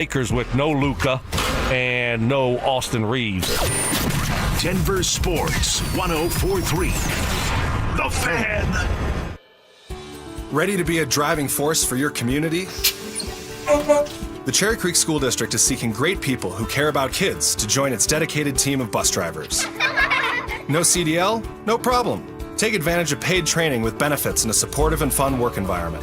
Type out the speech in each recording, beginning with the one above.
Lakers with no Luka and no Austin Reeves. Denver Sports 104.3. The Fan. Ready to be a driving force for your community? The Cherry Creek School District is seeking great people who care about kids to join its dedicated team of bus drivers. No CDL? No problem. Take advantage of paid training with benefits in a supportive and fun work environment.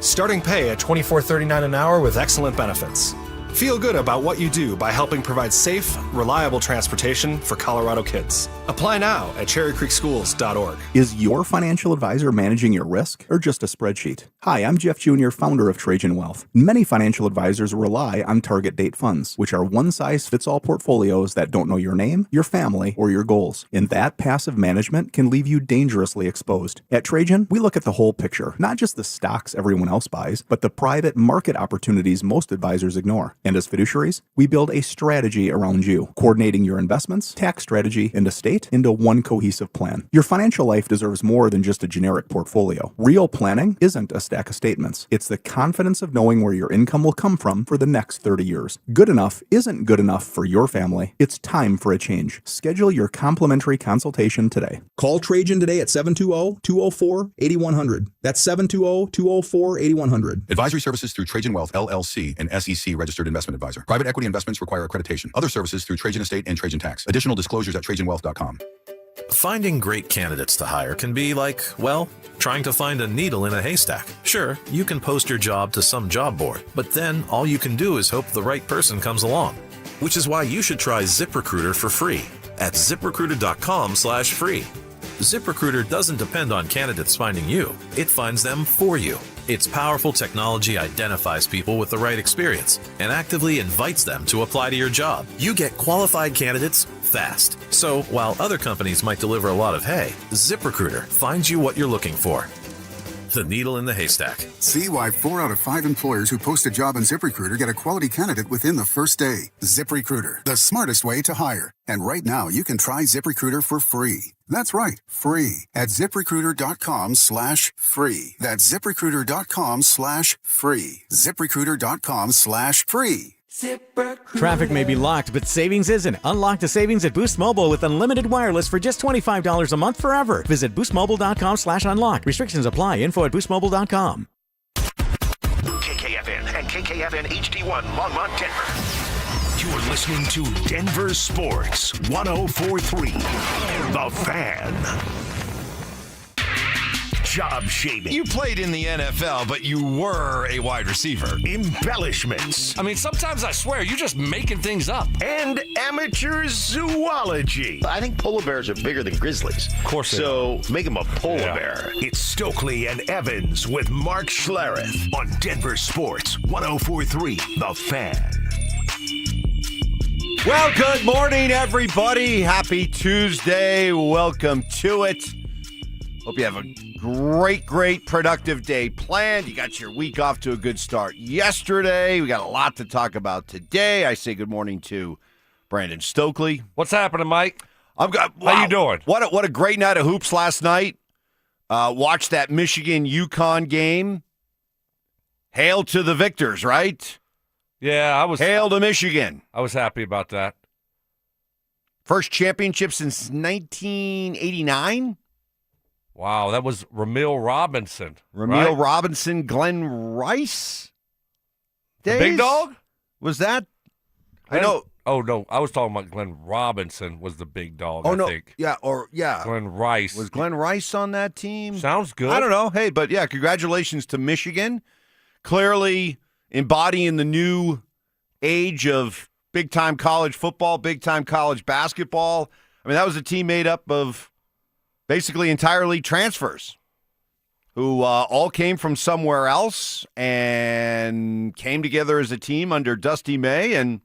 Starting pay at $24.39 an hour with excellent benefits. Feel good about what you do by helping provide safe, reliable transportation for Colorado kids. Apply now at cherrycreekschools.org. Is your financial advisor managing your risk or just a spreadsheet? Hi, I'm Jeff Jr., founder of Trajan Wealth. Many financial advisors rely on target date funds, which are one-size-fits-all portfolios that don't know your name, your family, or your goals. And that passive management can leave you dangerously exposed. At Trajan, we look at the whole picture, not just the stocks everyone else buys, but the private market opportunities most advisors ignore. And as fiduciaries, we build a strategy around you, coordinating your investments, tax strategy, and estate into one cohesive plan. Your financial life deserves more than just a generic portfolio. Real planning isn't a stack of statements. It's the confidence of knowing where your income will come from for the next 30 years. Good enough isn't good enough for your family. It's time for a change. Schedule your complimentary consultation today. Call Trajan today at 720-204-8100. That's 720-204-8100. Advisory services through Trajan Wealth, LLC, an SEC registered investment advisor. Private equity investments require accreditation. Other services through Trajan Estate and Trajan Tax. Additional disclosures at TrajanWealth.com. Finding great candidates to hire can be like, well, trying to find a needle in a haystack. Sure, you can post your job to some job board, but then all you can do is hope the right person comes along. Which is why you should try Ziprecruiter for free at ziprecruiter.com/free. Ziprecruiter doesn't depend on candidates finding you. It finds them for you. Its powerful technology identifies people with the right experience and actively invites them to apply to your job. You get qualified candidates fast. So while other companies might deliver a lot of hay, ZipRecruiter finds you what you're looking for. The needle in the haystack. See why 4 out of 5 employers who post a job on ZipRecruiter get a quality candidate within the first day. ZipRecruiter, the smartest way to hire. And right now, you can try ZipRecruiter for free. That's right, free at ZipRecruiter.com/free. That's ZipRecruiter.com/free. ZipRecruiter.com/free. Traffic may be locked, but savings isn't. Unlock the savings at Boost Mobile with unlimited wireless for just $25 a month forever. Visit boostmobile.com/unlock. Restrictions apply. Info at boostmobile.com. KKFN and KKFN HD1 Longmont, Denver. You are listening to Denver Sports 104.3. The Fan. Job shaming. You played in the NFL, but you were a wide receiver. Embellishments. I mean, sometimes I swear you're just making things up. And amateur zoology. I think polar bears are bigger than grizzlies. Of course So make them a polar bear. It's Stokley and Evans with Mark Schlereth on Denver Sports 104.3. The Fan. Well, good morning, everybody. Happy Tuesday. Welcome to it. Hope you have a great, productive day planned. You got your week off to a good start yesterday. We got a lot to talk about today. I say good morning to Brandon Stokley. What's happening, Mike? Wow. How you doing? What a great night of hoops last night. Watched that Michigan-UConn game. Hail to the victors, right? Yeah, Hail to Michigan. I was happy about that. First championship since 1989. Wow, that was Ramil Robinson. Robinson, Glenn Rice days? The big dog? Was that? I know. Oh, no, I was talking about Glenn Robinson was the big dog, I think. Yeah. Glenn Rice. Was Glenn Rice on that team? Sounds good. I don't know. Hey, but yeah, congratulations to Michigan. Clearly embodying the new age of big-time college football, big-time college basketball. I mean, that was a team made up of basically entirely transfers who all came from somewhere else and came together as a team under Dusty May. And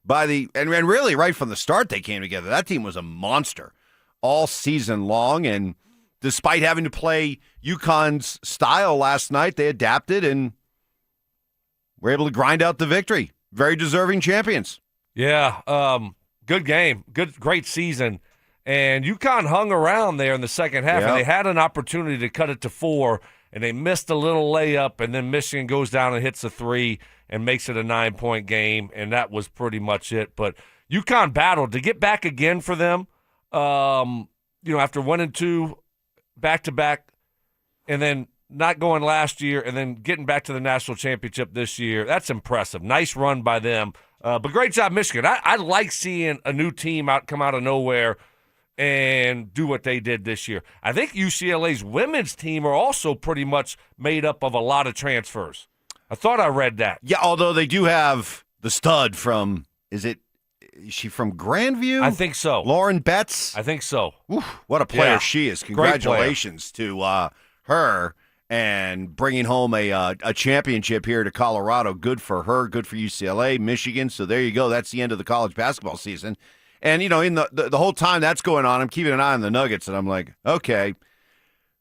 really right from the start they came together. That team was a monster all season long. And despite having to play UConn's style last night, they adapted and were able to grind out the victory. Very deserving champions. Yeah, good game. Great season. And UConn hung around there in the second half, and they had an opportunity to cut it to 4, and they missed a little layup, and then Michigan goes down and hits a 3, and makes it a 9-point game, and that was pretty much it. But UConn battled to get back again for them, after 1 and 2 back-to-back, and then not going last year, and then getting back to the national championship this year. That's impressive. Nice run by them. But great job, Michigan. I like seeing a new team come out of nowhere and do what they did this year. I think UCLA's women's team are also pretty much made up of a lot of transfers. I thought I read that. Yeah, although they do have the stud from, is she from Grandview? I think so. Lauren Betts? I think so. Oof, what a player she is. Congratulations to her and bringing home a championship here to Colorado. Good for her, good for UCLA, Michigan. So there you go. That's the end of the college basketball season. And, in the whole time that's going on, I'm keeping an eye on the Nuggets, and I'm like, okay,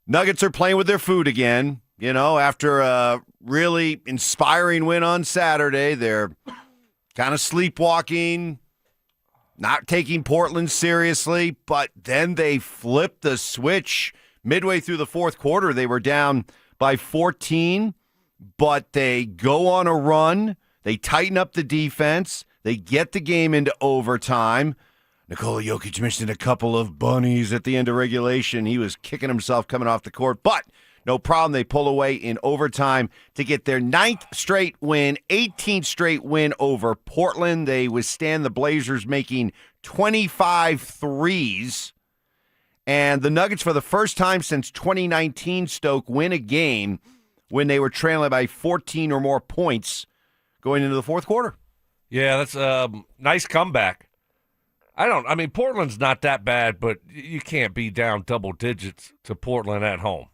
Nuggets are playing with their food again. After a really inspiring win on Saturday, they're kind of sleepwalking, not taking Portland seriously, but then they flipped the switch midway through the fourth quarter. They were down by 14, but they go on a run. They tighten up the defense. They get the game into overtime. Nikola Jokic mentioned a couple of bunnies at the end of regulation. He was kicking himself coming off the court, but no problem. They pull away in overtime to get their 9th straight win, 18th straight win over Portland. They withstand the Blazers making 25 threes. And the Nuggets, for the first time since 2019, Stoke, win a game when they were trailing by 14 or more points going into the fourth quarter. Yeah, that's a nice comeback. Portland's not that bad, but you can't be down double digits to Portland at home.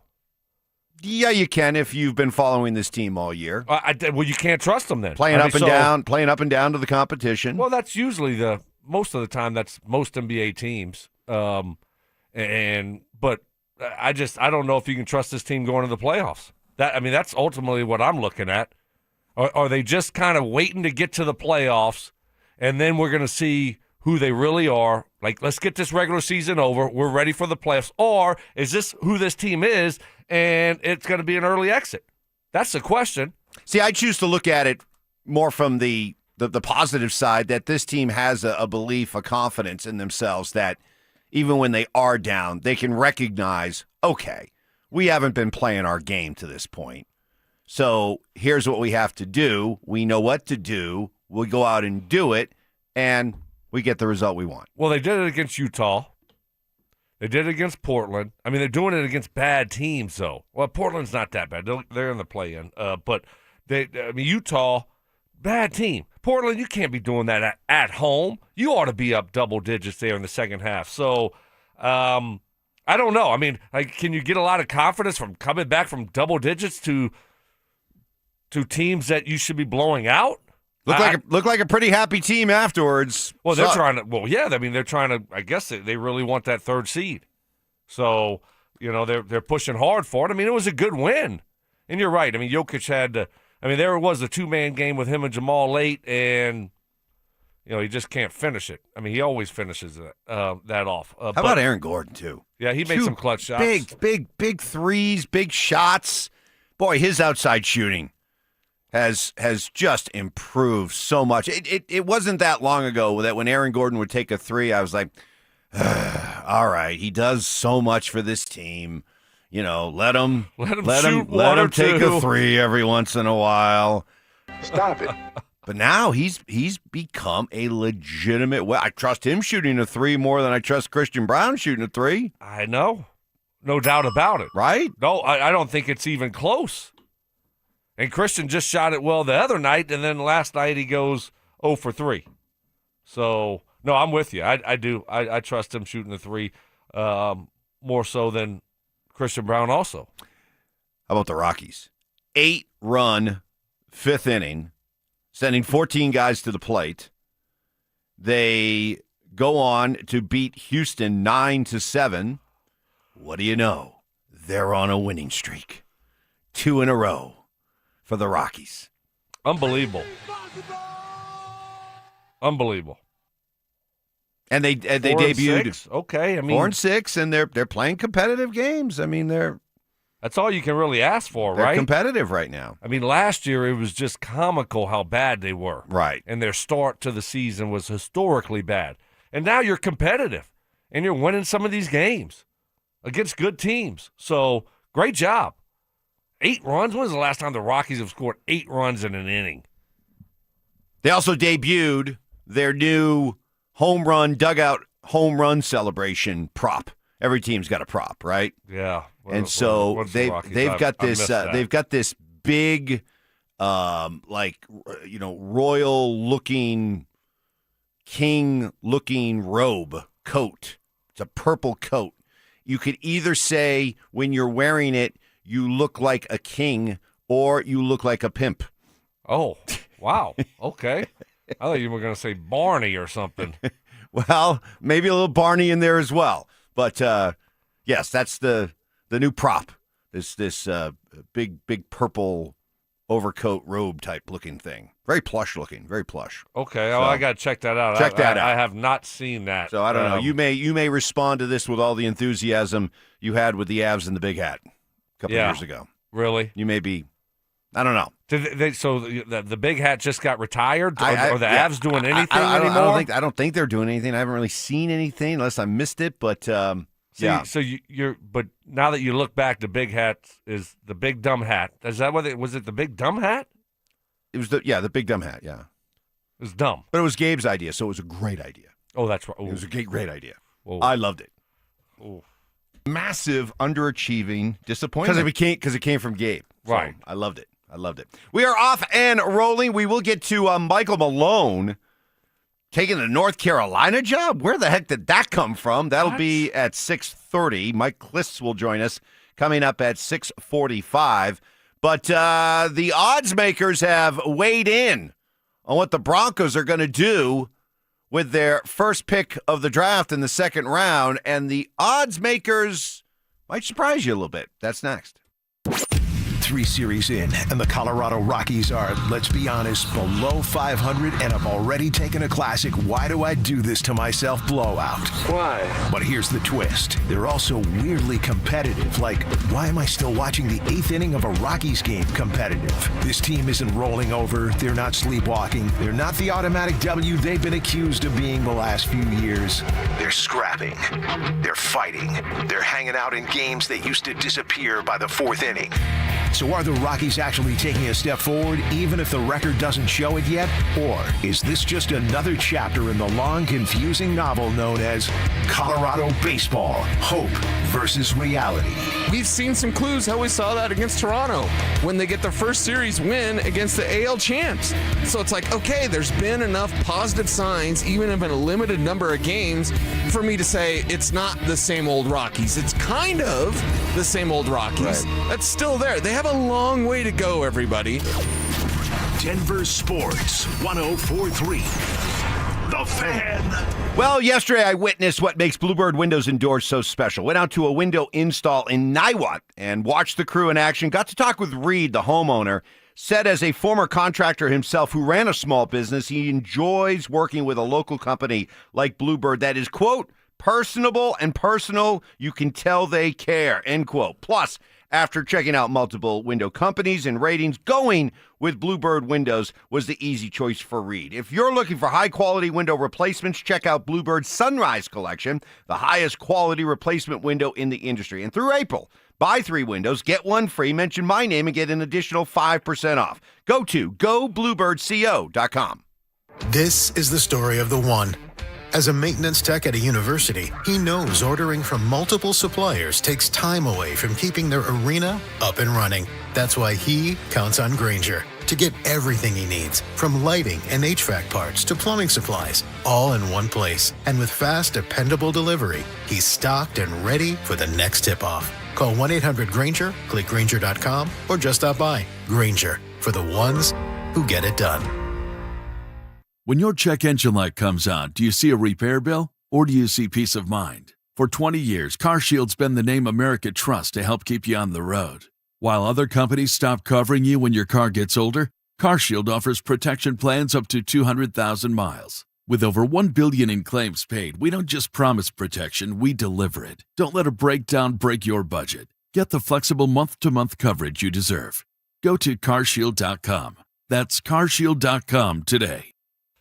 Yeah, you can if you've been following this team all year. Well, you can't trust them then. Playing up and down to the competition. Well, that's usually most of the time. That's most NBA teams. But I don't know if you can trust this team going to the playoffs. That's ultimately what I'm looking at. Are they just kind of waiting to get to the playoffs, and then we're going to see who they really are? Like, let's get this regular season over. We're ready for the playoffs. Or is this who this team is, and it's going to be an early exit? That's the question. See, I choose to look at it more from the positive side, that this team has a belief, a confidence in themselves that even when they are down, they can recognize, okay, we haven't been playing our game to this point. So here's what we have to do. We know what to do. We'll go out and do it, and we get the result we want. Well, they did it against Utah. They did it against Portland. They're doing it against bad teams, though. Well, Portland's not that bad. They're in the play-in. But Utah, bad team. Portland, you can't be doing that at home. You ought to be up double digits there in the second half. So, I don't know. Can you get a lot of confidence from coming back from double digits to teams that you should be blowing out? Look like a pretty happy team afterwards. Well, they're trying to. Well, yeah. They're trying to. I guess they really want that third seed. So they're pushing hard for it. It was a good win, and you're right. Jokic had to. There was a 2-man game with him and Jamal late, and he just can't finish it. He always finishes that off. How about Aaron Gordon too? Yeah, he made some clutch shots. Big threes, big shots. Boy, his outside shooting has just improved so much. It wasn't that long ago that when Aaron Gordon would take a three, I was like, all right, he does so much for this team. Let him take a three every once in a while. Stop it. But now he's become a legitimate. I trust him shooting a three more than I trust Christian Braun shooting a three. I know, no doubt about it. Right? No, I don't think it's even close. And Christian just shot it well the other night, and then last night he goes 0 for 3. So, no, I'm with you. I do. I trust him shooting the three more so than Christian Braun also. How about the Rockies? 8-run fifth inning, sending 14 guys to the plate. They go on to beat Houston 9-7. What do you know? They're on a winning streak. 2 in a row for the Rockies. Unbelievable. And they debuted. 4-6. Okay, 4-6, and they're playing competitive games. They're That's all you can really ask for, They're right? competitive right now. I mean, last year it was just comical how bad they were. Right. And their start to the season was historically bad. And now you're competitive, and you're winning some of these games against good teams. So, great job. 8 runs? When was the last time the Rockies have scored 8 runs in an inning? They also debuted their new dugout home run celebration prop. Every team's got a prop, right? Yeah. And so they've got this big, royal looking, king looking robe coat. It's a purple coat. You could either say when you're wearing it, you look like a king or you look like a pimp. Oh, wow. Okay. I thought you were going to say Barney or something. Well, maybe a little Barney in there as well. But, yes, that's the new prop, this big purple overcoat robe type looking thing. Very plush looking, very plush. Okay, I got to check that out. Check that out. I have not seen that. So I don't know. You may respond to this with all the enthusiasm you had with the Avs and the big hat a couple of years ago. Really? You may be, I don't know. So the big hat just got retired? Are the Avs doing anything anymore? anymore? I don't think they're doing anything. I haven't really seen anything unless I missed it. But So but now that you look back, the big hat is the big dumb hat. Is that what was it? The big dumb hat? It was the big dumb hat. Yeah, it was dumb, but it was Gabe's idea, so it was a great idea. Oh, that's right. It was a great idea. Ooh. I loved it. Ooh. Massive underachieving disappointment because it came from Gabe. So right. I loved it. We are off and rolling. We will get to Michael Malone taking the North Carolina job. Where the heck did that come from? That'll be at 6:30. Mike Cliss will join us coming up at 6:45. But the odds makers have weighed in on what the Broncos are going to do with their first pick of the draft in the second round, and the odds makers might surprise you a little bit. That's next. 3 series in, and the Colorado Rockies are, let's be honest, below 500 and have already taken a classic "why do I do this to myself" blowout. Why? But here's the twist. They're also weirdly competitive. Like, why am I still watching the 8th inning of a Rockies game competitive? This team isn't rolling over. They're not sleepwalking. They're not the automatic W they've been accused of being the last few years. They're scrapping. They're fighting. They're hanging out in games that used to disappear by the 4th inning. So are the Rockies actually taking a step forward, even if the record doesn't show it yet? Or is this just another chapter in the long, confusing novel known as Colorado Baseball, Hope versus Reality? We've seen some clues how we saw that against Toronto when they get their first series win against the AL champs. So it's like, okay, there's been enough positive signs, even if in a limited number of games, for me to say it's not the same old Rockies. It's kind of the same old Rockies. Right. That's still there. They have a long way to go, everybody. Denver Sports 104.3. The Fan. Well, yesterday I witnessed what makes Bluebird Windows and Doors so special. Went out to a window install in Niwot and watched the crew in action. Got to talk with Reed, the homeowner. Said as a former contractor himself who ran a small business, he enjoys working with a local company like Bluebird that is, quote, personable and personal. You can tell they care, end quote. Plus, after checking out multiple window companies and ratings, going with Bluebird Windows was the easy choice for Reed. If you're looking for high-quality window replacements, check out Bluebird's Sunrise Collection, the highest quality replacement window in the industry. And through April, buy 3 windows, get 1 free, mention my name, and get an additional 5% off. Go to gobluebirdco.com. This is the story of the one. As a maintenance tech at a university, he knows ordering from multiple suppliers takes time away from keeping their arena up and running. That's why he counts on Grainger to get everything he needs, from lighting and HVAC parts to plumbing supplies, all in one place. And with fast, dependable delivery, he's stocked and ready for the next tip-off. Call 1-800-GRAINGER, click Grainger.com, or just stop by. Grainger, for the ones who get it done. When your check engine light comes on, do you see a repair bill or do you see peace of mind? For 20 years, CarShield's been the name America trusts to help keep you on the road. While other companies stop covering you when your car gets older, CarShield offers protection plans up to 200,000 miles. With over $1 billion in claims paid, we don't just promise protection, we deliver it. Don't let a breakdown break your budget. Get the flexible month-to-month coverage you deserve. Go to CarShield.com. That's CarShield.com today.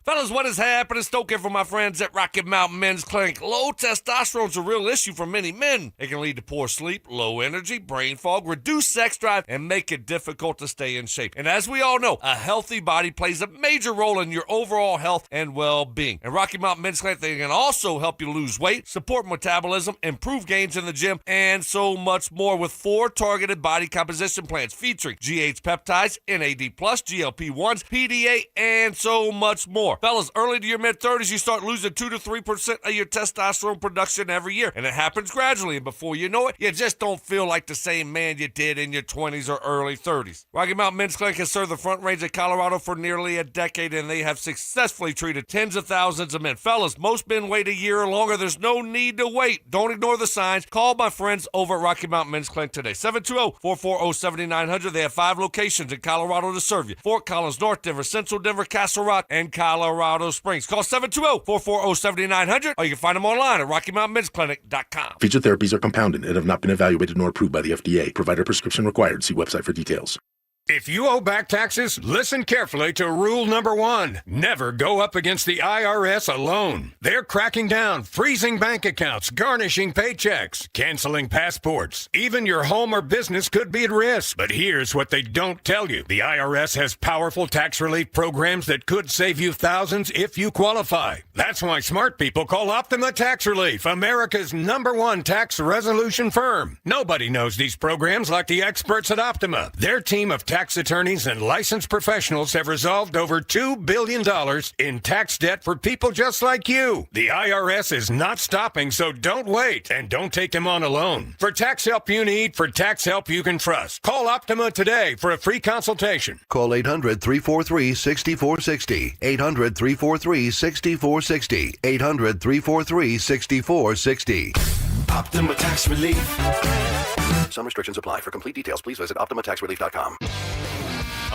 Fellas, what is happening? Stoking for my friends at Rocky Mountain Men's Clinic. Low testosterone is a real issue for many men. It can lead to poor sleep, low energy, brain fog, reduced sex drive, and make it difficult to stay in shape. And as we all know, a healthy body plays a major role in your overall health and well-being. And Rocky Mountain Men's Clinic, they can also help you lose weight, support metabolism, improve gains in the gym, and so much more with 4 targeted body composition plans featuring GH peptides, NAD+, GLP-1s, PDA, and so much more. Fellas, early to your mid-30s, you start losing 2 to 3% of your testosterone production every year. And it happens gradually. And before you know it, you just don't feel like the same man you did in your 20s or early 30s. Rocky Mountain Men's Clinic has served the Front Range of Colorado for nearly a decade, and they have successfully treated tens of thousands of men. Fellas, most men wait a year or longer. There's no need to wait. Don't ignore the signs. Call my friends over at Rocky Mountain Men's Clinic today. 720-440-7900. They have 5 locations in Colorado to serve you. Fort Collins, North Denver, Central Denver, Castle Rock, and Colorado Springs. Call 720-440-7900, or you can find them online at RockyMountainMen'sClinic.com. Featured therapies are compounded and have not been evaluated nor approved by the FDA. Provider prescription required. See website for details. If you owe back taxes, listen carefully to rule number 1. Never go up against the IRS alone. They're cracking down, freezing bank accounts, garnishing paychecks, canceling passports. Even your home or business could be at risk. But here's what they don't tell you. The IRS has powerful tax relief programs that could save you thousands if you qualify. That's why smart people call Optima Tax Relief, America's #1 tax resolution firm. Nobody knows these programs like the experts at Optima. Their team of tax attorneys and licensed professionals have resolved over $2 billion in tax debt for people just like you. The IRS is not stopping, so don't wait, and don't take them on alone. For tax help you need, for tax help you can trust, call Optima today for a free consultation. Call 800-343-6460. 800-343-6460. 800-343-6460. Optima Tax Relief. Some restrictions apply. For complete details, please visit OptimaTaxRelief.com.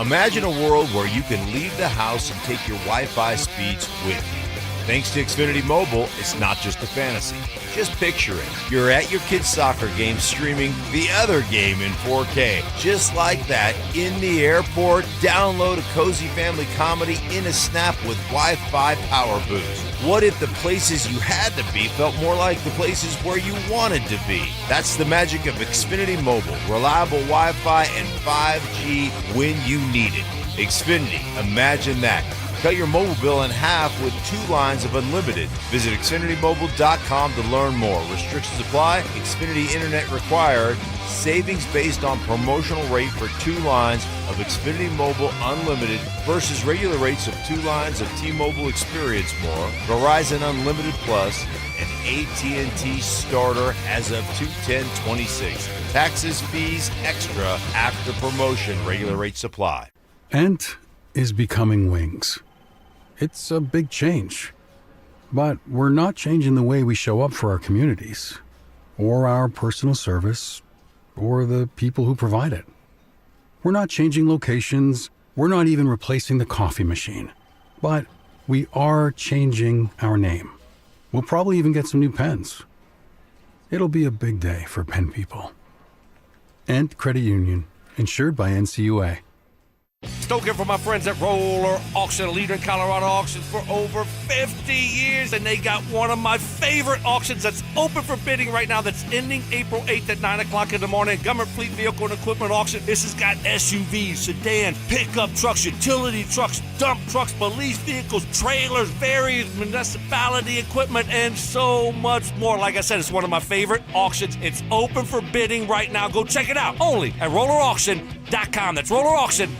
Imagine a world where you can leave the house and take your Wi-Fi speeds with you. Thanks to Xfinity Mobile, it's not just a fantasy. Just picture it. You're at your kid's soccer game streaming the other game in 4K. Just like that, in the airport, download a cozy family comedy in a snap with Wi-Fi Power Boost. What if the places you had to be felt more like the places where you wanted to be? That's the magic of Xfinity Mobile. Reliable Wi-Fi and 5G when you need it. Xfinity, imagine that. Cut your mobile bill in half with 2 lines of unlimited. Visit XfinityMobile.com to learn more. Restrictions apply. Xfinity Internet required. Savings based on promotional rate for 2 lines of Xfinity Mobile Unlimited versus regular rates of 2 lines of T-Mobile Experience More, Verizon Unlimited Plus, and AT&T Starter as of 2/10/26. Taxes, fees, extra after promotion. Regular rates apply. Ent is becoming Wings. It's a big change, but we're not changing the way we show up for our communities, or our personal service, or the people who provide it. We're not changing locations, we're not even replacing the coffee machine, but we are changing our name. We'll probably even get some new pens. It'll be a big day for pen people. Ent Credit Union, insured by NCUA. Stoking for my friends at Roller Auction, a leader in Colorado auctions for over 50 years. And they got one of my favorite auctions that's open for bidding right now that's ending April 8th at 9 o'clock in the morning. Government Fleet Vehicle and Equipment Auction. This has got SUVs, sedans, pickup trucks, utility trucks, dump trucks, police vehicles, trailers, various municipality equipment, and so much more. Like I said, it's one of my favorite auctions. It's open for bidding right now. Go check it out only at RollerAuction.com. That's RollerAuction.com.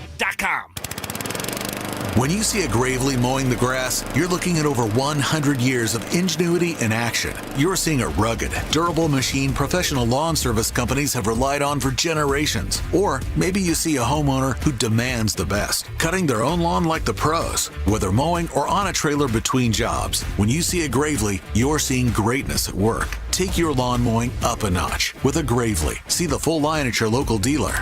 When you see a Gravely mowing the grass, you're looking at over 100 years of ingenuity in action. You're seeing a rugged, durable machine professional lawn service companies have relied on for generations. Or maybe you see a homeowner who demands the best, cutting their own lawn like the pros, whether mowing or on a trailer between jobs. When you see a Gravely, you're seeing greatness at work. Take your lawn mowing up a notch with a Gravely. See the full line at your local dealer.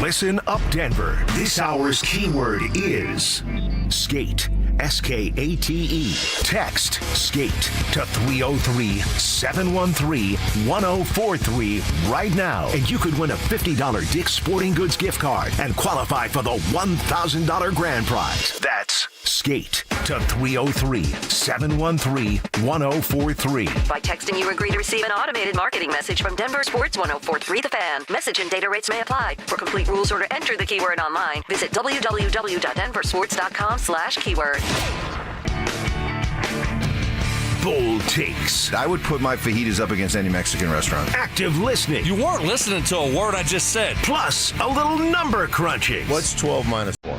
Listen up, Denver. This hour's keyword is skate. SKATE. Text SKATE to 303-713-1043 right now, and you could win a $50 Dick's Sporting Goods gift card and qualify for the $1,000 grand prize. That's SKATE to 303-713-1043. By texting, you agree to receive an automated marketing message from DenverSports 1043 The Fan. Message and data rates may apply. For complete rules or to enter the keyword online, visit www.denversports.com/keyword. Bold takes. I would put my fajitas up against any Mexican restaurant. Active listening. You weren't listening to a word I just said. Plus, a little number crunching. What's 12 minus 1?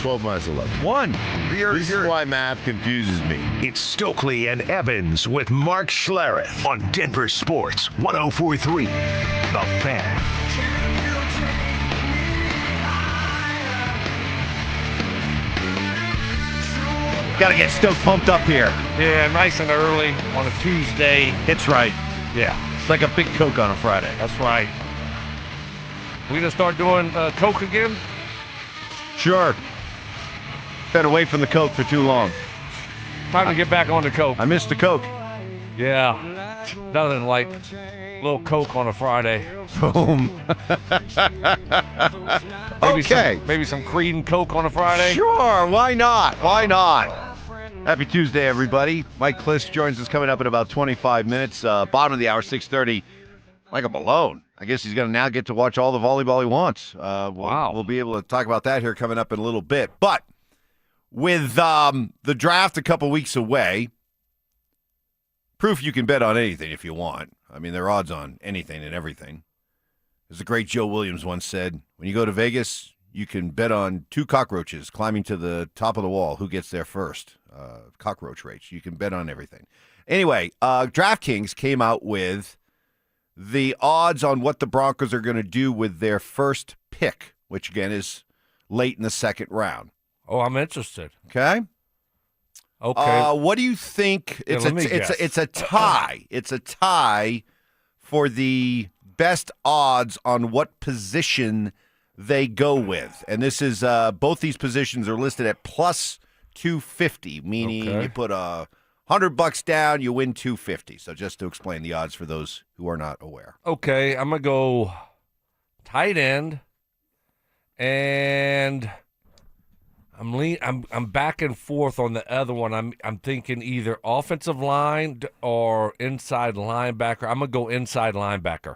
12 minus 11. 1. This is why math confuses me. It's Stokley and Evans with Mark Schlereth on Denver Sports 1043. The Fan. Got to get Stoke pumped up here. Yeah, nice and early on a Tuesday. It's right. Yeah. It's like a big Coke on a Friday. That's right. We gonna start doing Coke again? Sure. Been away from the Coke for too long. Time to get back on the Coke. I missed the Coke. Yeah. Nothing like a little Coke on a Friday. Boom. Maybe some Creed and Coke on a Friday. Sure. Why not? Why not? Happy Tuesday, everybody. Mike Cliss joins us coming up in about 25 minutes. Bottom of the hour, 6:30. Like a Malone. I guess he's going to now get to watch all the volleyball he wants. Wow. We'll be able to talk about that here coming up in a little bit. But with the draft a couple weeks away, proof you can bet on anything if you want. I mean, there are odds on anything and everything. As the great Joe Williams once said, when you go to Vegas, you can bet on 2 cockroaches climbing to the top of the wall. Who gets there first? Cockroach race. You can bet on everything. Anyway, DraftKings came out with the odds on what the Broncos are going to do with their first pick, which, again, is late in the second round. Oh, I'm interested. Okay? Okay. What do you think? Yeah, It's a tie. It's a tie for the best odds on what position they go with. And this is both these positions are listed at plus 250, meaning you put $100 down, you win 250. So just to explain the odds for those who are not aware. Okay, I'm gonna go tight end, and I'm back and forth on the other one. I'm thinking either offensive line or inside linebacker. I'm gonna go inside linebacker.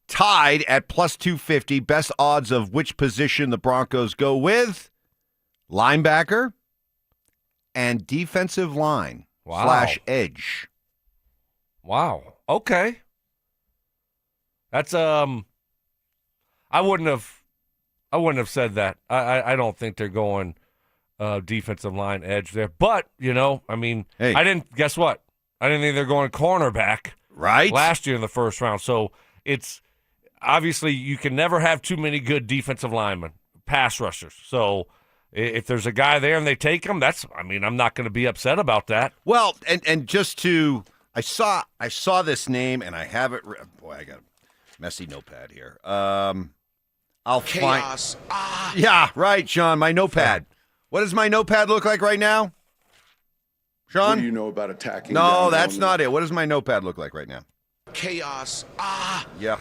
Tied at plus 250. Best odds of which position the Broncos go with: linebacker and defensive line / edge. Wow. Okay. That's I wouldn't have said that. I don't think they're going defensive line edge there. But, I mean, guess what? I didn't think they're going cornerback last year in the first round. So it's obviously you can never have too many good defensive linemen, pass rushers. So if there's a guy there and they take him, I'm not going to be upset about that. Well, and just to I saw this name and I have it. Boy, I got a messy notepad here. I'll Chaos. find. Yeah, right, Sean. My notepad. What does my notepad look like right now? Sean? What do you know about attacking? No, that's not it. What does my notepad look like right now? Chaos. Yeah.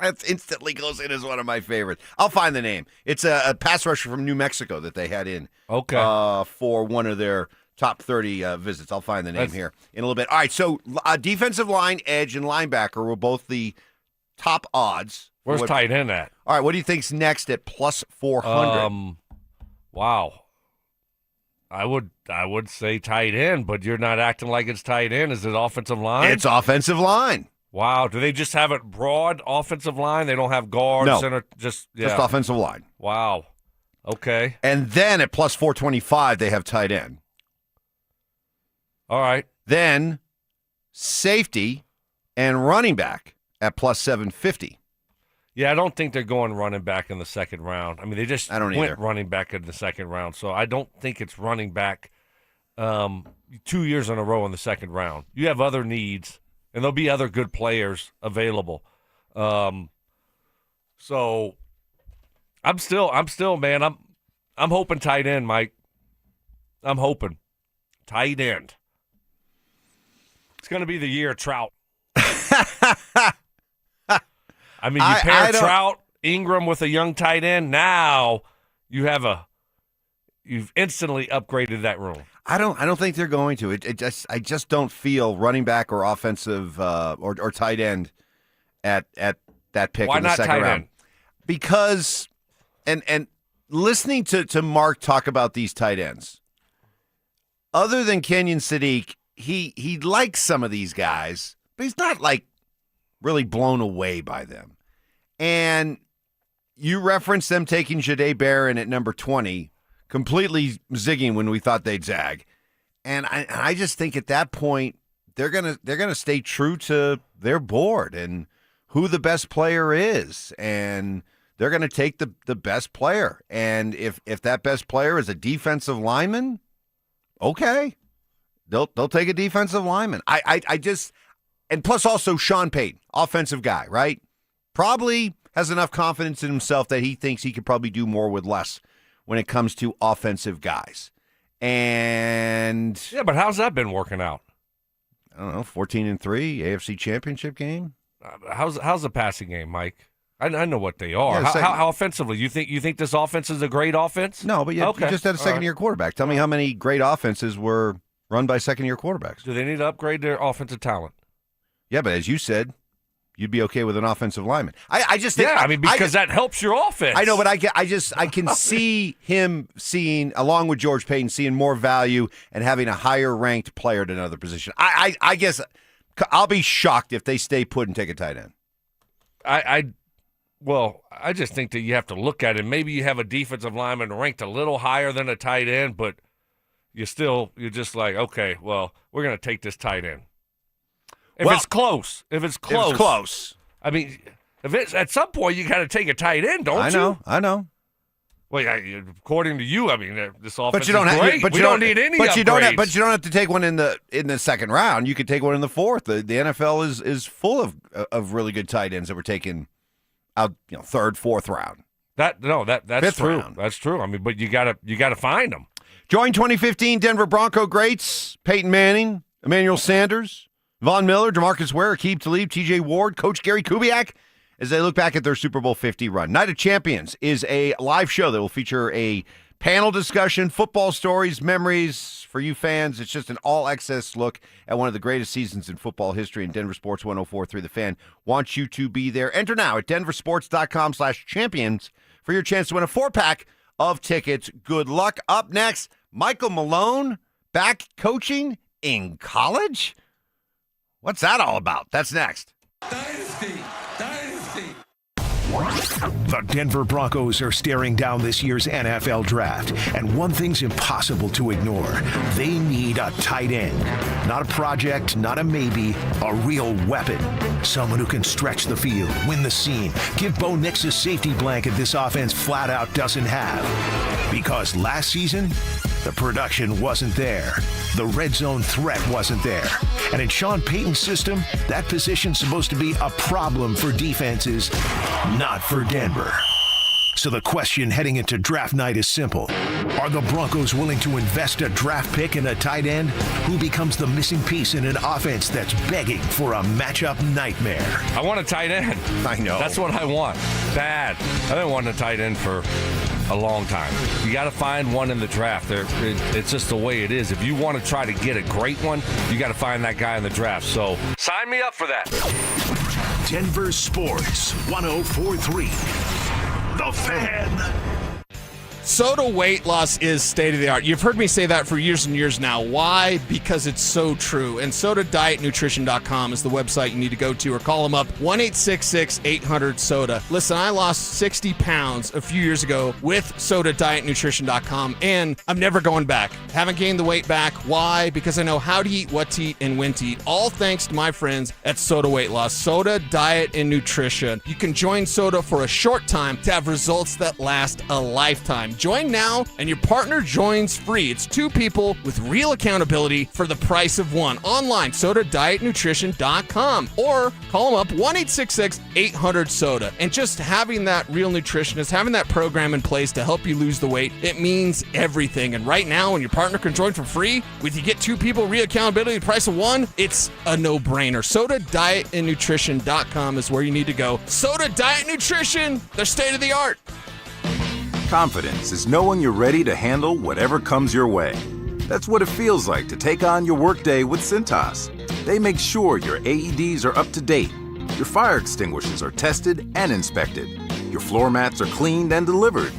That instantly goes in as one of my favorites. I'll find the name. It's a pass rusher from New Mexico that they had in for one of their top 30 visits. I'll find the name here in a little bit. All right, so defensive line, edge, and linebacker were both the top odds. Where's tight end at? All right, what do you think's next at plus 400? Wow. I would say tight end, but you're not acting like it's tight end. Is it offensive line? It's offensive line. Wow. Do they just have it broad offensive line? They don't have guard, No. center, just offensive line. Wow. Okay. And then at plus 425, they have tight end. All right. Then safety and running back at plus 750. Yeah, I don't think they're going running back in the second round. I mean, they just went running back in the second round, so I don't think it's running back 2 years in a row in the second round. You have other needs, and there'll be other good players available. So I'm still, man. I'm hoping tight end, Mike. I'm hoping. Tight end. It's going to be the year of Trout. I mean, you pair Trout, Ingram with a young tight end. Now you've instantly upgraded that room. I don't think they're going to. I just don't feel running back or offensive or tight end at that pick in the second round. End? Because and listening to Mark talk about these tight ends, other than Kenyon Sadiq, he likes some of these guys, but he's not like really blown away by them. And you referenced them taking Jahdae Barron at number 20, completely zigging when we thought they'd zag. And I just think at that point they're gonna stay true to their board and who the best player is, and they're gonna take the best player. And if that best player is a defensive lineman, okay, they'll take a defensive lineman. I just, and plus also Sean Payton, offensive guy, right? Probably has enough confidence in himself that he thinks he could probably do more with less when it comes to offensive guys. And yeah, but how's that been working out? I don't know, 14-3, AFC Championship game. How's the passing game, Mike? I know what they are. Yeah, how offensively? You think this offense is a great offense? No, but you just had a second-year quarterback. Tell me how many great offenses were run by second-year quarterbacks. Do they need to upgrade their offensive talent? Yeah, but as you said, you'd be okay with an offensive lineman. I just think, because that helps your offense. I know, but I can see him seeing, along with George Payton, seeing more value and having a higher ranked player at another position. I guess I'll be shocked if they stay put and take a tight end. I just think that you have to look at it. Maybe you have a defensive lineman ranked a little higher than a tight end, but you're just like, okay, well, we're going to take this tight end. If it's close. I mean, if it's at some point you got to take a tight end, don't you? I know. Well, according to you, I mean, this offense but you don't is great. But we don't need any upgrades. But you don't have to take one in the second round. You could take one in the fourth. The NFL is full of really good tight ends that were taken out, third, fourth round. That's fifth true. round. That's true. I mean, but you gotta find them. Join 2015 Denver Bronco greats Peyton Manning, Emmanuel Sanders, Von Miller, DeMarcus Ware, Aqib Talib, T.J. Ward, Coach Gary Kubiak, as they look back at their Super Bowl 50 run. Night of Champions is a live show that will feature a panel discussion, football stories, memories for you fans. It's just an all-access look at one of the greatest seasons in football history, and Denver Sports 104.3 The Fan wants you to be there. Enter now at denversports.com/champions for your chance to win a 4-pack of tickets. Good luck. Up next, Michael Malone back coaching in college? What's that all about? That's next. The Denver Broncos are staring down this year's NFL draft, and one thing's impossible to ignore. They need a tight end. Not a project, not a maybe, a real weapon. Someone who can stretch the field, win the seam, give Bo Nix a safety blanket this offense flat out doesn't have. Because last season, the production wasn't there. The red zone threat wasn't there. And in Sean Payton's system, that position's supposed to be a problem for defenses, not for Denver. So the question heading into draft night is simple. Are the Broncos willing to invest a draft pick in a tight end who becomes the missing piece in an offense that's begging for a matchup nightmare? I want a tight end. I know. That's what I want. Bad. I've been wanting a tight end for a long time. You got to find one in the draft. It's just the way it is. If you want to try to get a great one, you got to find that guy in the draft. So sign me up for that. Denver Sports 104.3 The Fan. Soda weight loss is state of the art. You've heard me say that for years and years now. Why? Because it's so true. And SodaDietNutrition.com is the website you need to go to, or call them up 1-866-800-SODA. Listen, I lost 60 pounds a few years ago with SodaDietNutrition.com, and I'm never going back. Haven't gained the weight back. Why? Because I know how to eat, what to eat, and when to eat. All thanks to my friends at Soda Weight Loss. Soda Diet and Nutrition. You can join Soda for a short time to have results that last a lifetime. Join now, and your partner joins free. It's 2 people with real accountability for the price of 1. Online, SodaDietNutrition.com, or call them up 1-866-800-SODA. And just having that real nutritionist, having that program in place to help you lose the weight, it means everything. And right now, when your partner can join for free, with you get 2 people real accountability, the price of 1, it's a no-brainer. SodaDietNutrition.com is where you need to go. Soda Diet Nutrition, they're state of the art. Confidence is knowing you're ready to handle whatever comes your way. That's what it feels like to take on your workday with Cintas. They make sure your AEDs are up to date, your fire extinguishers are tested and inspected, your floor mats are cleaned and delivered,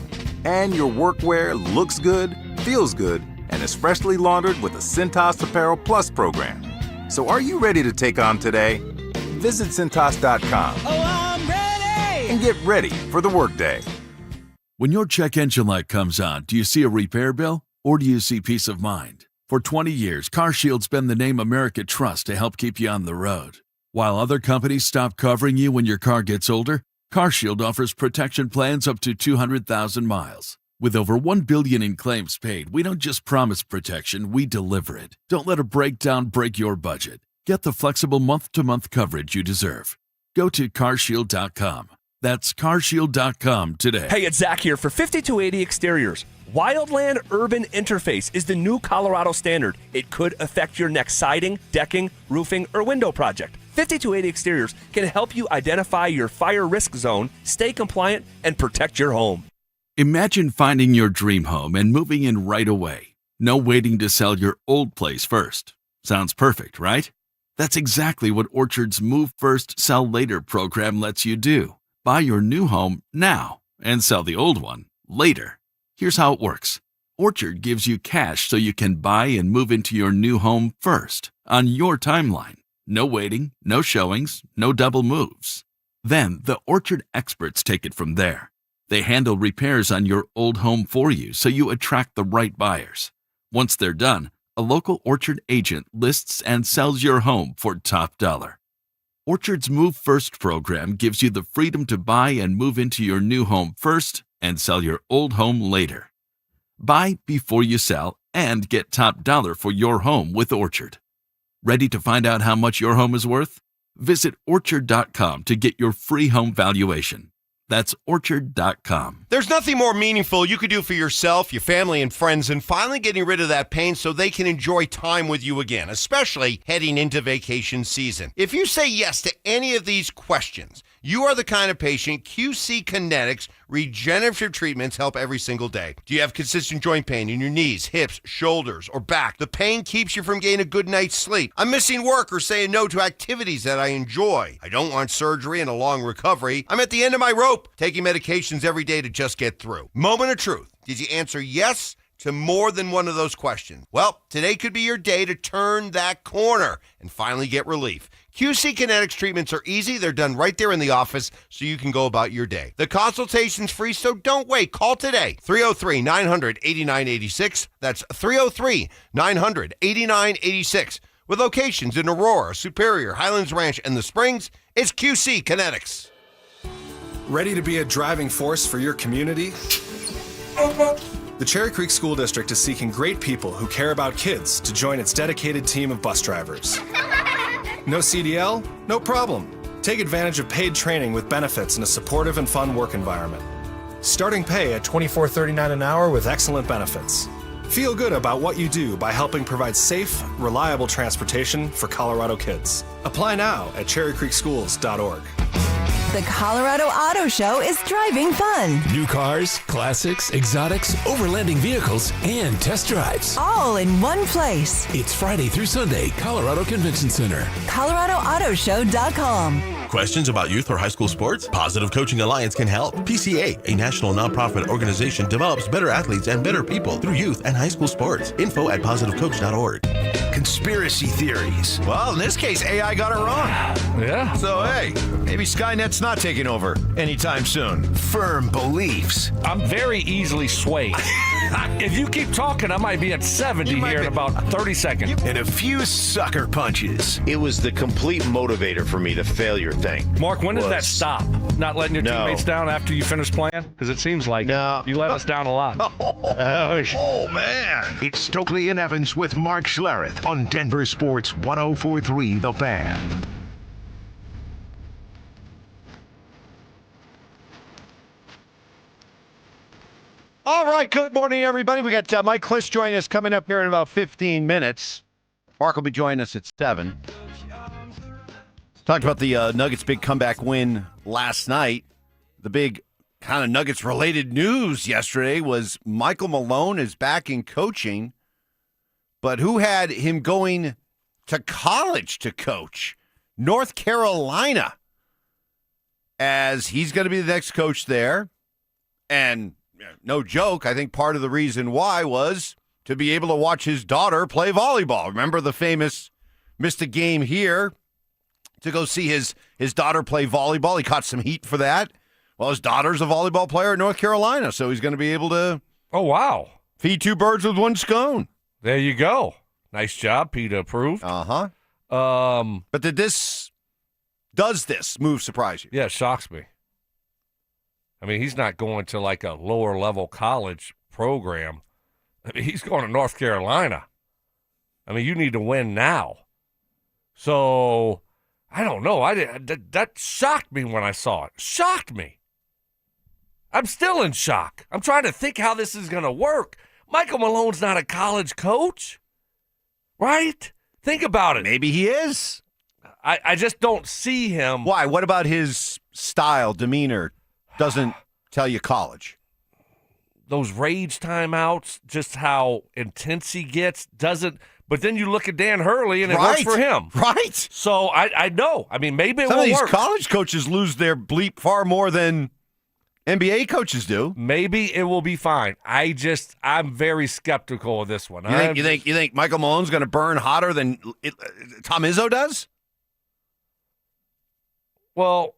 and your workwear looks good, feels good, and is freshly laundered with the Cintas Apparel Plus program. So are you ready to take on today? Visit Cintas.com. Oh, I'm ready! And get ready for the workday. When your check engine light comes on, do you see a repair bill or do you see peace of mind? For 20 years, CarShield's been the name America trusts to help keep you on the road. While other companies stop covering you when your car gets older, CarShield offers protection plans up to 200,000 miles. With over $1 billion in claims paid, we don't just promise protection, we deliver it. Don't let a breakdown break your budget. Get the flexible month-to-month coverage you deserve. Go to carshield.com. That's carshield.com today. Hey, it's Zach here for 5280 Exteriors. Wildland Urban Interface is the new Colorado standard. It could affect your next siding, decking, roofing, or window project. 5280 Exteriors can help you identify your fire risk zone, stay compliant, and protect your home. Imagine finding your dream home and moving in right away. No waiting to sell your old place first. Sounds perfect, right? That's exactly what Orchard's Move First, Sell Later program lets you do. Buy your new home now and sell the old one later. Here's how it works. Orchard gives you cash so you can buy and move into your new home first, on your timeline. No waiting, no showings, no double moves. Then the Orchard experts take it from there. They handle repairs on your old home for you so you attract the right buyers. Once they're done, a local Orchard agent lists and sells your home for top dollar. Orchard's Move First program gives you the freedom to buy and move into your new home first and sell your old home later. Buy before you sell and get top dollar for your home with Orchard. Ready to find out how much your home is worth? Visit Orchard.com to get your free home valuation. That's Orchard.com. There's nothing more meaningful you could do for yourself, your family, and friends than finally getting rid of that pain so they can enjoy time with you again, especially heading into vacation season. If you say yes to any of these questions, you are the kind of patient QC Kinetics regenerative treatments help every single day. Do you have consistent joint pain in your knees, hips, shoulders, or back? The pain keeps you from getting a good night's sleep. I'm missing work or saying no to activities that I enjoy. I don't want surgery and a long recovery. I'm at the end of my rope, taking medications every day to just get through. Moment of truth. Did you answer yes to more than one of those questions? Well, today could be your day to turn that corner and finally get relief. QC Kinetics treatments are easy. They're done right there in the office so you can go about your day. The consultation's free, so don't wait. Call today. 303-900-8986. That's 303-900-8986. With locations in Aurora, Superior, Highlands Ranch, and the Springs, it's QC Kinetics. Ready to be a driving force for your community? The Cherry Creek School District is seeking great people who care about kids to join its dedicated team of bus drivers. No CDL? No problem. Take advantage of paid training with benefits in a supportive and fun work environment. Starting pay at $24.39 an hour with excellent benefits. Feel good about what you do by helping provide safe, reliable transportation for Colorado kids. Apply now at cherrycreekschools.org. The Colorado Auto Show is driving fun. New cars, classics, exotics, overlanding vehicles, and test drives. All in one place. It's Friday through Sunday, Colorado Convention Center. ColoradoAutoShow.com. Questions about youth or high school sports? Positive Coaching Alliance can help. PCA, a national nonprofit organization, develops better athletes and better people through youth and high school sports. Info at positivecoach.org. Conspiracy theories. Well, in this case, AI got it wrong. Yeah. So, hey, maybe Skynet's not taking over anytime soon. Firm beliefs. I'm very easily swayed. If you keep talking, I might be at 70 here in about 30 seconds. And a few sucker punches. It was the complete motivator for me, the failure thing. Mark, when does that stop? not letting your teammates down after you finish playing? Because it seems like you let us down a lot. Oh, man. It's Stokley and Evans with Mark Schlereth on Denver Sports 104.3 The Fan. All right, good morning, everybody. We got Mike Cliss joining us coming up here in about 15 minutes. Mark will be joining us at 7. Talked about the Nuggets' big comeback win last night. The big kind of Nuggets-related news yesterday was Michael Malone is back in coaching, but who had him going to college to coach? North Carolina, as he's going to be the next coach there. And no joke, I think part of the reason why was to be able to watch his daughter play volleyball. Remember the famous missed a game here to go see his daughter play volleyball. He caught some heat for that. Well, his daughter's a volleyball player at North Carolina, so he's going to be able to feed two birds with one stone. There you go. Nice job. PETA approved. Uh-huh. But does this move surprise you? Yeah, it shocks me. I mean, he's not going to like a lower level college program. I mean, he's going to North Carolina. I mean, you need to win now. So, I don't know. That shocked me when I saw it. Shocked me. I'm still in shock. I'm trying to think how this is going to work. Michael Malone's not a college coach, right? Think about it. Maybe he is. I just don't see him. Why? What about his style, demeanor doesn't tell you college? Those rage timeouts, just how intense he gets, doesn't. But then you look at Dan Hurley, and it works for him. Right. So I know. I mean, maybe it Some will of these work. college coaches lose their bleep far more than NBA coaches do. Maybe it will be fine. I'm very skeptical of this one. You think Michael Malone's going to burn hotter than Tom Izzo does? Well,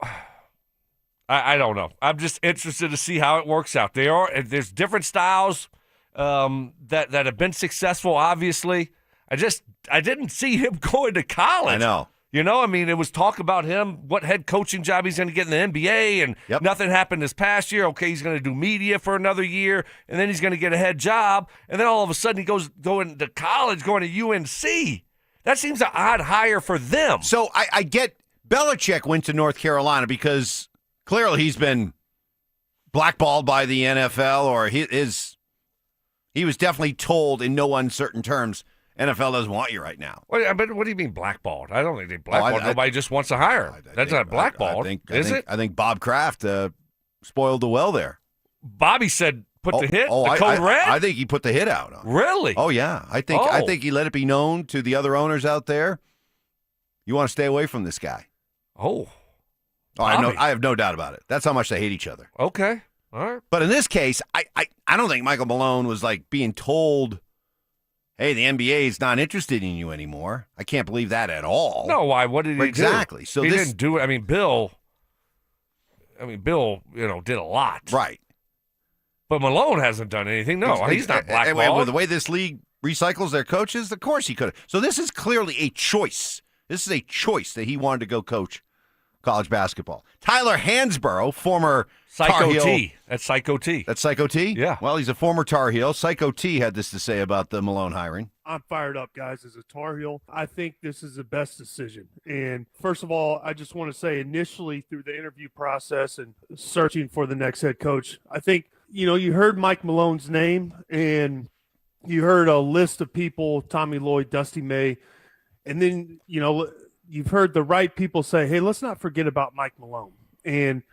I don't know. I'm just interested to see how it works out. There's different styles that have been successful, obviously. I didn't see him going to college. I know. You know, I mean, it was talk about him, what head coaching job he's going to get in the NBA, and nothing happened this past year. Okay, he's going to do media for another year, and then he's going to get a head job, and then all of a sudden he going to college, going to UNC. That seems an odd hire for them. So I get Belichick went to North Carolina because clearly he's been blackballed by the NFL, or he was definitely told in no uncertain terms, NFL doesn't want you right now. But what do you mean blackballed? I don't think they blackballed. Nobody just wants to hire him. That's not blackballed, is it? I think Bob Kraft spoiled the well there. Bobby said put the hit, the code red? I think he put the hit out on him. Really? Oh, yeah. I think he let it be known to the other owners out there, you want to stay away from this guy. Oh, I have no doubt about it. That's how much they hate each other. Okay. All right. But in this case, I don't think Michael Malone was like being told, hey, the NBA is not interested in you anymore. I can't believe that at all. No, why? What did he do? Exactly. So he didn't do it. I mean, Bill, did a lot. Right. But Malone hasn't done anything. No, he's not blackballed. And with the way this league recycles their coaches, of course he could have. So this is clearly a choice. This is a choice that he wanted to go coach college basketball. Tyler Hansborough, former Tar Heel. Psychot T. That's Psychot T. That's Psychot T? Yeah. Well, he's a former Tar Heel. Psychot T had this to say about the Malone hiring. I'm fired up, guys, as a Tar Heel. I think this is the best decision. And first of all, I just want to say initially through the interview process and searching for the next head coach, I think, you heard Mike Malone's name and you heard a list of people, Tommy Lloyd, Dusty May, and then, you've heard the right people say, hey, let's not forget about Mike Malone. And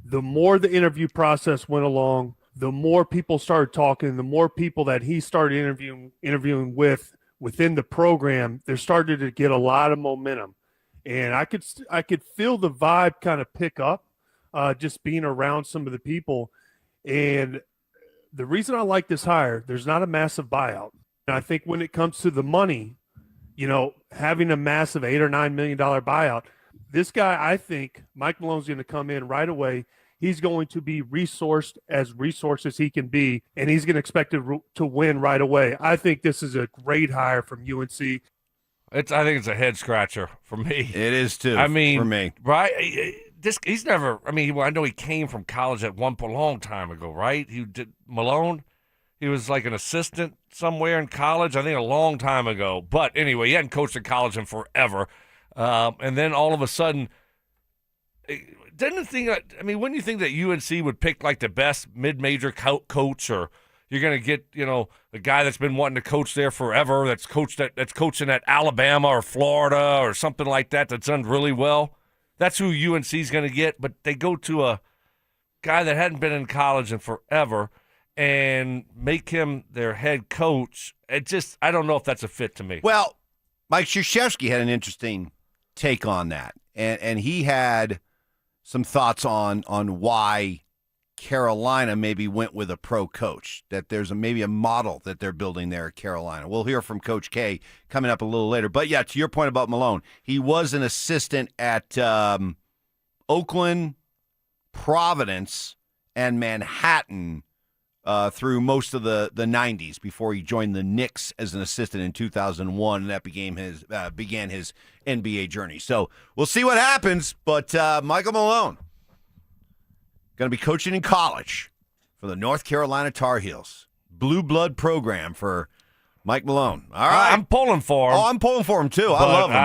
the more the interview process went along, the more people started talking, the more people that he started interviewing with within the program, there started to get a lot of momentum. And I could feel the vibe kind of pick up just being around some of the people. And the reason I like this hire, there's not a massive buyout. And I think when it comes to the money, having a massive $8 or $9 million buyout, this guy, I think Mike Malone's going to come in right away. He's going to be resourced as he can be, and he's going to expect to win right away. I think this is a great hire from UNC. I think it's a head scratcher for me. It is too. I mean, for me, right? he's never. I mean, I know he came from college at a long time ago, right? He did Malone. He was like an assistant somewhere in college, I think a long time ago. But anyway, he hadn't coached in college in forever. And then all of a sudden, wouldn't you think that UNC would pick like the best mid-major coach, or you're going to get, the guy that's been wanting to coach there forever, that's coaching at Alabama or Florida or something like that, that's done really well? That's who UNC's going to get. But they go to a guy that hadn't been in college in forever and make him their head coach. I don't know if that's a fit to me. Well, Mike Krzyzewski had an interesting take on that, and he had some thoughts on why Carolina maybe went with a pro coach, that there's maybe a model that they're building there at Carolina. We'll hear from Coach K coming up a little later. But, yeah, to your point about Malone, he was an assistant at Oakland, Providence, and Manhattan through most of the 90s before he joined the Knicks as an assistant in 2001, and that began his NBA journey. So we'll see what happens, but Michael Malone going to be coaching in college for the North Carolina Tar Heels. Blue blood program for Mike Malone. All right. I'm pulling for him. Oh, I'm pulling for him, too. I love him.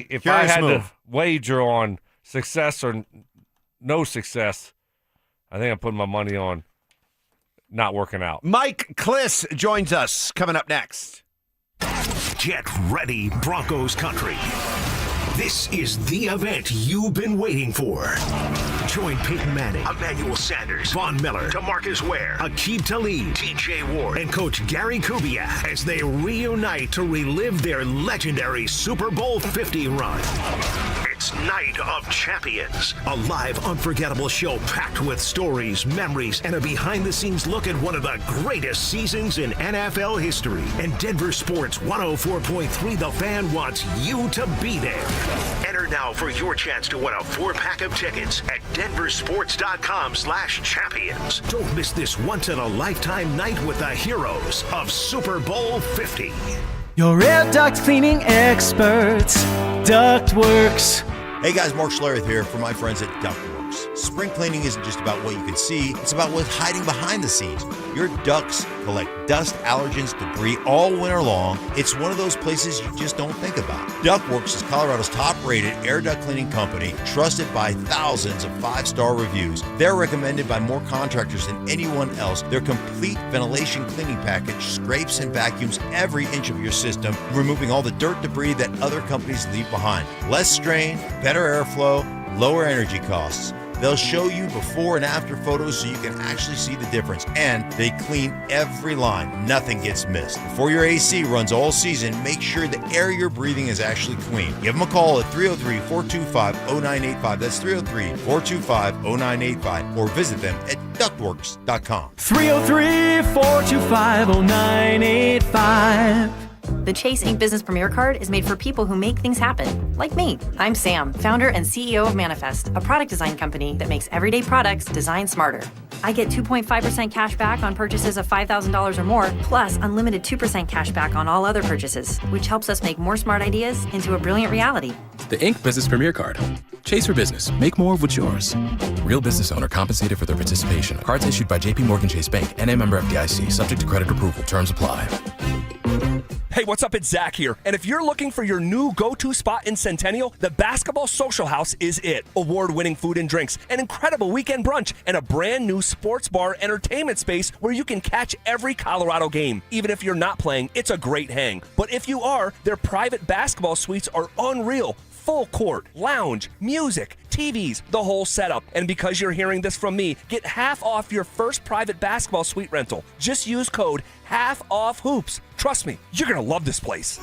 If I had to wager on success or no success, I think I'm putting my money on not working out. Mike Cliss joins us coming up next. Get ready, Broncos country. This is the event you've been waiting for. Join Peyton Manning, Emmanuel Sanders, Von Miller, DeMarcus Ware, Aqib Talib, TJ Ward, and Coach Gary Kubiak as they reunite to relive their legendary Super Bowl 50 run. It's Night of Champions, a live, unforgettable show packed with stories, memories, and a behind-the-scenes look at one of the greatest seasons in NFL history. And Denver Sports 104.3 The Fan wants you to be there. Enter now for your chance to win a 4-pack of tickets at denversports.com/champions. Don't miss this once-in-a-lifetime night with the heroes of Super Bowl 50. Your air duct cleaning experts, Ductworks. Hey guys, Mark Schlereth here for my friends at Ductworks. Spring cleaning isn't just about what you can see, it's about what's hiding behind the scenes. Your ducts collect dust, allergens, debris all winter long. It's one of those places you just don't think about. Ductworks is Colorado's top-rated air duct cleaning company, trusted by thousands of 5-star reviews. They're recommended by more contractors than anyone else. Their complete ventilation cleaning package scrapes and vacuums every inch of your system, removing all the dirt debris that other companies leave behind. Less strain, better airflow, lower energy costs. They'll show you before and after photos so you can actually see the difference. And they clean every line. Nothing gets missed. Before your AC runs all season, make sure the air you're breathing is actually clean. Give them a call at 303-425-0985. That's 303-425-0985. Or visit them at ductworks.com. 303-425-0985. The Chase Ink Business Premier Card is made for people who make things happen, like me. I'm Sam, founder and CEO of Manifest, a product design company that makes everyday products designed smarter. I get 2.5% cash back on purchases of $5,000 or more, plus unlimited 2% cash back on all other purchases, which helps us make more smart ideas into a brilliant reality. The Ink Business Premier Card. Chase for business. Make more of what's yours. Real business owner compensated for their participation. Cards issued by J.P. Morgan Chase Bank, N.A. member FDIC. Subject to credit approval. Terms apply. Hey, what's up? It's Zach here. And if you're looking for your new go-to spot in Centennial, the Basketball Social House is it. Award-winning food and drinks, an incredible weekend brunch, and a brand new sports bar entertainment space where you can catch every Colorado game. Even if you're not playing, it's a great hang. But if you are, their private basketball suites are unreal. Full court, lounge, music, TVs, the whole setup. And because you're hearing this from me, get half off your first private basketball suite rental. Just use code HALFOFFHOOPS. Trust me, you're going to love this place.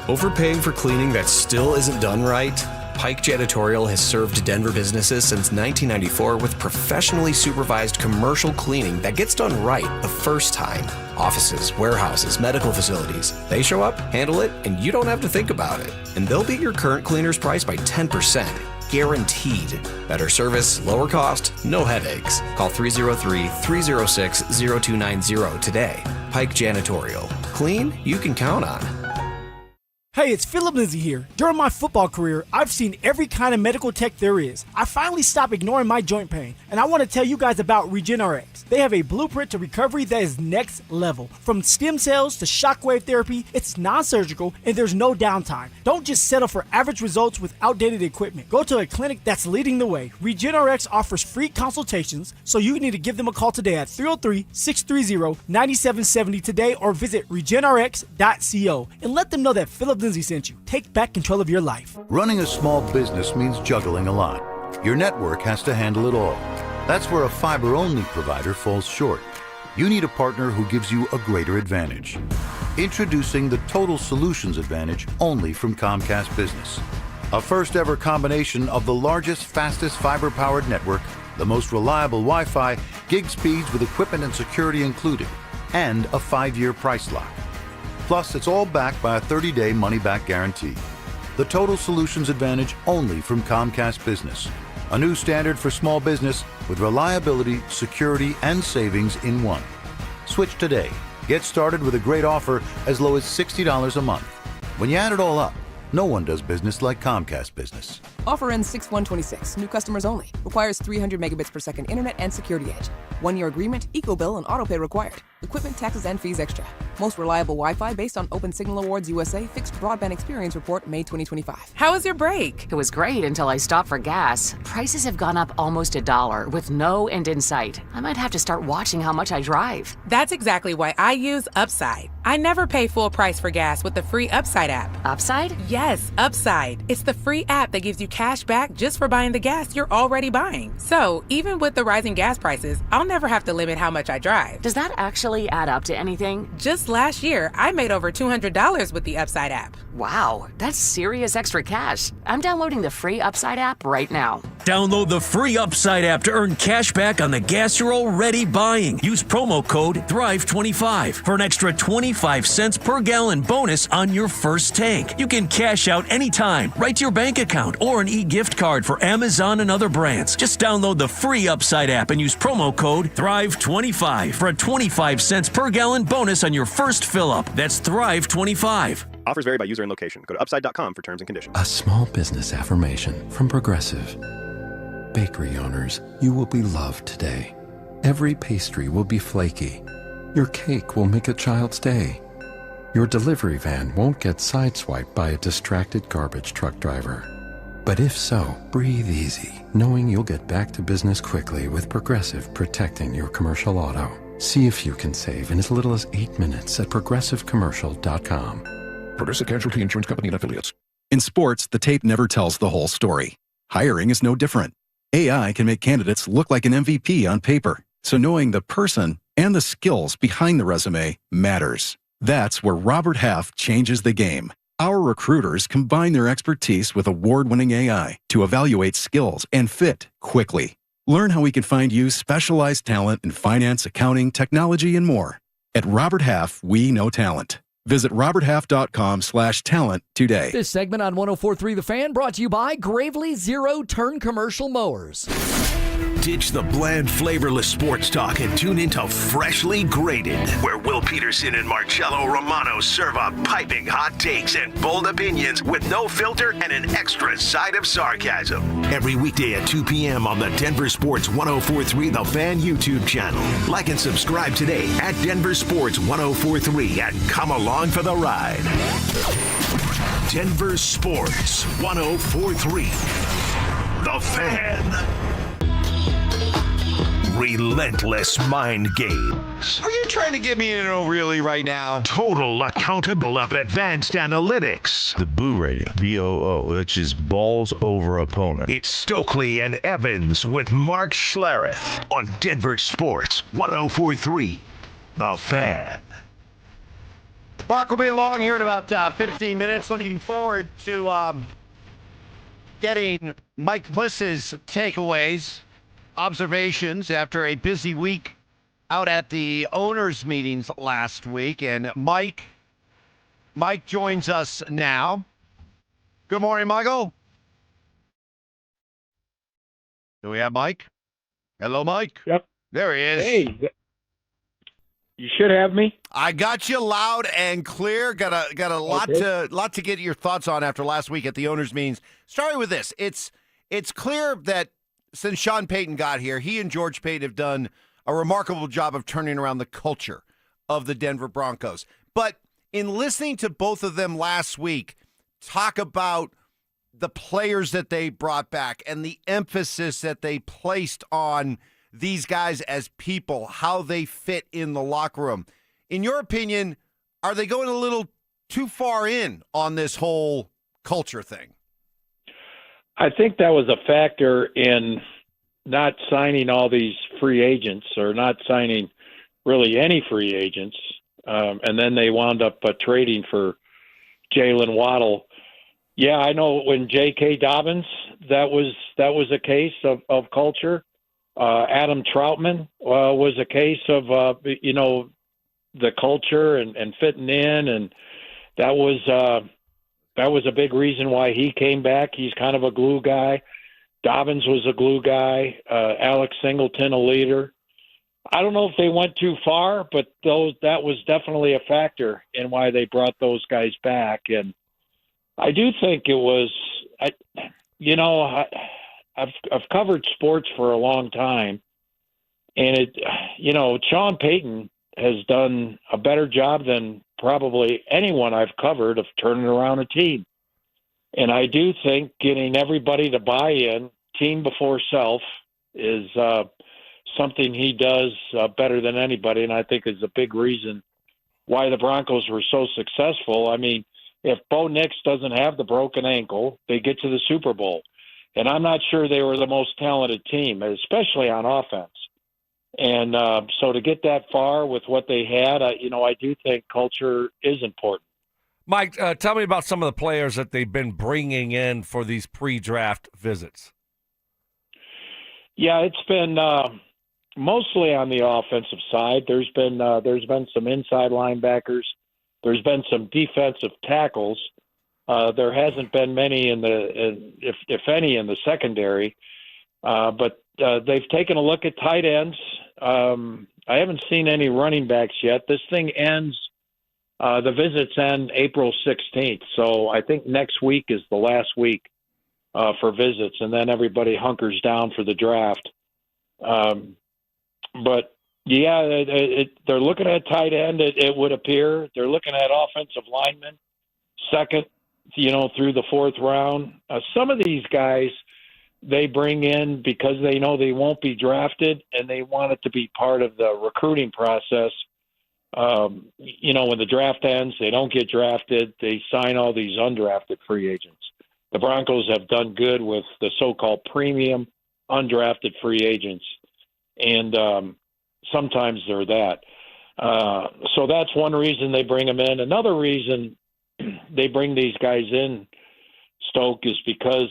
Overpaying for cleaning that still isn't done right? Pike Janitorial has served Denver businesses since 1994 with professionally supervised commercial cleaning that gets done right the first time. Offices, warehouses, medical facilities. They show up, handle it, and you don't have to think about it. And they'll beat your current cleaner's price by 10%. Guaranteed. Better service, lower cost, no headaches. Call 303-306-0290 today. Pike Janitorial. Clean you can count on. Hey, it's Philip Lindsay here. During my football career, I've seen every kind of medical tech there is. I finally stopped ignoring my joint pain, and I want to tell you guys about Regenerative. They have a blueprint to recovery that is next level. From stem cells to shockwave therapy, it's non-surgical and there's no downtime. Don't just settle for average results with outdated equipment. Go to a clinic that's leading the way. Regenerative offers free consultations, so you need to give them a call today at 303-630-9770 today or visit regenerx.co and let them know that Philip Lindsay sent you. Take back control of your life. Running a small business means juggling a lot. Your network has to handle it all. That's where a fiber-only provider falls short. You need a partner who gives you a greater advantage. Introducing the Total Solutions Advantage only from Comcast Business. A first-ever combination of the largest, fastest fiber-powered network, the most reliable Wi-Fi, gig speeds with equipment and security included, and a 5-year price lock. Plus, it's all backed by a 30-day money-back guarantee. The Total Solutions Advantage only from Comcast Business. A new standard for small business with reliability, security, and savings in one. Switch today. Get started with a great offer as low as $60 a month. When you add it all up, no one does business like Comcast Business. Offer ends 6/1/26. New customers only. Requires 300 megabits per second internet and security edge. 1-year agreement, eco-bill, and autopay required. Equipment, taxes, and fees extra. Most reliable Wi-Fi based on Open Signal Awards USA Fixed Broadband Experience Report, May 2025. How was your break? It was great until I stopped for gas. Prices have gone up almost $1 with no end in sight. I might have to start watching how much I drive. That's exactly why I use Upside. I never pay full price for gas with the free Upside app. Upside? Yes, Upside. It's the free app that gives you cash back just for buying the gas you're already buying. So, even with the rising gas prices, I'll never have to limit how much I drive. Does that actually add up to anything? Just last year, I made over $200 with the Upside app. Wow, that's serious extra cash. I'm downloading the free Upside app right now. Download the free Upside app to earn cash back on the gas you're already buying. Use promo code THRIVE25 for an extra 25 cents per gallon bonus on your first tank. You can cash out anytime, right to your bank account, or an e-gift card for Amazon and other brands. Just download the free Upside app and use promo code THRIVE25 for a 25 cents per gallon bonus on your first fill-up. That's THRIVE25. Offers vary by user and location. Go to upside.com for terms and conditions. A small business affirmation from Progressive. Bakery owners, you will be loved today. Every pastry will be flaky. Your cake will make a child's day. Your delivery van won't get sideswiped by a distracted garbage truck driver. But if so, breathe easy, knowing you'll get back to business quickly with Progressive protecting your commercial auto. See if you can save in as little as 8 minutes at progressivecommercial.com. Progressive Casualty Insurance Company and Affiliates. In sports, the tape never tells the whole story. Hiring is no different. AI can make candidates look like an MVP on paper, so knowing the person and the skills behind the resume matters. That's where Robert Half changes the game. Our recruiters combine their expertise with award-winning AI to evaluate skills and fit quickly. Learn how we can find you specialized talent in finance, accounting, technology, and more. At Robert Half, we know talent. Visit roberthalf.com/talent today. This segment on 104.3 The Fan brought to you by Gravely Zero-Turn Commercial Mowers. Ditch the bland, flavorless sports talk and tune into Freshly Grated, where Will Peterson and Marcello Romano serve up piping hot takes and bold opinions with no filter and an extra side of sarcasm. Every weekday at 2 p.m. on the Denver Sports 104.3 The Fan YouTube channel. Like and subscribe today at Denver Sports 104.3 and come along for the ride. Denver Sports 104.3 The Fan. Relentless mind games. Are you trying to get me in a really right now? Total accountable of advanced analytics. The Boo rating, BOO, which is balls over opponent. It's Stokley and Evans with Mark Schlereth on Denver Sports 104.3 The Fan. Mark will be along here in about 15 minutes. Looking forward to getting Mike Cliss's takeaways, observations after a busy week out at the owners' meetings last week. And Mike joins us now. Good morning, Michael. Do we have Mike? Hello, Mike. Yep. There he is. Hey. You should have me. I got you loud and clear. Got a lot to get your thoughts on after last week at the owners' meetings. Starting with this, it's clear that since Sean Payton got here, he and George Payton have done a remarkable job of turning around the culture of the Denver Broncos. But in listening to both of them last week talk about the players that they brought back and the emphasis that they placed on these guys as people, how they fit in the locker room. In your opinion, are they going a little too far in on this whole culture thing? I think that was a factor in not signing all these free agents or not signing really any free agents. And then they wound up trading for Jalen Waddle. Yeah, I know when J.K. Dobbins, that was a case of culture. Adam Troutman was a case of, the culture and fitting in. And that was a big reason why he came back. He's kind of a glue guy. Dobbins was a glue guy. Alex Singleton, a leader. I don't know if they went too far, but that was definitely a factor in why they brought those guys back. And I do think it was, I've covered sports for a long time, and Sean Payton has done a better job than probably anyone I've covered of turning around a team. And I do think getting everybody to buy in, team before self, is something he does better than anybody, and I think is a big reason why the Broncos were so successful. I mean, if Bo Nix doesn't have the broken ankle, they get to the Super Bowl. And I'm not sure they were the most talented team, especially on offense. And so to get that far with what they had, I do think culture is important. Mike, tell me about some of the players that they've been bringing in for these pre-draft visits. Yeah, it's been mostly on the offensive side. There's been some inside linebackers. There's been some defensive tackles. There hasn't been many if any, in the secondary. But they've taken a look at tight ends. I haven't seen any running backs yet. This thing ends. The visits end April 16th. So I think next week is the last week for visits, and then everybody hunkers down for the draft. But yeah, they're looking at tight end. It would appear they're looking at offensive linemen, second, through the fourth round. Some of these guys they bring in because they know they won't be drafted, and they want it to be part of the recruiting process. When the draft ends, they don't get drafted. They sign all these undrafted free agents. The Broncos have done good with the so-called premium undrafted free agents, and sometimes they're that. So that's one reason they bring them in. Another reason they bring these guys in, Stoke, is because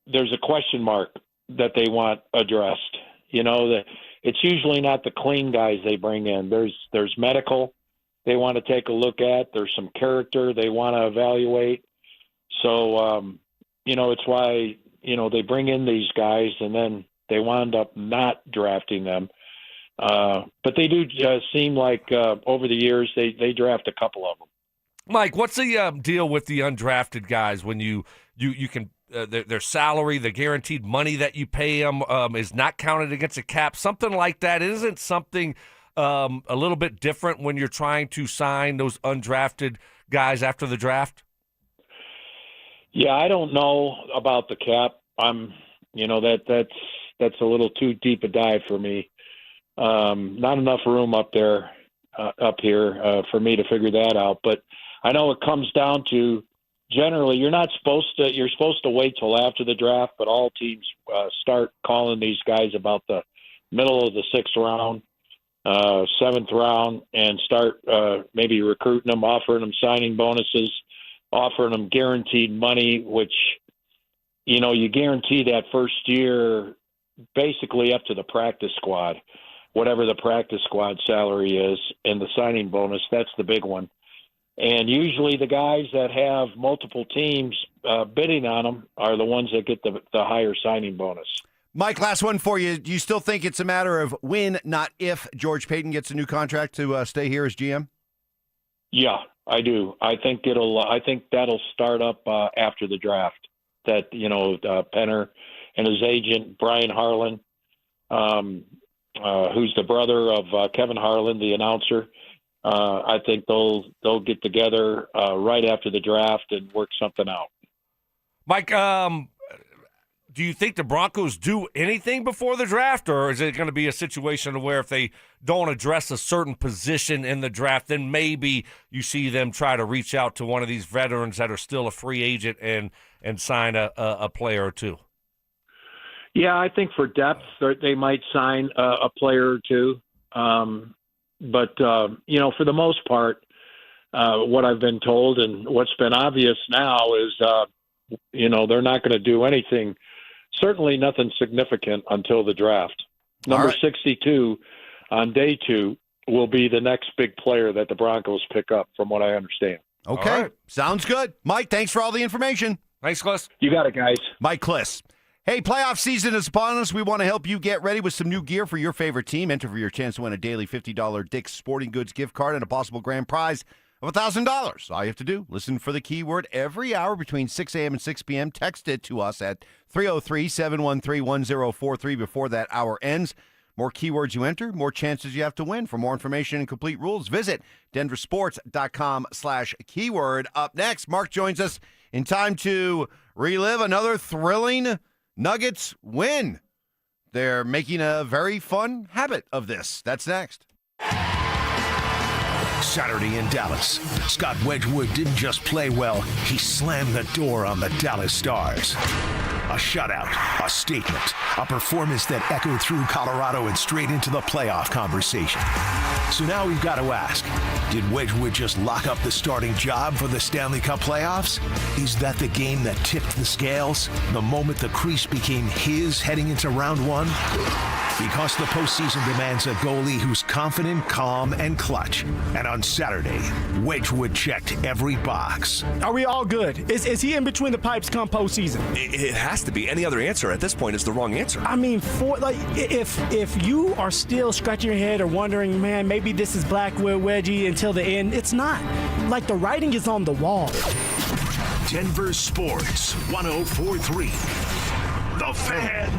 there's a question mark that they want addressed. It's usually not the clean guys they bring in. There's medical they want to take a look at. There's some character they want to evaluate. So, it's why, they bring in these guys and then they wind up not drafting them. But they do seem like over the years they draft a couple of them. Mike, what's the deal with the undrafted guys when you can their salary, the guaranteed money that you pay them is not counted against a cap, something like that? Isn't something a little bit different when you're trying to sign those undrafted guys after the draft? Yeah, I don't know about the cap. That's a little too deep a dive for me. Not enough room up here for me to figure that out. But I know it comes down to, generally, you're supposed to wait till after the draft, but all teams start calling these guys about the middle of the sixth round, seventh round, and start maybe recruiting them, offering them signing bonuses, offering them guaranteed money, which, you guarantee that first year basically up to the practice squad, whatever the practice squad salary is, and the signing bonus, that's the big one. And usually the guys that have multiple teams bidding on them are the ones that get the higher signing bonus. Mike, last one for you. Do you still think it's a matter of when, not if, George Payton gets a new contract to stay here as GM? Yeah, I do. I think that'll start up after the draft. That Penner and his agent Brian Harlan, who's the brother of Kevin Harlan, the announcer. I think they'll get together right after the draft and work something out. Mike, do you think the Broncos do anything before the draft, or is it going to be a situation where if they don't address a certain position in the draft, then maybe you see them try to reach out to one of these veterans that are still a free agent and sign a player or two? Yeah, I think for depth, they might sign a player or two. But for the most part, what I've been told and what's been obvious now is, they're not going to do anything, certainly nothing significant until the draft. Number 62 on day 2 will be the next big player that the Broncos pick up, from what I understand. Okay, sounds good. Mike, thanks for all the information. Thanks, Cliss. You got it, guys. Mike Cliss. Hey, playoff season is upon us. We want to help you get ready with some new gear for your favorite team. Enter for your chance to win a daily $50 Dick's Sporting Goods gift card and a possible grand prize of $1,000. All you have to do, listen for the keyword every hour between 6 a.m. and 6 p.m. Text it to us at 303-713-1043 before that hour ends. More keywords you enter, more chances you have to win. For more information and complete rules, visit DenverSports.com/keyword. Up next, Mark joins us in time to relive another thrilling Nuggets win. They're making a very fun habit of this. That's next. Saturday in Dallas. Scott Wedgwood didn't just play well, he slammed the door on the Dallas Stars. A shutout, a statement, a performance that echoed through Colorado and straight into the playoff conversation. So now we've got to ask, did Wedgwood just lock up the starting job for the Stanley Cup playoffs? Is that the game that tipped the scales? The moment the crease became his heading into round 1? Because the postseason demands a goalie who's confident, calm, and clutch. And on Saturday, Wedgwood checked every box. Are we all good? Is he in between the pipes come postseason? It has to be. Any other answer at this point is the wrong answer. I mean, if you are still scratching your head or wondering, man, maybe this is Blackwood Wedgie until the end, it's not. Like, the writing is on the wall. Denver Sports 104.3. The Fan.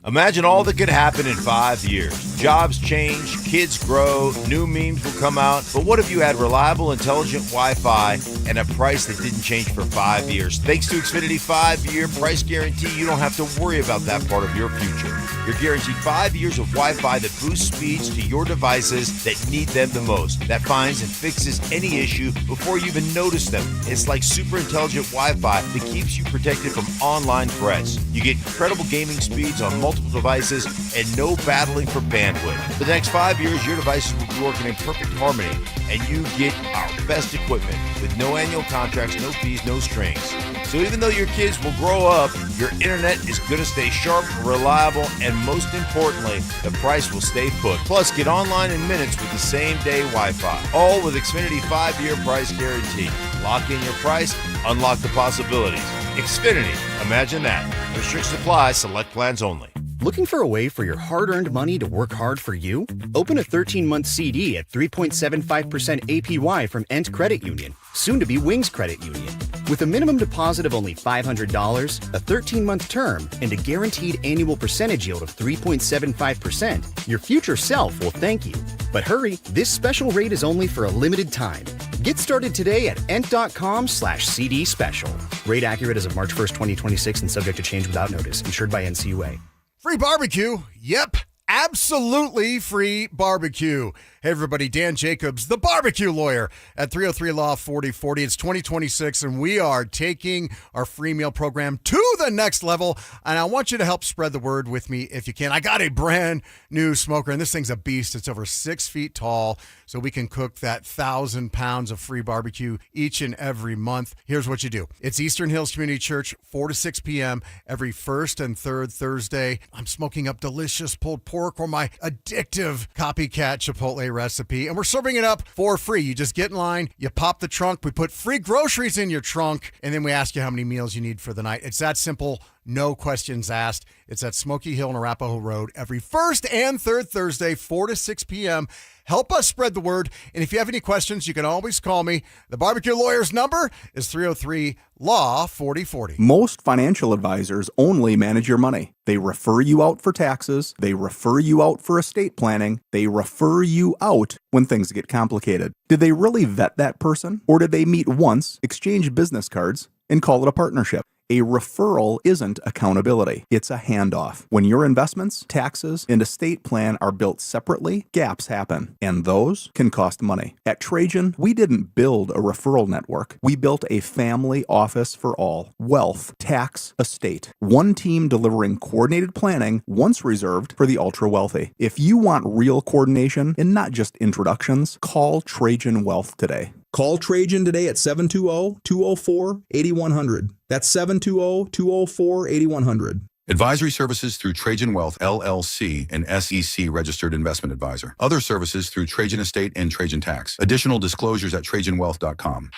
Imagine all that could happen in 5 years. Jobs change, kids grow, new memes will come out. But what if you had reliable, intelligent Wi-Fi and a price that didn't change for 5 years? Thanks to Xfinity 5-year price guarantee, you don't have to worry about that part of your future. You're guaranteed 5 years of Wi-Fi that boosts speeds to your devices that need them the most. That finds and fixes any issue before you even notice them. It's like super intelligent Wi-Fi that keeps you protected from online threats. You get incredible gaming speeds on multiple devices and no battling for bandwidth. For the next 5 years, your devices will be working in perfect harmony, and you get our best equipment with no annual contracts, no fees, no strings. So even though your kids will grow up, your internet is going to stay sharp, reliable, and most importantly, the price will stay put. Plus, get online in minutes with the same-day Wi-Fi. All with Xfinity 5-year price guarantee. Lock in your price, unlock the possibilities. Xfinity, imagine that. Restrictions apply, select plans only. Looking for a way for your hard-earned money to work hard for you? Open a 13-month CD at 3.75% APY from Ent Credit Union, soon to be Wings Credit Union. With a minimum deposit of only $500, a 13-month term, and a guaranteed annual percentage yield of 3.75%, your future self will thank you. But hurry, this special rate is only for a limited time. Get started today at ent.com/CD special. Rate accurate as of March 1st, 2026 and subject to change without notice. Insured by NCUA. Free barbecue. Yep. Absolutely free barbecue. Hey, everybody, Dan Jacobs, the barbecue lawyer at 303 Law 4040. It's 2026, and we are taking our free meal program to the next level, and I want you to help spread the word with me if you can. I got a brand new smoker, and this thing's a beast. It's over 6 feet tall, so we can cook that 1,000 pounds of free barbecue each and every month. Here's what you do. It's Eastern Hills Community Church, 4 to 6 p.m. every first and third Thursday. I'm smoking up delicious pulled pork or my addictive copycat Chipotle recipe, and we're serving it up for free. You just get in line, you pop the trunk, we put free groceries in your trunk, and then we ask you how many meals you need for the night. It's that simple. no questions asked. It's at Smoky Hill and Arapahoe Road every first and third Thursday, 4 to 6 p.m. Help us spread the word. And if you have any questions, you can always call me. The Barbecue Lawyer's number is 303-LAW-4040. Most financial advisors only manage your money. They refer you out for taxes. They refer you out for estate planning. They refer you out when things get complicated. Did they really vet that person? Or did they meet once, exchange business cards, and call it a partnership? A referral isn't accountability. It's a handoff. When your investments, taxes, and estate plan are built separately, gaps happen, and those can cost money. At Trajan, we didn't build a referral network. We built a family office for all. Wealth, tax, estate. One team delivering coordinated planning, once reserved for the ultra-wealthy. If you want real coordination and not just introductions, call Trajan Wealth today. Call Trajan today at 720-204-8100. That's 720-204-8100. Advisory services through Trajan Wealth, LLC, an SEC registered investment advisor. Other services through Trajan Estate and Trajan Tax. Additional disclosures at TrajanWealth.com.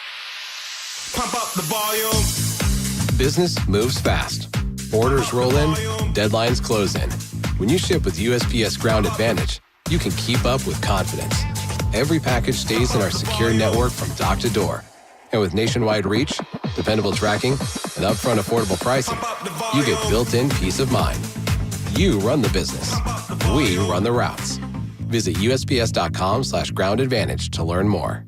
Pump up the volume. Business moves fast. Orders roll in, deadlines close in. When you ship with USPS Ground Advantage, you can keep up with confidence. Every package stays in our secure network from dock to door. And with nationwide reach, dependable tracking, and upfront affordable pricing, you get built-in peace of mind. You run the business. We run the routes. Visit USPS.com/Ground Advantage to learn more.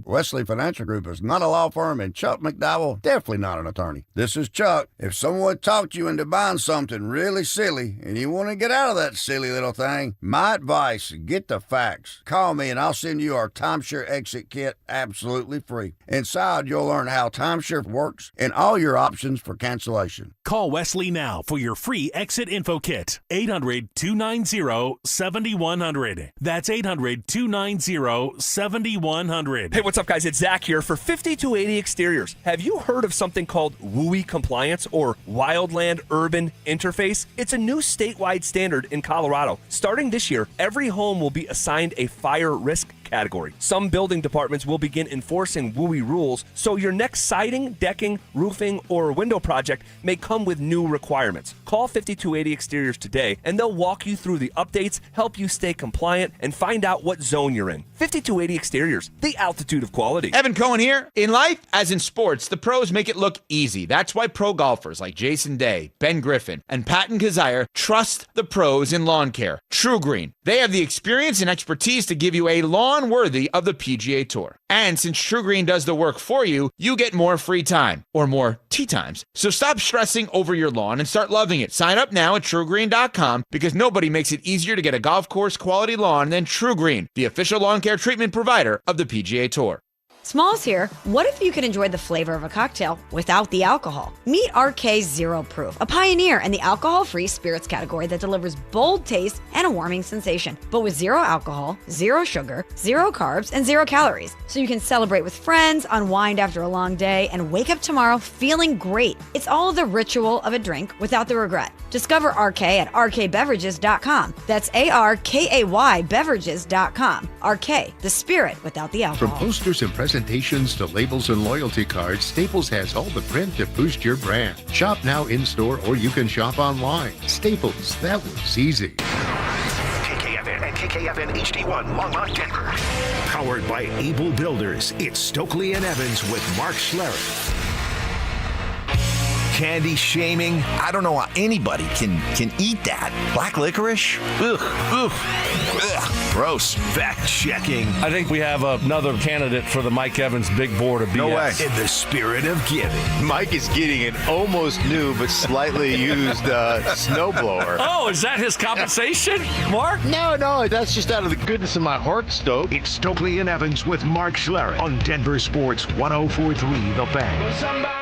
Wesley Financial Group is not a law firm, and Chuck McDowell definitely not an attorney. This is Chuck. If someone talked you into buying something really silly and you want to get out of that silly little thing, my advice, get the facts. Call me and I'll send you our timeshare exit kit absolutely free. Inside, you'll learn how timeshare works and all your options for cancellation. Call Wesley now for your free exit info kit. 800-290-7100. That's 800-290-7100. Hey, what's up, guys? It's Zach here for 5280 Exteriors. Have you heard of something called WUI compliance or Wildland Urban Interface? It's a new statewide standard in Colorado. Starting this year, every home will be assigned a fire risk category. Some building departments will begin enforcing WUI rules, so your next siding, decking, roofing, or window project may come with new requirements. Call 5280 Exteriors today, and they'll walk you through the updates, help you stay compliant, and find out what zone you're in. 5280 Exteriors, the altitude of quality. Evan Cohen here. In life, as in sports, the pros make it look easy. That's why pro golfers like Jason Day, Ben Griffin, and Patton Kazire trust the pros in lawn care. True Green. They have the experience and expertise to give you a lawn worthy of the PGA Tour. And since True Green does the work for you, you get more free time, or more tee times. So stop stressing over your lawn and start loving it. Sign up now at TrueGreen.com because nobody makes it easier to get a golf course quality lawn than True Green, the official lawn care treatment provider of the PGA Tour. Smalls here. What if you could enjoy the flavor of a cocktail without the alcohol? Meet RK Zero Proof, a pioneer in the alcohol-free spirits category that delivers bold taste and a warming sensation, but with zero alcohol, zero sugar, zero carbs, and zero calories. So you can celebrate with friends, unwind after a long day, and wake up tomorrow feeling great. It's all the ritual of a drink without the regret. Discover RK at rkbeverages.com. That's ARKAY beverages.com. RK, the spirit without the alcohol. From posters and presentations to labels and loyalty cards, Staples has all the print to boost your brand. Shop now in-store or you can shop online. Staples, that was easy. KKFN and KKFN HD1, Longmont, Denver. Powered by Able Builders, it's Stokley and Evans with Mark Schlereth. Candy shaming. I don't know how anybody can eat that. Black licorice? Ugh. Gross. Fact checking. I think we have another candidate for the Mike Evans big board of BS. No way. In the spirit of giving. Mike is getting an almost new but slightly used snowblower. Oh, is that his compensation, Mark? No, that's just out of the goodness of my heart, Stoke. It's Stokley and Evans with Mark Schlereth on Denver Sports 104.3 The Fan.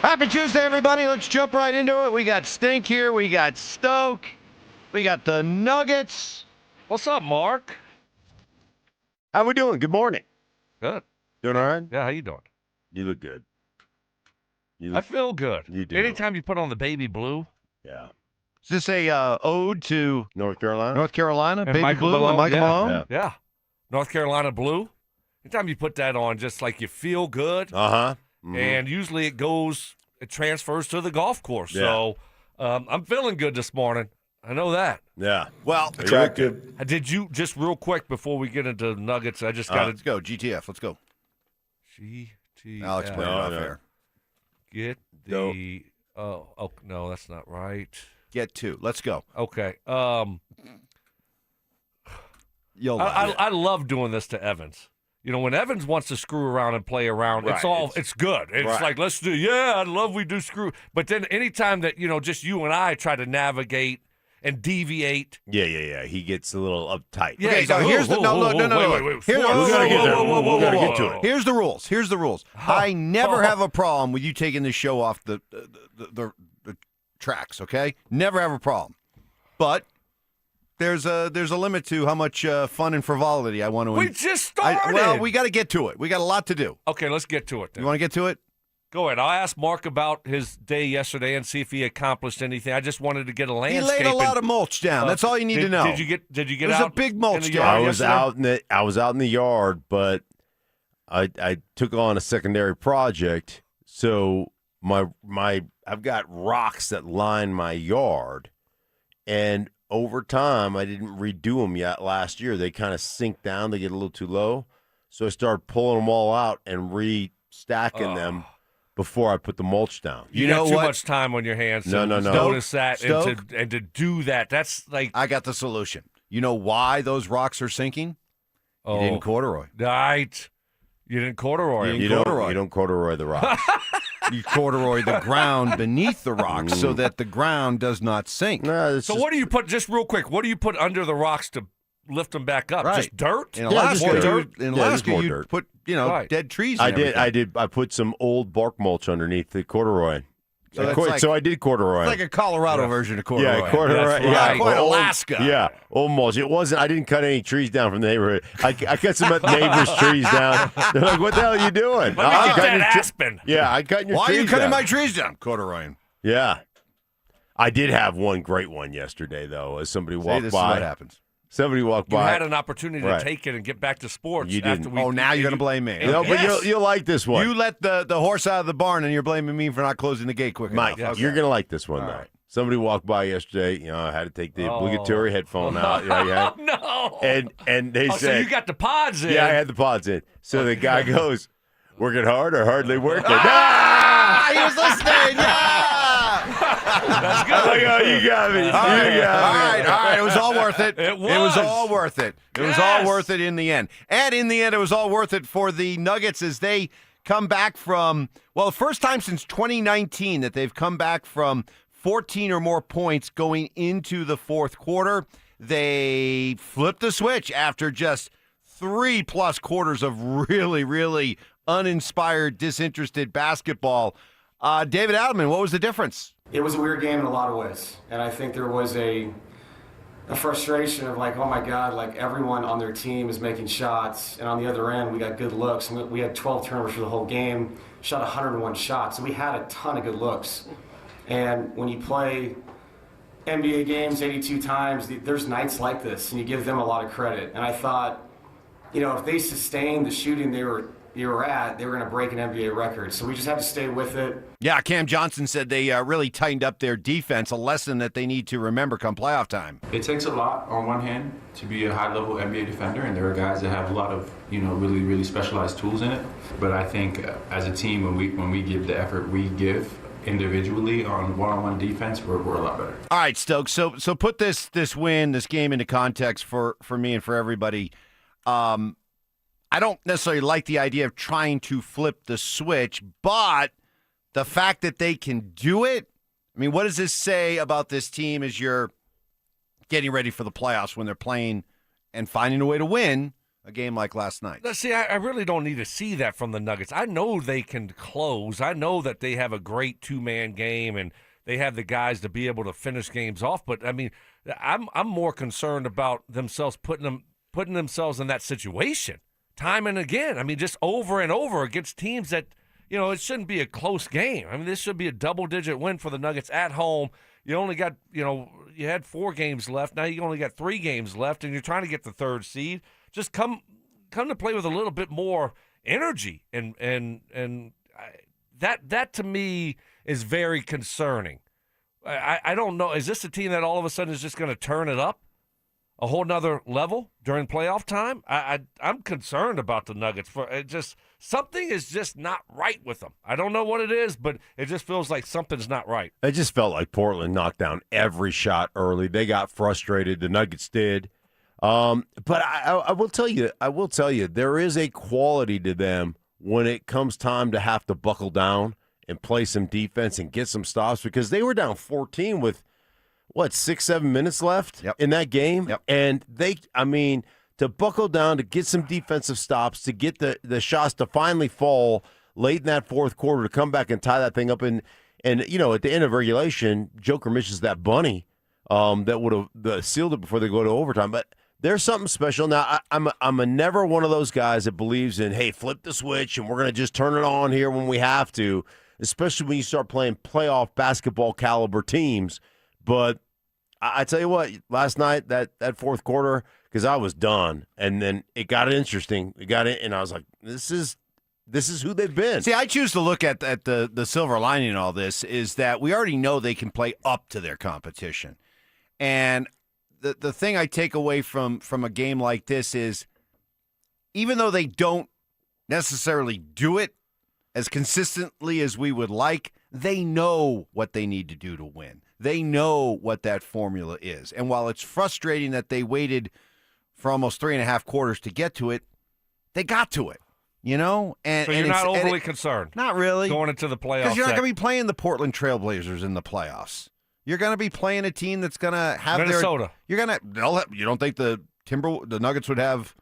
Happy Tuesday, everybody. Let's jump right into it. We got Stink here. We got Stoke. We got the Nuggets. What's up, Mark? How we doing? Good morning. Good. Doing all right? Yeah, how you doing? You look good. I feel good. You do. Anytime you put on the baby blue. Yeah. Is this a ode to North Carolina? North Carolina? And Baby Michael Blue Malone. and Michael Malone? Yeah. North Carolina blue. anytime you put that on, just like you feel good. Mm-hmm. And usually it transfers to the golf course. Yeah. So I'm feeling good this morning. I know that. Yeah. Well, attractive. Did you, just real quick before we get into Nuggets, I just got let's go. GTF. Let's go. GTF. I'll explain it off air. Get the oh no, that's not right. Get to. Let's go. Okay. You'll I love doing this to Evans. You know, when Evans wants to screw around and play around, it's good. It's like, let's do, I love we do screw. But then anytime that, just you and I try to navigate and deviate. Yeah. He gets a little uptight. Yeah, okay, so here's the no. Wait. We gotta get to it. Here's the rules. I never have a problem with you taking the show off the tracks. Okay, never have a problem. But there's a limit to how much fun and frivolity I want to. We just started. We got to get to it. We got a lot to do. Okay, let's get to it then. You want to get to it? Go ahead. I'll ask Mark about his day yesterday and see if he accomplished anything. I just wanted to get a landscape. He laid a lot of mulch down. That's all you need to know. Did you get There's out? a big mulch down. I was out in the yard, but I took on a secondary project. So I've got rocks that line my yard, and over time I didn't redo them yet. Last year they kind of sink down; they get a little too low. So I started pulling them all out and restacking them before I put the mulch down. You got too much time on your hands. No. Notice that and to do that. That's like I got the solution. You know why those rocks are sinking? You didn't corduroy. Right. You didn't corduroy. You don't corduroy the rocks. You corduroy the ground beneath the rocks so that the ground does not sink. No, so what do you put? Just real quick, what do you put under the rocks to lift them back up? Right. Just dirt? In Alaska, you dirt. put dead trees. I did. I put some old bark mulch underneath the corduroy. So I did corduroy. It's like a Colorado version of corduroy. Yeah, corduroy. Right. Yeah, quite Alaska. Yeah, old mulch. It wasn't. I didn't cut any trees down from the neighborhood. I cut some neighbors' trees down. They're like, "What the hell are you doing?" Let me get that aspen. Yeah, I cut your. Why trees are you cutting down. my trees down? Corduroying. Yeah, I did have one great one yesterday, though. As somebody walked this by, is what happens. Somebody walked You by. had an opportunity to take it and get back to sports. You didn't. Now you're going to blame me. No, but you'll like this one. You let the horse out of the barn, and you're blaming me for not closing the gate quick Mike, enough. you're going to like this one, All though. right. Somebody walked by yesterday. I had to take the obligatory headphone out. No. And they said, so you got the pods in. Yeah, I had the pods in. So the guy goes, "Working hard or hardly working?" He was listening. Yeah. That's good. Like, oh, you got me. All right. It was all worth it. It was. It was all worth it. It was all worth it in the end. And in the end, it was all worth it for the Nuggets as they come back from, the first time since 2019 that they've come back from 14 or more points going into the fourth quarter. They flipped the switch after just 3+ quarters of really, really uninspired, disinterested basketball. David Adelman, what was the difference? It was a weird game in a lot of ways. And I think there was a frustration of like, oh my God, like everyone on their team is making shots. And on the other end, we got good looks. We had 12 turnovers for the whole game, shot 101 shots. So we had a ton of good looks. And when you play NBA games 82 times, there's nights like this, and you give them a lot of credit. And I thought, if they sustained the shooting they were at, they were going to break an NBA record. So we just had to stay with it. Yeah, Cam Johnson said they really tightened up their defense, a lesson that they need to remember come playoff time. It takes a lot on one hand to be a high-level NBA defender, and there are guys that have a lot of, really, really specialized tools in it. But I think as a team, when we give the effort we give individually on one-on-one defense, we're a lot better. All right, Stokes. So put this game into context for me and for everybody. I don't necessarily like the idea of trying to flip the switch, but the fact that they can do it, I mean, what does this say about this team as you're getting ready for the playoffs when they're playing and finding a way to win a game like last night? See, I really don't need to see that from the Nuggets. I know they can close. I know that they have a great two-man game and they have the guys to be able to finish games off. But, I mean, I'm more concerned about themselves putting themselves in that situation time and again. I mean, just over and over against teams that, it shouldn't be a close game. I mean, this should be a double-digit win for the Nuggets at home. You only got, you had 4 games left. Now you only got 3 games left, and you're trying to get the third seed. Just come come to play with a little bit more energy, and that to me is very concerning. I don't know. Is this a team that all of a sudden is just going to turn it up a whole nother level during playoff time? I'm concerned about the Nuggets. Something is just not right with them. I don't know what it is, but it just feels like something's not right. It just felt like Portland knocked down every shot early. They got frustrated. The Nuggets did. But I will tell you, there is a quality to them when it comes time to have to buckle down and play some defense and get some stops, because they were down 14 with, 6-7 minutes left in that game? Yep. And to buckle down, to get some defensive stops, to get the shots to finally fall late in that fourth quarter, to come back and tie that thing up. And at the end of regulation, Joker misses that bunny that would have sealed it before they go to overtime. But there's something special. Now, I'm never one of those guys that believes in, hey, flip the switch and we're going to just turn it on here when we have to, especially when you start playing playoff basketball caliber teams. But I tell you what, last night, that fourth quarter, because I was done, and then it got interesting. It got in, and I was like, this is who they've been. See, I choose to look at the silver lining in all this is that we already know they can play up to their competition. And the thing I take away from a game like this is, even though they don't necessarily do it as consistently as we would like, they know what they need to do to win. They know what that formula is. And while it's frustrating that they waited for almost 3.5 quarters to get to it, they got to it, And so you're not overly concerned? Not really. Going into the playoffs. Because you're not going to be playing the Portland Trailblazers in the playoffs. You're going to be playing a team that's going to have Minnesota. You don't think the Nuggets would have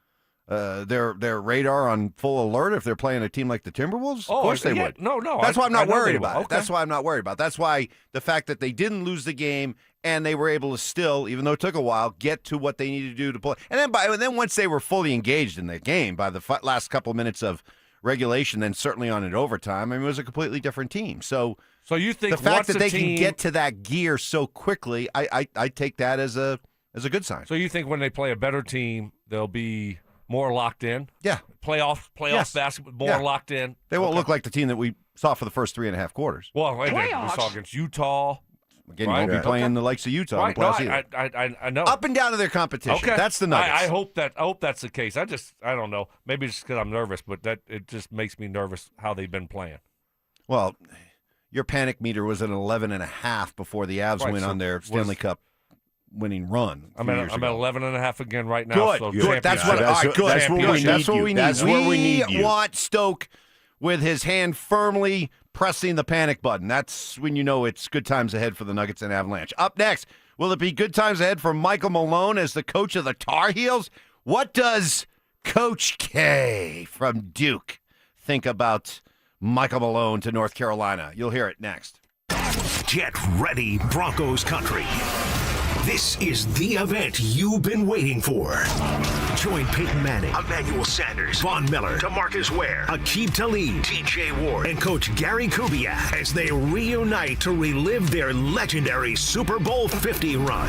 their radar on full alert if they're playing a team like the Timberwolves? Oh, of course they would. No. That's why I'm not worried about it. Okay. That's why I'm not worried about it. That's why the fact that they didn't lose the game and they were able to still, even though it took a while, get to what they needed to do to play. And then once they were fully engaged in the game by the last couple of minutes of regulation, then certainly on an overtime, it was a completely different team. So you think the fact that they can get to that gear so quickly, I take that as a good sign. So you think when they play a better team, they'll be more locked in? Yeah. Playoff basketball, more locked in? They won't look like the team that we saw for the first 3.5 quarters. Well, we saw against Utah. Again, you won't be playing the likes of Utah in the playoffs either. I know. Up and down to their competition. Okay. That's the Nuggets. I hope that's the case. I don't know. Maybe it's because I'm nervous, but it just makes me nervous how they've been playing. Well, your panic meter was at 11.5 before the Avs went on their Stanley Cup winning run. I'm at 11.5 again right now. Good. That's what we need. That's where we need you. We want Stoke with his hand firmly pressing the panic button. That's when you know it's good times ahead for the Nuggets and Avalanche. Up next, will it be good times ahead for Michael Malone as the coach of the Tar Heels? What does Coach K from Duke think about Michael Malone to North Carolina? You'll hear it next. Get ready, Broncos country. This is the event you've been waiting for. Join Peyton Manning, Emmanuel Sanders, Von Miller, DeMarcus Ware, Aqib Talib, TJ Ward, and Coach Gary Kubiak as they reunite to relive their legendary Super Bowl 50 run.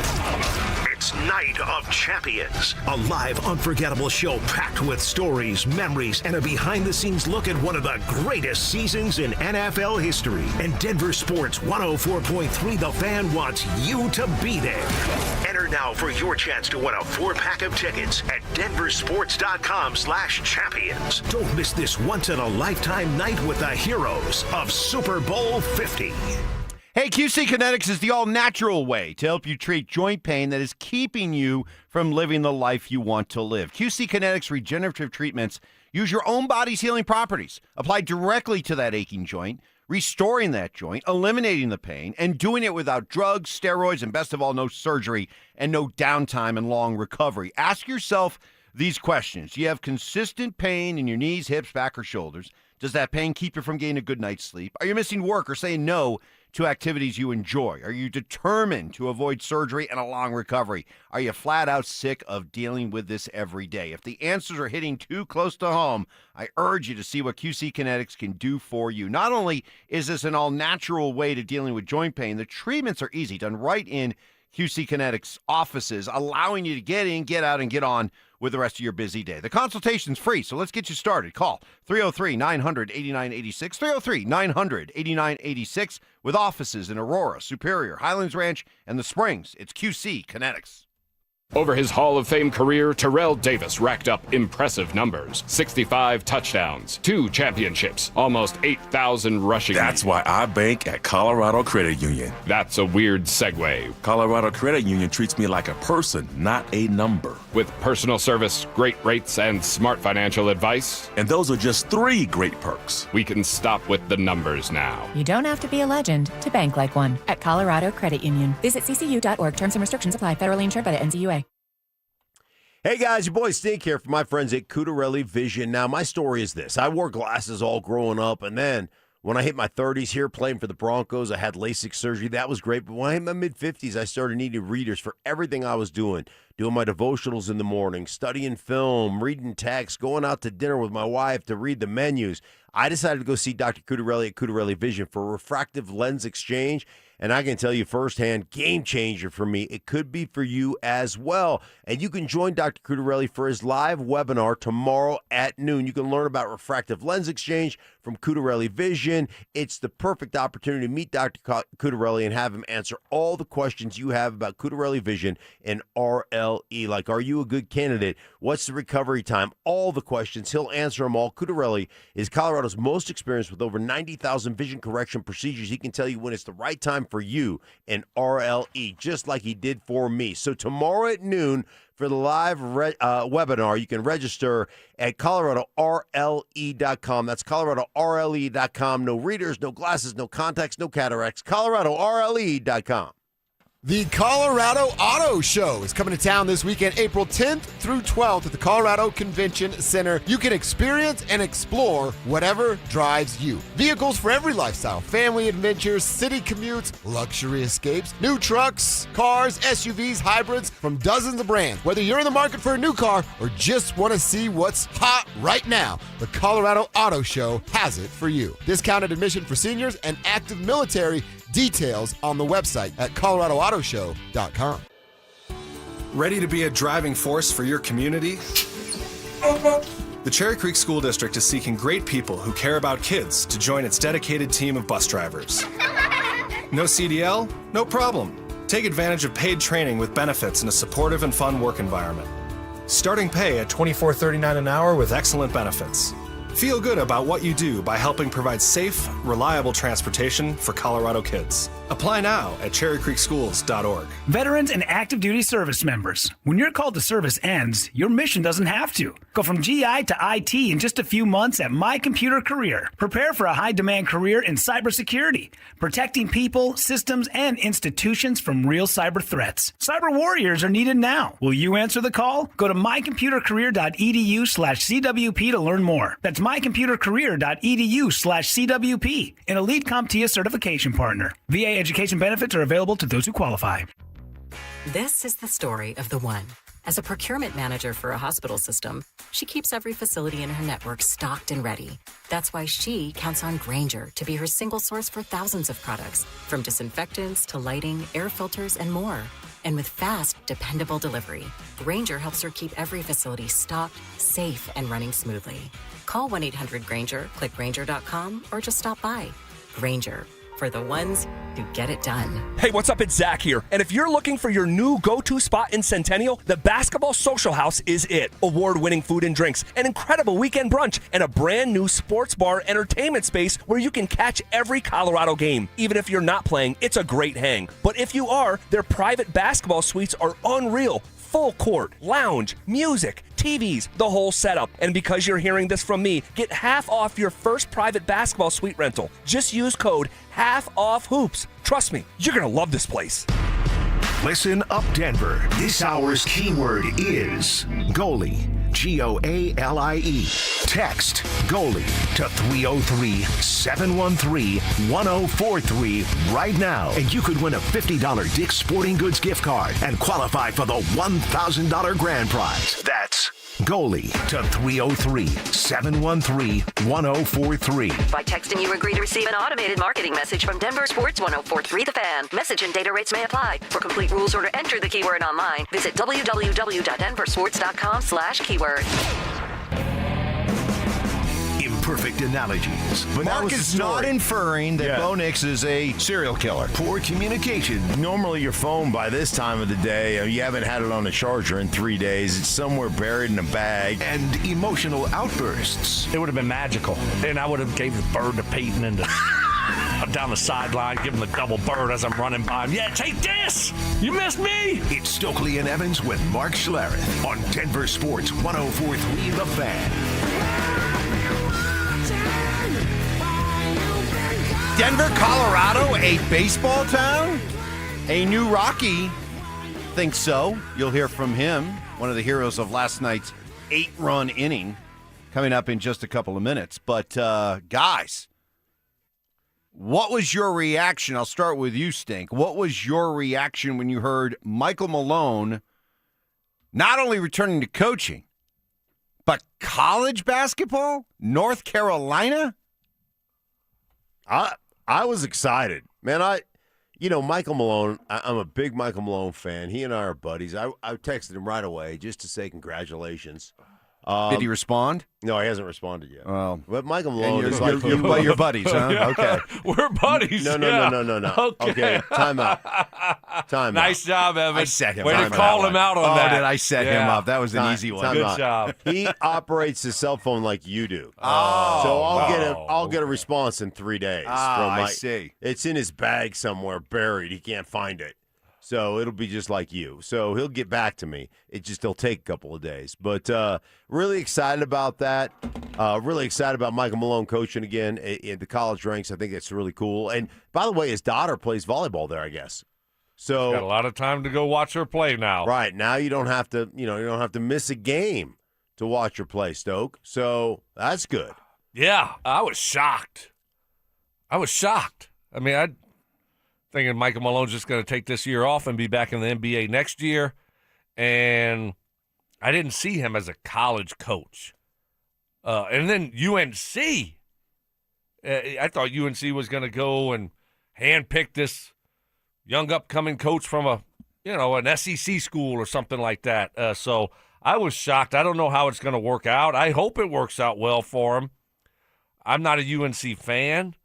It's Night of Champions, a live, unforgettable show packed with stories, memories, and a behind-the-scenes look at one of the greatest seasons in NFL history. And Denver Sports 104.3 The Fan wants you to be there. Enter now for your chance to win a 4-pack of tickets at denversports.com/champions. Don't miss this once-in-a-lifetime night with the heroes of Super Bowl 50. Hey, QC Kinetics is the all-natural way to help you treat joint pain that is keeping you from living the life you want to live. QC Kinetics regenerative treatments use your own body's healing properties, applied directly to that aching joint, restoring that joint, eliminating the pain, and doing it without drugs, steroids, and best of all, no surgery and no downtime and long recovery. Ask yourself these questions. Do you have consistent pain in your knees, hips, back, or shoulders? Does that pain keep you from getting a good night's sleep? Are you missing work or saying no to activities you enjoy? Are you determined to avoid surgery and a long recovery? Are you flat out sick of dealing with this every day? If the answers are hitting too close to home, I urge you to see what QC Kinetics can do for you. Not only is this an all-natural way to dealing with joint pain, the treatments are easy, done right in QC Kinetics offices, allowing you to get in, get out, and get on with the rest of your busy day. The consultation's free, so let's get you started. Call 303-900-8986, 303-900-8986, with offices in Aurora, Superior, Highlands Ranch, and the Springs. It's QC Kinetics. Over his Hall of Fame career, Terrell Davis racked up impressive numbers. 65 touchdowns, 2 championships, almost 8,000 rushing. That's why I bank at Colorado Credit Union. That's a weird segue. Colorado Credit Union treats me like a person, not a number. With personal service, great rates, and smart financial advice. And those are just 3 great perks. We can stop with the numbers now. You don't have to be a legend to bank like one at Colorado Credit Union. Visit ccu.org. Terms and restrictions apply. Federally insured by the NCUA. Hey guys, your boy Stink here from my friends at Cutarelli Vision. Now, my story is this. I wore glasses all growing up, and then when I hit my 30s here playing for the Broncos, I had LASIK surgery. That was great. But when I hit my mid-50s, I started needing readers for everything I was doing my devotionals in the morning, studying film, reading text, going out to dinner with my wife to read the menus. I decided to go see Dr. Cutarelli at Cutarelli Vision for a refractive lens exchange. And I can tell you firsthand, game changer for me. It could be for you as well. And you can join Dr. Cutarelli for his live webinar tomorrow at noon. You can learn about refractive lens exchange from Cutarelli Vision. It's the perfect opportunity to meet Dr. Cutarelli and have him answer all the questions you have about Cutarelli Vision and RLE. Like, are you a good candidate? What's the recovery time? All the questions. He'll answer them all. Cutarelli is Colorado's most experienced with over 90,000 vision correction procedures. He can tell you when it's the right time for you in RLE, just like he did for me. So tomorrow at noon for the live webinar, you can register at ColoradoRLE.com. That's ColoradoRLE.com. No readers, no glasses, no contacts, no cataracts. ColoradoRLE.com. The Colorado Auto Show is coming to town this weekend, April 10th through 12th at the Colorado Convention Center. You can experience and explore whatever drives you. Vehicles for every lifestyle, family adventures, city commutes, luxury escapes, new trucks, cars, SUVs, hybrids from dozens of brands. Whether you're in the market for a new car or just want to see what's hot right now, the Colorado Auto Show has it for you. Discounted admission for seniors and active military. Details on the website at coloradoautoshow.com. Ready to be a driving force for your community? The Cherry Creek School District is seeking great people who care about kids to join its dedicated team of bus drivers. No CDL? No problem. Take advantage of paid training with benefits in a supportive and fun work environment. Starting pay at $24.39 an hour with excellent benefits. Feel good about what you do by helping provide safe, reliable transportation for Colorado kids. Apply now at cherrycreekschools.org. Veterans and active duty service members. When your call to service ends, your mission doesn't have to. Go from GI to IT in just a few months at My Computer Career. Prepare for a high-demand career in cybersecurity, protecting people, systems, and institutions from real cyber threats. Cyber warriors are needed now. Will you answer the call? Go to mycomputercareer.edu/CWP to learn more. That's mycomputercareer.edu/CWP, an elite CompTIA certification partner. VA education benefits are available to those who qualify. This is the story of the one. As a procurement manager for a hospital system, she keeps every facility in her network stocked and ready. That's why she counts on Grainger to be her single source for thousands of products, from disinfectants to lighting, air filters, and more. And with fast, dependable delivery, Grainger helps her keep every facility stocked, safe, and running smoothly. Call 1-800-GRAINGER, click Grainger.com, or just stop by. Grainger, for the ones who get it done. Hey, what's up? It's Zach here. And if you're looking for your new go-to spot in Centennial, the Basketball Social House is it. Award-winning food and drinks, an incredible weekend brunch, and a brand new sports bar entertainment space where you can catch every Colorado game. Even if you're not playing, it's a great hang. But if you are, their private basketball suites are unreal. Full court, lounge, music, TVs, the whole setup. And because you're hearing this from me, get half off your first private basketball suite rental. Just use code HALFOFFHOOPS. Trust me, you're going to love this place. Listen up, Denver. This hour's keyword is goalie. GOALIE. Text goalie to 303-713-1043 right now, and you could win a $50 Dick's Sporting Goods gift card and qualify for the $1,000 grand prize. That's goalie to 303-713-1043. By texting, you agree to receive an automated marketing message from Denver Sports 1043 The Fan. Message and data rates may apply. For complete rules or to enter the keyword online, visit www.denversports.com/keyword. Imperfect analogies. But Mark is not inferring that Bo Nix is a serial killer. Poor communication. Normally your phone by this time of the day, you haven't had it on the charger in 3 days. It's somewhere buried in a bag. And emotional outbursts. It would have been magical. And I would have gave the bird to Payton and down the sideline, give him the double bird as I'm running by him. Yeah, take this! You missed me! It's Stokley and Evans with Mark Schlereth on Denver Sports 1043 The Fan. Denver, Colorado, a baseball town? A new Rocky thinks so. You'll hear from him, one of the heroes of last night's 8-run inning, coming up in just a couple of minutes. But, guys, what was your reaction? I'll start with you, Stink. What was your reaction when you heard Michael Malone not only returning to coaching, but college basketball? North Carolina? I was excited. Man, Michael Malone, I'm a big Michael Malone fan. He and I are buddies. I texted him right away just to say congratulations. Did he respond? No, he hasn't responded yet. Well, but Michael Malone is like you're buddies, huh? Yeah, Okay. We're buddies. No. Okay, time out. Nice job, Evan. I set him Way up. to call him out on that. Did I set him up? That was an easy one. Good job. He operates his cell phone like you do. Oh, so I'll get a response in 3 days. I see. It's in his bag somewhere, buried. He can't find it. So it'll be just like you. So he'll get back to me. It'll take a couple of days. But really excited about that. Really excited about Michael Malone coaching again in the college ranks. I think it's really cool. And by the way, his daughter plays volleyball there, I guess. So got a lot of time to go watch her play now. Right. Now you don't have to, you don't have to miss a game to watch her play, Stoke. So that's good. Yeah, I was shocked. I mean, thinking Michael Malone's just going to take this year off and be back in the NBA next year. And I didn't see him as a college coach. And then UNC. I thought UNC was going to go and handpick this young upcoming coach from an SEC school or something like that. So I was shocked. I don't know how it's going to work out. I hope it works out well for him. I'm not a UNC fan.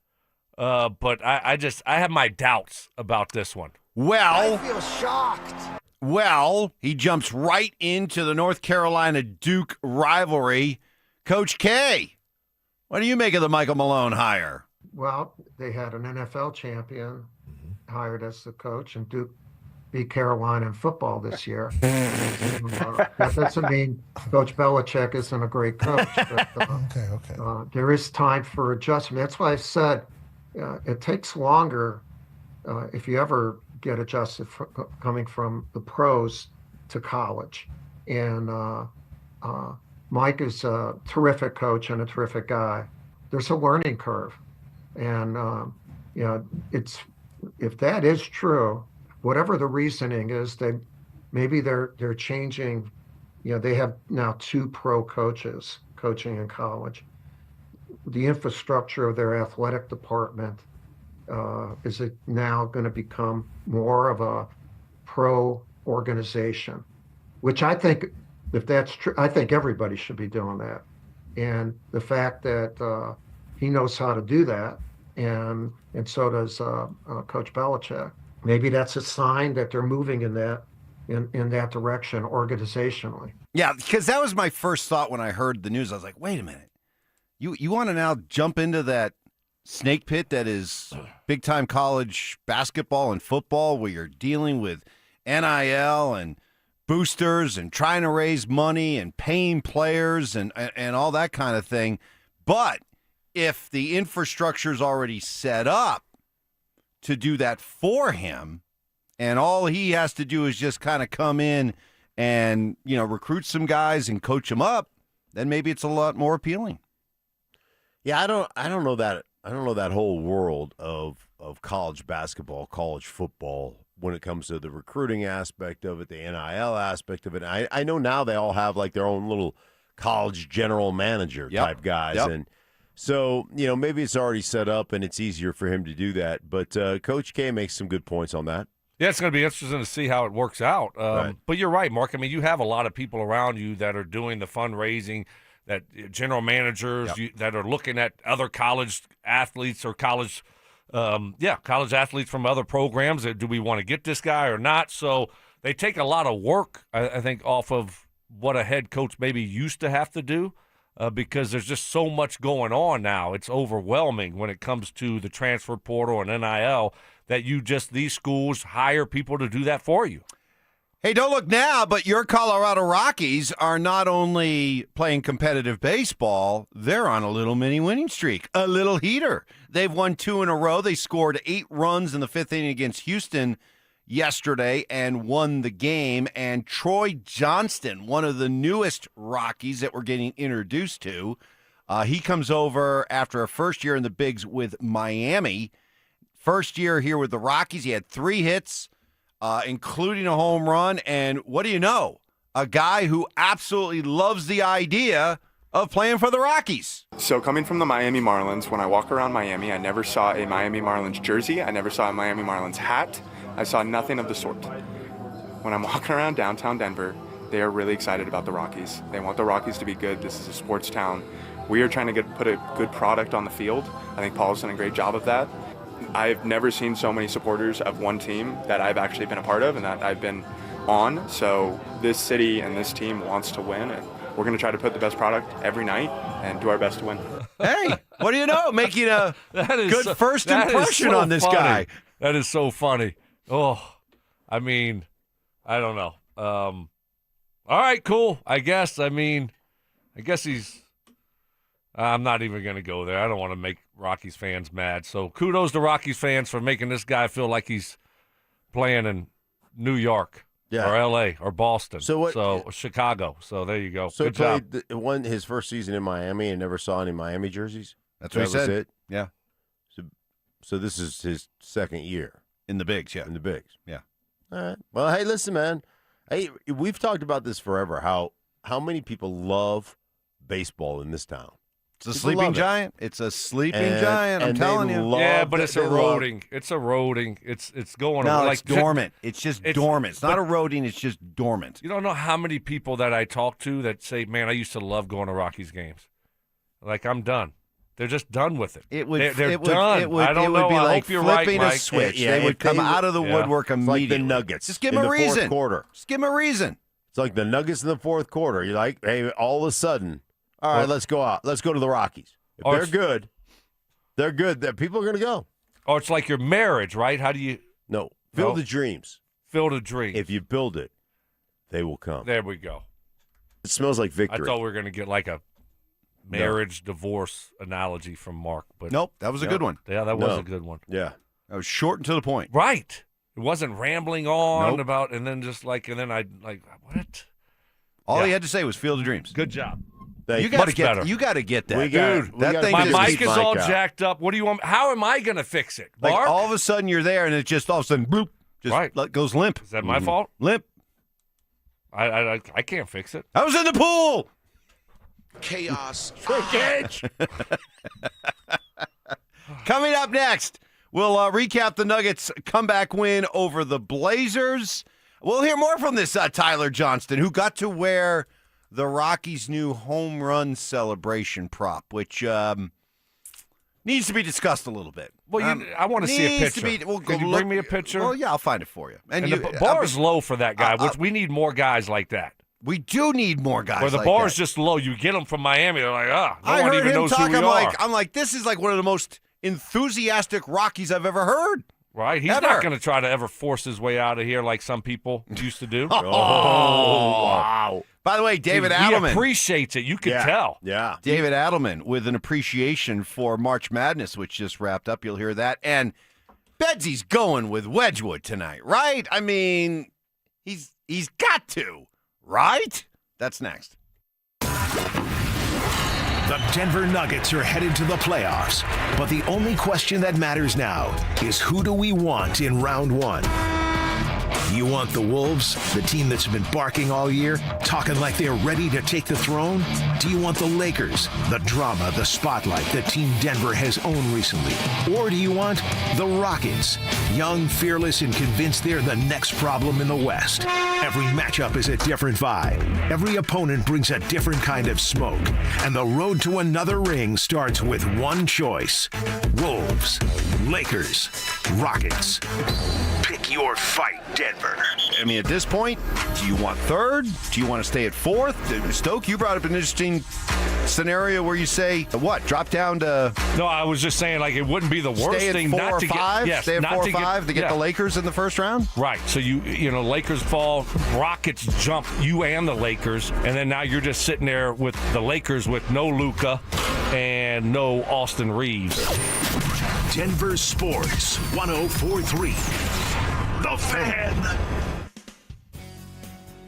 But I have my doubts about this one. Well, I feel shocked. Well, he jumps right into the North Carolina-Duke rivalry. Coach K, what do you make of the Michael Malone hire? Well, they had an NFL champion hired as the coach, and Duke beat Carolina in football this year. That doesn't mean Coach Belichick isn't a great coach. But, Okay. There is time for adjustment. That's why I said it takes longer if you ever get adjusted coming from the pros to college. And Mike is a terrific coach and a terrific guy. There's a learning curve. And, if that is true, whatever the reasoning is, they're changing. They have now 2 pro coaches coaching in college. The infrastructure of their athletic department is it now going to become more of a pro organization, which I think, if that's true, I think everybody should be doing that. And the fact that he knows how to do that, and so does Coach Belichick. Maybe that's a sign that they're moving in that direction organizationally. Yeah, because that was my first thought when I heard the news. I was like, wait a minute. You want to now jump into that snake pit that is big-time college basketball and football, where you're dealing with NIL and boosters and trying to raise money and paying players and all that kind of thing. But if the infrastructure is already set up to do that for him, and all he has to do is just kind of come in and recruit some guys and coach them up, then maybe it's a lot more appealing. Yeah, I don't know that whole world of of college basketball, college football, when it comes to the recruiting aspect of it, the NIL aspect of it. I know now they all have like their own little college general manager type guys. And so, maybe it's already set up and it's easier for him to do that. But Coach K makes some good points on that. Yeah, it's going to be interesting to see how it works out. Right. But you're right, Mark. I mean, you have a lot of people around you that are doing the fundraising, that general managers that are looking at other college athletes or college athletes from other programs. Do we want to get this guy or not? So they take a lot of work, I think, off of what a head coach maybe used to have to do because there's just so much going on now. It's overwhelming when it comes to the transfer portal and NIL that these schools hire people to do that for you. Hey, don't look now, but your Colorado Rockies are not only playing competitive baseball, they're on a little mini winning streak, a little heater. They've won 2 in a row. They scored 8 runs in the 5th inning against Houston yesterday and won the game. And Troy Johnston, one of the newest Rockies that we're getting introduced to, he comes over after a first year in the bigs with Miami. First year here with the Rockies, he had 3 hits, including a home run. And what do you know? A guy who absolutely loves the idea of playing for the Rockies. So coming from the Miami Marlins, when I walk around Miami, I never saw a Miami Marlins jersey. I never saw a Miami Marlins hat. I saw nothing of the sort. When I'm walking around downtown Denver, they are really excited about the Rockies. They want the Rockies to be good. This is a sports town. We are trying to put a good product on the field. I think Paul's done a great job of that. I've never seen so many supporters of one team that I've actually been a part of and that I've been on. So this city and this team wants to win, and we're going to try to put the best product every night and do our best to win. Hey, what do you know? Making a good first impression on this guy. That is so funny. Oh, I mean, I don't know. All right, cool. I guess he's I'm not even going to go there. I don't want to make Rockies fans mad. So kudos to Rockies fans for making this guy feel like he's playing in New York or L.A. or Boston or Chicago. So there you go. So Good he job. won his first season in Miami and never saw any Miami jerseys? That's what he said. It? Yeah. So this is his second year. In the bigs, In the bigs. Yeah. All right. Well, hey, listen, man. Hey, we've talked about this forever, how many people love baseball in this town. It's a sleeping giant. It's a sleeping giant. I'm telling you. Yeah, but it's eroding. It's eroding. It's going no, away. It's dormant. It's just dormant. It's not eroding. It's just dormant. You don't know how many people that I talk to that say, "Man, I used to love going to Rockies games." Like I'm done. They're just done with it. They're done. I don't know. Be I like hope you're right, flipping Mike. a switch. They would come out of the woodwork immediately. It's like the Nuggets. Just give them a reason. Fourth quarter. Just give them a reason. It's like the Nuggets in the fourth quarter. You're like, hey, all of a sudden, all right, let's go out. Let's go to the Rockies. If they're good. They're good. That people are going to go. Or it's like your marriage, right? How do you? No. Field of dreams. Field of dreams. If you build it, they will come. There we go. It smells like victory. I thought we were going to get like a marriage divorce analogy from Mark, but nope, that was a good one. Yeah, that was a good one. Yeah, that was short and to the point. Right. It wasn't rambling on about, and then I what? All he had to say was Field of Dreams. Good job. You got to get that. Dude, that thing my just mic is all jacked up. What do you want? How am I going to fix it? Like Mark? all of a sudden you're there, and it just all of a sudden bloop, just goes limp. Is that my fault? Limp. I can't fix it. I was in the pool. Chaos. Shrinkage. Coming up next, we'll recap the Nuggets' comeback win over the Blazers. We'll hear more from this Tyler Johnston, who got to wear the Rockies' new home run celebration prop, which needs to be discussed a little bit. Well, I want to see a picture. Can you bring me a picture? Well, yeah, I'll find it for you. And the bar is low for that guy, which we need more guys like that. We do need more guys where the like bar is that. just low. You get them from Miami, they're like, no I one heard even him knows talk. who we are. I'm like, this is like one of the most enthusiastic Rockies I've ever heard. Right? He's not going to try to ever force his way out of here like some people used to do. Oh, wow. By the way, David Adelman. He appreciates it. You can tell. Yeah. David Adelman with an appreciation for March Madness, which just wrapped up. You'll hear that. And Bedsy's going with Wedgwood tonight, right? I mean, he's got to, right? That's next. The Denver Nuggets are headed to the playoffs, but the only question that matters now is who do we want in round one? You want the Wolves, the team that's been barking all year, talking like they're ready to take the throne? Do you want the Lakers, the drama, the spotlight that Team Denver has owned recently? Or do you want the Rockets, young, fearless, and convinced they're the next problem in the West? Every matchup is a different vibe. Every opponent brings a different kind of smoke. And the road to another ring starts with one choice. Wolves, Lakers, Rockets. Pick your fight, Denver. I mean, at this point, do you want third? Do you want to stay at fourth? Stoke, you brought up an interesting scenario where you say, what, drop down to... No, I was just saying, like, it wouldn't be the worst thing not to get... Stay at 4 or 5 to get the Lakers in the first round? Right. So, you know, Lakers fall, Rockets jump you and the Lakers, and then now you're just sitting there with the Lakers with no Luka and no Austin Reeves. Denver Sports 104.3. The Fan.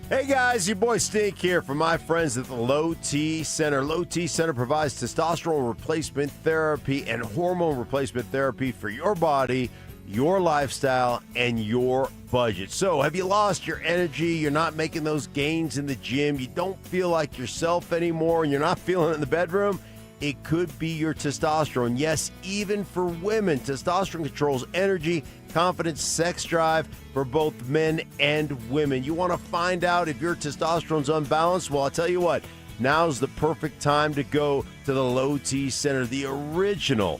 Hey guys, your boy Stink here from my friends at the Low T Center. Low T Center provides testosterone replacement therapy and hormone replacement therapy for your body, your lifestyle, and your budget. So, have you lost your energy? You're not making those gains in the gym. You don't feel like yourself anymore, and you're not feeling it in the bedroom? It could be your testosterone. Yes, even for women, testosterone controls energy, confidence, sex drive for both men and women. You want to find out if your testosterone's unbalanced? Well, I'll tell you what, now's the perfect time to go to the Low T Center, the original,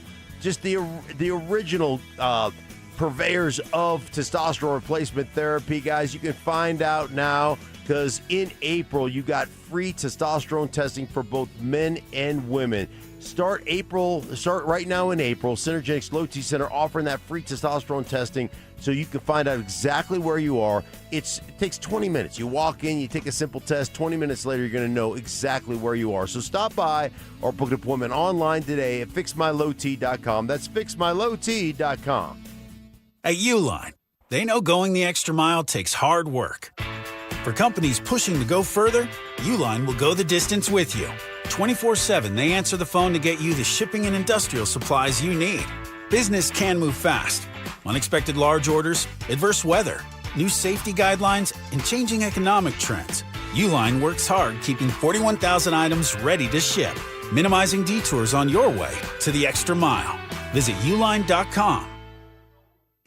purveyors of testosterone replacement therapy. Guys, you can find out now because in April, you got free testosterone testing for both men and women. Start right now in April. Synergenics Low T Center offering that free testosterone testing so you can find out exactly where you are. It takes 20 minutes. You walk in, you take a simple test. 20 minutes later, you're going to know exactly where you are. So stop by or book an appointment online today at fixmylowt.com. That's fixmylowt.com. At Uline, they know going the extra mile takes hard work. For companies pushing to go further, Uline will go the distance with you. 24/7, they answer the phone to get you the shipping and industrial supplies you need. Business can move fast. Unexpected large orders, adverse weather, new safety guidelines, and changing economic trends. Uline works hard keeping 41,000 items ready to ship, minimizing detours on your way to the extra mile. Visit uline.com.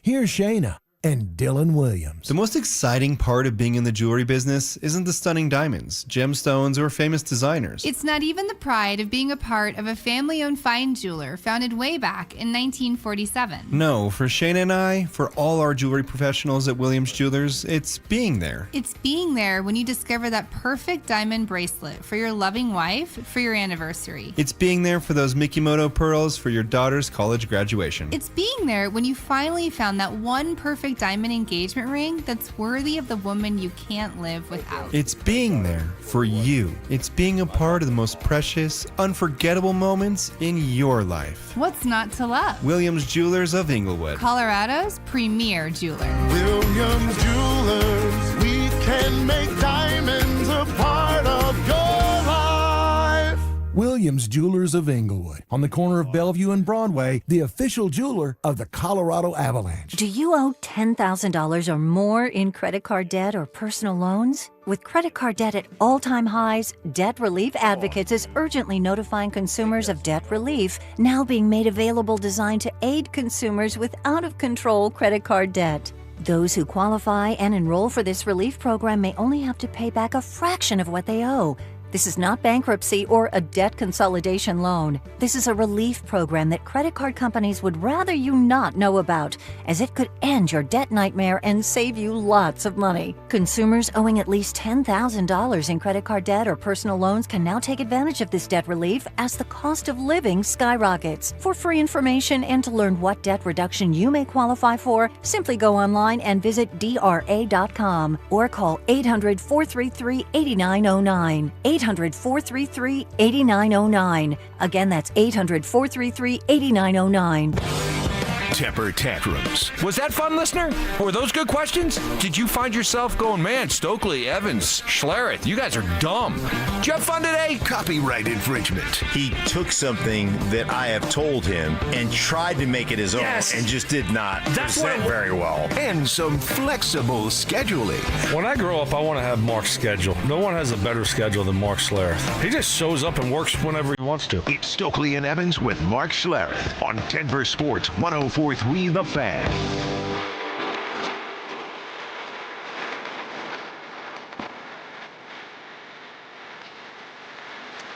Here's Shayna and Dylan Williams. The most exciting part of being in the jewelry business isn't the stunning diamonds, gemstones, or famous designers. It's not even the pride of being a part of a family-owned fine jeweler founded way back in 1947. No, for Shayna and I, for all our jewelry professionals at Williams Jewelers, it's being there. It's being there when you discover that perfect diamond bracelet for your loving wife for your anniversary. It's being there for those Mikimoto pearls for your daughter's college graduation. It's being there when you finally found that one perfect diamond engagement ring that's worthy of the woman you can't live without. It's being there for you. It's being a part of the most precious, unforgettable moments in your life. What's not to love? Williams Jewelers of Inglewood, Colorado's premier jeweler. Williams Jewelers, we can make diamonds a part of your life. Williams Jewelers of Inglewood, on the corner of Bellevue and Broadway, the official jeweler of the Colorado Avalanche. Do you owe $10,000 or more in credit card debt or personal loans? With credit card debt at all-time highs, Debt Relief Advocates is urgently notifying consumers of debt relief, now being made available designed to aid consumers with out-of-control credit card debt. Those who qualify and enroll for this relief program may only have to pay back a fraction of what they owe. This is not bankruptcy or a debt consolidation loan. This is a relief program that credit card companies would rather you not know about, as it could end your debt nightmare and save you lots of money. Consumers owing at least $10,000 in credit card debt or personal loans can now take advantage of this debt relief as the cost of living skyrockets. For free information and to learn what debt reduction you may qualify for, simply go online and visit DRA.com or call 800-433-8909. 800-433-8909. Again, that's 800-433-8909. temper tantrums. Was that fun, listener? Were those good questions? Did you find yourself going, man, Stokley, Evans, Schlereth, you guys are dumb? Did you have fun today? Copyright infringement. He took something that I have told him and tried to make it his own and just did not present very well. And some flexible scheduling. When I grow up, I want to have Mark's schedule. No one has a better schedule than Mark Schlereth. He just shows up and works whenever he wants to. It's Stokley and Evans with Mark Schlereth on Denver Sports 104.3 The Fan.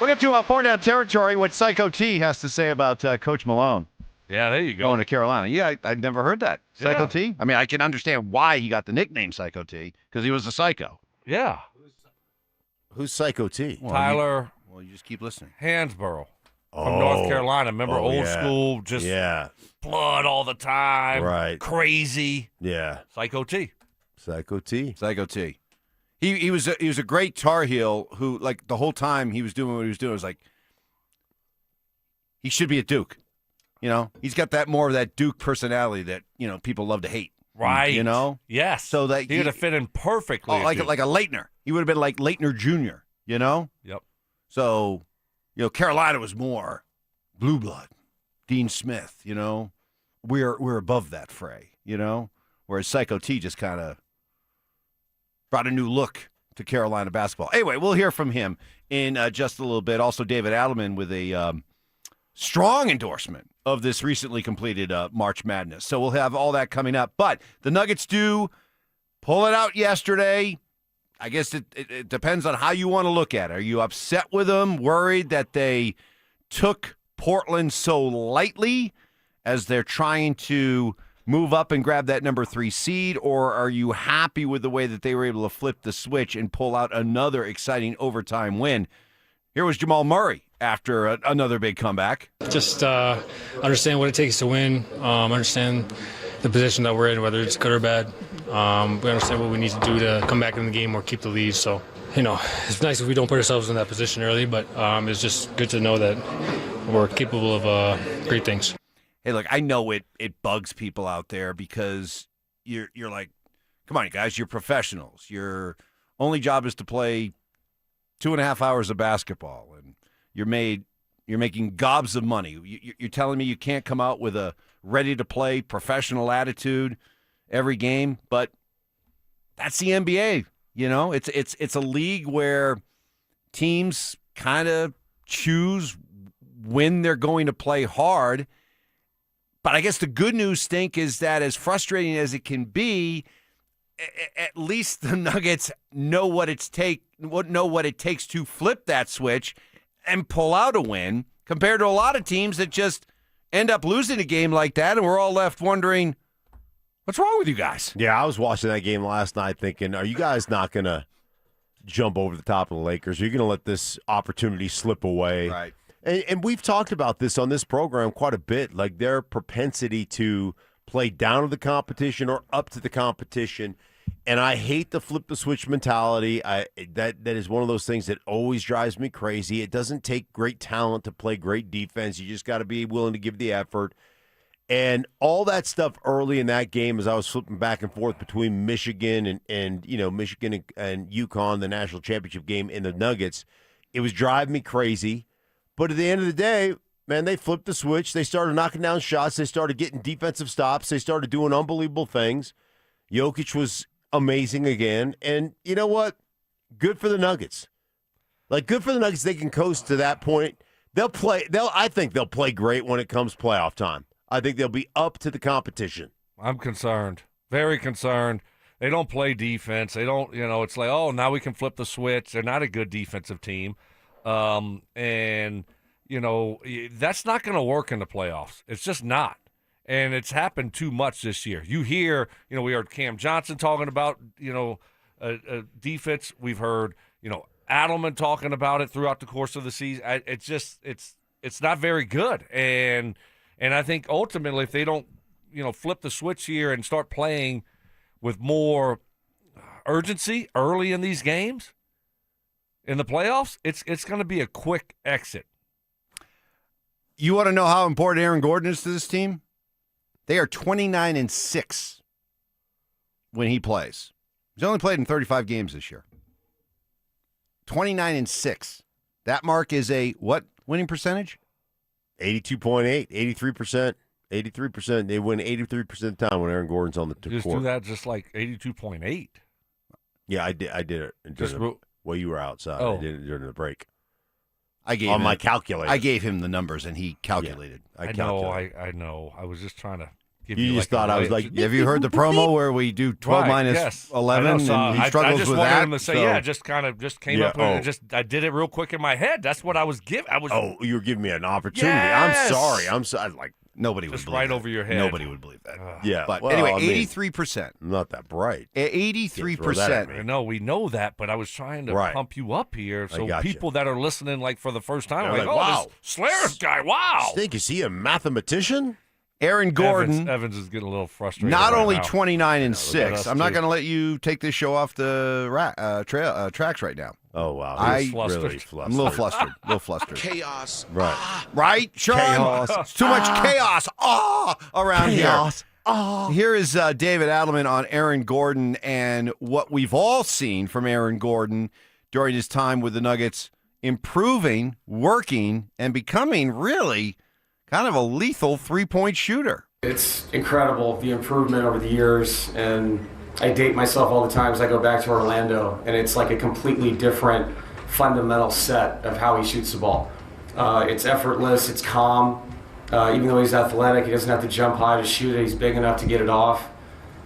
We'll get to four down territory, what Psychot T has to say about Coach Malone. Yeah, there you go. Going to Carolina. Yeah, I've never heard that. Psychot Yeah. T? I mean, I can understand why he got the nickname Psychot T, because he was a psycho. Yeah. Who's Psychot T? Tyler. Well, you just keep listening. Hansborough from North Carolina. Remember old yeah. school, just blood all the time. Right. Crazy. Yeah. Psychot T. Psychot T. Psychot T. He was a great Tar Heel who, like, the whole time he was doing what he was doing, was like, he should be at Duke. You know, he's got that more of that Duke personality that, you know, people love to hate. Right. You know? Yes. So that he would have fit in perfectly. like a Leitner. He would have been like Leitner Jr., you know? Yep. So, you know, Carolina was more blue blood. Dean Smith, you know? We're above that fray, you know? Whereas Psychot T just kind of brought a new look to Carolina basketball. Anyway, we'll hear from him in just a little bit. Also, David Adelman with a strong endorsement of this recently completed March Madness. So we'll have all that coming up. But the Nuggets do pull it out yesterday. I guess it depends on how you want to look at it. Are you upset with them, worried that they took Portland so lightly as they're trying to move up and grab that number 3 seed, or are you happy with the way that they were able to flip the switch and pull out another exciting overtime win? Here was Jamal Murray after another big comeback. Just understand what it takes to win, understand the position that we're in, whether it's good or bad. We understand what we need to do to come back in the game or keep the lead. So, you know, it's nice if we don't put ourselves in that position early, but it's just good to know that we're capable of great things. Hey, look, I know it bugs people out there because you're like, come on, you guys, you're professionals. Your only job is to play 2.5 hours of basketball, and you're making gobs of money. You're telling me you can't come out with a ready-to-play professional attitude every game, but that's the NBA. You know, it's a league where teams kind of choose when they're going to play hard. But I guess the good news, Stink, is that as frustrating as it can be, at least the Nuggets know what it takes to flip that switch and pull out a win, compared to a lot of teams that just end up losing a game like that, and we're all left wondering, what's wrong with you guys? Yeah, I was watching that game last night thinking, are you guys not going to jump over the top of the Lakers? Are you going to let this opportunity slip away? Right. And we've talked about this on this program quite a bit, like their propensity to play down to the competition or up to the competition. And I hate the flip the switch mentality. That is one of those things that always drives me crazy. It doesn't take great talent to play great defense. You just got to be willing to give the effort. And all that stuff early in that game, as I was flipping back and forth between Michigan and Michigan and UConn, the national championship game, and the Nuggets, it was driving me crazy. But at the end of the day, man, they flipped the switch. They started knocking down shots. They started getting defensive stops. They started doing unbelievable things. Jokic was amazing again. And you know what? Good for the Nuggets. Like, good for the Nuggets. They can coast to that point. I think they'll play great when it comes playoff time. I think they'll be up to the competition. I'm concerned. Very concerned. They don't play defense. They don't, it's like, oh, now we can flip the switch. They're not a good defensive team. And that's not going to work in the playoffs. It's just not. And it's happened too much this year. You hear, we heard Cam Johnson talking about, defense. We've heard, Adelman talking about it throughout the course of the season. It's not very good. And I think ultimately if they don't, flip the switch here and start playing with more urgency early in these games, in the playoffs, it's going to be a quick exit. You want to know how important Aaron Gordon is to this team? They are 29-6 when he plays. He's only played in 35 games this year. 29-6. That mark is a what winning percentage? 82.8, 83%. 83%. They win 83% of the time when Aaron Gordon's on the court. Just do that just like 82.8. Yeah, I did it. Well, you were outside. Oh. I did it during the break. I gave on him, my calculator. I gave him the numbers, and he calculated. Yeah, I know. I was just trying to give you. You just thought I was like, have you heard the promo where we do 12 minus 11, and he struggles I just with wanted that? him to say, just came up with I did it real quick in my head. That's what I was giving. You were giving me an opportunity. Yes! I'm sorry. Like, nobody would just believe right that. over your head. Nobody would believe that. Yeah. But well, anyway, I mean, 83%. I'm not that bright. 83%. I know, we know that, but I was trying to pump you up here so people that are listening like for the first time are like, wow. This Schlereth guy, wow. Stink, is he a mathematician? Aaron Gordon. Evans is getting a little frustrated. Not right only now. 29-6. I'm not going to let you take this show off the tracks right now. Oh, wow. I'm really flustered. I'm a little flustered. Chaos. Right. Right, Sean? Chaos. It's too much chaos around Chaos. here. Here is David Adelman on Aaron Gordon and what we've all seen from Aaron Gordon during his time with the Nuggets, improving, working, and becoming really kind of a lethal three-point shooter. It's incredible, the improvement over the years, and I date myself all the time as I go back to Orlando, and it's like a completely different fundamental set of how he shoots the ball. It's effortless, it's calm. Even though he's athletic, he doesn't have to jump high to shoot it. He's big enough to get it off.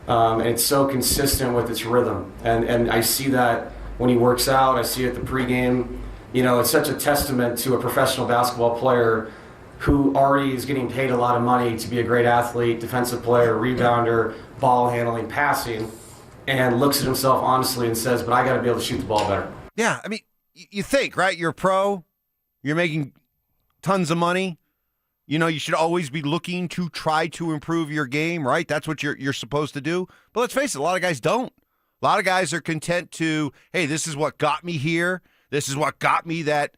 And it's so consistent with its rhythm. And I see that when he works out. I see it at the pregame. You know, it's such a testament to a professional basketball player who already is getting paid a lot of money to be a great athlete, defensive player, rebounder, ball handling, passing, and looks at himself honestly and says, but I got to be able to shoot the ball better. Yeah, I mean, you think, right? You're a pro. You're making tons of money. You know, you should always be looking to try to improve your game, right? That's what you're supposed to do. But let's face it, a lot of guys don't. A lot of guys are content to, hey, this is what got me here. This is what got me that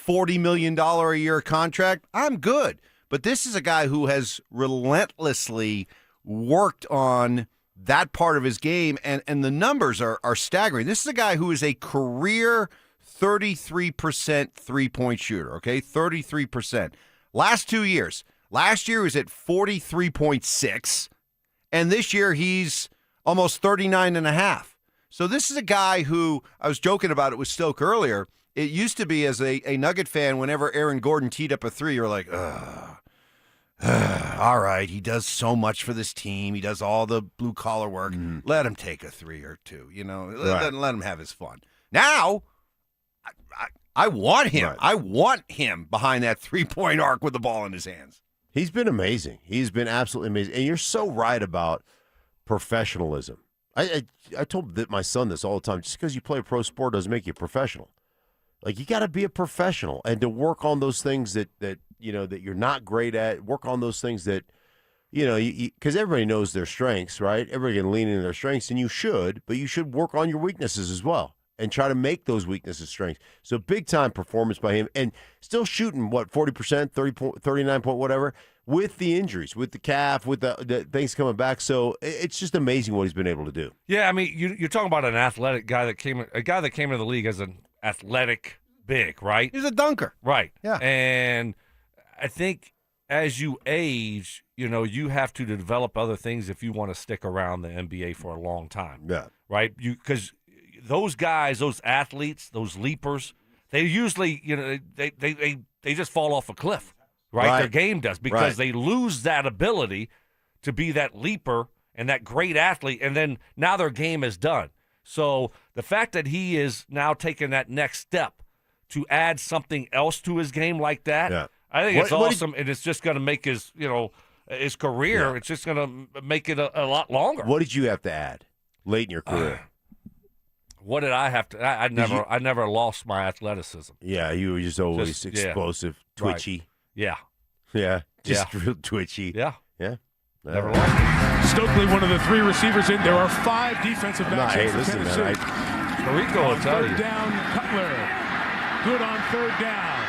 $40 million a year contract. I'm good. But this is a guy who has relentlessly worked on that part of his game, and the numbers are staggering. This is a guy who is a career 33% three-point shooter, okay? 33%. Last 2 years. Last year he was at 43.6, and this year he's almost 39.5. So this is a guy who, I was joking about it with Stoke earlier, it used to be as a Nugget fan, whenever Aaron Gordon teed up a three, you're like, all right, he does so much for this team. He does all the blue-collar work. Let him take a three or two, you know. Let him have his fun. Now, I want him. Right. I want him behind that three-point arc with the ball in his hands. He's been amazing. He's been absolutely amazing. And you're so right about professionalism. I told my son this all the time. Just because you play a pro sport doesn't make you a professional. Like, you got to be a professional and to work on those things that you know that you're not great at. Work on those things that, you know, because everybody knows their strengths, right? Everybody can lean into their strengths, and you should, but you should work on your weaknesses as well and try to make those weaknesses strengths. So big-time performance by him, and still shooting, 40%, 39 point whatever, with the injuries, with the calf, with the things coming back. So it's just amazing what he's been able to do. Yeah, I mean, you're talking about an athletic guy that came into the league as an athletic big, right? He's a dunker. Right. Yeah. And I think as you age, you know, you have to develop other things if you want to stick around the NBA for a long time. Yeah. Right? Because those guys, those athletes, those leapers, they usually, you know, they just fall off a cliff, right? Their game does, because they lose that ability to be that leaper and that great athlete, and then now their game is done. So the fact that he is now taking that next step to add something else to his game like that, I think it's awesome, and it's just going to make his, you know, his career, it's just going to make it a lot longer. What did you have to add late in your career? What did I have to? I never lost my athleticism. Yeah, you were just always explosive, twitchy. Right. Yeah, just real twitchy. Yeah. Never lost it. Stokely, one of the three receivers in. There are 5 defensive backs. Hey, listen, man. Rico will tell you. Third down, Cutler. Good on third down.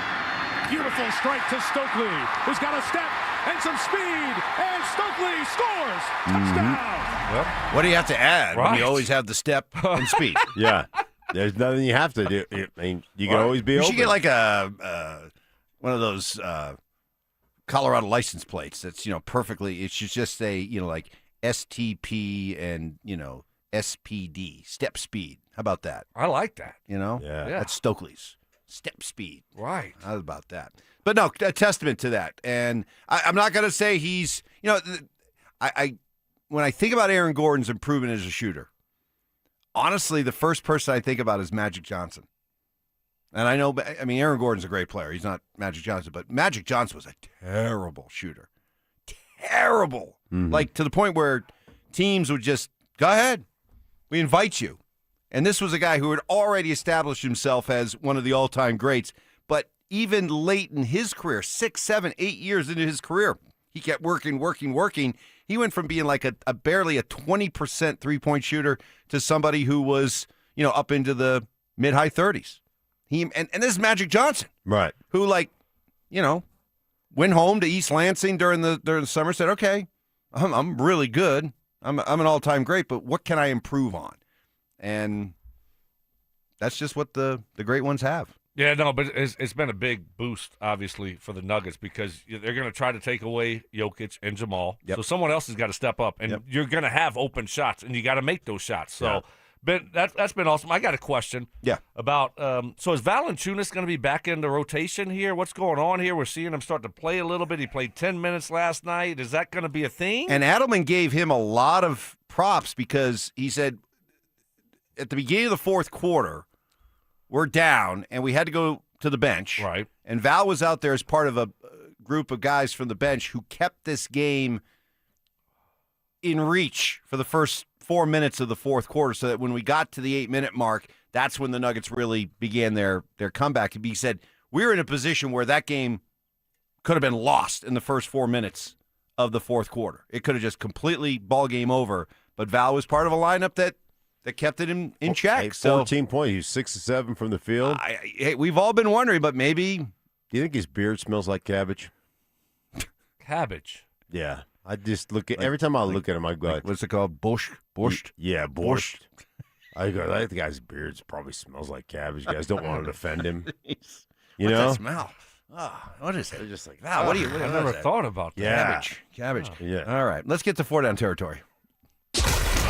Beautiful strike to Stokely, who's got a step and some speed, and Stokley scores. Touchdown. What do you have to add when Right. you always have the step and speed? Yeah. There's nothing you have to do. I mean, you can always be You open. should get like a one of those Colorado license plates that's, perfectly. It should just say, like STP and, SPD, step speed. How about that? I like that. Yeah. That's Stokely's step speed. Right. How about that? But no, a testament to that. And I'm not going to say he's, when I think about Aaron Gordon's improvement as a shooter, honestly, the first person I think about is Magic Johnson. And Aaron Gordon's a great player. He's not Magic Johnson, but Magic Johnson was a terrible shooter. Terrible. Like to the point where teams would just, go ahead. We invite you. And this was a guy who had already established himself as one of the all-time greats. But even late in his career, 6, 7, 8 years into his career, he kept working. He went from being like a barely a 20% three-point shooter to somebody who was, up into the mid-high 30s. And this is Magic Johnson. Right. Who, went home to East Lansing during the summer, said, okay, I'm really good. I'm an all-time great, but what can I improve on? And that's just what the great ones have. Yeah, no, but it's been a big boost, obviously, for the Nuggets because they're going to try to take away Jokic and Jamal. Yep. So someone else has got to step up, and you're going to have open shots, and you got to make those shots. So that's been awesome. I got a question about so is Valanciunas going to be back in the rotation here? What's going on here? We're seeing him start to play a little bit. He played 10 minutes last night. Is that going to be a thing? And Adelman gave him a lot of props because he said at the beginning of the fourth quarter, we're down, and we had to go to the bench. Right. And Val was out there as part of a group of guys from the bench who kept this game in reach for the first 4 minutes of the fourth quarter so that when we got to the 8-minute mark, that's when the Nuggets really began their comeback. He said, we're in a position where that game could have been lost in the first 4 minutes of the fourth quarter. It could have just completely ball game over, but Val was part of a lineup that kept it in check. 14 points. He was 6 of 7 from the field. We've all been wondering, but maybe. Do you think his beard smells like cabbage? Cabbage. Yeah. I just look at every time I look at him, I go, what's it called? Borscht? Yeah, borscht. I go, that guy's beard probably smells like cabbage. You guys don't want to offend him. What's know? that smell? What is it? Just like, what do you? I never thought about that. Yeah. Cabbage. Yeah. All right, let's get to 4 down territory.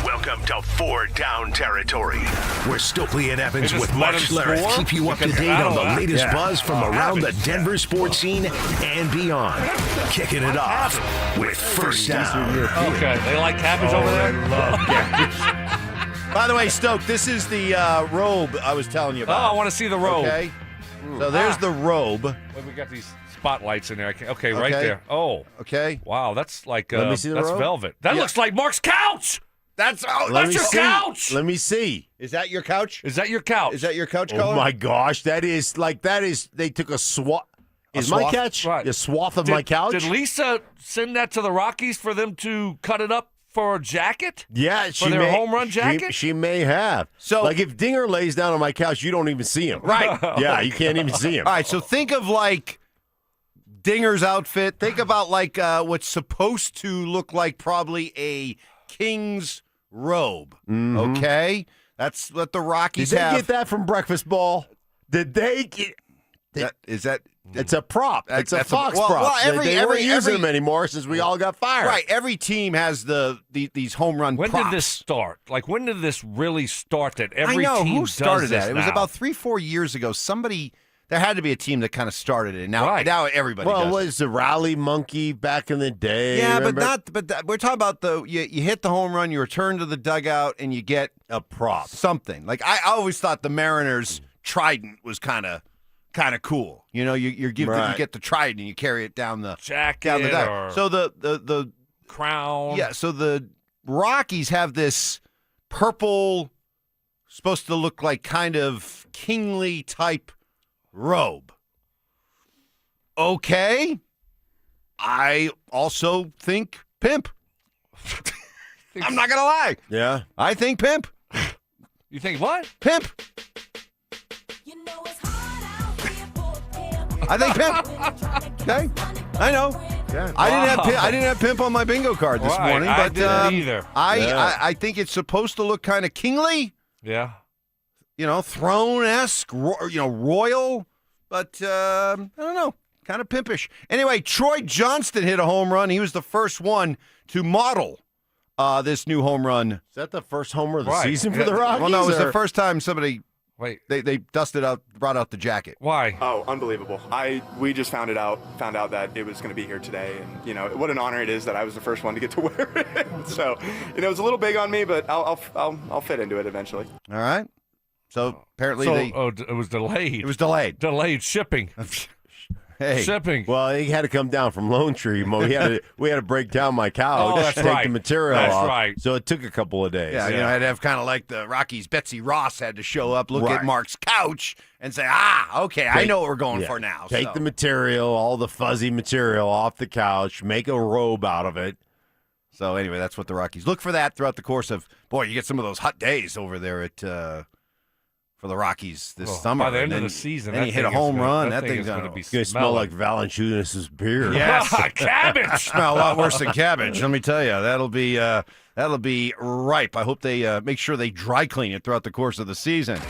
Welcome to 4 Down Territory, where Stokley and Evans with Mark Schlereth keep you up to date on the latest buzz from around the Denver sports scene and beyond. Kicking it off with First Down. Okay, they like cabbage over there? I love cabbage. By the way, Stoke, this is the robe I was telling you about. Oh, I want to see the robe. Okay. So there's the robe. Well, we got these spotlights in there. Okay, right there. Oh. Okay. Wow, that's like Let me see the that's robe. velvet. That looks like Mark's couch. That's your couch. Let me see. Is that your couch? Is that your couch? Is that your couch Oh color? my gosh, that is they took a swath. Is my swath? couch Right. a swath of my couch? Did Lisa send that to the Rockies for them to cut it up for a jacket? Yeah, For their home run jacket? She may have. So- like if Dinger lays down on my couch, you don't even see him. Right. Yeah, you can't even see him. All right, so think of like Dinger's outfit. Think about like what's supposed to look like probably a king's robe. Mhm. Okay? That's what the Rockies Did they have. get that from Breakfast Ball? Did they get Is that It's a prop. It's a That's Fox well, prop. well, they weren't using them anymore since we all got fired. Right. Every team has these home run When props. did this start? Like, when did this really start that every I know team who started does this that. It was now? about 3-4 years ago. There had to be a team that kind of started it. Now everybody Well, does it was the Rally Monkey back in the day. Yeah, remember? but we're talking about you hit the home run, you return to the dugout, and you get a prop, something. Like I always thought the Mariners trident was kind of cool. You know, you get the trident and you carry it down the jacket down the dugout. or So the crown. Yeah, so the Rockies have this purple, supposed to look like kind of kingly type robe. Okay. I also think pimp. I'm not going to lie. Yeah. I think pimp. You think what? Pimp. I think pimp. Okay. I know. Yeah. I didn't have pimp on my bingo card this morning, but I didn't either. I think it's supposed to look kind of kingly. Yeah. Throne-esque, royal, but I don't know, kind of pimpish. Anyway, Troy Johnston hit a home run. He was the first one to model this new home run. Is that the first homer of the season for the Rockies? Well, no, it was the first time somebody Wait. They dusted out, brought out the jacket. Why? Oh, unbelievable. We just found out that it was going to be here today, and what an honor it is that I was the first one to get to wear it. So, it was a little big on me, but I'll fit into it eventually. All right. So apparently it was delayed. It was delayed. Delayed shipping. Hey. Shipping. Well, he had to come down from Lone Tree. We had to break down my couch, that's take right. the material That's off. right. So it took a couple of days. Yeah, I had to have kind of like the Rockies. Betsy Ross had to show up, look Right. at Mark's couch, and say, okay, I know what we're going for now. Take the material, all the fuzzy material off the couch, make a robe out of it. So anyway, that's what the Rockies look for that throughout the course of. Boy, you get some of those hot days over there at for the Rockies this summer. By the end of the season, then that you hit a thing is home gonna- run. that That thing thing's is gonna gonna be It's going to smell like Valanciunas' beer. Yes, cabbage. Smell a lot worse than cabbage. Let me tell you, that'll be ripe. I hope they make sure they dry clean it throughout the course of the season.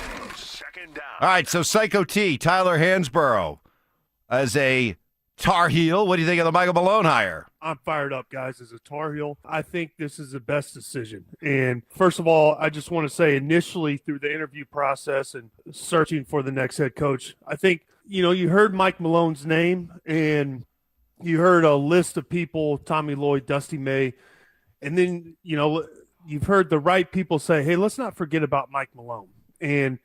All right, so Psychot T, Tyler Hansborough, as a Tar Heel. What do you think of the Michael Malone hire? I'm fired up, guys, as a Tar Heel. I think this is the best decision. And first of all, I just want to say initially through the interview process and searching for the next head coach, I think, you heard Mike Malone's name and you heard a list of people, Tommy Lloyd, Dusty May, and then, you've heard the right people say, hey, let's not forget about Mike Malone. And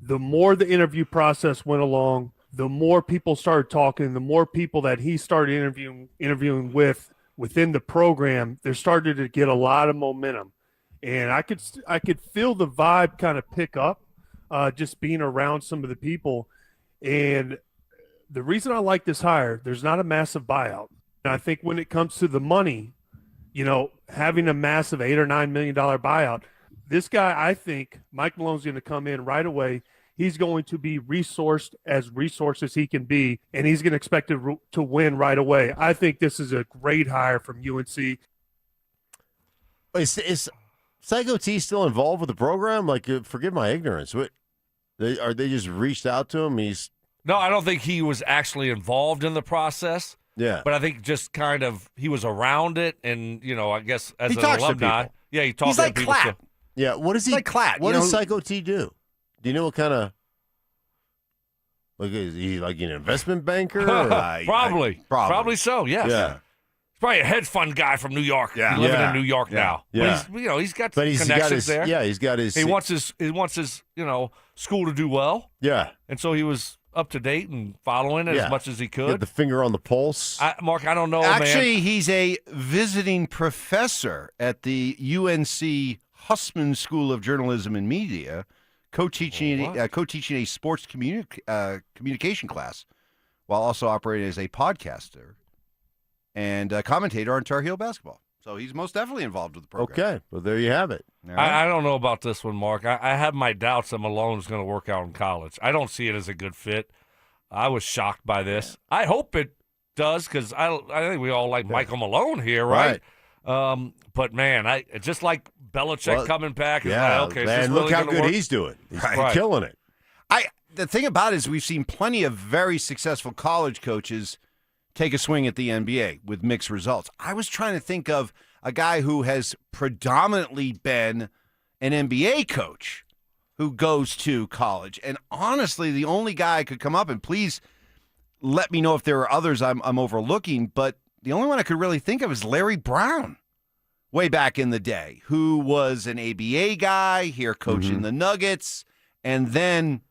the more the interview process went along, the more people started talking, the more people that he started interviewing with within the program, there started to get a lot of momentum. And I could feel the vibe kind of pick up just being around some of the people. And the reason I like this hire, there's not a massive buyout. And I think when it comes to the money, having a massive $8 or $9 million buyout, this guy, I think Mike Malone's going to come in right away. He's going to be resourced as he can be, and he's going to expect to win right away. I think this is a great hire from UNC. Is Psychot T still involved with the program? Like, forgive my ignorance. Are they just reached out to him? No, I don't think he was actually involved in the process. Yeah. But I think just kind of he was around it, and, I guess as He an talks to alumni. people. Yeah, he talks He's to like people. Klatt. Yeah, what does he? Like Klatt, What does Psychot T do? Do you know what kind of? Like, is he like an investment banker? Probably so. Yes. Yeah. He's probably a hedge fund guy from New York. Yeah. living Yeah. in New York now. Yeah. But he's got But he's got connections his- there. yeah, he's got his- He wants his school to do well. Yeah. And so he was up to date and following it Yeah. as much as he He could. had the finger on the pulse. Mark, I don't know, Actually, man. he's a visiting professor at the UNC Hussman School of Journalism and Media, co-teaching a sports communication class, while also operating as a podcaster and a commentator on Tar Heel basketball. So he's most definitely involved with the program. Okay, well there you have it. All right. I don't know about this one, Mark. I have my doubts that Malone's going to work out in college. I don't see it as a good fit. I was shocked by this. I hope it does because I think we all like Michael Malone here, right? But man, just like Belichick coming back, is Yeah, like, okay, man, is this look really how gonna good work? he's doing. He's Right. killing it. The thing about it is we've seen plenty of very successful college coaches take a swing at the NBA with mixed results. I was trying to think of a guy who has predominantly been an NBA coach who goes to college. And honestly, the only guy I could come up, and please let me know if there are others I'm overlooking, but the only one I could really think of is Larry Brown way back in the day, who was an ABA guy here coaching the Nuggets, and then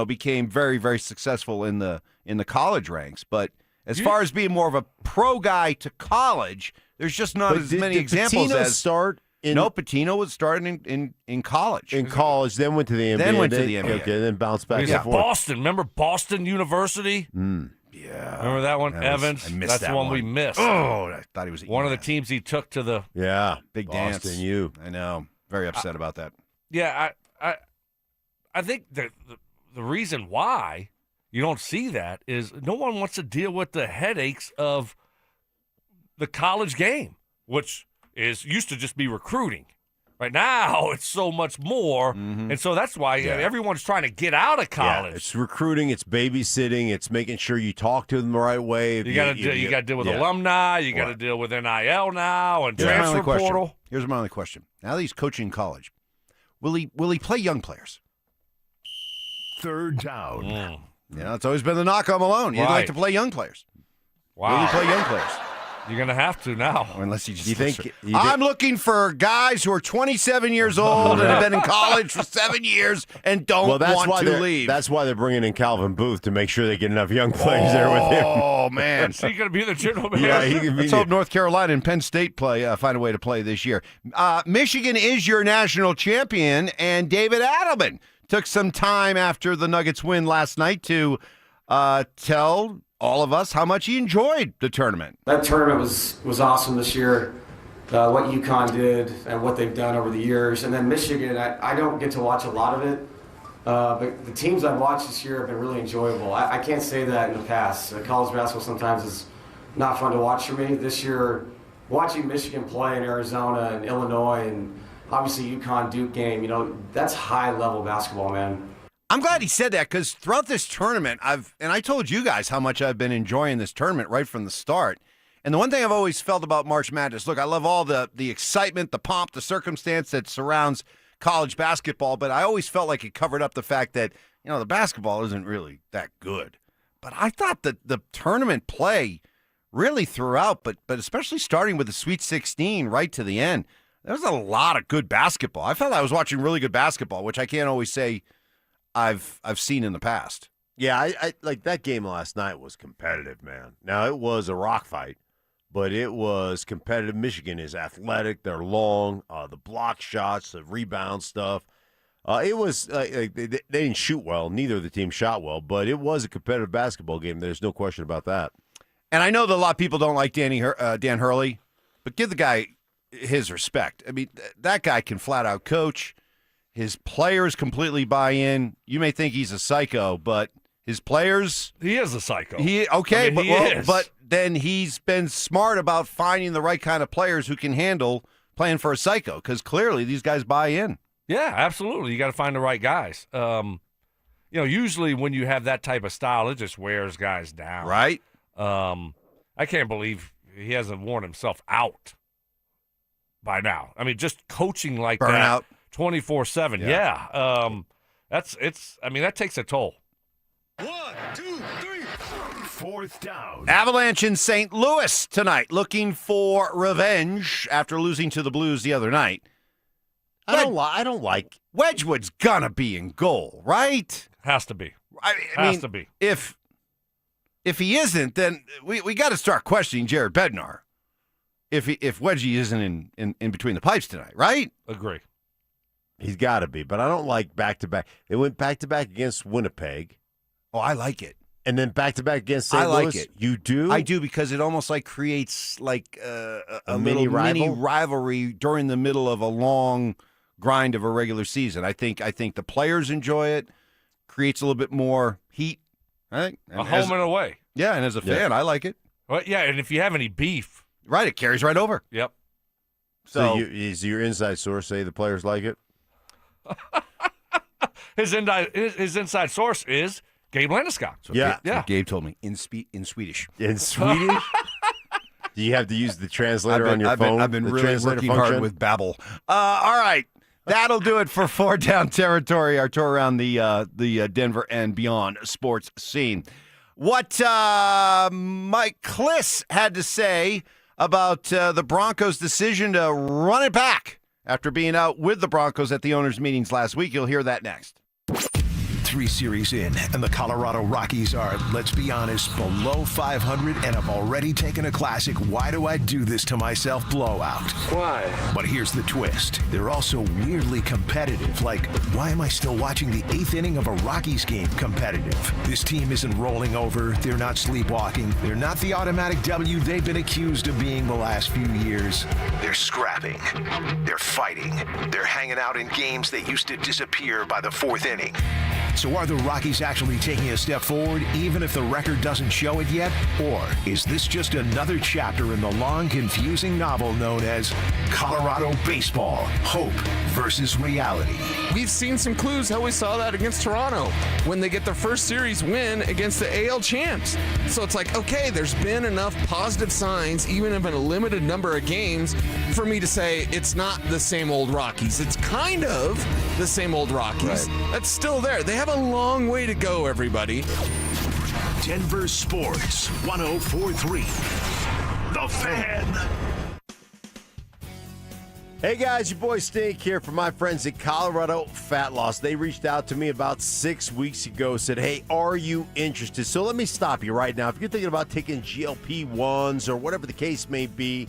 became very, very successful in the college ranks. But as far as being more of a pro guy to college, there's just not as many examples Pitino as start. Patino was starting in college. In college, then went to the NBA. Then went to the NBA. Okay, then bounced back. He's and at forth. Boston. Remember Boston University? Yeah. Remember that one? That was- Evans? I missed That's that the one one. we missed. Oh, I thought he was one of the teams he took to the big Boston dance. U. I know. Very upset about that. Yeah, I think the reason why you don't see that is no one wants to deal with the headaches of the college game, which used to just be recruiting. Right now, it's so much more, and so that's why everyone's trying to get out of college. Yeah, it's recruiting, it's babysitting, it's making sure you talk to them the right way. You got to deal with alumni, you got to deal with NIL now, and transfer portal. Here's my only question: now that he's coaching college, will he play young players? Third down. Yeah, it's always been the knock on Malone. You'd like to play young players. Wow. Will he play young players? You're going to have to now. Unless you just I'm looking for guys who are 27 years old and have been in college for 7 years and don't want to leave. That's why they're bringing in Calvin Booth to make sure they get enough young players there with him. Oh, man. Is he going to be the general manager? Yeah, he can be. Let's hope North Carolina and Penn State find a way to play this year. Michigan is your national champion, and David Adelman took some time after the Nuggets win last night to tell all of us how much he enjoyed the tournament. That tournament was awesome this year. What UConn did and what they've done over the years. And then Michigan, I don't get to watch a lot of it, but the teams I've watched this year have been really enjoyable. I can't say that in the past. College basketball sometimes is not fun to watch for me. This year, watching Michigan play in Arizona and Illinois and obviously UConn Duke game, that's high-level basketball, man. I'm glad he said that because throughout this tournament, I told you guys how much I've been enjoying this tournament right from the start. And the one thing I've always felt about March Madness, look, I love all the excitement, the pomp, the circumstance that surrounds college basketball, but I always felt like it covered up the fact that, the basketball isn't really that good. But I thought that the tournament play really throughout, but especially starting with the Sweet 16 right to the end, there was a lot of good basketball. I felt I was watching really good basketball, which I can't always say I've seen in the past. Yeah, I like that game last night was competitive, man. Now, it was a rock fight, but it was competitive. Michigan is athletic. They're long. The block shots, the rebound stuff. It was they didn't shoot well. Neither of the teams shot well, but it was a competitive basketball game. There's no question about that. And I know that a lot of people don't like Dan Hurley, but give the guy his respect. I mean, that guy can flat out coach. His players completely buy in. You may think he's a psycho, but his players... He is a psycho. But then he's been smart about finding the right kind of players who can handle playing for a psycho, because clearly these guys buy in. Yeah, absolutely. You got to find the right guys. Usually when you have that type of style, it just wears guys down. Right. I can't believe he hasn't worn himself out by now. I mean, just coaching like Burnout. that 24/7. Yeah. That takes a toll. 1, 2, 3. Fourth down. Avalanche in St. Louis tonight, looking for revenge after losing to the Blues the other night. I don't like Wedgwood's gonna be in goal, right? Has to be. Has to be. If he isn't, then we got to start questioning Jared Bednar. If Wedgie isn't in between the pipes tonight, right? Agree. He's got to be, but I don't like back-to-back. They went back-to-back against Winnipeg. Oh, I like it. And then back-to-back against St. Louis. I like it. You do? I do, because it almost creates a mini rivalry during the middle of a long grind of a regular season. I think the players enjoy it. Creates a little bit more heat. I think a home and away. Yeah, and as a fan, I like it. Well, yeah, and if you have any beef, right, it carries right over. Yep. So is your inside source say the players like it? His inside source is Gabe Landeskog. So yeah. Gabe told me in Swedish. In Swedish? Do you have to use the translator on your phone? I've been really working hard with Babbel. All right. That'll do it for Four Down Territory, our tour around the Denver and beyond sports scene. What Mike Cliss had to say about the Broncos' decision to run it back after being out with the Broncos at the owners' meetings last week. You'll hear that next. 3 series in, and the Colorado Rockies are, let's be honest, below 500 and have already taken a classic "why do I do this to myself" blowout. Why? But here's the twist. They're also weirdly competitive, like, why am I still watching the 8th inning of a Rockies game competitive? This team isn't rolling over, they're not sleepwalking, they're not the automatic W they've been accused of being the last few years. They're scrapping, they're fighting, they're hanging out in games that used to disappear by the 4th inning. So are the Rockies actually taking a step forward, even if the record doesn't show it yet? Or is this just another chapter in the long, confusing novel known as Colorado Baseball, Hope versus Reality? We've seen some clues how we saw that against Toronto when they get their first series win against the AL champs. So it's like, okay, there's been enough positive signs, even if in a limited number of games, for me to say it's not the same old Rockies. It's kind of the same old Rockies. Right. That's still there. They have a long way to go, everybody. Denver Sports 104.3. The Fan. Hey guys, your boy Stink here from my friends at Colorado Fat Loss. They reached out to me about 6 weeks ago, said, hey, are you interested? So let me stop you right now. If you're thinking about taking GLP-1s or whatever the case may be,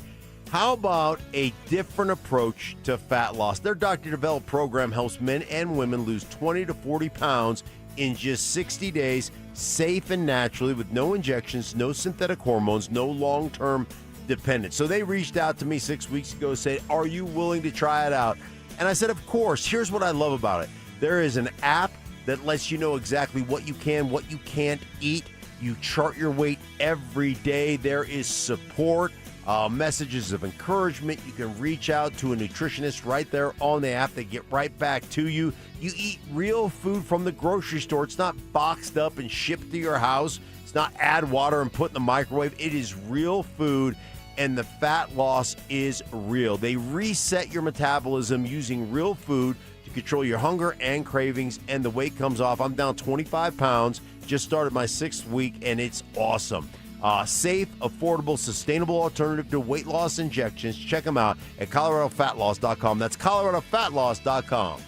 how about a different approach to fat loss? Their doctor-developed program helps men and women lose 20 to 40 pounds in just 60 days, safe and naturally, with no injections, no synthetic hormones, no long-term dependence. So they reached out to me 6 weeks ago, said, are you willing to try it out? And I said, of course. Here's what I love about it. There is an app that lets you know exactly what you can, what you can't eat. You chart your weight every day. There is support. Messages of encouragement. You can reach out to a nutritionist right there on the app. They get right back to you. You eat real food from the grocery store. It's not boxed up and shipped to your house. It's not add water and put in the microwave. It is real food, and the fat loss is real. They reset your metabolism using real food to control your hunger and cravings, and the weight comes off. I'm down 25 pounds. Just started my 6th week, and it's awesome. Safe, affordable, sustainable alternative to weight loss injections. Check them out at coloradofatloss.com. That's coloradofatloss.com.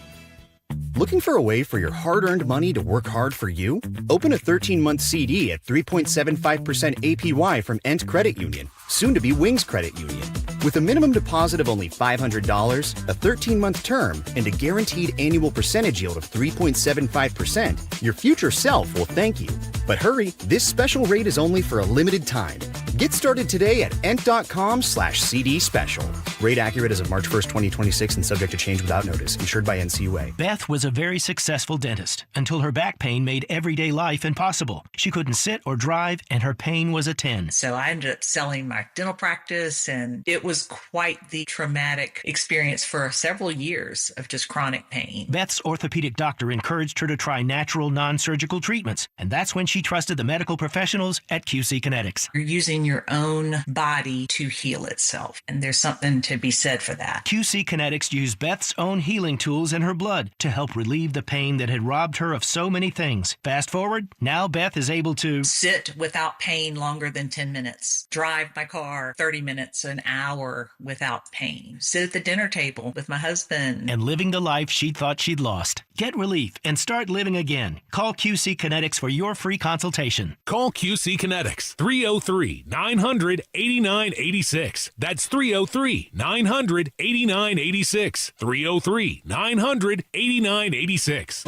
Looking for a way for your hard-earned money to work hard for you? Open a 13-month CD at 3.75% APY from Ent Credit Union, soon to be Wings Credit Union. With a minimum deposit of only $500, a 13-month term, and a guaranteed annual percentage yield of 3.75%, your future self will thank you. But hurry, this special rate is only for a limited time. Get started today at ent.com/CD special. Rate accurate as of March 1st, 2026 and subject to change without notice. Insured by NCUA. Beth was a very successful dentist until her back pain made everyday life impossible. She couldn't sit or drive, and her pain was a 10. So I ended up selling my dental practice, and it was quite the traumatic experience for several years of just chronic pain. Beth's orthopedic doctor encouraged her to try natural, non-surgical treatments, and that's when she trusted the medical professionals at QC Kinetics. You're using your own body to heal itself, and there's something to be said for that. QC Kinetics used Beth's own healing tools in her blood to help relieve the pain that had robbed her of so many things. Fast forward, now Beth is able to sit without pain longer than 10 minutes, drive my car 30 minutes, an hour without pain, sit at the dinner table with my husband, and living the life she thought she'd lost. Get relief and start living again. Call QC Kinetics for your free consultation. Call QC Kinetics, 303-900-8986. That's 303-900-8986. 303-900-8986.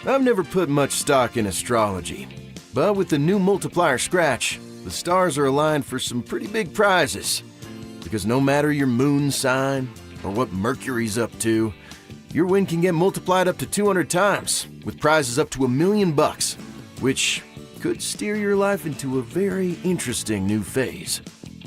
I've never put much stock in astrology, but with the new multiplier scratch, the stars are aligned for some pretty big prizes. Because no matter your moon sign or what Mercury's up to, your win can get multiplied up to 200 times, with prizes up to $1 million, which could steer your life into a very interesting new phase.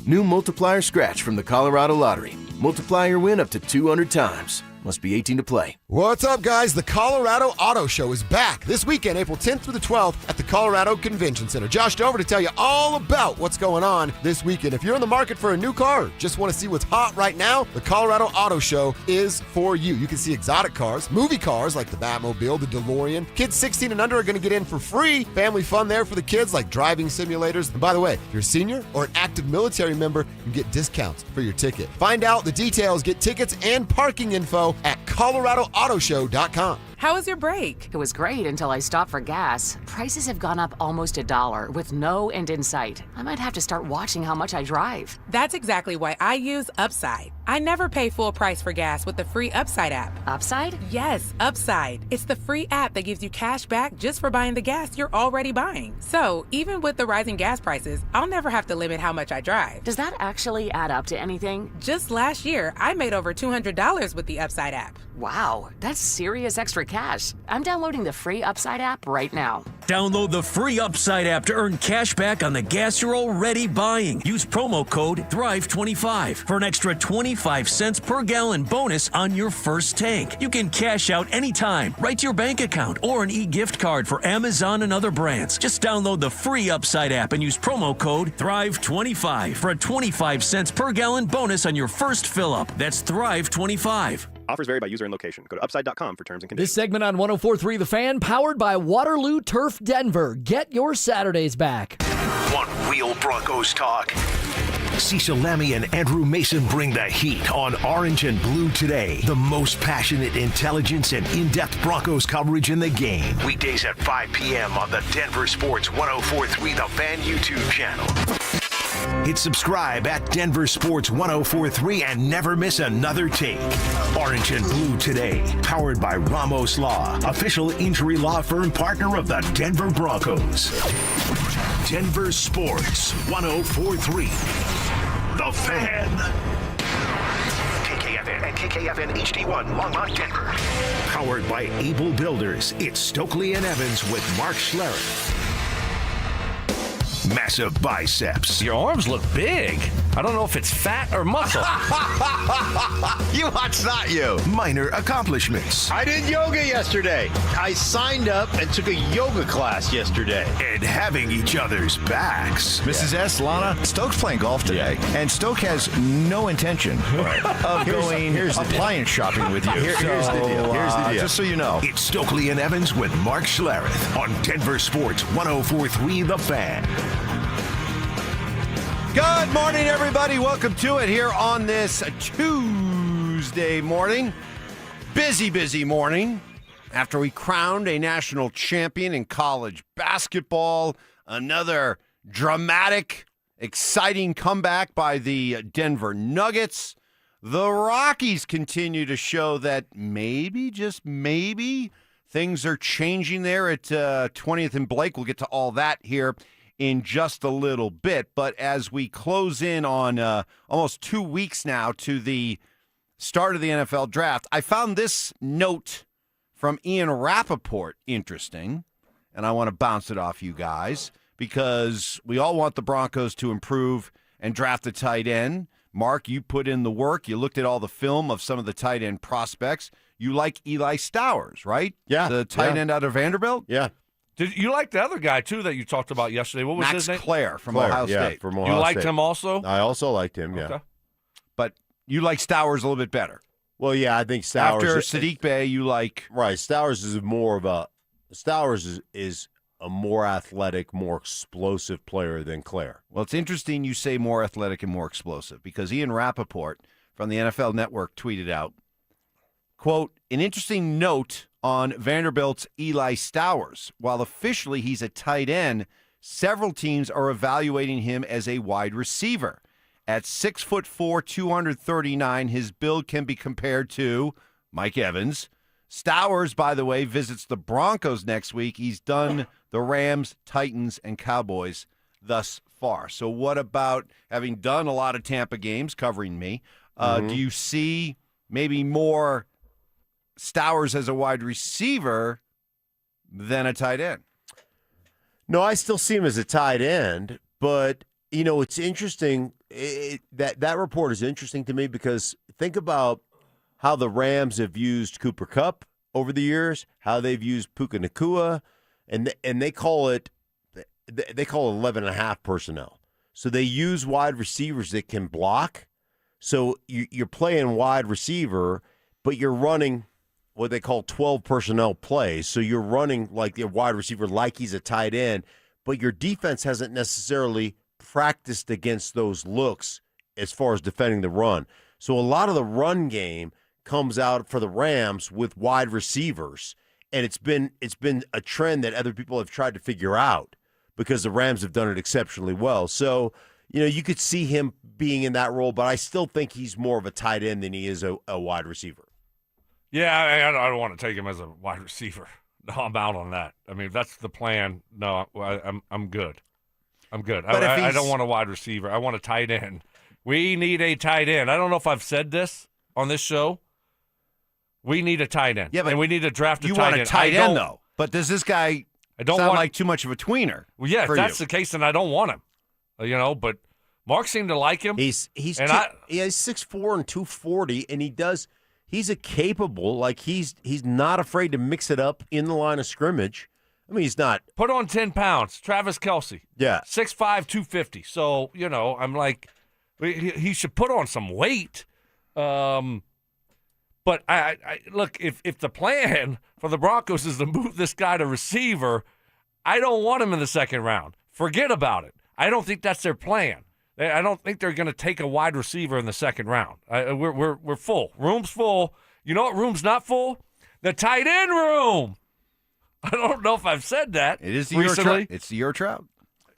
New multiplier scratch from the Colorado Lottery. Multiply your win up to 200 times. Must be 18 to play. What's up, guys? The Colorado Auto Show is back this weekend, April 10th through the 12th at the Colorado Convention Center. Josh Dover to tell you all about what's going on this weekend. If you're in the market for a new car or just want to see what's hot right now, the Colorado Auto Show is for you. You can see exotic cars, movie cars like the Batmobile, the DeLorean. Kids 16 and under are going to get in for free. Family fun there for the kids like driving simulators. And by the way, if you're a senior or an active military member, you get discounts for your ticket. Find out the details, get tickets and parking info at coloradoautoshow.com. How was your break? It was great until I stopped for gas. Prices have gone up almost $1 with no end in sight. I might have to start watching how much I drive. That's exactly why I use Upside. I never pay full price for gas with the free Upside app. Upside? Yes, Upside. It's the free app that gives you cash back just for buying the gas you're already buying. So even with the rising gas prices, I'll never have to limit how much I drive. Does that actually add up to anything? Just last year, I made over $200 with the Upside app. Wow, that's serious extra cash. I'm downloading the free Upside app right now. Download the free Upside app to earn cash back on the gas you're already buying. Use promo code THRIVE25 for an extra 25 cents per gallon bonus on your first tank. You can cash out anytime, right to your bank account, or an e-gift card for Amazon and other brands. Just download the free Upside app and use promo code THRIVE25 for a 25 cents per gallon bonus on your first fill-up. That's THRIVE25. Offers vary by user and location. Go to upside.com for terms and conditions. This segment on 104.3 The Fan, powered by Waterloo Turf Denver. Get your Saturdays back. One real Broncos talk. Cecil Lammy and Andrew Mason bring the heat on Orange and Blue today. The most passionate intelligence and in-depth Broncos coverage in the game. Weekdays at 5 p.m. on the DenverSports 104.3 The Fan YouTube channel. Hit subscribe at DenverSports 104.3 and never miss another take. Orange and Blue today, powered by Ramos Law, official injury law firm partner of the Denver Broncos. Denver Sports 104.3. The Fan. KKFN and KKFN HD1 Longmont, Denver. Powered by Able Builders, it's Stokley and Evans with Mark Schlereth. Massive biceps. Your arms look big. I don't know if it's fat or muscle. You watch that, you. Minor accomplishments. I did yoga yesterday. I signed up and took a yoga class yesterday. And having each other's backs. Mrs. S. Lana, Stoke's playing golf today, and Stoke has no intention of going appliance shopping with you. Here's the deal. Just so you know. It's Stokley and Evans with Mark Schlereth on Denver Sports 104.3 The Fan. Good morning, everybody. Welcome to it here on this Tuesday morning. Busy morning. After we crowned a national champion in college basketball, another dramatic, exciting comeback by the Denver Nuggets. The Rockies continue to show that maybe, just maybe, things are changing there at 20th and Blake. We'll get to all that here in just a little bit. But as we close in on almost 2 weeks now to the start of the NFL draft, I found this note from Ian Rappaport interesting, and I want to bounce it off you guys because we all want the Broncos to improve and draft a tight end. Mark, you put in the work. You looked at all the film of some of the tight end prospects. You like Eli Stowers, right? Yeah. The tight end out of Vanderbilt? Yeah. Did you like the other guy, too, that you talked about yesterday? What was Max his name? Clare from Ohio State. From Ohio You liked State. him also? I also liked him, yeah. Okay. But you like Stowers a little bit better. Well, yeah, I think Stowers. After Sadiq Bey, you like. Right. Stowers is a more athletic, more explosive player than Clare. Well, it's interesting you say more athletic and more explosive because Ian Rappaport from the NFL Network tweeted out, quote, an interesting note on Vanderbilt's Eli Stowers. While officially he's a tight end, several teams are evaluating him as a wide receiver. At 6'4", 239, his build can be compared to Mike Evans. Stowers, by the way, visits the Broncos next week. He's done the Rams, Titans, and Cowboys thus far. So what about having done a lot of Tampa games covering me? Do you see maybe more Stowers as a wide receiver than a tight end? No, I still see him as a tight end, but, you know, it's interesting. That report is interesting to me because think about how the Rams have used Cooper Kupp over the years, how they've used Puka Nacua, and they call it 11.5 personnel. So they use wide receivers that can block. So you're playing wide receiver, but you're running what they call 12 personnel plays. So you're running like your wide receiver like he's a tight end, but your defense hasn't necessarily practiced against those looks as far as defending the run. So a lot of the run game comes out for the Rams with wide receivers, and it's been a trend that other people have tried to figure out because the Rams have done it exceptionally well. So, you know, you could see him being in that role, but I still think he's more of a tight end than he is a wide receiver. Yeah, I don't want to take him as a wide receiver. No, I'm out on that. I mean, if that's the plan, no, I'm good. I'm good. I don't want a wide receiver. I want a tight end. We need a tight end. I don't know if I've said this on this show. We need a tight end. Yeah, but and we need to draft a you tight end. want a tight end, though. But does this guy sound like too much of a tweener? Well, yeah, if for that's you? the case, then I don't want him. But Mark seemed to like him. He's 6'4" and 240, and he's a capable, like he's not afraid to mix it up in the line of scrimmage. I mean, he's not. Put on 10 pounds. Travis Kelce. Yeah. 6'5", 250. So, I'm like, he should put on some weight. But I look, if the plan for the Broncos is to move this guy to receiver, I don't want him in the second round. Forget about it. I don't think that's their plan. I don't think they're going to take a wide receiver in the second round. We're full. Room's full. You know what room's not full? The tight end room. I don't know if I've said that. It is the recently. It's the year of Trout.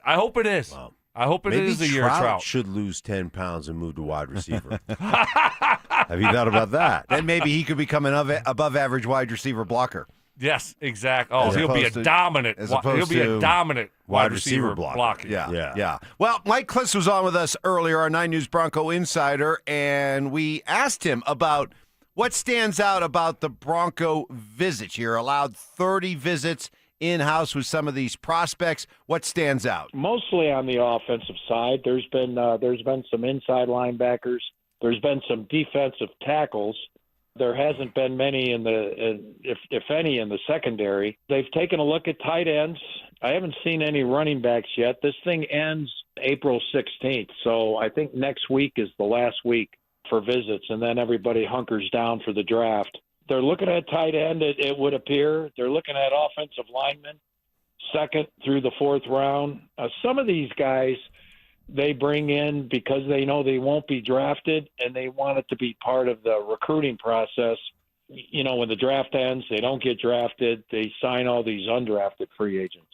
I hope it is. Wow. I hope it is the year of Trout. Should lose 10 pounds and move to wide receiver. Have you thought about that? Then maybe he could become an above average wide receiver blocker. Yes, exactly. Oh, he'll be a dominant. He'll be a dominant wide receiver blocker. Yeah. Well, Mike Cliss was on with us earlier, our 9 News Bronco insider, and we asked him about what stands out about the Bronco visits. You're allowed 30 visits in-house with some of these prospects. What stands out? Mostly on the offensive side. There's been some inside linebackers. There's been some defensive tackles. There hasn't been many if any, in the secondary. They've taken a look at tight ends. I haven't seen any running backs yet. This thing ends April 16th, so I think next week is the last week for visits, and then everybody hunkers down for the draft. They're looking at tight end, it would appear. They're looking at offensive linemen, 2nd through the 4th round. Some of these guys they bring in because they know they won't be drafted, and they want it to be part of the recruiting process. When the draft ends, they don't get drafted. They sign all these undrafted free agents.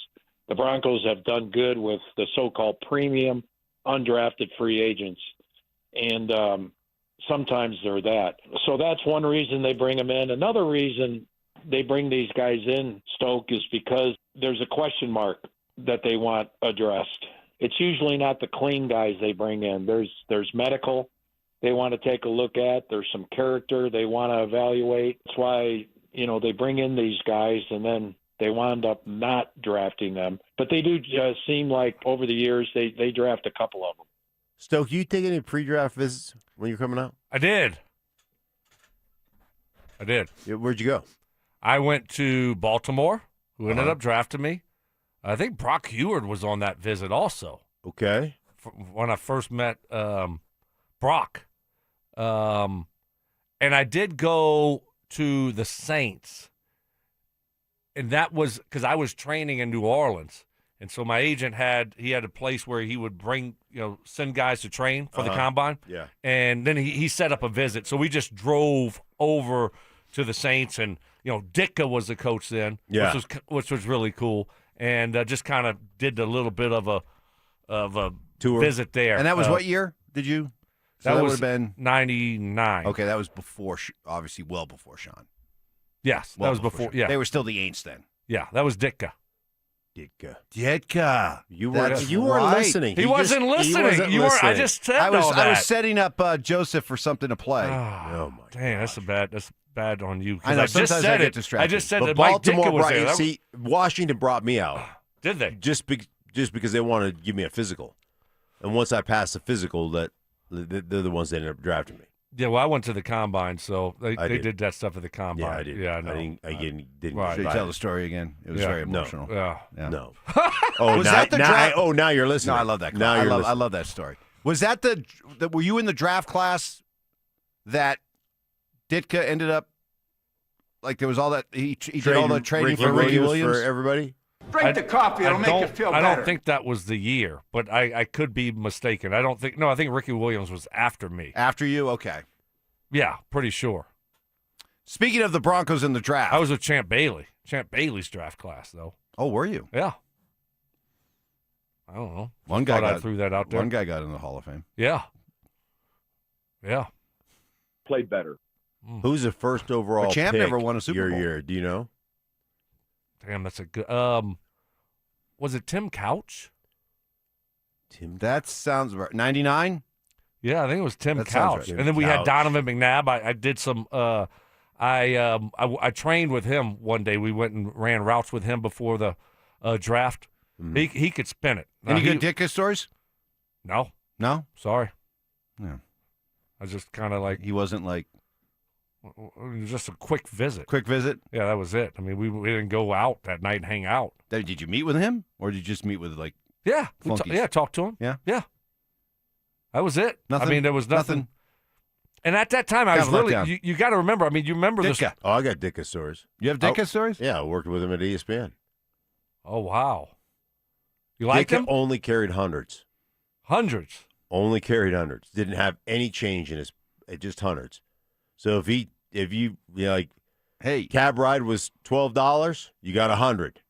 The Broncos have done good with the so-called premium undrafted free agents, and sometimes they're that. So that's one reason they bring them in. Another reason they bring these guys in, Stoke, is because there's a question mark that they want addressed. It's usually not the clean guys they bring in. There's medical they want to take a look at. There's some character they want to evaluate. That's why, they bring in these guys and then they wound up not drafting them. But they do seem like over the years they draft a couple of them. Stoke, you take any pre-draft visits when you're coming out? I did. Where'd you go? I went to Baltimore, who ended up drafting me. I think Brock Heward was on that visit also. Okay. When I first met Brock. And I did go to the Saints. And that was because I was training in New Orleans. And so my agent had a place where he would bring, send guys to train for the combine. Yeah. And then he set up a visit. So we just drove over to the Saints, and, Dicka was the coach then, which was really cool. And just kind of did a little bit of a tour visit there. And that was what year did you? So that would was have been 99. Okay, that was before, obviously well before Sean. Yes, that was before. Yeah, they were still the Aints then. Yeah, that was Dicka. Ditka. You weren't listening. He wasn't listening. You weren't. I just said I all that. I was setting up Joseph for something to play. Oh my dang, that's bad on you. I know. I just said get it. distracted. I just said But that Mike Baltimore Dicka was brought there. you. See, Washington brought me out. Did they? Just because they wanted to give me a physical, and once I passed the physical, they're the ones that ended up drafting me. Yeah, well, I went to the combine, so they did that stuff at the combine. Yeah, I did. Yeah, I know. I didn't. Right. Should you tell the story again? It was very emotional. Yeah. No. Oh, Was that the draft? Now you're listening. No, I love that. Now I love that story. Was that were you in the draft class that Ditka ended up, like there was all that, he did all the trading for Ricky Williams? For everybody? Drink the coffee. It'll make you feel better. I don't think that was the year, but I could be mistaken. I think Ricky Williams was after me. After you? Okay. Yeah, pretty sure. Speaking of the Broncos in the draft. I was with Champ Bailey. Champ Bailey's draft class, though. Oh, were you? Yeah. I don't know. I threw that out there. One guy got in the Hall of Fame. Yeah. Yeah. Played better. Who's the first overall Champ pick never won a Super Bowl. Year? Do you know? Damn, that's a good. Was it Tim Couch? That sounds right. 99? Yeah, I think it was Tim That sounds Couch. right. And then we had Couch. Donovan McNabb. I did some. I I trained with him one day. We went and ran routes with him before the draft. Mm-hmm. He could spin it. Now, Any good Dicka stories? No. No? Sorry. Yeah. I was just kind of like. He wasn't like. It was just a quick visit. Quick visit? Yeah, that was it. I mean, we didn't go out that night and hang out. Did you meet with him? Or did you just meet with, like, Yeah. flunkies? Talk to him. Yeah? Yeah. That was it. Nothing? I mean, there was nothing. And at that time, I was Kind of let really. You got to remember. I mean, you remember this. Oh, I got Dicka stories. You have Dicka stories? Yeah, I worked with him at ESPN. Oh, wow. You liked him? Only carried hundreds. Hundreds? Only carried hundreds. Didn't have any change in his, just hundreds. So if you like, hey, cab ride was $12, you got 100.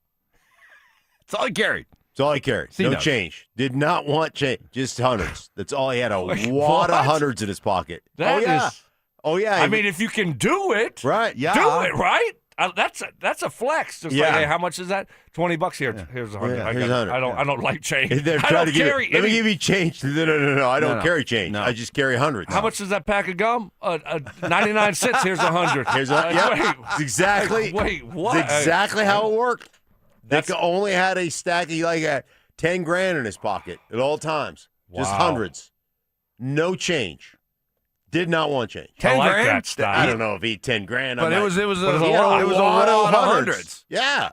That's all he carried. That's all he carried. See, no no. change. Did not want change. Just hundreds. That's all he had. A Wait, wad what? of hundreds in his pocket. That is. Oh yeah. I mean, if you can do it, right? Yeah. do it, right? That's a flex. Just Yeah. like, hey, how much is that? $20 here. Yeah. Here's 100. Yeah, I here's got it. 100. I don't like change. They're I trying don't to give carry Let me any- give you change. No. I don't No. carry change. No. I just carry hundreds. How much is that pack of gum? 99 cents. Here's 100. Here's a, yep. It's exactly. Wait, what? It's exactly how it worked. Dicka only had a stack of like 10 grand in his pocket at all times. Just Wow. hundreds. No change. Did not want change. 10 like grand? that style. I don't know if he had 10 grand. But it was a a lot. It was a lot of hundreds. Yeah.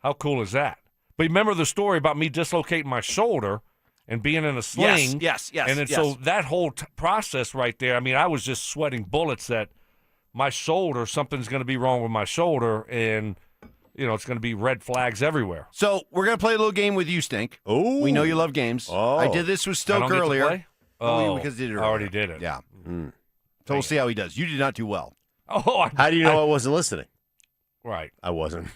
How cool is that? But remember the story about me dislocating my shoulder and being in a sling? Yes. And then so that whole process right there, I mean, I was just sweating bullets that my shoulder, something's going to be wrong with my shoulder, and, it's going to be red flags everywhere. So we're going to play a little game with you, Stink. Oh. We know you love games. Oh. I did this with I Stoke don't get to earlier. play? Oh, Oh, because he did it I already earlier. did it. Yeah. Mm. So we'll see how he does. You did not do well. Oh, How do you know I wasn't listening? right. I wasn't.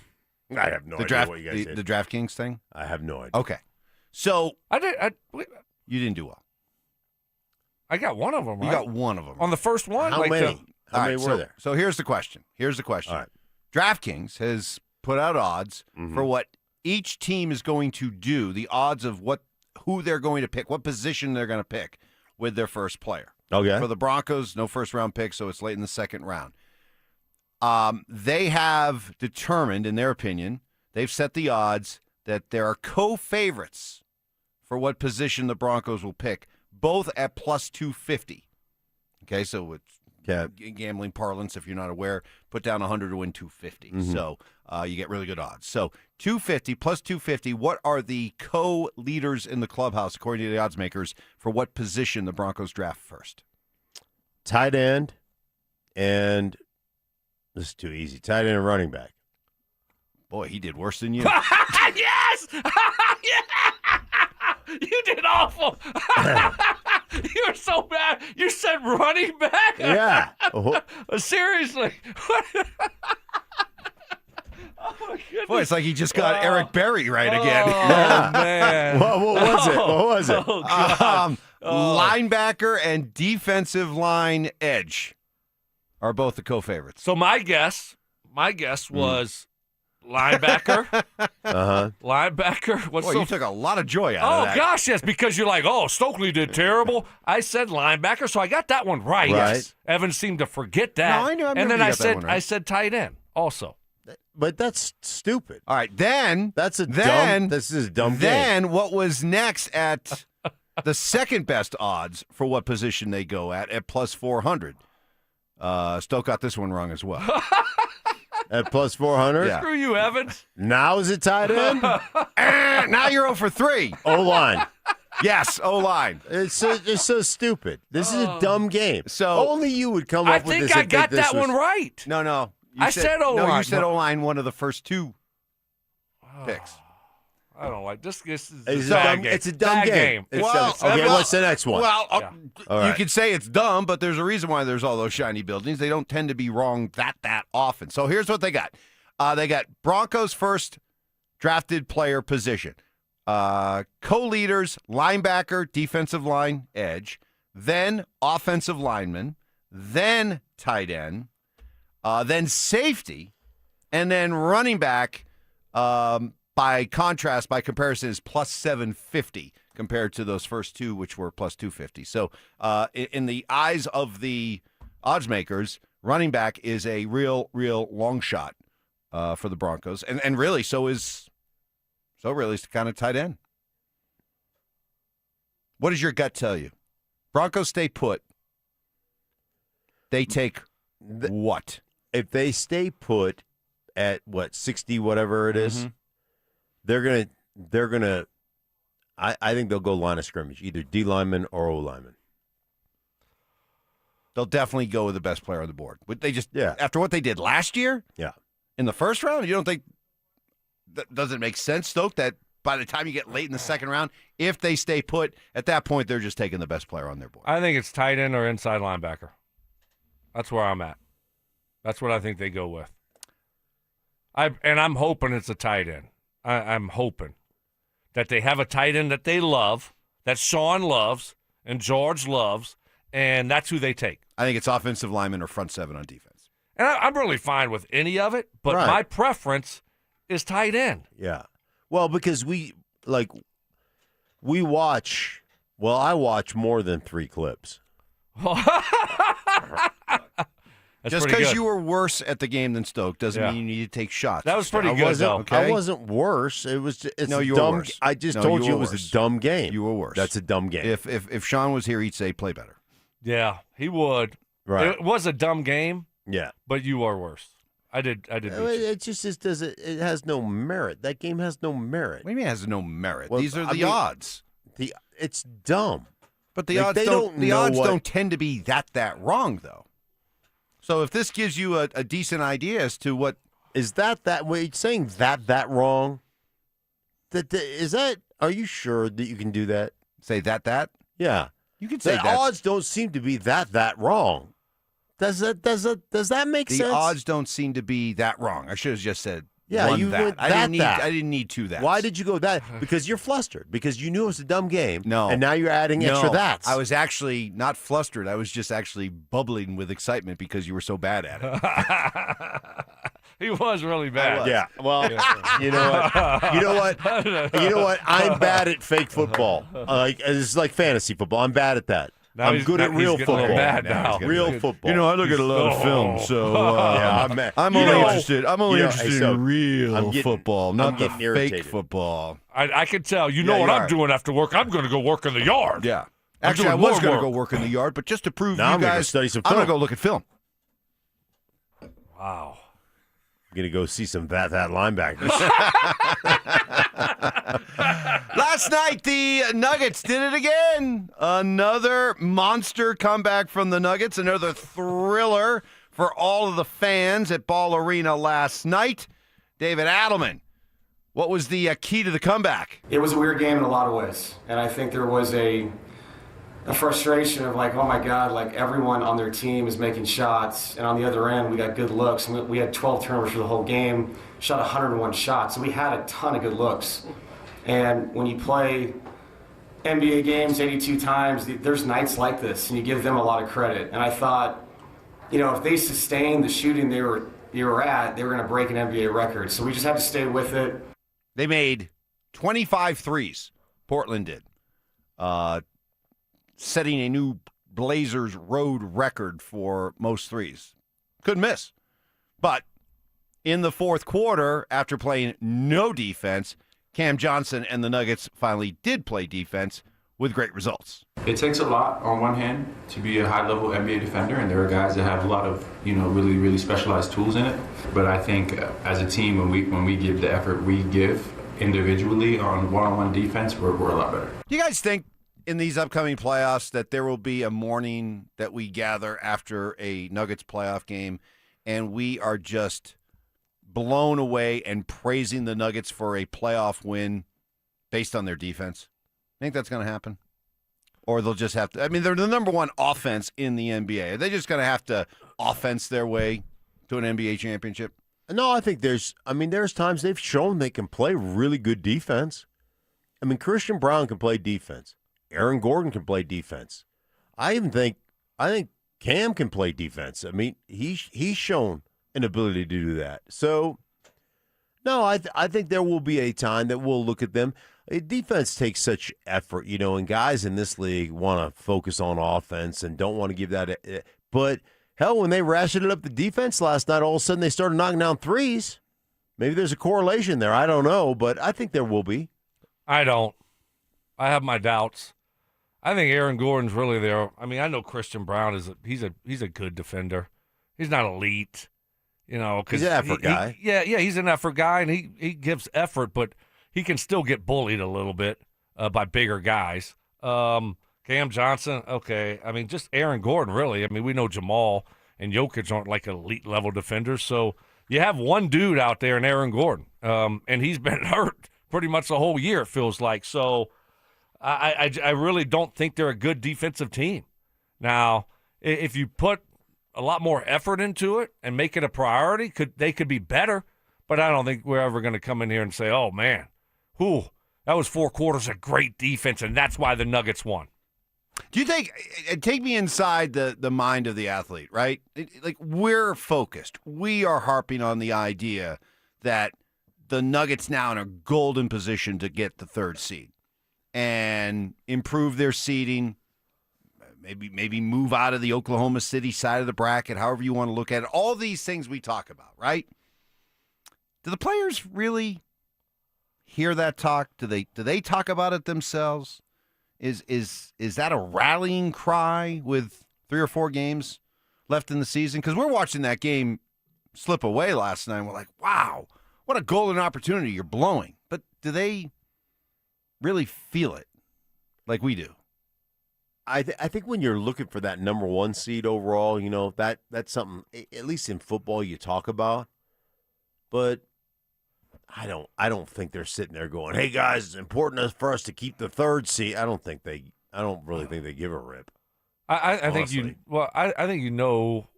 I have no The idea draft, what you guys did. the DraftKings thing? I have no idea. Okay. So I did. you didn't do well. I got one of them, right? You got one of them. On the first one? How like many? the- How All many right, were there? So here's the question. All right. DraftKings has put out odds for what each team is going to do, the odds of who they're going to pick, what position they're going to pick with their first player. Okay. For the Broncos, no first-round pick, so it's late in the second round. They have determined, in their opinion, they've set the odds that there are co-favorites for what position the Broncos will pick, both at plus 250. Okay, so it's gambling parlance, if you're not aware, put down 100 to win 250. So you get really good odds. So 250 plus 250, what are the co-leaders in the clubhouse, according to the odds makers, for what position the Broncos draft first? Tight end and this is too easy. Tight end and running back. Boy, he did worse than you. Yes! You did awful. You were so bad. You said running back? Yeah. Seriously. Oh, my goodness. Boy, it's like he just got Eric Berry right again. Oh, man. What was it? What was it? Oh, God. Linebacker and defensive line edge are both the co-favorites. So my guess was linebacker. Linebacker. What's Boy, so you took a lot of joy out of that. Oh, gosh, yes, because you're like, Stokley did terrible. I said linebacker, so I got that one right. Right. Yes. Evans seemed to forget that. No, I knew- I and remember then you I got that said one right. I said tight end also. But that's stupid. All right, then This is a dumb game. Then what was next at the second best odds for what position they go at plus 400? Stoke got this one wrong as well. At plus 400? Yeah. Screw you, Evans. Now is it tight end? Now you're 0 for 3. O-line. Yes, O-line. It's so stupid. This is a dumb game. So only you would come I up with think this. I and got this that was- one right. No. I said O-line. No, you said O-line, one of the first two picks. I don't like this. This is It's a a bad dumb- game. it's a dumb Bad game. It's Well, Okay, what's the next one? Well, Yeah. All you right. could say it's dumb, but there's a reason why there's all those shiny buildings. They don't tend to be wrong that often. So here's what they got. They got Broncos first drafted player position. Co-leaders, linebacker, defensive line, edge, then offensive lineman, then tight end, then safety, and then running back, by comparison, is plus 750 compared to those first two, which were plus 250. So in the eyes of the odds makers, running back is a real long shot for the Broncos. And really, so is the kind of tight end. What does your gut tell you? Broncos stay put. They take what? If they stay put at 60, whatever it is, they're gonna. I think they'll go line of scrimmage, either D lineman or O lineman. They'll definitely go with the best player on the board. But they after what they did last year, in the first round, you don't think that doesn't make sense, Stoke? That by the time you get late in the second round, if they stay put, at that point they're just taking the best player on their board. I think it's tight end or inside linebacker. That's where I'm at. That's what I think they go with. I'm hoping it's a tight end. I'm hoping that they have a tight end that they love, that Sean loves and George loves, and that's who they take. I think it's offensive lineman or front seven on defense. And I'm really fine with any of it, but my preference is tight end. Yeah. Well, because I watch more than 3 clips. Just because you were worse at the game than Stoke doesn't mean you need to take shots. That was pretty good, though. Okay? I wasn't worse. You were worse. I just told you it was a dumb game. You were worse. That's a dumb game. If Sean was here, he'd say play better. Yeah, he would. Right. It was a dumb game. Yeah. But you are worse. I did. It just doesn't. It has no merit. That game has no merit. What do you mean it has no merit? Well, these are the odds. It's dumb. But the odds don't tend to be that wrong, though. So if this gives you a decent idea as to what is that wait, saying that wrong? Are you sure that you can do that? Say that? Yeah. You can say the that. odds don't seem to be that wrong. Does that make sense? The odds don't seem to be that wrong. I should have just said I didn't need 2 that. Why did you go that? Because you're flustered. Because you knew it was a dumb game. No. And now you're adding extra that's. I was actually not flustered. I was just actually bubbling with excitement because you were so bad at it. He was really bad. Yeah. Well, you know what? I'm bad at fake football. It's like fantasy football. I'm bad at that. I'm good at real football. Real football. You know, I look at a lot of film, so I'm only interested in real football, not the fake football. I can tell. You know what I'm doing after work? I'm going to go work in the yard. Yeah. Actually, I was going to go work in the yard, but just to prove you guys, study some I'm film. going to go look at film. Wow. I'm going to go see some that linebackers. Last night, the Nuggets did it again. Another monster comeback from the Nuggets. Another thriller for all of the fans at Ball Arena last night. David Adelman, what was the key to the comeback? It was a weird game in a lot of ways. And I think there was a frustration of like, oh my God, like everyone on their team is making shots. And on the other end, we got good looks. We had 12 turnovers for the whole game, shot 101 shots. So we had a ton of good looks. And when you play NBA games 82 times, there's nights like this, and you give them a lot of credit. And I thought, if they sustained the shooting they were at, they were going to break an NBA record. So we just had to stay with it. They made 25 threes, Portland did, setting a new Blazers road record for most threes. Couldn't miss. But in the fourth quarter, after playing no defense, Cam Johnson and the Nuggets finally did play defense with great results. It takes a lot on one hand to be a high-level NBA defender, and there are guys that have a lot of, really, really specialized tools in it. But I think as a team, when we give the effort we give individually on one-on-one defense, we're a lot better. Do you guys think in these upcoming playoffs that there will be a morning that we gather after a Nuggets playoff game and we are just blown away and praising the Nuggets for a playoff win based on their defense? Think that's going to happen? Or they'll just have to, they're the number one offense in the NBA. Are they just going to have to offense their way to an NBA championship? No, I think there's times they've shown they can play really good defense. Christian Brown can play defense. Aaron Gordon can play defense. I think Cam can play defense. He's shown an ability to do that. So, no, I think there will be a time that we'll look at them. Defense takes such effort, and guys in this league want to focus on offense and don't want to give that. But Hell, when they ratcheted up the defense last night, all of a sudden they started knocking down threes. Maybe there's a correlation there. I don't know, but I think there will be. I don't. I have my doubts. I think Aaron Gordon's really there. I mean, I know Christian Brown he's a good defender. He's not elite, because he's an effort guy. He's an effort guy, and he gives effort, but he can still get bullied a little bit by bigger guys. Cam Johnson, okay. I mean, just Aaron Gordon, really. I mean, we know Jamal and Jokic aren't like elite level defenders, so you have one dude out there in Aaron Gordon, and he's been hurt pretty much the whole year, it feels like. So I really don't think they're a good defensive team. Now, if you put a lot more effort into it and make it a priority, they could be better, but I don't think we're ever going to come in here and say, oh, man, that was 4 quarters of great defense, and that's why the Nuggets won. Do you think, take me inside the mind of the athlete, right? Like, we're focused. We are harping on the idea that the Nuggets now in a golden position to get the 3rd seed and improve their seeding, maybe move out of the Oklahoma City side of the bracket, however you want to look at it. All these things we talk about, right? Do the players really hear that talk? Do they talk about it themselves? Is that a rallying cry with 3 or 4 games left in the season? Because we're watching that game slip away last night, and we're like, wow, what a golden opportunity you're blowing. But do they really feel it like we do? I think when you're looking for that number 1 seed overall, that's something, at least in football, you talk about. But I don't think they're sitting there going, "Hey guys, it's important for us to keep the 3rd seed." I don't really think they give a rip. I think you know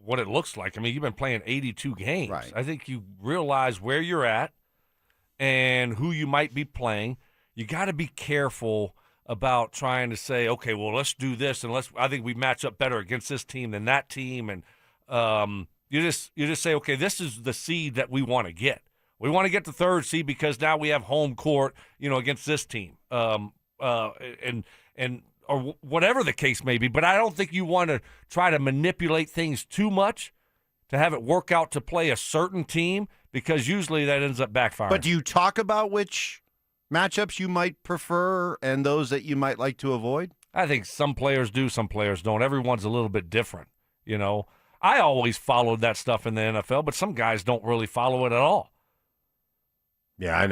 what it looks like. I mean, you've been playing 82 games. Right. I think you realize where you're at and who you might be playing. You got to be careful about trying to say, okay, well, let's do this, and I think we match up better against this team than that team, and you just say, okay, this is the seed that we want to get. We want to get the 3rd seed because now we have home court, against this team, or whatever the case may be. But I don't think you want to try to manipulate things too much to have it work out to play a certain team, because usually that ends up backfiring. But do you talk about which matchups you might prefer and those that you might like to avoid? I think some players do, some players don't. Everyone's a little bit different, I always followed that stuff in the NFL, but some guys don't really follow it at all. Yeah, I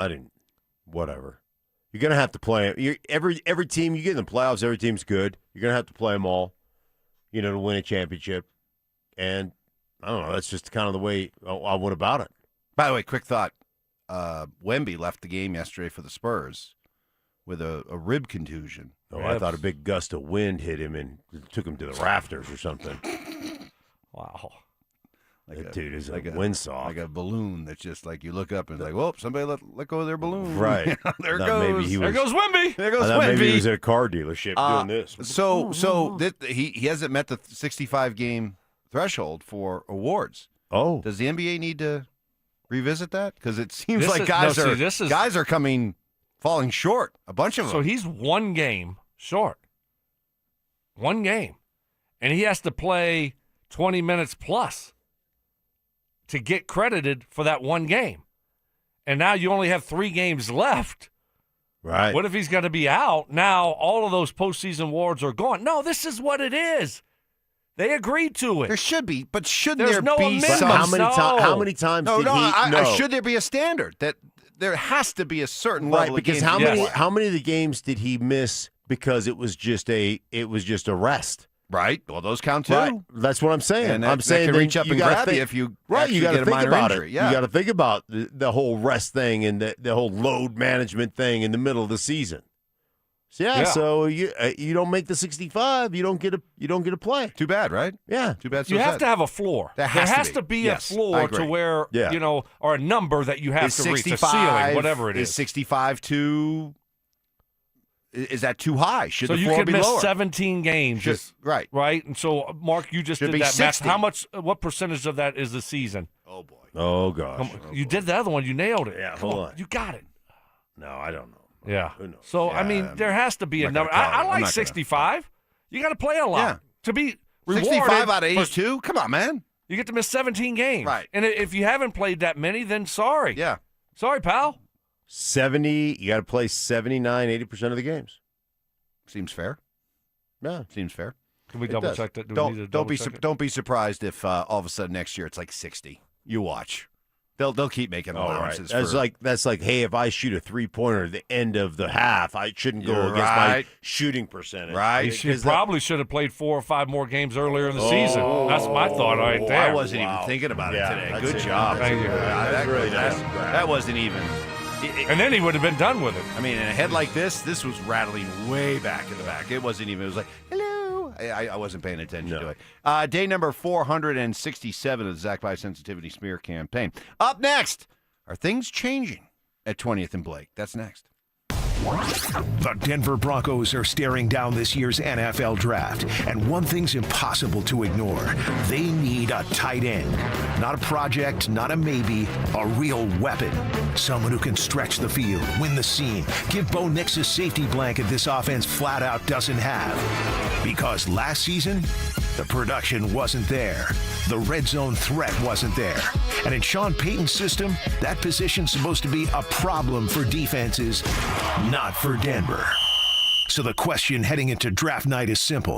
didn't. Whatever. You're gonna have to play every team you get in the playoffs. Every team's good. You're gonna have to play them all, to win a championship. And I don't know. That's just kind of the way I went about it. By the way, quick thought: Wemby left the game yesterday for the Spurs with a rib contusion. Oh, I thought a big gust of wind hit him and took him to the rafters or something. Wow. That dude is like a windsaw. Like a balloon that's just like you look up and it's like, whoa, somebody let go of their balloon. Right. There goes Wemby. There goes Wemby. Maybe he was at a car dealership doing this. So he hasn't met the 65-game threshold for awards. Oh. Does the NBA need to revisit that? Because it seems like guys are falling short. A bunch of them. So he's 1 game short. 1 game. And he has to play 20 minutes plus to get credited for that 1 game. And now you only have 3 games left. Right. What if he's going to be out? Now all of those postseason awards are gone. No, this is what it is. They agreed to it. There should be, but shouldn't there no be some? How many times did he? Should there be a standard that there has to be a certain level? Right, because how many of the games did he miss because it was just a rest? Right. Well, those count too. Right. That's what I'm saying. And I'm saying can reach up and grab you if you you got to think about injury. it. Yeah. You got to think about the whole rest thing and the whole load management thing in the middle of the season. So you don't make the 65, you don't get a play. Too bad, right? Yeah. Too bad. You have to have a floor. There has to be a floor to where or a number that you have to reach, a ceiling, whatever it is. Is 65 too? Is that too high? Should so the you floor could be miss lower? 17 games, right? And so, Mark, you just Should did be that 60. math. What percentage of that is the season? Oh boy. Oh gosh. You did the other one. You nailed it. Yeah. Come hold on. You got it. No, I don't know. Yeah. Who knows? So I mean, there has to be a number. I like 65. You got to play a lot to be rewarded. 65 out of 82? Come on, man. You get to miss 17 games. Right. And if you haven't played that many, then sorry. Yeah. Sorry, pal. 70, you got to play 79, 80% of the games. Seems fair. Yeah, seems fair. Can we double check that? Don't be surprised if all of a sudden next year it's like 60. You watch. They'll keep making allowances. Right. That's like, hey, if I shoot a 3-pointer at the end of the half, I shouldn't go against my shooting percentage. Right. He probably should have played 4 or 5 more games earlier in the season. That's my thought right there. I wasn't even thinking about it today. Good job. Thank you. That's really nice. That wasn't even. And then he would have been done with it. I mean, in a head like this was rattling way back in the back. It wasn't even. It was like, hello. I wasn't paying attention to it. Day number 467 of the Zach By Sensitivity Smear Campaign. Up next, are things changing at 20th and Blake? That's next. The Denver Broncos are staring down this year's NFL draft, and one thing's impossible to ignore. They need a tight end. Not a project, not a maybe, a real weapon. Someone who can stretch the field, win the seam, give Bo Nix a safety blanket this offense flat out doesn't have. Because last season, the production wasn't there. The red zone threat wasn't there. And in Sean Payton's system, that position's supposed to be a problem for defenses, not for Denver. So the question heading into draft night is simple.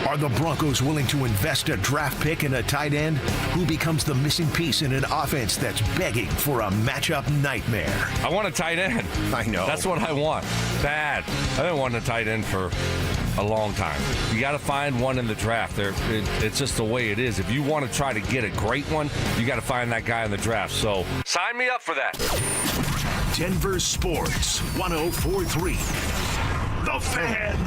Are the Broncos willing to invest a draft pick in a tight end? Who becomes the missing piece in an offense that's begging for a matchup nightmare? I want a tight end. I know. That's what I want. Bad. I didn't want a tight end for a long time. You got to find one in the draft. It's just the way it is. If you want to try to get a great one, you got to find that guy in the draft. So sign me up for that. Denver Sports 104.3. The Fan.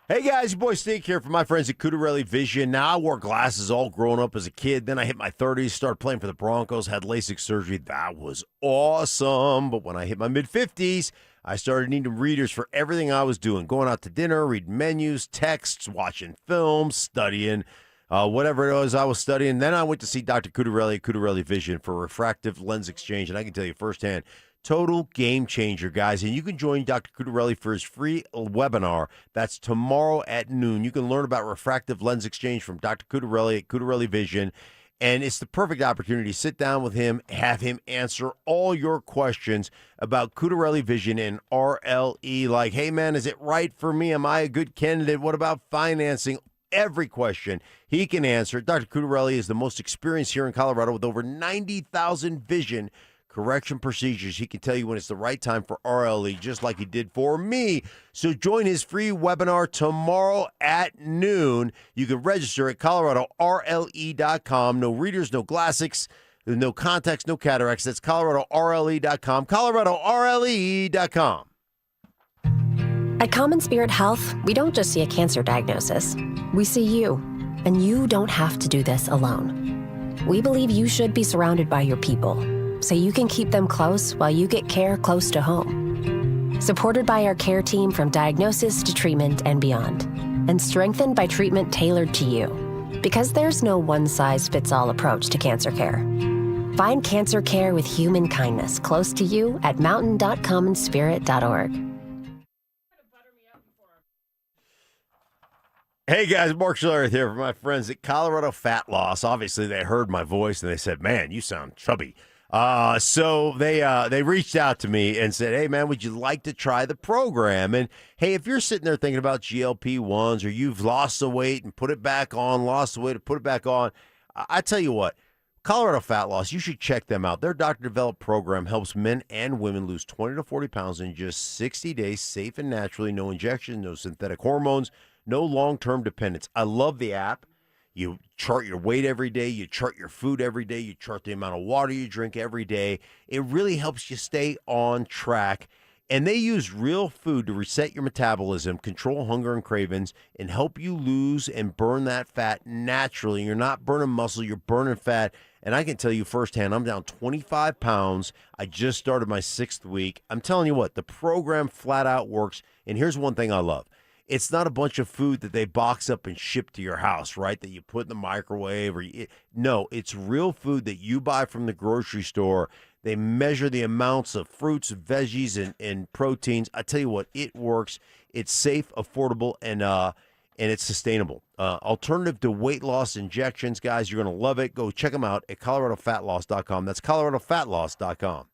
Hey guys, your boy Steak here from my friends at Cutarelli Vision. Now, I wore glasses all growing up as a kid. Then I hit my 30s, started playing for the Broncos, had LASIK surgery. That was awesome. But when I hit my mid-50s, I started needing readers for everything I was doing. Going out to dinner, reading menus, texts, watching films, studying, whatever it was I was studying. Then I went to see Dr. Cutarelli at Cutarelli Vision for refractive lens exchange. And I can tell you firsthand, total game changer, guys. And you can join Dr. Cutarelli for his free webinar. That's tomorrow at noon. You can learn about refractive lens exchange from Dr. Cutarelli at Cutarelli Vision. And it's the perfect opportunity to sit down with him, have him answer all your questions about Cutarelli Vision and RLE. Like, hey, man, is it right for me? Am I a good candidate? What about financing? Every question he can answer. Dr. Cutarelli is the most experienced here in Colorado with over 90,000 vision correction procedures. He can tell you when it's the right time for RLE, just like he did for me. So join his free webinar tomorrow at noon. You can register at ColoradoRLE.com. No readers, no glassics, no contacts, no cataracts. That's ColoradoRLE.com. ColoradoRLE.com. At Common Spirit Health, we don't just see a cancer diagnosis. We see you, and you don't have to do this alone. We believe you should be surrounded by your people, so you can keep them close while you get care close to home. Supported by our care team from diagnosis to treatment and beyond, and strengthened by treatment tailored to you. Because there's no one-size-fits-all approach to cancer care. Find cancer care with human kindness close to you at mountain.commonspirit.org. Hey guys, Mark Schlereth here for my friends at Colorado Fat Loss. Obviously, they heard my voice and they said, "Man, you sound chubby." So they reached out to me and said, "Hey man, would you like to try the program?" And hey, if you're sitting there thinking about GLP-1s or you've lost the weight and put it back on, lost the weight and put it back on, I tell you what, Colorado Fat Loss, you should check them out. Their doctor-developed program helps men and women lose 20 to 40 pounds in just 60 days, safe and naturally, no injections, no synthetic hormones, no long-term dependence. I love the app. You chart your weight every day. You chart your food every day. You chart the amount of water you drink every day. It really helps you stay on track. And they use real food to reset your metabolism, control hunger and cravings, and help you lose and burn that fat naturally. You're not burning muscle. You're burning fat. And I can tell you firsthand, I'm down 25 pounds. I just started my 6th week. I'm telling you what, the program flat out works. And here's one thing I love. It's not a bunch of food that they box up and ship to your house, right, that you put in the microwave. No, it's real food that you buy from the grocery store. They measure the amounts of fruits, veggies, and proteins. I tell you what, it works. It's safe, affordable, and and it's sustainable. Alternative to weight loss injections, guys. You're going to love it. Go check them out at coloradofatloss.com. That's coloradofatloss.com.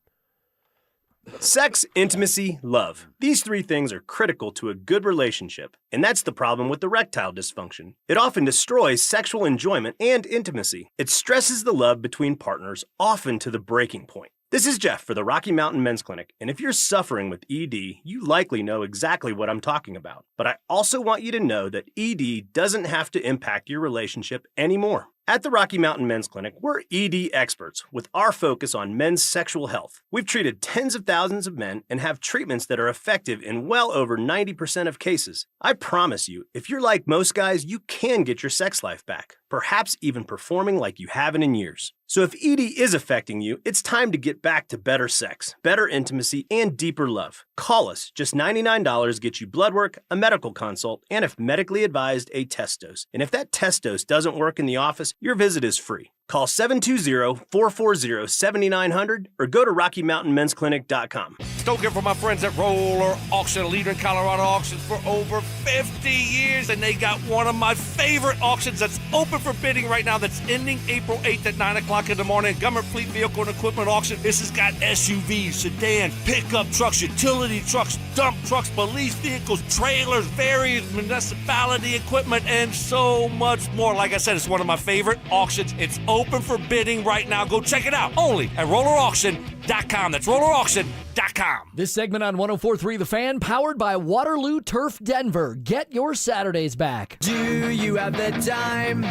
Sex, intimacy, love. These three things are critical to a good relationship. And that's the problem with erectile dysfunction. It often destroys sexual enjoyment and intimacy. It stresses the love between partners, often to the breaking point. This is Jeff for the Rocky Mountain Men's Clinic, and if you're suffering with ED, you likely know exactly what I'm talking about. But I also want you to know that ED doesn't have to impact your relationship anymore. At the Rocky Mountain Men's Clinic, we're ED experts with our focus on men's sexual health. We've treated tens of thousands of men and have treatments that are effective in well over 90% of cases. I promise you, if you're like most guys, you can get your sex life back, perhaps even performing like you haven't in years. So if ED is affecting you, it's time to get back to better sex, better intimacy, and deeper love. Call us. Just $99 gets you blood work, a medical consult, and if medically advised, a test dose. And if that test dose doesn't work in the office, your visit is free. Call 720-440-7900 or go to RockyMountainMen'sClinic.com. Stoking for my friends at Roller Auction, a leader in Colorado auctions for over 50 years. And they got one of my favorite auctions that's open for bidding right now that's ending April 8th at 9 o'clock in the morning. Government Fleet Vehicle and Equipment Auction. This has got SUVs, sedan, pickup trucks, utility trucks, dump trucks, police vehicles, trailers, various municipality equipment, and so much more. Like I said, it's one of my favorite auctions. It's open for bidding right now. Go check it out only at rollerauction.com. That's rollerauction.com. This segment on 104.3 The Fan, powered by Waterloo Turf Denver. Get your Saturdays back. Do you have the time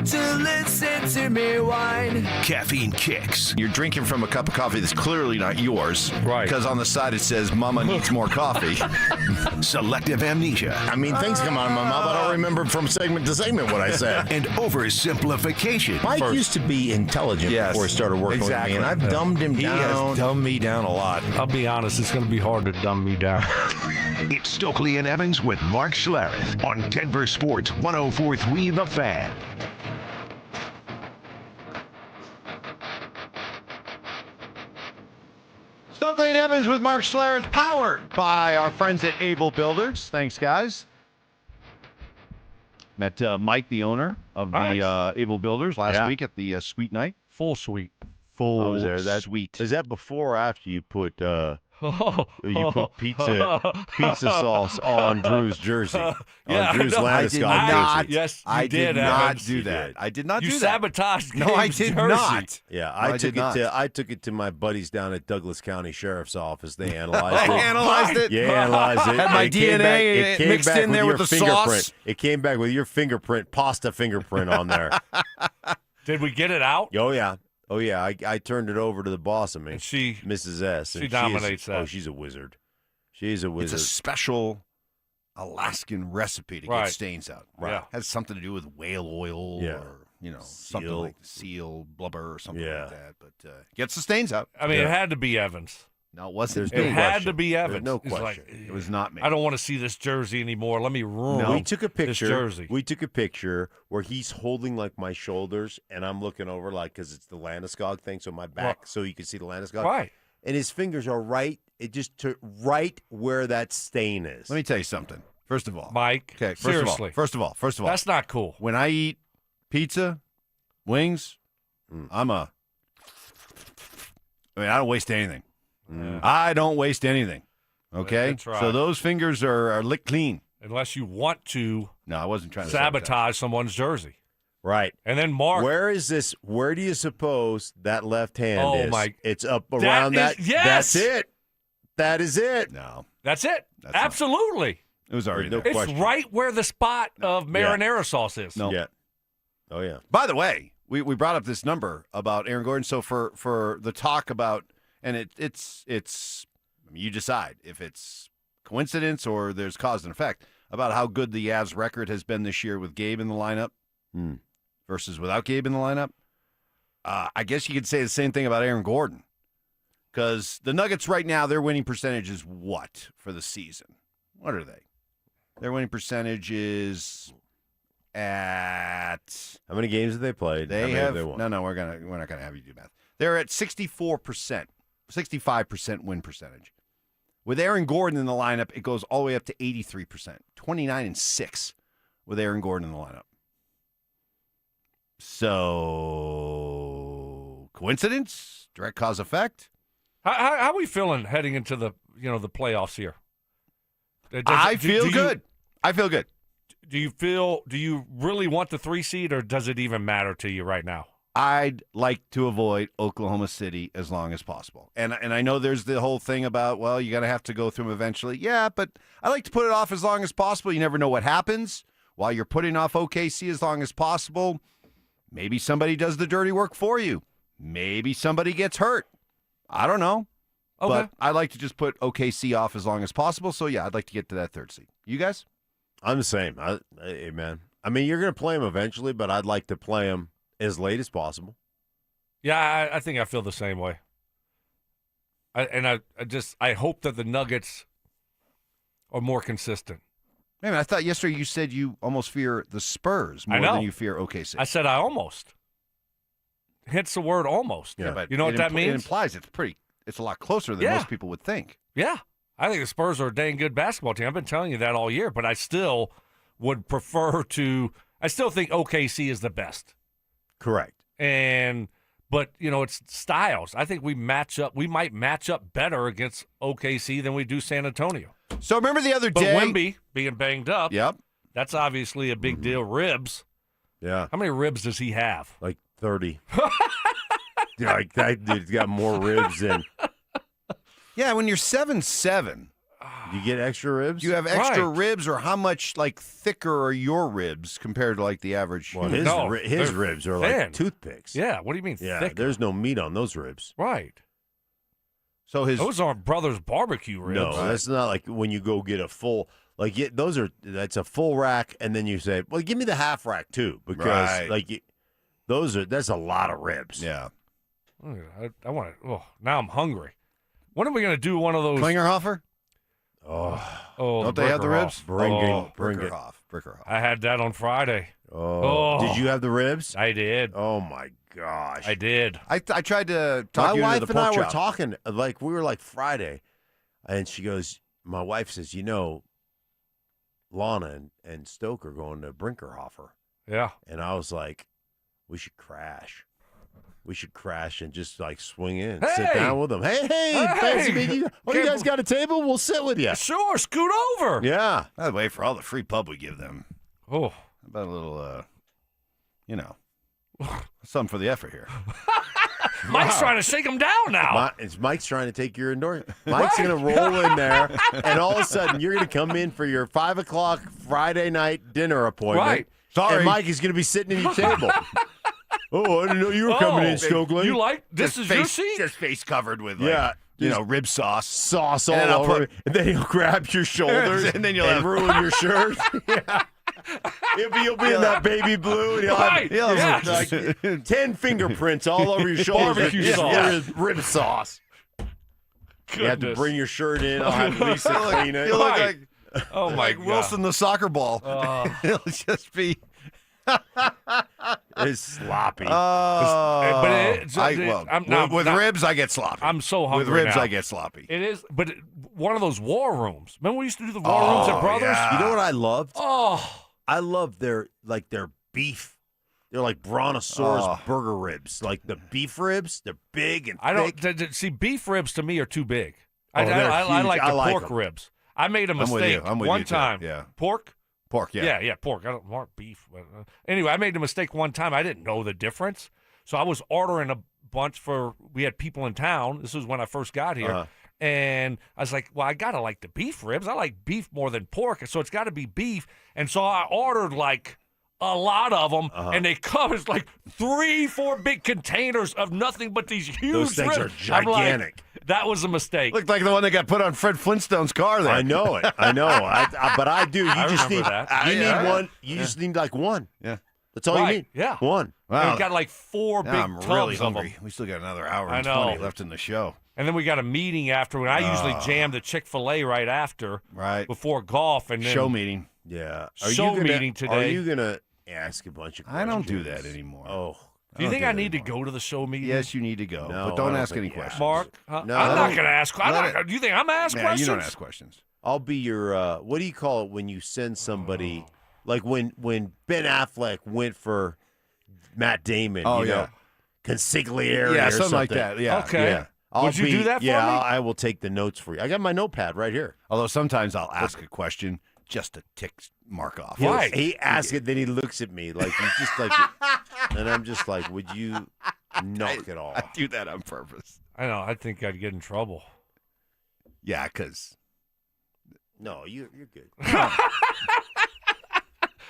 to listen to me whine? Caffeine kicks. You're drinking from a cup of coffee that's clearly not yours. Right. Because on the side it says, Mama needs more coffee. Selective amnesia. I mean, things come out of my mouth. I don't remember from segment to segment what I said. And oversimplification. Mike used to be intelligent before he started working with me, and I've dumbed him down. He has dumbed me down a lot. I'll be honest, it's going to be hard to dumb me down. It's Stokley and Evans with Mark Schlereth on Denver Sports 104.3 The Fan. Stokley and Evans with Mark Schlereth, powered by our friends at Able Builders. Thanks, guys. Met Mike, the owner of the Able Builders, last week at the Sweet Night. Full suite. Full sweet. Is that before or after you put pizza sauce on Drew's jersey? On Drew's Landeskog jersey. Yes, you I did not Evans. do that. I did not do that. You sabotaged No, I Gabe's did jersey. not. Yeah, I took it to my buddies down at Douglas County Sheriff's Office. They analyzed it. Analyzed it? Yeah, analyzed it. Had my DNA it came mixed back in there with the fingerprint. sauce. It came back with your fingerprint, pasta fingerprint on there. Did we get it out? Oh, yeah. Oh, yeah. I turned it over to the boss of me, she, Mrs. S. She dominates that. Oh, she's a wizard. She's a wizard. It's a special Alaskan recipe to get stains out. Right. Yeah. Has something to do with whale oil or, something like seal, blubber or something like that. But gets the stains out. I mean, it had to be Evans. No, it wasn't. It had to be Evans. There's no question. It was not me. I don't want to see this jersey anymore. Let me ruin We took a picture. this jersey. We took a picture where he's holding like my shoulders, and I'm looking over because it's the Landeskog thing, so my back, so you can see the Landeskog. Right. And his fingers are right right where that stain is. Let me tell you something. First of all, Mike. Okay. Seriously. First of all, that's not cool. When I eat pizza, wings, I don't waste anything. I don't waste anything. Okay? That's right. So those fingers are licked clean. Unless you want to No, I wasn't trying to sabotage someone's jersey. Right. And then Mark. Where is this? Where do you suppose that left hand is? Oh, my. It's up around that. Yes. That's it. That is it. No. That's it. Absolutely. It was already no there. question. It's right where the spot of marinara sauce is. No. Yeah. Oh, yeah. By the way, we brought up this number about Aaron Gordon. So for the talk about, and it's I mean, you decide if it's coincidence or there's cause and effect about how good the Avs record has been this year with Gabe in the lineup versus without Gabe in the lineup. I guess you could say the same thing about Aaron Gordon, because the Nuggets right now, their winning percentage is what for the season? What are they? Their winning percentage is at how many games have they played? They how many have they won? no. We're not gonna have you do math. They're at 64%, 65% win percentage. With Aaron Gordon in the lineup, it goes all the way up to 83%, 29-6 with Aaron Gordon in the lineup. So, coincidence? Direct cause effect? How are we feeling heading into the playoffs here? I feel good. I feel good. Do you really want the 3 seed, or does it even matter to you right now? I'd like to avoid Oklahoma City as long as possible. And I know there's the whole thing about, well, you're going to have to go through them eventually. Yeah, but I like to put it off as long as possible. You never know what happens. While you're putting off OKC as long as possible, maybe somebody does the dirty work for you. Maybe somebody gets hurt. I don't know. Okay. But I like to just put OKC off as long as possible. So, yeah, I'd like to get to that 3rd seed. You guys? I'm the same. Hey, man. I mean, you're going to play them eventually, but I'd like to play them as late as possible. Yeah, I think I feel the same way. I hope that the Nuggets are more consistent. Man, I thought yesterday you said you almost fear the Spurs more than you fear OKC. I said I almost. Hence the word almost. Yeah, but you know what that means? It implies it's a lot closer than most people would think. Yeah. I think the Spurs are a dang good basketball team. I've been telling you that all year, but I still would prefer to – I still think OKC is the best. Correct. But it's styles. I think we might match up better against OKC than we do San Antonio. So remember the other day. day. But Wemby being banged up. Yep. That's obviously a big deal. Ribs. Yeah. How many ribs does he have? Like 30. Like that dude's got more ribs than. Yeah, when you're 7'7", you get extra ribs. You have extra ribs, or how much thicker are your ribs compared to the average? Well, his ribs are like toothpicks. Yeah. What do you mean? Yeah. Thicker? There's no meat on those ribs. Right. So those aren't Brothers Barbecue ribs. No, that's not like when you go get a full. That's a full rack, and then you say, "Well, give me the half rack too," because that's a lot of ribs. Yeah. I want to. Oh, now I'm hungry. When are we going to do one of those? Klingerhofer? Oh, don't they have the ribs? Bring it. Brickerhoff. I had that on Friday. Oh. Did you have the ribs? I did. Oh, my gosh. I did. I tried to talk you into the pork chop. My wife and I were talking, we were Friday, and she goes, my wife says, Lana and Stoke are going to Brinkerhofer. Yeah. And I was like, we should crash. We should crash and just swing in, sit down with them. Hey, fancy meeting you. Oh, you guys got a table? We'll sit with you. Sure, scoot over. Yeah. By the way, for all the free pub we give them. Oh, how about a little, something for the effort here. Mike's trying to shake him down now. Mike's trying to take your endorsement. Mike's going to roll in there, and all of a sudden you're going to come in for your 5 o'clock Friday night dinner appointment. Right. Sorry. And Mike is going to be sitting at your table. Oh, I didn't know you were coming in, Stokley. You this is your seat? Just face covered with, rib sauce. Sauce all over. And then he'll grab your shoulders. and then you'll ruin your shirt. Yeah. You'll be in that baby blue. And he'll have 10 fingerprints all over your shoulders. Barbecue sauce. Rib sauce. Goodness. You have to bring your shirt in. I'll have Lisa clean it. You'll look like, my God. Wilson the soccer ball. It'll just be... It's sloppy. With ribs, I get sloppy. I'm so hungry. With ribs, now. I get sloppy. It is, but one of those war rooms. Remember we used to do the war rooms at Brothers? Yeah. You know what I loved? Oh, I love their beef. They're like Brontosaurus burger ribs. Like the beef ribs, they're big and thick. See, beef ribs to me are too big. They're I huge. like I the like pork them. ribs. I made a mistake one time. Yeah. Pork? Pork, yeah. Yeah, pork. I don't want beef. Anyway, I made a mistake one time. I didn't know the difference. So I was ordering a bunch we had people in town. This was when I first got here. And I was like, well, I got to like the beef ribs. I like beef more than pork. So it's got to be beef. And so I ordered a lot of them. And they come as 3-4 big containers of nothing but these huge Those things ribs. are gigantic. That was a mistake. Looked like the one that got put on Fred Flintstone's car there. I know it. But I do. You just need that. You need one. You just need one. Yeah. That's all you need. Yeah. One. Wow. And we got 4 big I'm tubs really of hungry. them. We still got another hour and I know. 20 left in the show. And then we got a meeting after. I usually jam the Chick-fil-A right after. Right. Before golf. And then show meeting. Yeah. Meeting today. Are you going to ask a bunch of questions? I don't do that anymore. Oh. Do you think I need to go to the show meeting? Yes, you need to go. No, but don't ask any questions. Mark? No, I'm not going to ask. Do you think I'm going to ask questions? You don't ask questions. I'll be your, what do you call it when you send somebody Like when Ben Affleck went for Matt Damon. Oh, you know, consigliere. Yeah, or something like that. Yeah. Okay. Yeah. Would you do that for me? I will take the notes for you. I got my notepad right here. Although sometimes I'll ask a question just to tick Mark off. Right. He asks it, then he looks at me like he's just like, and I'm just like, would you knock it off? I do that on purpose. I know. I think I'd get in trouble. Yeah, because. No, you're good.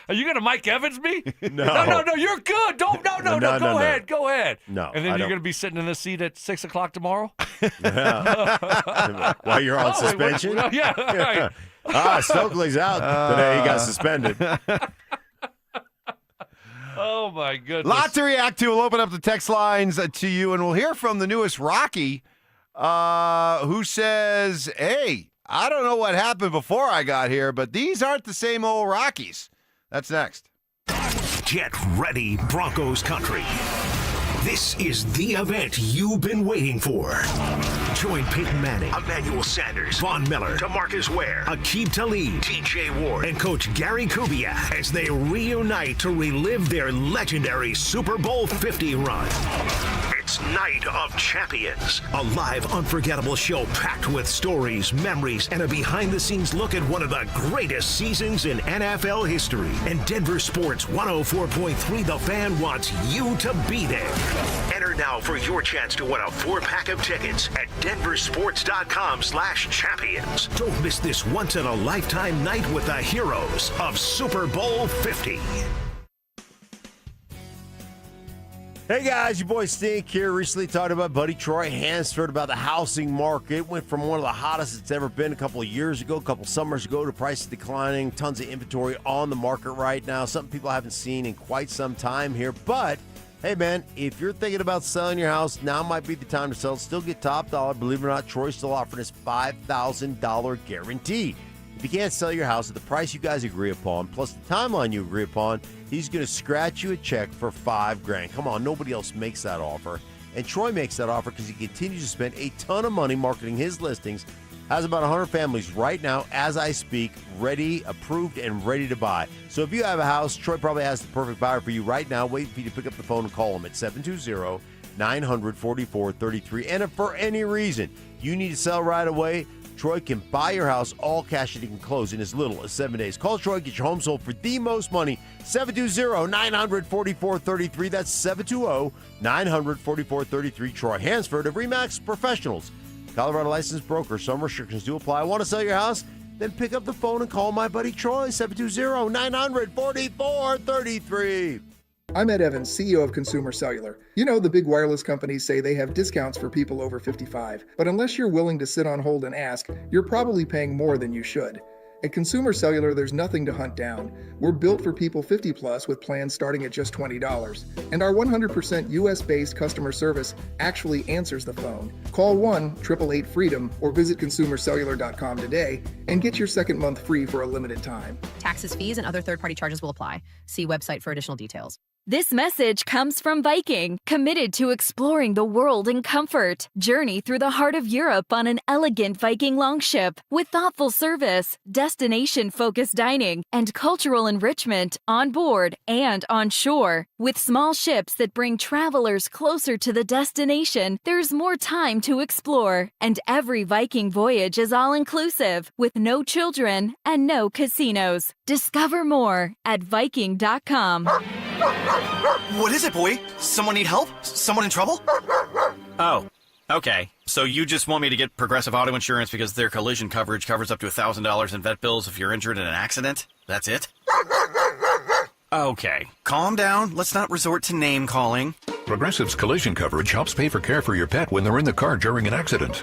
Are you going to Mike Evans me? No. No, you're good. No, go ahead. Go ahead. No. And then you're going to be sitting in the seat at 6 o'clock tomorrow? While you're on suspension? Yeah. Right. Stokley's out today. He got suspended. Oh, my goodness. Lot to react to. We'll open up the text lines to you, and we'll hear from the newest Rocky who says, hey, I don't know what happened before I got here, but these aren't the same old Rockies. That's next. Get ready, Broncos country. This is the event you've been waiting for. Join Peyton Manning, Emmanuel Sanders, Von Miller, DeMarcus Ware, Aqib Talib, TJ Ward, and Coach Gary Kubiak as they reunite to relive their legendary Super Bowl 50 run. It's Night of Champions, a live, unforgettable show packed with stories, memories, and a behind-the-scenes look at one of the greatest seasons in NFL history. And Denver Sports 104.3 The Fan wants you to be there. Enter now for your chance to win a 4-pack of tickets at DenverSports.com/champions. Don't miss this once-in-a-lifetime night with the heroes of Super Bowl 50. Hey guys, your boy Stink here. Recently talked about buddy Troy Hansford about the housing market. Went from one of the hottest it's ever been a couple of years ago, a couple summers ago, to prices declining. Tons of inventory on the market right now. Something people haven't seen in quite some time here. But, hey man, if you're thinking about selling your house, now might be the time to sell. Still get top dollar. Believe it or not, Troy's still offering this $5,000 guarantee. If you can't sell your house at the price you guys agree upon, plus the timeline you agree upon, he's going to scratch you a check for $5,000. Come on, nobody else makes that offer. And Troy makes that offer because he continues to spend a ton of money marketing his listings. Has about 100 families right now, as I speak, ready, approved, and ready to buy. So if you have a house, Troy probably has the perfect buyer for you right now. Wait for you to pick up the phone and call him at 720-900-4433. And if for any reason you need to sell right away, Troy can buy your house all cash and he can close in as little as 7 days. Call Troy, get your home sold for the most money. 720-900-4433. That's 720-900-4433. Troy Hansford of RE/MAX Professionals. Colorado licensed broker. Some restrictions do apply. Want to sell your house? Then pick up the phone and call my buddy Troy. 720-900-4433. I'm Ed Evans, CEO of Consumer Cellular. You know, the big wireless companies say they have discounts for people over 55. But unless you're willing to sit on hold and ask, you're probably paying more than you should. At Consumer Cellular, there's nothing to hunt down. We're built for people 50 plus with plans starting at just $20. And our 100% US-based customer service actually answers the phone. Call 1-888-FREEDOM or visit consumercellular.com today and get your second month free for a limited time. Taxes, fees, and other third-party charges will apply. See website for additional details. This message comes from Viking, committed to exploring the world in comfort. Journey through the heart of Europe on an elegant Viking longship with thoughtful service, destination-focused dining, and cultural enrichment on board and on shore. With small ships that bring travelers closer to the destination, there's more time to explore. And every Viking voyage is all-inclusive, with no children and no casinos. Discover more at Viking.com. What is it, boy? Someone need help? Someone in trouble? Oh, okay. So you just want me to get Progressive Auto Insurance because their collision coverage covers up to $1,000 in vet bills if you're injured in an accident? That's it? Okay, calm down. Let's not resort to name-calling. Progressive's collision coverage helps pay for care for your pet when they're in the car during an accident.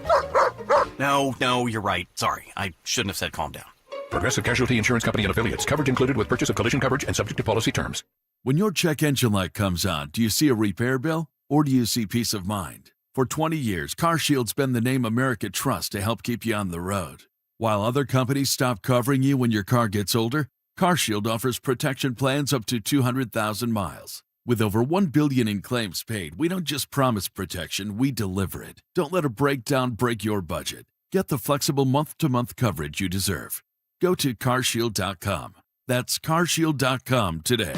No, you're right. Sorry, I shouldn't have said calm down. Progressive Casualty Insurance Company and Affiliates. Coverage included with purchase of collision coverage and subject to policy terms. When your check engine light comes on, do you see a repair bill or do you see peace of mind? For 20 years, CarShield's been the name America trusts to help keep you on the road. While other companies stop covering you when your car gets older, CarShield offers protection plans up to 200,000 miles. With over $1 billion in claims paid, we don't just promise protection, we deliver it. Don't let a breakdown break your budget. Get the flexible month-to-month coverage you deserve. Go to CarShield.com. That's carshield.com today.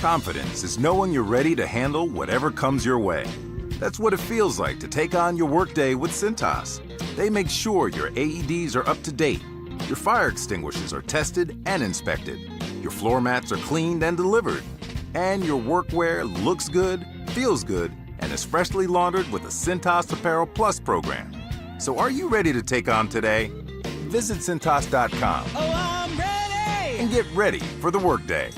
Confidence is knowing you're ready to handle whatever comes your way. That's what it feels like to take on your workday with Cintas. They make sure your AEDs are up to date, your fire extinguishers are tested and inspected, your floor mats are cleaned and delivered, and your workwear looks good, feels good, and is freshly laundered with the Cintas Apparel Plus program. So are you ready to take on today? Visit Cintas.com and get ready for the workday.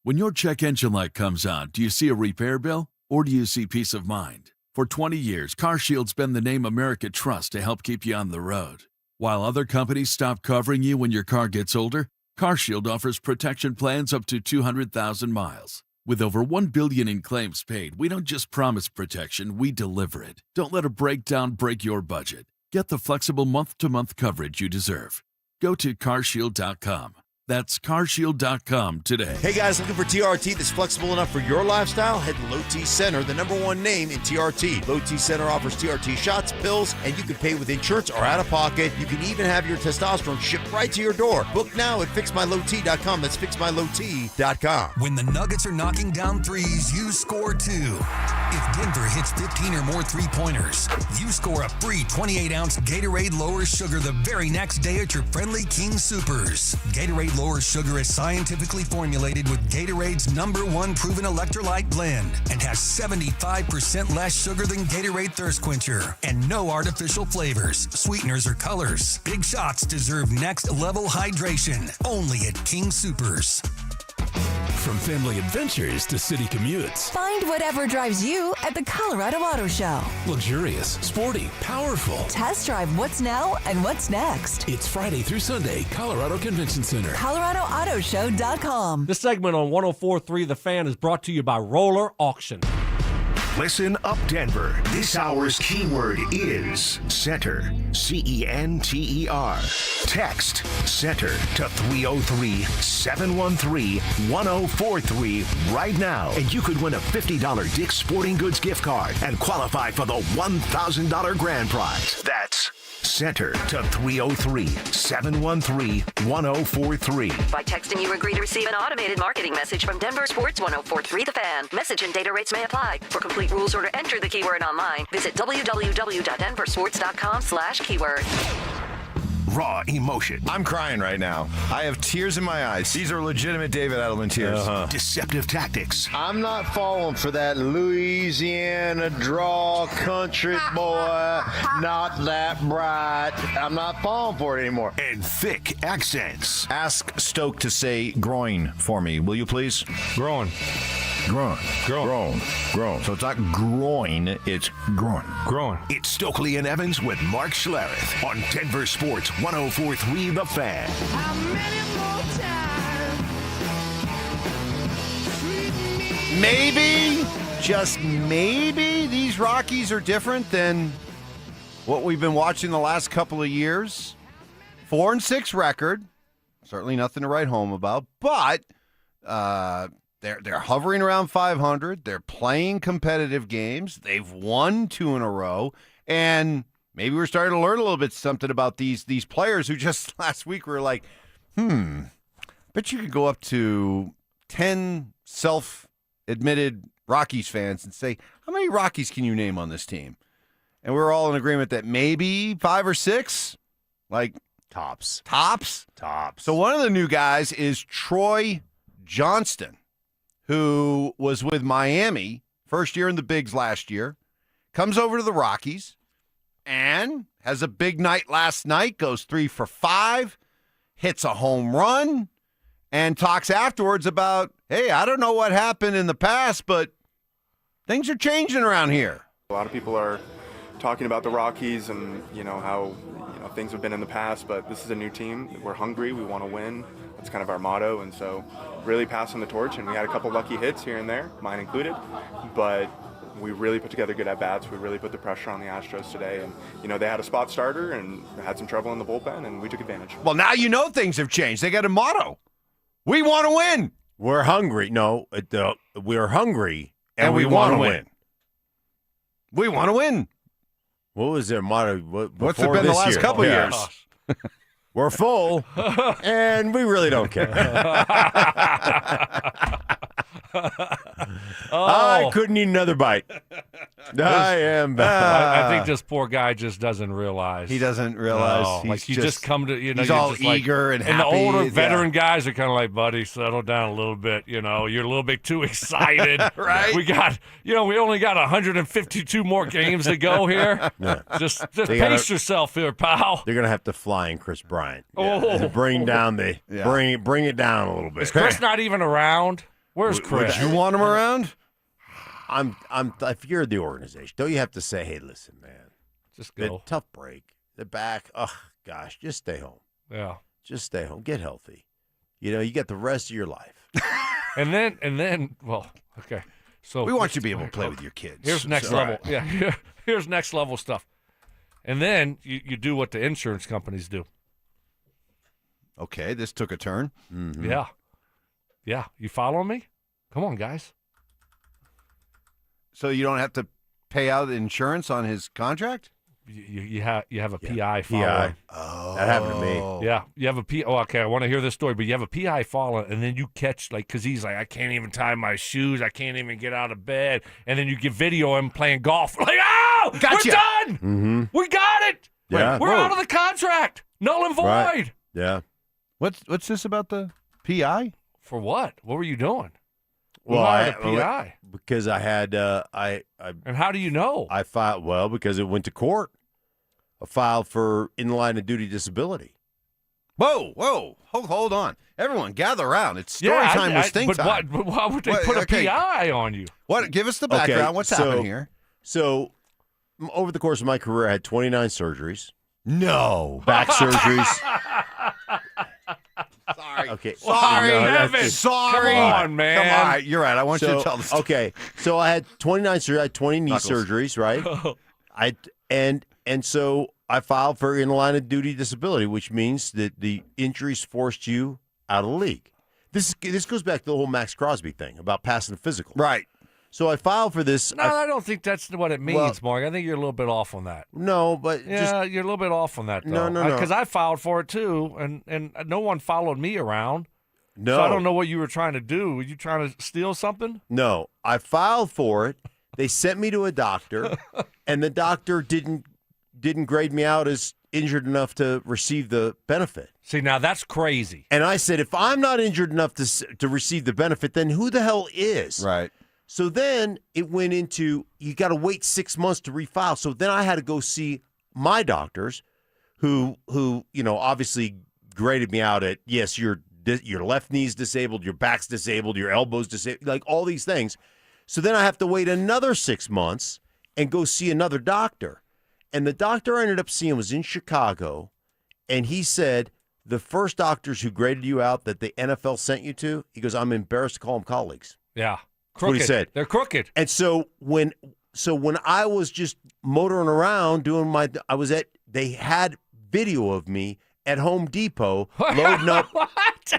When your check engine light comes on, do you see a repair bill or do you see peace of mind? For 20 years, CarShield's been the name America trusts to help keep you on the road. While other companies stop covering you when your car gets older, CarShield offers protection plans up to 200,000 miles. With over $1 billion in claims paid, we don't just promise protection, we deliver it. Don't let a breakdown break your budget. Get the flexible month-to-month coverage you deserve. Go to carshield.com. That's carshield.com today. Hey guys, looking for TRT that's flexible enough for your lifestyle? Head to Low T Center, the #1 name in TRT. Low T Center offers TRT shots, pills, and you can pay with insurance or out of pocket. You can even have your testosterone shipped right to your door. Book now at fixmylowt.com. That's fixmylowt.com. When the Nuggets are knocking down threes, you score too. If Denver hits 15 or more three-pointers, you score a free 28-ounce Gatorade Lower Sugar the very next day at your friendly King Soopers. Gatorade Lower Sugar is scientifically formulated with Gatorade's #1 proven electrolyte blend and has 75% less sugar than Gatorade Thirst Quencher and no artificial flavors, sweeteners, or colors. Big shots deserve next-level hydration. Only at King Soopers. From family adventures to city commutes. Find whatever drives you at the Colorado Auto Show. Luxurious, sporty, powerful. Test drive what's now and what's next. It's Friday through Sunday, Colorado Convention Center. ColoradoAutoShow.com. This segment on 104.3 The Fan is brought to you by Roller Auction. Listen up, Denver. This hour's keyword is center. CENTER. Text center to 303-713-1043 right now, and you could win a $50 Dick's Sporting Goods gift card and qualify for the $1,000 grand prize. That's center to 303-713-1043. By texting, you agree to receive an automated marketing message from DenverSports 104.3 The Fan. Message and data rates may apply. For complete rules or to enter the keyword online, visit www.denversports.com/keyword. Raw emotion. I'm crying right now. I have tears in my eyes. These are legitimate David Edelman tears. Deceptive tactics. I'm not falling for that Louisiana draw country boy, not that bright. I'm not falling for it anymore. And thick accents. Ask Stoke to say groin for me, will you please? Groin. Groin. Groin. Groin. So it's not groin, it's groin. Groin. It's Stokley and Evans with Mark Schlereth on Denver Sports 104.3 The Fan. Maybe, just maybe, these Rockies are different than what we've been watching the last couple of years. 4-6 record. Certainly nothing to write home about, but they're hovering around 500. They're playing competitive games. They've won 2 in a row, and maybe we're starting to learn a little bit something about these players who just last week were like, bet you could go up to 10 self-admitted Rockies fans and say, how many Rockies can you name on this team? And we're all in agreement that maybe 5 or 6, like Tops. So one of the new guys is Troy Johnston, who was with Miami, first year in the Bigs last year, comes over to the Rockies, and has a big night last night, goes 3 for 5, hits a home run, and talks afterwards about, hey, I don't know what happened in the past, but things are changing around here. A lot of people are talking about the Rockies and, how, things have been in the past, but this is a new team. We're hungry. We want to win. That's kind of our motto, and so really passing the torch, and we had a couple lucky hits here and there, mine included, but we really put together good at-bats. We really put the pressure on the Astros today, and, they had a spot starter and had some trouble in the bullpen, and we took advantage. Well, now things have changed. They got a motto. We want to win. We're hungry. No, we're hungry, and we want to win. We want to win. What was their motto? What's it been the last couple years? We're full, and we really don't care. I couldn't eat another bite. I am. I think this poor guy just doesn't realize. He doesn't realize. No, like you just come to, you know, he's you're all just like, eager and happy. And the older veteran guys are kind of like, buddy, settle down a little bit. You know, you're a little bit too excited. Right? We got, we only got 152 more games to go here. Yeah. Just pace yourself here, pal. They're gonna have to fly in Chris Bryant. Oh. To bring down bring it down a little bit. Is Chris not even around? Where's Chris? Would you want him around? If you're the organization, don't you have to say, hey, listen, man, just go. Tough break. They're back. Oh gosh, just stay home. Yeah. Just stay home. Get healthy. You got the rest of your life. and then, well, okay. So we want you to be able to play with your kids. Here's next level. Right. Yeah. Here's next level stuff. And then you do what the insurance companies do. Okay, this took a turn. Mm-hmm. Yeah. Yeah. You following me? Come on, guys. So you don't have to pay out insurance on his contract? You have a PI following. Oh, that happened to me. Yeah, you have a PI. Oh, okay, I want to hear this story, but you have a PI following, and then you catch, because he's like, I can't even tie my shoes, I can't even get out of bed, and then you get video of him playing golf. Like, oh, gotcha. We're done. Mm-hmm. We got it. Yeah. We're out of the contract. Null and void. Right. Yeah. What's this about the PI? For what? What were you doing? Well, I PI because I had And how do you know? I filed because it went to court. I filed for in line of duty disability. Whoa, hold on, everyone, gather around. It's story time with Stink Time. But why would they put a PI on you? What? Give us the background. Okay, What's happening here? So, over the course of my career, I had 29 surgeries. No back surgeries. Sorry. Okay. Sorry. Evan, Sorry. Come on, man. Come on. You're right. I want you to tell the story. Okay. So I had 29 surgeries. I had 20 knee surgeries, right? And so I filed for in line of duty disability, which means that the injuries forced you out of the league. This goes back to the whole Max Crosby thing about passing the physical. Right. So I filed for this. No, I don't think that's what it means, Mark. I think you're a little bit off on that. No, but you're a little bit off on that, though. No. Because I filed for it, too, and no one followed me around. No. So I don't know what you were trying to do. Were you trying to steal something? No. I filed for it. They sent me to a doctor, and the doctor didn't grade me out as injured enough to receive the benefit. See, now that's crazy. And I said, if I'm not injured enough to receive the benefit, then who the hell is? Right. So then it went into, you got to wait 6 months to refile. So then I had to go see my doctors who obviously graded me out at, yes, your left knee's disabled, your back's disabled, your elbow's disabled, like all these things. So then I have to wait another 6 months and go see another doctor. And the doctor I ended up seeing was in Chicago, and he said, the first doctors who graded you out that the NFL sent you to, he goes, I'm embarrassed to call them colleagues. Yeah. That's what he said. They're crooked. And so when I was just motoring around doing they had video of me at Home Depot loading up. What?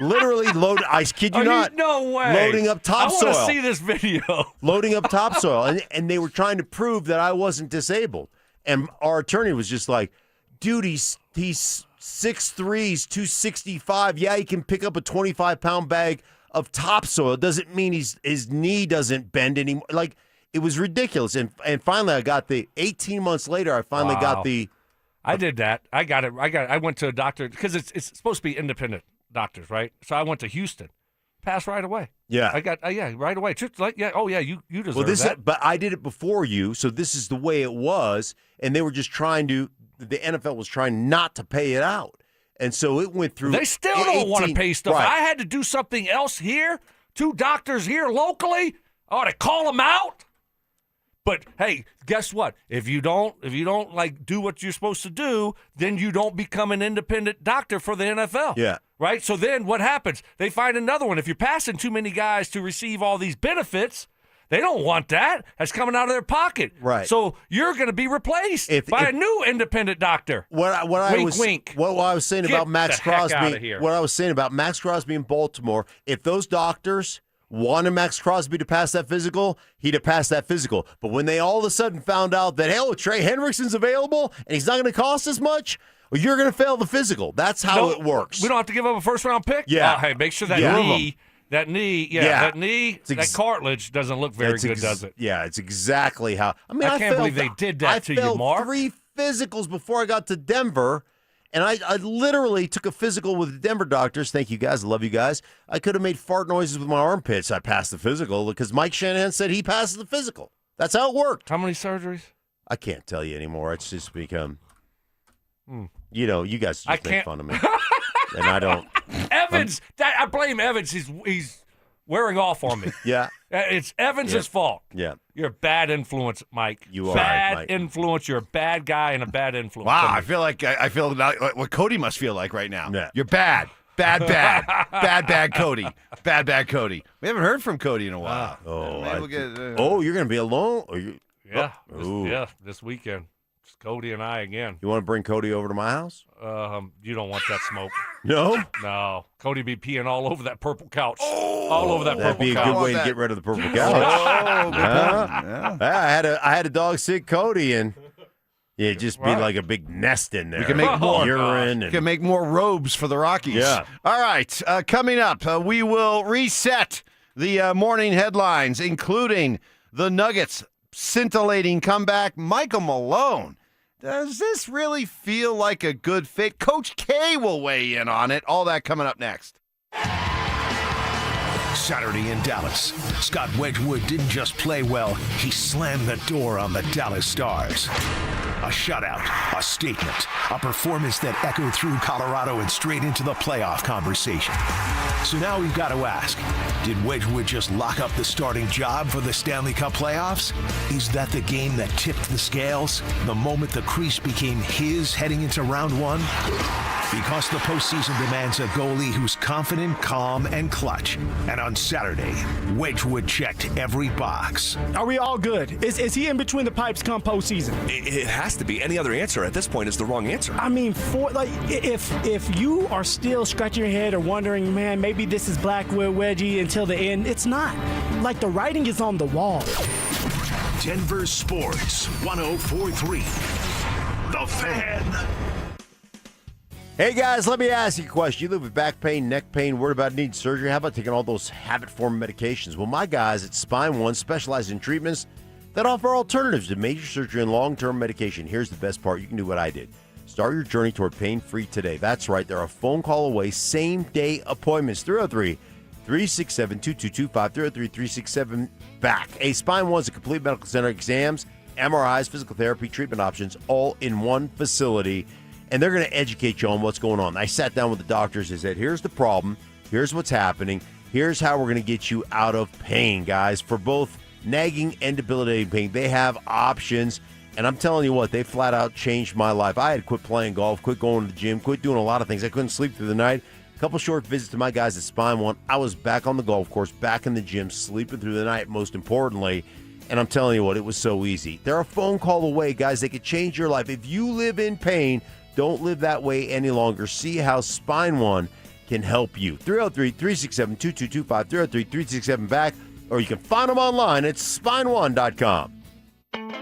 Literally I kid you not. No way. Loading up topsoil. I want to see this video. Loading up topsoil. And they were trying to prove that I wasn't disabled. And our attorney was just like, dude, he's 6'3", he's 265. Yeah, he can pick up a 25-pound bag of topsoil. It doesn't mean his knee doesn't bend anymore. Like, it was ridiculous. And finally, I got 18 months later, I finally got the. I did that. I got it. I went to a doctor because it's supposed to be independent doctors, right? So I went to Houston. Passed right away. Yeah. I got, right away. Just like, yeah, oh, yeah, you deserve that. But I did it before you, so this is the way it was. And they were just the NFL was trying not to pay it out. And so it went through. They still don't want to pay stuff. Right. I had to do something else here. 2 doctors here locally. I ought to call them out. But hey, guess what? If you don't like do what you're supposed to do, then you don't become an independent doctor for the NFL. Yeah. Right? So then what happens? They find another one. If you're passing too many guys to receive all these benefits, they don't want that. That's coming out of their pocket. Right. So you're going to be replaced by a new independent doctor. What I was saying about Max Crosby. What I was saying about Max Crosby in Baltimore. If those doctors wanted Max Crosby to pass that physical, he'd have passed that physical. But when they all of a sudden found out that, Trey Hendrickson's available and he's not going to cost as much, Well, you're going to fail the physical. That's how it works. We don't have to give up a first-round pick? Yeah. Hey, make sure that knee, that cartilage doesn't look very good, does it? Yeah, it's exactly how. I can't believe they did that to you, Mark. I failed 3 physicals before I got to Denver, and I literally took a physical with the Denver doctors. Thank you, guys. I love you guys. I could have made fart noises with my armpits. I passed the physical because Mike Shanahan said he passes the physical. That's how it worked. How many surgeries? I can't tell you anymore. It's just become, you guys just make fun of me. And I don't. Evans, I blame Evans. He's wearing off on me. Yeah. It's Evans' fault. Yeah. You're a bad influence, Mike. You are. Bad Mike. influence. You're a bad guy and a bad influence. Wow, I feel like what Cody must feel like right now. Yeah. You're bad. Bad Cody. Bad Cody. We haven't heard from Cody in a while. You're going to be alone? This weekend. It's Cody and I again. You want to bring Cody over to my house? You don't want that smoke. No? No. Cody be peeing all over that purple couch. All over that purple couch. That'd be a good way to get rid of the purple couch. I had a dog sick Cody, and it'd just be like a big nest in there. We can make more urine. We can make more robes for the Rockies. Yeah. All right. Coming up, we will reset the morning headlines, including the Nuggets' scintillating comeback. Michael Malone. Does this really feel like a good fit? Coach K will weigh in on it. All that coming up next. Saturday in Dallas. Scott Wedgwood didn't just play well, he slammed the door on the Dallas Stars. A shutout, a statement, a performance that echoed through Colorado and straight into the playoff conversation. So now we've got to ask, did Wedgwood just lock up the starting job for the Stanley Cup playoffs? Is that the game that tipped the scales? The moment the crease became his heading into round one? Because the postseason demands a goalie who's confident, calm, and clutch. And on Saturday, Wedgwood checked every box. Are we all good? Is he in between the pipes come postseason? It has to be. Any other answer at this point is the wrong answer. I mean, if you are still scratching your head or wondering, man, maybe this is Blackwood Wedgie until the end, it's not. Like, the writing is on the wall. Denver Sports 104.3. The Fan. Hey guys, let me ask you a question. You live with back pain, neck pain, worried about needing surgery? How about taking all those habit-forming medications? Well, my guys at Spine One specialize in treatments that offer alternatives to major surgery and long-term medication. Here's the best part. You can do what I did. Start your journey toward pain-free today. That's right. They're a phone call away, same-day appointments. 303-367-2225, 303-367-BACK. A Spine One's a complete medical center, exams, MRIs, physical therapy, treatment options, all in one facility. And they're going to educate you on what's going on. I sat down with the doctors and said, here's the problem. Here's what's happening. Here's how we're going to get you out of pain, guys. For both nagging and debilitating pain, they have options. And I'm telling you what, they flat out changed my life. I had quit playing golf, quit going to the gym, quit doing a lot of things. I couldn't sleep through the night. A couple short visits to my guys at Spine One. I was back on the golf course, back in the gym, sleeping through the night, most importantly. And I'm telling you what, it was so easy. They're a phone call away, guys. They could change your life. If you live in pain, don't live that way any longer. See how Spine One can help you. 303-367-2225, 303-367-BACK, or you can find them online at spineone.com.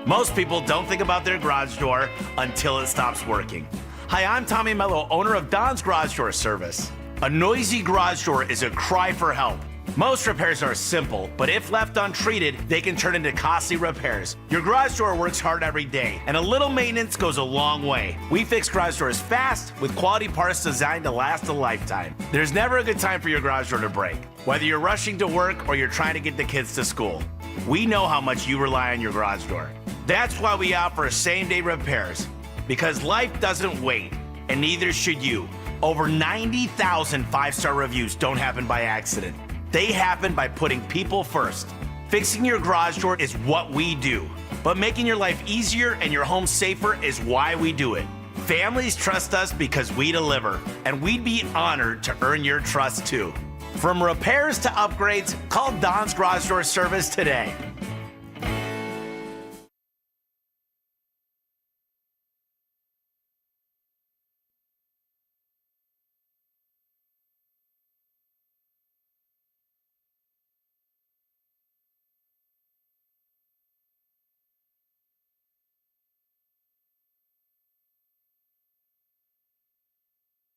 Most people don't think about their garage door until it stops working. Hi, I'm Tommy Mello, owner of Don's Garage Door Service. A noisy garage door is a cry for help. Most repairs are simple, but if left untreated, they can turn into costly repairs. Your garage door works hard every day, and a little maintenance goes a long way. We fix garage doors fast with quality parts designed to last a lifetime. There's never a good time for your garage door to break, whether you're rushing to work or you're trying to get the kids to school. We know how much you rely on your garage door. That's why we offer same-day repairs, because life doesn't wait, and neither should you. Over 90,000 five-star reviews don't happen by accident. They happen by putting people first. Fixing your garage door is what we do, but making your life easier and your home safer is why we do it. Families trust us because we deliver, and we'd be honored to earn your trust too. From repairs to upgrades, call Don's Garage Door Service today.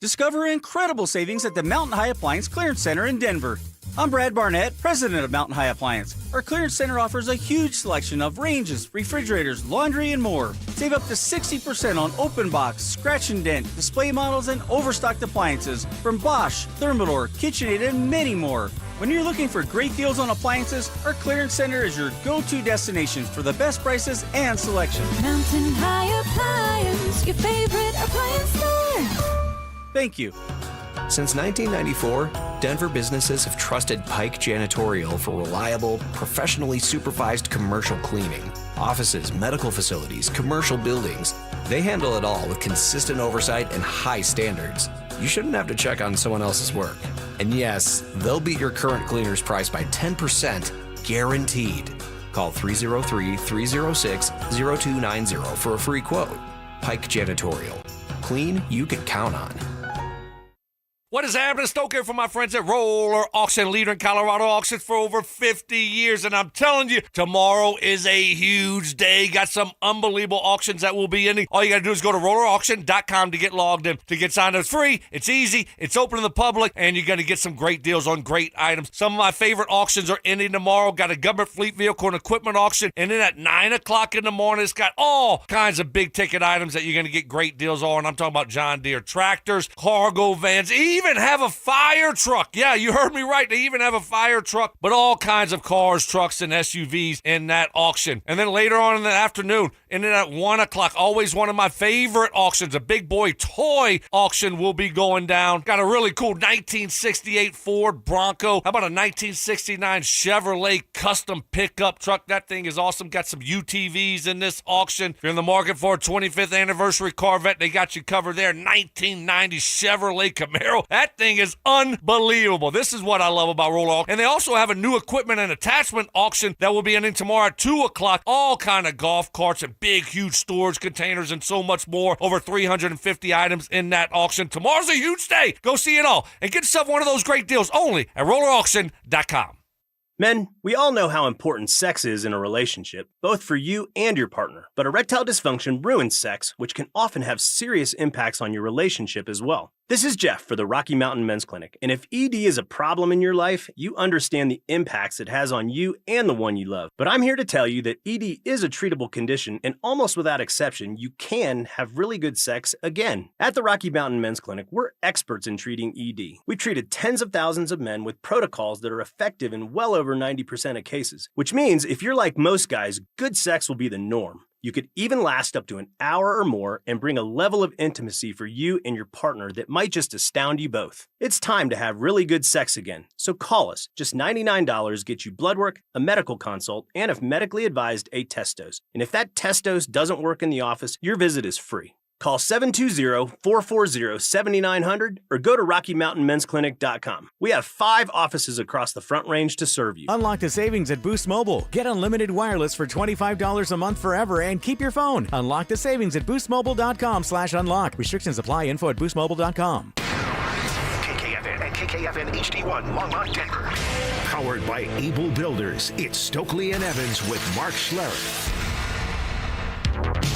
Discover incredible savings at the Mountain High Appliance Clearance Center in Denver. I'm Brad Barnett, president of Mountain High Appliance. Our clearance center offers a huge selection of ranges, refrigerators, laundry, and more. Save up to 60% on open box, scratch and dent, display models, and overstocked appliances from Bosch, Thermador, KitchenAid, and many more. When you're looking for great deals on appliances, our clearance center is your go-to destination for the best prices and selection. Mountain High Appliance, your favorite appliance store. Thank you. Since 1994, Denver businesses have trusted Pike Janitorial for reliable, professionally supervised commercial cleaning. Offices, medical facilities, commercial buildings. They handle it all with consistent oversight and high standards. You shouldn't have to check on someone else's work. And yes, they'll beat your current cleaner's price by 10%, guaranteed. Call 303-306-0290 for a free quote. Pike Janitorial. Clean you can count on. What is happening? Stoker for my friends at Roller Auction, leader in Colorado auctions for over 50 years. And I'm telling you, tomorrow is a huge day. Got some unbelievable auctions that will be ending. All you got to do is go to rollerauction.com to get logged in, to get signed up. It's free, it's easy, it's open to the public, and you're going to get some great deals on great items. Some of my favorite auctions are ending tomorrow. Got a government fleet vehicle and equipment auction. And then at 9 o'clock in the morning, it's got all kinds of big ticket items that you're going to get great deals on. I'm talking about John Deere tractors, cargo vans, even have a fire truck. Yeah, you heard me right. They even have a fire truck, but all kinds of cars, trucks, and SUVs in that auction. And then later on in the afternoon, and then at 1 o'clock, always one of my favorite auctions, a big boy toy auction will be going down. Got a really cool 1968 Ford Bronco. How about a 1969 Chevrolet custom pickup truck? That thing is awesome. Got some UTVs in this auction. If you're in the market for a 25th anniversary Corvette, they got you covered there. 1990 Chevrolet Camaro. That thing is unbelievable. This is what I love about Roller Auction. And they also have a new equipment and attachment auction that will be ending tomorrow at 2 o'clock. All kind of golf carts and big, huge storage containers and so much more. Over 350 items in that auction. Tomorrow's a huge day. Go see it all and get yourself one of those great deals only at rollerauction.com. Men, we all know how important sex is in a relationship, both for you and your partner. But erectile dysfunction ruins sex, which can often have serious impacts on your relationship as well. This is Jeff for the Rocky Mountain Men's Clinic, and if ED is a problem in your life, you understand the impacts it has on you and the one you love. But I'm here to tell you that ED is a treatable condition, and almost without exception, you can have really good sex again. At the Rocky Mountain Men's Clinic, we're experts in treating ED. We've treated tens of thousands of men with protocols that are effective in well over 90% of cases, which means if you're like most guys, good sex will be the norm. You could even last up to an hour or more and bring a level of intimacy for you and your partner that might just astound you both. It's time to have really good sex again. So call us. Just $99 gets you blood work, a medical consult, and if medically advised, a test dose. And if that test dose doesn't work in the office, your visit is free. Call 720-440-7900 or go to RockyMountainMen'sClinic.com. We have 5 offices across the Front Range to serve you. Unlock the savings at Boost Mobile. Get unlimited wireless for $25 a month forever and keep your phone. Unlock the savings at BoostMobile.com/unlock. Restrictions apply. Info at BoostMobile.com. KKFN and KKFN HD1 Longmont, Denver. Powered by Able Builders. It's Stokley and Evans with Mark Schlereth.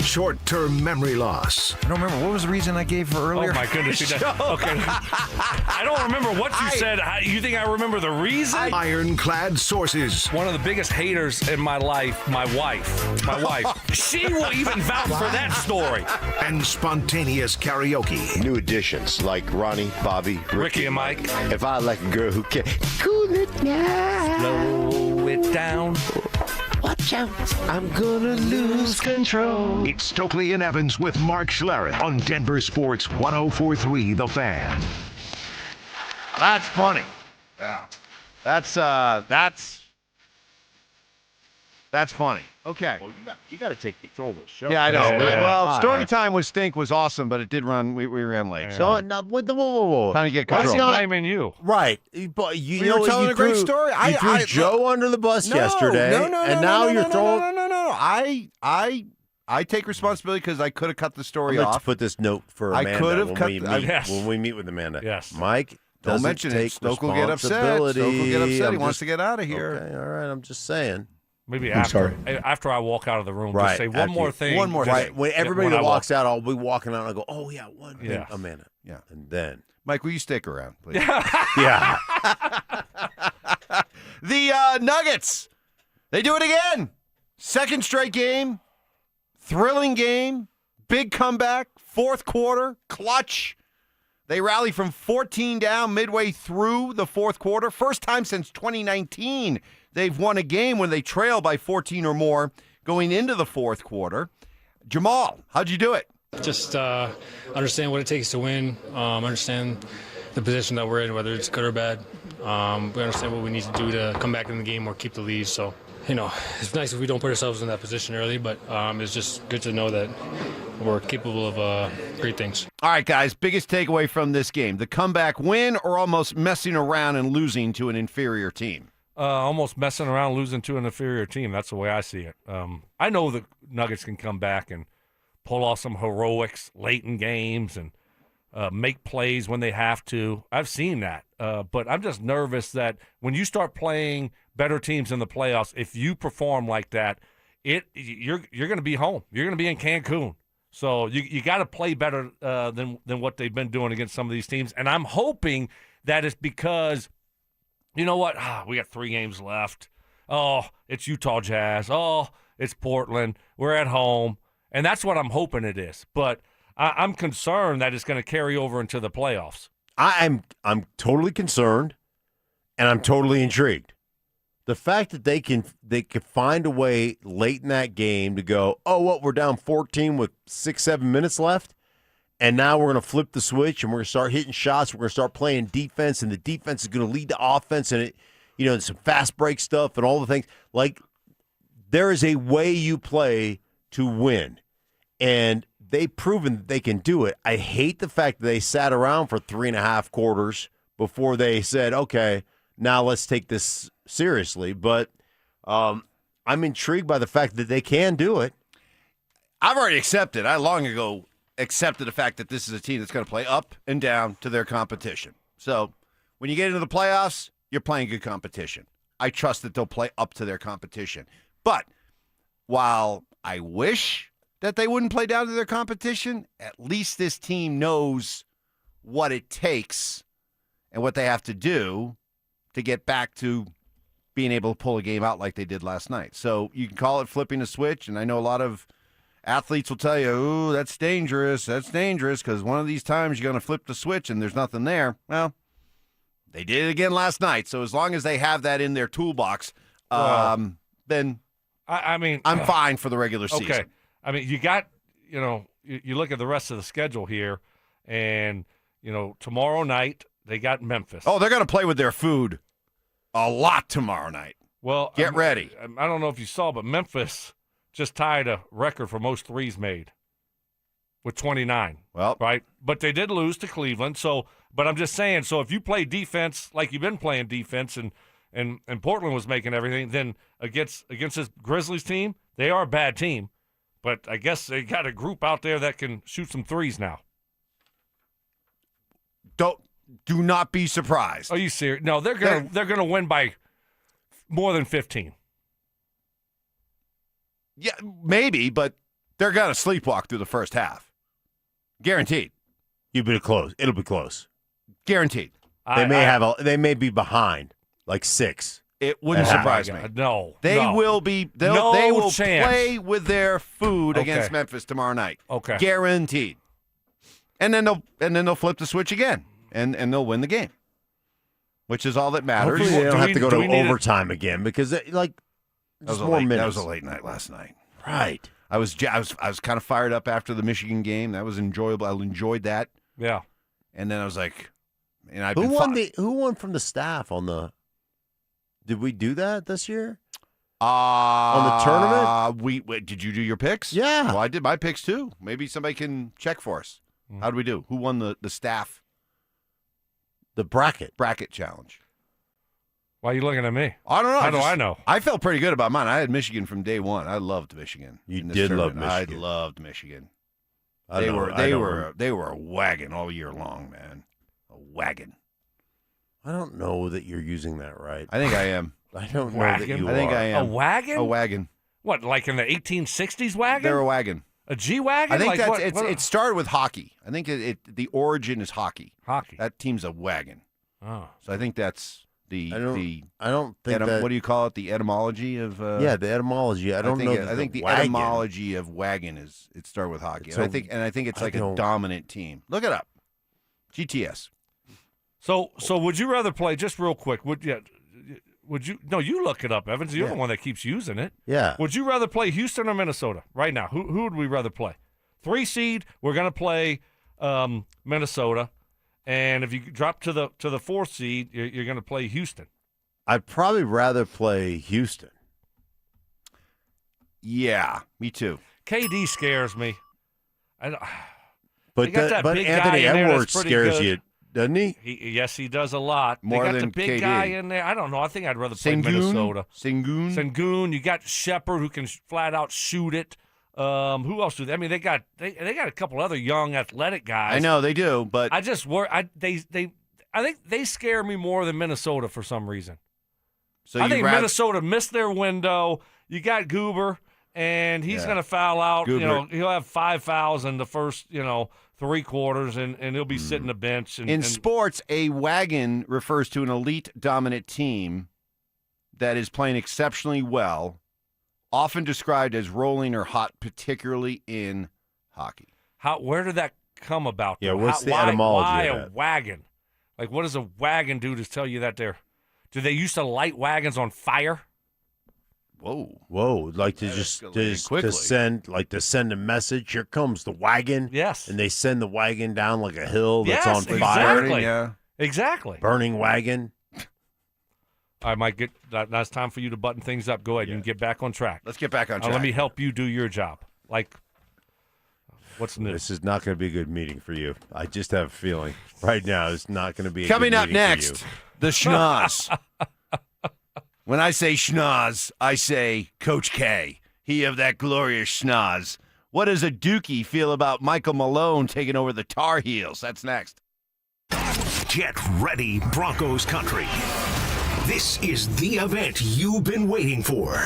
Short-term memory loss. I don't remember. What was the reason I gave for earlier? Oh, my goodness. Okay. I don't remember what you said. You think I remember the reason? Ironclad sources. One of the biggest haters in my life, my wife. She will even vouch for that story. And spontaneous karaoke. New additions like Ronnie, Bobby, Ricky and Mike. If I like a girl who can cool it down. Slow it down. Watch out, I'm gonna lose control. It's Stokley and Evans with Mark Schlereth on Denver Sports 104.3 The Fan. That's funny. Yeah. That's funny. Okay. Well, you got to take control of the show. Yeah, I know. Well, story time with Stink was awesome, but it did run. We ran late. Yeah. So whoa. Trying to get control. I'm blaming you. Right. But you were telling a great story. You threw Joe under the bus yesterday, and now you're throwing. No. I take responsibility because I could have cut the story off. Let's put this note for Amanda. I could have cut when we meet with Amanda. Yes. Mike. Don't mention it. Stoke will get upset. He wants to get out of here. Okay, all right. I'm just saying. Maybe I'm after I walk out of the room, just say one more thing. One more thing. When everybody that walks out, I'll be walking out and I'll go, oh, yeah, one thing a minute. Yeah. And then. Mike, will you stick around, please? Yeah. The Nuggets, they do it again. Second straight game, thrilling game, big comeback, fourth quarter, clutch. They rally from 14 down midway through the fourth quarter. First time since 2019 they've won a game when they trail by 14 or more going into the fourth quarter. Jamal, how'd you do it? Just understand what it takes to win, understand the position that we're in, whether it's good or bad. We understand what we need to do to come back in the game or keep the lead. So, it's nice if we don't put ourselves in that position early, but it's just good to know that we're capable of great things. All right, guys, biggest takeaway from this game, the comeback win or almost messing around and losing to an inferior team? Almost messing around, losing to an inferior team. That's the way I see it. I know the Nuggets can come back and pull off some heroics late in games and make plays when they have to. I've seen that. But I'm just nervous that when you start playing better teams in the playoffs, if you perform like that, you're going to be home. You're going to be in Cancun. So you got to play better than what they've been doing against some of these teams. And I'm hoping that it's because, you know what? We got 3 games left. Oh, it's Utah Jazz. Oh, it's Portland. We're at home. And that's what I'm hoping it is. But I'm concerned that it's going to carry over into the playoffs. I'm totally concerned, and I'm totally intrigued. The fact that they can find a way late in that game to go, oh, what, we're down 14 with 6-7 minutes left, and now we're going to flip the switch and we're going to start hitting shots. We're going to start playing defense, and the defense is going to lead to offense, and and some fast break stuff and all the things. Like, there is a way you play to win, and they've proven that they can do it. I hate the fact that they sat around for 3.5 quarters before they said, okay, now let's take this seriously. But I'm intrigued by the fact that they can do it. I've already accepted. I long ago accepted the fact that this is a team that's going to play up and down to their competition. So when you get into the playoffs, you're playing good competition. I trust that they'll play up to their competition. But while I wish that they wouldn't play down to their competition, at least this team knows what it takes and what they have to do to get back to being able to pull a game out like they did last night. So you can call it flipping a switch, and I know a lot of athletes will tell you, ooh, that's dangerous, because one of these times you're going to flip the switch and there's nothing there. Well, they did it again last night, so as long as they have that in their toolbox, then I'm fine for the regular season. Okay. I mean, you got, you look at the rest of the schedule here, and, tomorrow night they got Memphis. Oh, they're going to play with their food a lot tomorrow night. Well, get ready. I don't know if you saw, but Memphis just tied a record for most threes made with 29. Well, right? But they did lose to Cleveland. But I'm just saying, so if you play defense like you've been playing defense and Portland was making everything, then against this Grizzlies team, they are a bad team. But I guess they got a group out there that can shoot some threes now. Do not be surprised. Are you serious? No, they're gonna win by more than 15. Yeah, maybe, but they're gonna sleepwalk through the first half. Guaranteed. It'll be close. Guaranteed. They may be behind like 6. It wouldn't surprise me. No, they will be. They will chance. Play with their food against Memphis tomorrow night. Okay, guaranteed. And then they'll flip the switch again, and they'll win the game, which is all that matters. Hopefully they don't have to go to overtime again because just more minutes. That was a late night last night. Right. I was kind of fired up after the Michigan game. That was enjoyable. I enjoyed that. Yeah. And then I was like, who won from the staff on the? Did we do that this year? On the tournament? Did you do your picks? Yeah. Well, I did my picks too. Maybe somebody can check for us. How do we do? Who won the staff? The bracket challenge. Why are you looking at me? I don't know. How do I know? I felt pretty good about mine. I had Michigan from day one. I loved Michigan. You did love Michigan. I loved Michigan. They were a wagon all year long, man. A wagon. I don't know that you're using that right. I think I am. I don't know Wagon? that you I think are. I am. A wagon? A wagon. What, like in the 1860s wagon? They're a wagon. A G-Wagon? I think like that's it started with hockey. I think the origin is hockey. Hockey. That team's a wagon. Oh. So I think that's I don't think that. what do you call it? The etymology of Yeah, the etymology. I don't know. I think the wagon. etymology of wagon is it started with hockey. It's And a- I think it's I like a don't- dominant team. Look it up. GTS. So would you rather play, just real quick, would you look it up, Evans. You're the one that keeps using it. Yeah. Would you rather play Houston or Minnesota right now? Who would we rather play? 3 seed, we're going to play Minnesota. And if you drop to the 4th seed, you're going to play Houston. I'd probably rather play Houston. Yeah, me too. KD scares me. They But got that big Anthony guy in there that's Edwards pretty scares good. you, doesn't he? Yes, he does a lot. More they got than the big KD. guy in there. I don't know. I think I'd rather play Sengun? Minnesota. Sengun. You got Shepard who can flat out shoot it. Who else do they? I mean, they got a couple other young athletic guys. I know they do, but I just worry. I think they scare me more than Minnesota for some reason. so I you think rather, Minnesota missed their window. You got Goober, and he's Yeah. going to foul out. Goober. He'll have 5 fouls in the first 3 quarters, and he'll be sitting the bench. in sports, a wagon refers to an elite dominant team that is playing exceptionally well, often described as rolling or hot, particularly in hockey. Where did that come about? Yeah, though? what's the why etymology of a that? wagon? Like, what does a wagon do to tell you that they're? Do they used to light wagons on fire? Whoa, like to That just escalated quickly. to send a message. Here comes the wagon. Yes, and they send the wagon down like a hill that's Yes, on fire. exactly. Yeah. Exactly. Burning wagon. I might get that's time for you to button things up. Go ahead. You can get back on track. Let's get back on track. Let me help you do your job. Like, what's new? This is not going to be a good meeting for you. I just have a feeling right now it's not going to be a Coming good up meeting for next, you. the schnoz. When I say schnoz, I say Coach K. He of that glorious schnoz. What does a Dookie feel about Michael Malone taking over the Tar Heels? That's next. Get ready, Broncos country. This is the event you've been waiting for.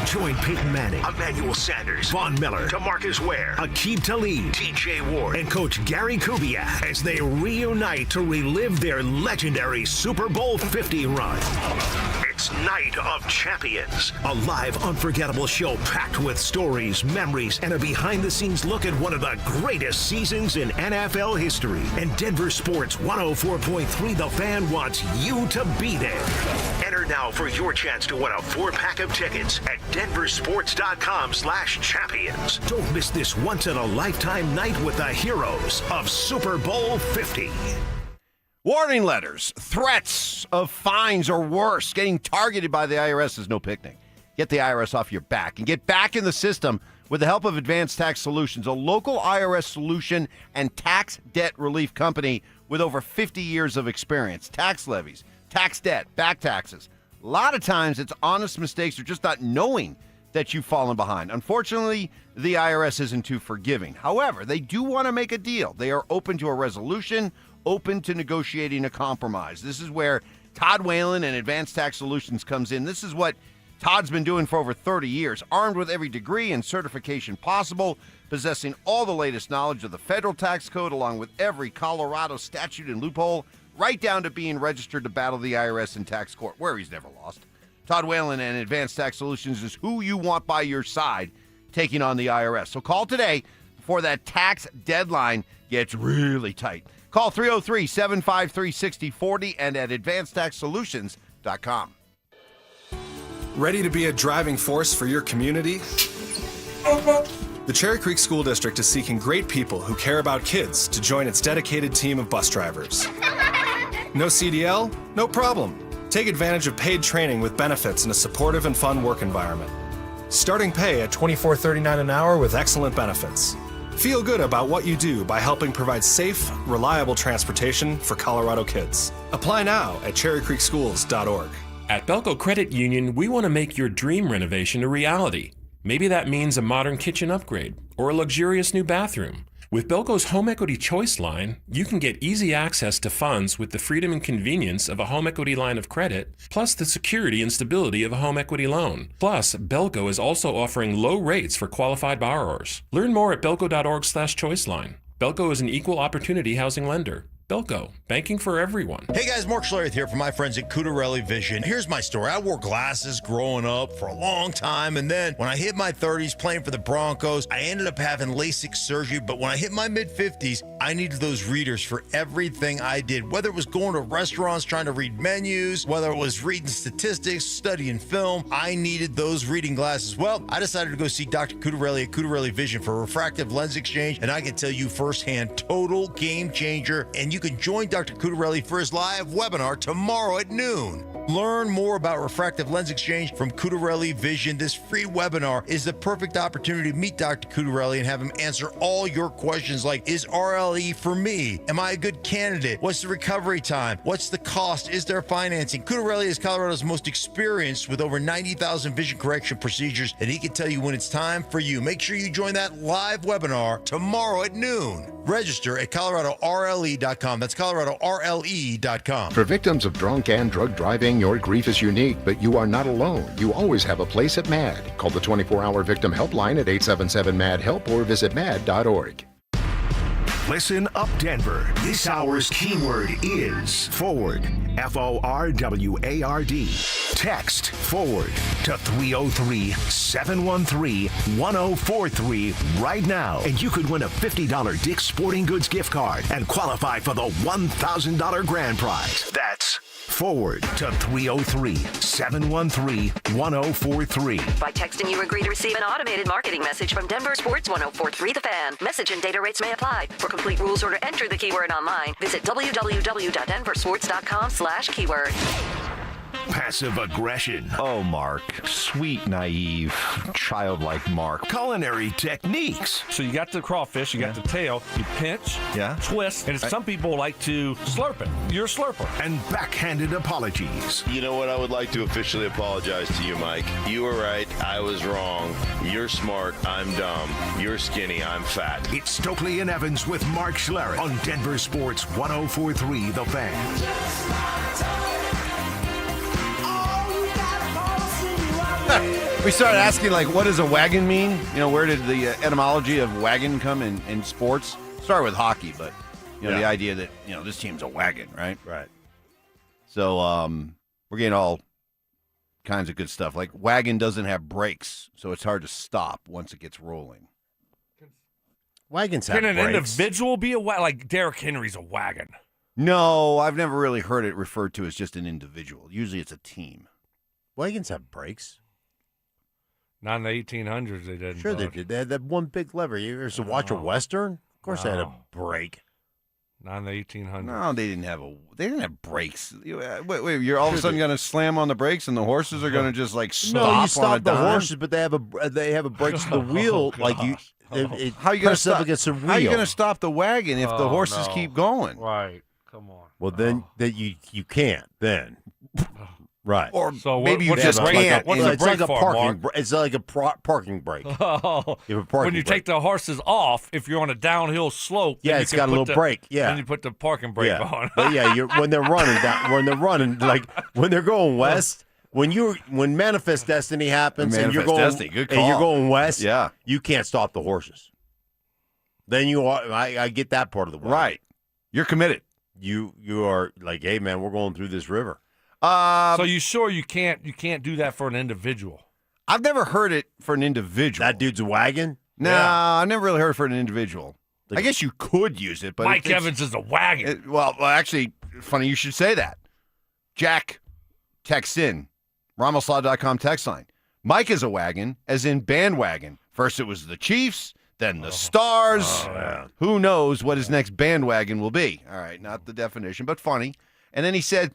Join Peyton Manning, Emmanuel Sanders, Von Miller, DeMarcus Ware, Aqib Talib, TJ Ward, and Coach Gary Kubiak as they reunite to relive their legendary Super Bowl 50 run. It's Night of Champions, a live, unforgettable show packed with stories, memories, and a behind-the-scenes look at one of the greatest seasons in NFL history. And Denver Sports 104.3 The Fan wants you to be there. Enter now for your chance to win a 4-pack of tickets at DenverSports.com/champions. Don't miss this once-in-a-lifetime night with the heroes of Super Bowl 50. Warning letters, threats of fines or worse. Getting targeted by the IRS is no picnic. Get the IRS off your back and get back in the system with the help of Advanced Tax Solutions, a local IRS solution and tax debt relief company with over 50 years of experience. Tax levies, tax debt, back taxes. A lot of times it's honest mistakes or just not knowing that you've fallen behind. Unfortunately, the IRS isn't too forgiving. However, they do want to make a deal. They are open to a resolution, open to negotiating a compromise. This is where Todd Whalen and Advanced Tax Solutions comes in. This is what Todd's been doing for over 30 years, armed with every degree and certification possible, possessing all the latest knowledge of the federal tax code, along with every Colorado statute and loophole, right down to being registered to battle the IRS in tax court, where he's never lost. Todd Whalen and Advanced Tax Solutions is who you want by your side taking on the IRS. So call today before that tax deadline gets really tight. Call 303-753-6040 and at advancedtaxsolutions.com. Ready to be a driving force for your community? The Cherry Creek School District is seeking great people who care about kids to join its dedicated team of bus drivers. No CDL? No problem. Take advantage of paid training with benefits in a supportive and fun work environment. Starting pay at $24.39 an hour with excellent benefits. Feel good about what you do by helping provide safe, reliable transportation for Colorado kids. Apply now at cherrycreekschools.org. At Belco Credit Union, we want to make your dream renovation a reality. Maybe that means a modern kitchen upgrade or a luxurious new bathroom. With Belco's Home Equity Choice line, you can get easy access to funds with the freedom and convenience of a home equity line of credit, plus the security and stability of a home equity loan. Plus, Belco is also offering low rates for qualified borrowers. Learn more at belco.org/choiceline. Belco is an equal opportunity housing lender. Belco, banking for everyone. Hey guys, Mark Schlereth here from my friends at Cutarelli Vision. Here's my story. I wore glasses growing up for a long time, and then when I hit my 30s playing for the Broncos, I ended up having LASIK surgery, but when I hit my mid-50s, I needed those readers for everything I did, whether it was going to restaurants trying to read menus, whether it was reading statistics, studying film, I needed those reading glasses. Well, I decided to go see Dr. Cutarelli at Cutarelli Vision for refractive lens exchange, and I can tell you firsthand, total game changer, and you can join Dr. Cutarelli for his live webinar tomorrow at noon. Learn more about refractive lens exchange from Cutarelli Vision. This free webinar is the perfect opportunity to meet Dr. Cutarelli and have him answer all your questions like, is RLE for me? Am I a good candidate? What's the recovery time? What's the cost? Is there financing? Cutarelli is Colorado's most experienced with over 90,000 vision correction procedures, and he can tell you when it's time for you. Make sure you join that live webinar tomorrow at noon. Register at ColoradoRLE.com. That's ColoradoRLE.com. For victims of drunk and drug driving, your grief is unique, but you are not alone. You always have a place at MAD. Call the 24-hour victim helpline at 877-MAD-HELP or visit mad.org. Listen up, Denver. This hour's keyword is forward. FORWARD. Text forward to 303-713-1043 right now, and you could win a $50 Dick's Sporting Goods gift card and qualify for the $1,000 grand prize. That's forward to 303-713-1043. By texting, you agree to receive an automated marketing message from Denver Sports 1043 The Fan. Message and data rates may apply. For complete rules or to enter the keyword online, visit www.denversports.com/keyword. Passive aggression. Oh, Mark. Sweet, naive, childlike Mark. Culinary techniques. So you got the crawfish, you got the tail, you pinch, twist, and some people like to slurp it. You're a slurper. And backhanded apologies. You know what? I would like to officially apologize to you, Mike. You were right. I was wrong. You're smart. I'm dumb. You're skinny. I'm fat. It's Stokley and Evans with Mark Schlereth on Denver Sports 1043 The Fan. We started asking, like, what does a wagon mean? You know, where did the etymology of wagon come in sports? Started with hockey, but, you know, the idea that, you know, this team's a wagon, right? Right. So we're getting all kinds of good stuff. Like, wagon doesn't have brakes, so it's hard to stop once it gets rolling. Wagons have Can an brakes. individual be a wagon? Like Derrick Henry's a wagon. No, I've never really heard it referred to as just an individual. Usually it's a team. Wagons have brakes. Not in the 1800s, they didn't. Sure, they did. They had that one big lever. You ever watch a Western? Of course, they had a brake. Not in the 1800s. No, they didn't have brakes. Wait, you're all of a sudden going to slam on the brakes and the horses are going to just like stop. No, you stop on a the dime? horses, but they have a brakes to the wheel. Like you, how are you going to stop against the wheel? How are you going to stop the wagon if the horses keep going? Right. Come on. Well, then that you can't then. Right. Or So maybe you what's just the brake? can't. What's the It's brake like a for, parking. Mark? It's like a parking brake. Oh, You have a parking when you brake. take the horses off, if you're on a downhill slope, Yeah, then it's you can got a put little brake, yeah. then you put the parking brake on. But yeah, when they're running, like when they're going west, when Manifest Destiny happens and you're Manifest going Destiny, good and you're call. going west, Yeah. you can't stop the horses. Then I get that part of the way. Right. You're committed. You are like, hey man, we're going through this river. So you sure you can't do that for an individual? I've never heard it for an individual. That dude's a wagon? No, Yeah. I've never really heard it for an individual. I guess you could use it, but Mike Evans is a wagon. Well, actually, funny you should say that. Jack texts in, RamosLaw.com text line. Mike is a wagon, as in bandwagon. First it was the Chiefs, then the Stars. Who knows what his next bandwagon will be? All right, not the definition, but funny. And then he said,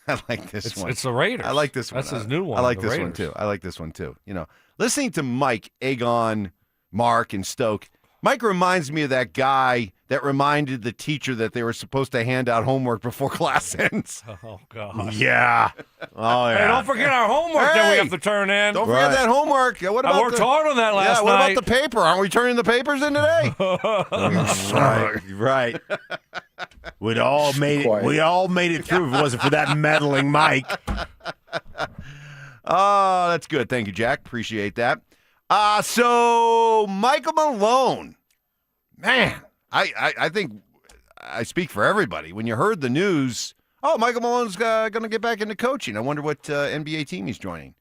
I like this one. It's the Raiders. I like this one. That's his new one. I like the this one, too. I like this one, too. You know, listening to Mike, Aegon, Mark, and Stoke, Mike reminds me of that guy that reminded the teacher that they were supposed to hand out homework before class ends. Oh, God. Yeah. Oh, yeah. Hey, don't forget our homework that we have to turn in. Don't forget that homework. What about I worked hard on that last what night. about the paper? Aren't we turning the papers in today? Right. We all made it through if it wasn't for that meddling Mike. Oh, that's good. Thank you, Jack. Appreciate that. So Michael Malone, man, I think I speak for everybody. When you heard the news, Michael Malone's going to get back into coaching. I wonder what NBA team he's joining.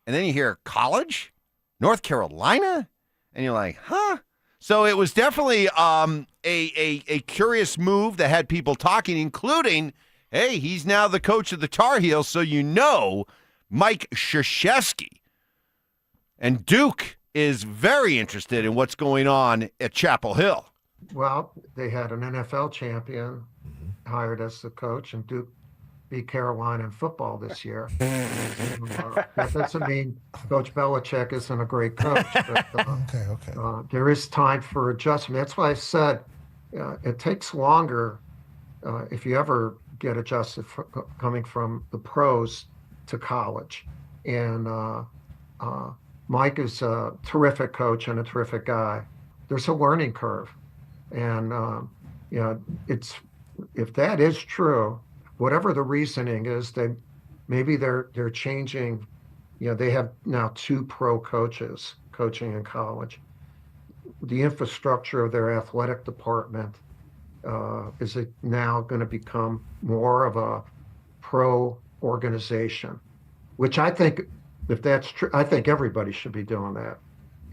And then you hear college, North Carolina, and you're like, huh? So it was definitely a curious move that had people talking, including, hey, he's now the coach of the Tar Heels, so you know Mike Krzyzewski. And Duke is very interested in what's going on at Chapel Hill. Well, they had an NFL champion hired as the coach, and Duke beat Carolina in football this year. That doesn't mean Coach Belichick isn't a great coach. But, there is time for adjustment. That's why I said it takes longer if you ever get adjusted coming from the pros to college. And Mike is a terrific coach and a terrific guy. There's a learning curve. And, if that is true, whatever the reasoning is, they're changing. They have now 2 pro coaches coaching in college. The infrastructure of their athletic department is now going to become more of a pro organization, which I think, if that's true, I think everybody should be doing that.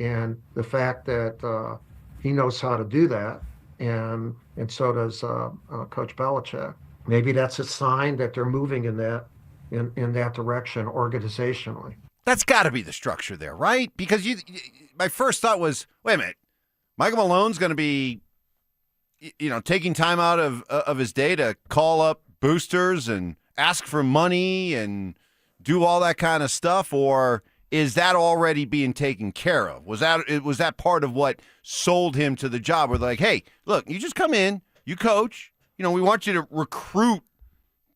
And the fact that he knows how to do that, and so does Coach Belichick. Maybe that's a sign that they're moving in that direction organizationally. That's got to be the structure there, right? Because my first thought was, wait a minute, Michael Malone's going to be, taking time out of his day to call up boosters and ask for money and do all that kind of stuff, or is that already being taken care of? Was that part of what sold him to the job? Where they're like, hey, look, you just come in, you coach, we want you to recruit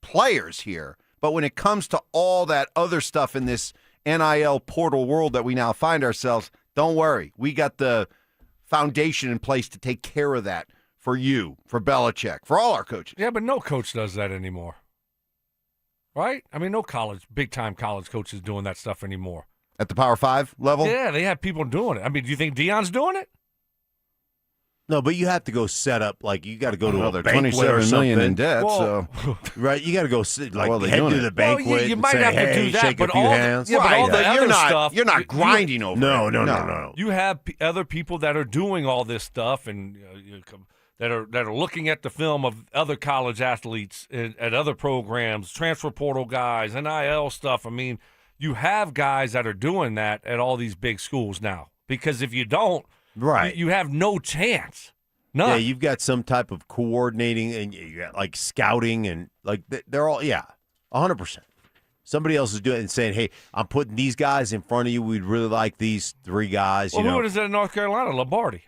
players here, but when it comes to all that other stuff in this NIL portal world that we now find ourselves, don't worry, we got the foundation in place to take care of that for you, for Belichick, for all our coaches. Yeah, but no coach does that anymore. Right? I mean, no big-time college coach is doing that stuff anymore. At the Power 5 level? Yeah, they have people doing it. I mean, do you think Deion's doing it? No, but you have to go set up, you got to go to a they're banquet or $27 something. million in debt, so. Right, you got to go head to the Well, banquet you might and say, have to hey, do that, shake but a few all hands. but all the other stuff. You're not grinding over it. No. You have other people that are doing all this stuff and that are looking at the film of other college athletes at other programs, transfer portal guys, NIL stuff. I mean, you have guys that are doing that at all these big schools now. Because if you don't, you have no chance. None. Yeah, you've got some type of coordinating and you got scouting and they're all 100%. Somebody else is doing it and saying, hey, I'm putting these guys in front of you. We'd really like these 3 guys. Well, who is it in North Carolina? Lombardi.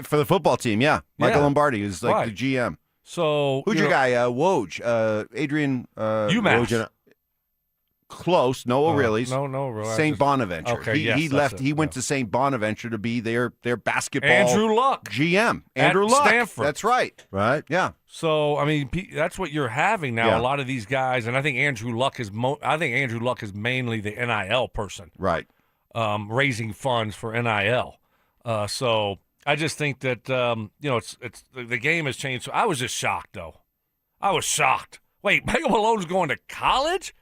For the football team, yeah. Michael Lombardi is the GM. So who's your guy? Woj. Adrian UMass. Woj. Close. No O'Reilly's. No O'Reilly. St. Bonaventure. Okay, he left. He went to St. Bonaventure to be their basketball Andrew Luck. GM. Andrew Luck. Stanford. That's right. Right. Yeah. So I mean, that's what you're having now. Yeah. A lot of these guys, and I think Andrew Luck is. Andrew Luck is mainly the NIL person. Right. Raising funds for NIL. So I just think that it's the game has changed. So I was just shocked, though. I was shocked. Wait, Michael Malone's going to college?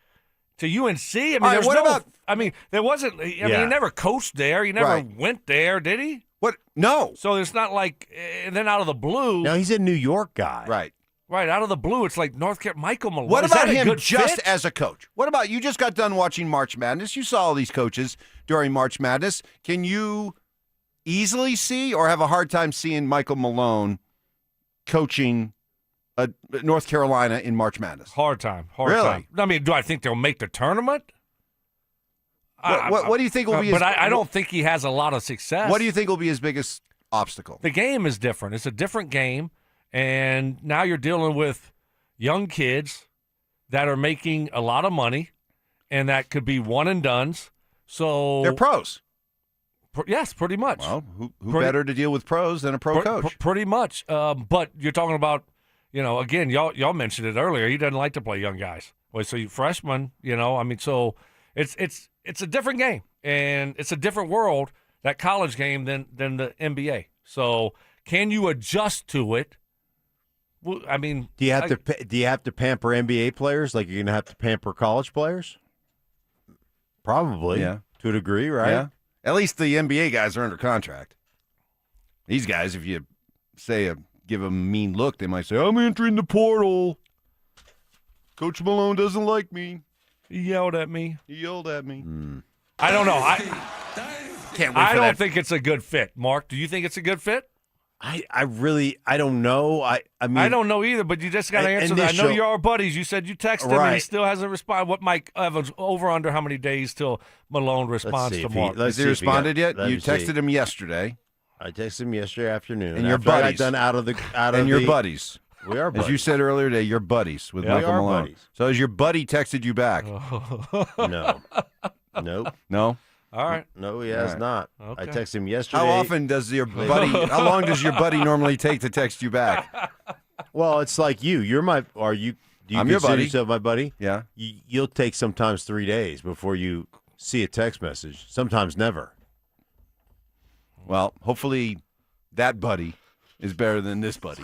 To UNC? I mean, there wasn't. I mean, he never coached there. He never went there, did he? What? No. So it's not like, and then out of the blue. No, he's a New York guy. Right. Right. Out of the blue, it's like North Carolina. Michael Malone. What about him just as a coach? What about you? Just got done watching March Madness. You saw all these coaches during March Madness. Can you easily see or have a hard time seeing Michael Malone coaching North Carolina in March Madness? Hard time. Really? I mean, do I think they'll make the tournament? What do you think will be his... But I don't think he has a lot of success. What do you think will be his biggest obstacle. The game is different. It's a different game, and now you're dealing with young kids that are making a lot of money, and that could be one and dones. So they're pros. Yes, pretty much. Well, who better to deal with pros than a pro coach? Pretty much. But you're talking about, again, y'all mentioned it earlier. He doesn't like to play young guys. Well, so you freshmen, so it's a different game, and it's a different world, that college game, than the NBA. So can you adjust to it? Well, I mean, do you have to pamper NBA players like you're going to have to pamper college players? Probably, to a degree, right? Yeah. At least the NBA guys are under contract. These guys, if you give them a mean look, they might say, "I'm entering the portal. Coach Malone doesn't like me. He yelled at me. I don't know. Can't wait I for don't that. think it's a good fit. Mark, do you think it's a good fit? I don't know. I mean, I don't know either, but you just got to answer that. I know you're our buddies. You said you texted him, and he still hasn't responded. What, Mike Evans, over under how many days till Malone responds to Mark? Has he responded yet? You texted him yesterday. I texted him yesterday afternoon. And your buddies. I got done and your buddies. We are buddies. As you said earlier today, you're buddies with Yeah, Michael we are Malone. buddies. So has your buddy texted you back? No. Nope. No? All right. No, he has not. Okay. I texted him yesterday. How often does your buddy, how long does your buddy normally take to text you back? Well, it's like you. You're my, do you I'm your consider buddy. yourself my buddy? Yeah. You'll take sometimes 3 days before you see a text message. Sometimes never. Well, hopefully that buddy is better than this buddy.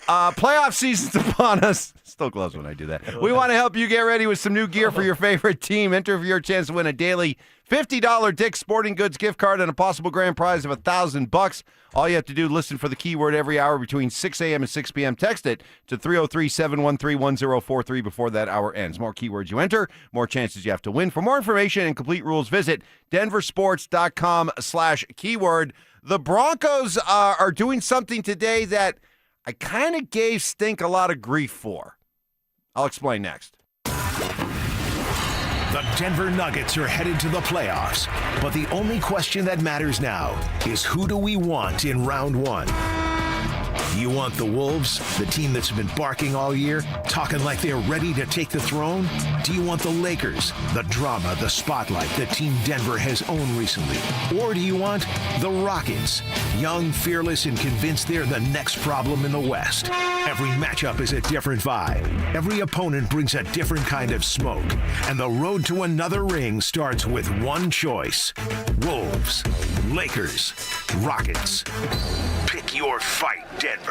Playoff season's upon us. Still close when I do that. We want to help you get ready with some new gear for your favorite team. Enter for your chance to win a daily $50 Dick's Sporting Goods gift card and a possible grand prize of $1,000. All you have to do is listen for the keyword every hour between 6 a.m. and 6 p.m. Text it to 303-713-1043 before that hour ends. More keywords you enter, more chances you have to win. For more information and complete rules, visit DenverSports.com/keyword. The Broncos are doing something today that I kind of gave Stink a lot of grief for. I'll explain next. The Denver Nuggets are headed to the playoffs, but the only question that matters now is who do we want in round one? Do you want the Wolves, the team that's been barking all year, talking like they're ready to take the throne? Do you want the Lakers, the drama, the spotlight that Team Denver has owned recently? Or do you want the Rockets, young, fearless, and convinced they're the next problem in the West? Every matchup is a different vibe. Every opponent brings a different kind of smoke. And the road to another ring starts with one choice. Wolves, Lakers, Rockets. Pick your fight, Denver.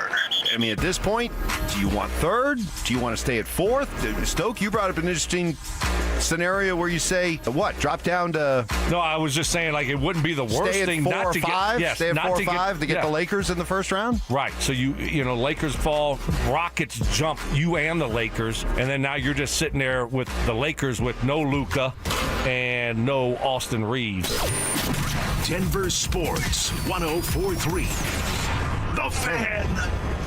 I mean, at this point, do you want third? Do you want to stay at fourth? Stoke, you brought up an interesting scenario where you say, what, drop down to... No, I was just saying, like, it wouldn't be the worst stay at thing 4 not or to 5? get... Yes, stay at not 4 or to 5 to get the Lakers in the first round? Right. So, Lakers fall, Rockets jump you and the Lakers, and then now you're just sitting there with the Lakers with no Luka and no Austin Reeves. Denver Sports 104.3. The Fan.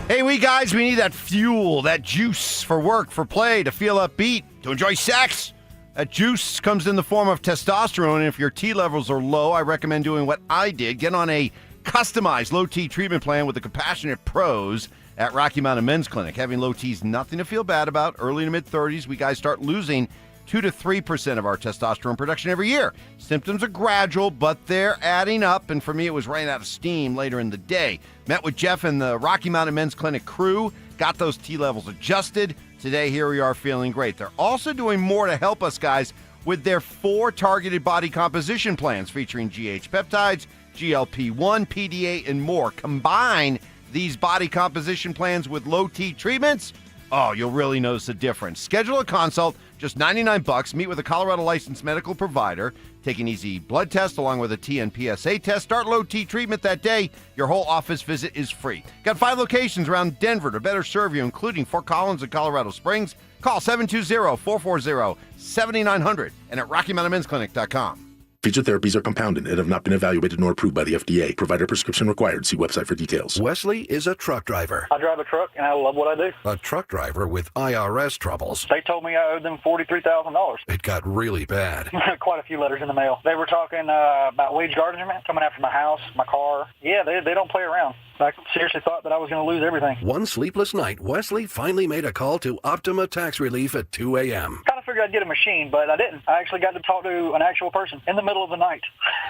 Hey, we need that fuel, that juice for work, for play, to feel upbeat, to enjoy sex. That juice comes in the form of testosterone, and if your T levels are low, I recommend doing what I did. Get on a customized low T treatment plan with the compassionate pros at Rocky Mountain Men's Clinic. Having low T is nothing to feel bad about. Early to mid-30s, we guys start losing 2 to 3% of our testosterone production every year. Symptoms are gradual, but they're adding up, and for me, it was running out of steam later in the day. Met with Jeff and the Rocky Mountain Men's Clinic crew, got those T levels adjusted. Today, here we are feeling great. They're also doing more to help us, guys, with their 4 targeted body composition plans featuring GH peptides, GLP-1, PDA, and more. Combine these body composition plans with low T treatments, oh, you'll really notice a difference. Schedule a consult, just $99. Meet with a Colorado licensed medical provider. Take an easy blood test along with a TNPSA test. Start low T treatment that day. Your whole office visit is free. Got 5 locations around Denver to better serve you, including Fort Collins and Colorado Springs. Call 720-440-7900 and at RockyMountainMen'sClinic.com. Featured therapies are compounded and have not been evaluated nor approved by the FDA. Provider prescription required. See website for details. Wesley is a truck driver. I drive a truck, and I love what I do. A truck driver with IRS troubles. They told me I owed them $43,000. It got really bad. Quite a few letters in the mail. They were talking about wage garnishment, coming after my house, my car. Yeah, they don't play around. I seriously thought that I was going to lose everything. One sleepless night, Wesley finally made a call to Optima Tax Relief at 2 a.m. Kind of figured I'd get a machine, but I didn't. I actually got to talk to an actual person in the middle of the night.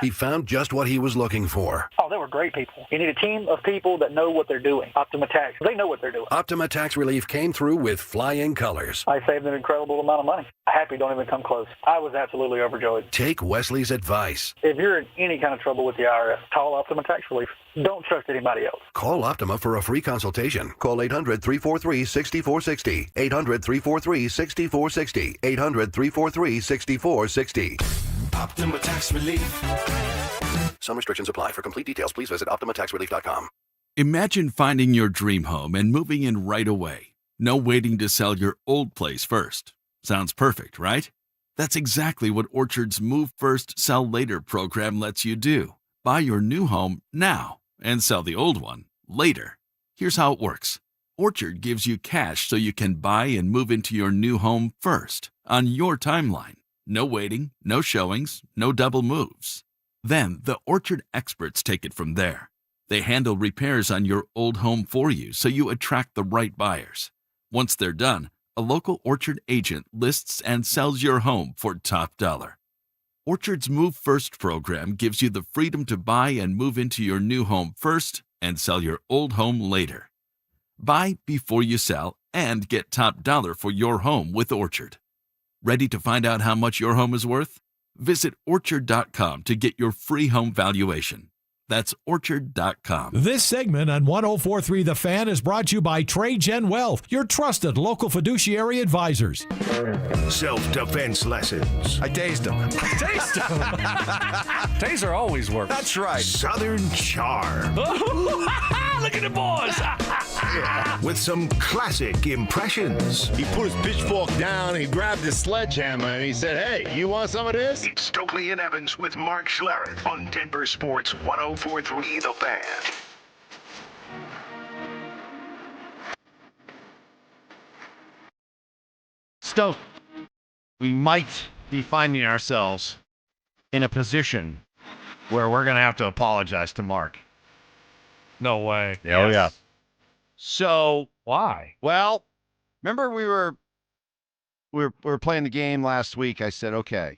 He found just what he was looking for. Oh, they were great people. You need a team of people that know what they're doing. Optima Tax, they know what they're doing. Optima Tax Relief came through with flying colors. I saved an incredible amount of money. Happy don't even come close. I was absolutely overjoyed. Take Wesley's advice. If you're in any kind of trouble with the IRS, call Optima Tax Relief. Don't trust anybody else. Call Optima for a free consultation. Call 800-343-6460. 800-343-6460. 800-343-6460. Optima Tax Relief. Some restrictions apply. For complete details, please visit OptimaTaxRelief.com. Imagine finding your dream home and moving in right away. No waiting to sell your old place first. Sounds perfect, right? That's exactly what Orchard's Move First, Sell Later program lets you do. Buy your new home now and sell the old one later. Here's how it works. Orchard gives you cash so you can buy and move into your new home first, on your timeline. No waiting, no showings, no double moves. Then the Orchard experts take it from there. They handle repairs on your old home for you so you attract the right buyers. Once they're done, a local Orchard agent lists and sells your home for top dollar. Orchard's Move First program gives you the freedom to buy and move into your new home first and sell your old home later. Buy before you sell and get top dollar for your home with Orchard. Ready to find out how much your home is worth? Visit Orchard.com to get your free home valuation. That's Orchard.com. This segment on 104.3 The Fan is brought to you by Trajan Wealth, your trusted local fiduciary advisors. Self-defense lessons. I tased him. Taser always works. That's right. Southern charm. Look at the boys. With some classic impressions. He put his pitchfork down, he grabbed his sledgehammer, and he said, "Hey, you want some of this?" It's Stokley and Evans with Mark Schlereth on Denver Sports 104.3 The Fan. Stoke, we might be finding ourselves in a position where we're going to have to apologize to Mark. No way. Oh, yeah. So why? Well, remember we were playing the game last week. I said, okay,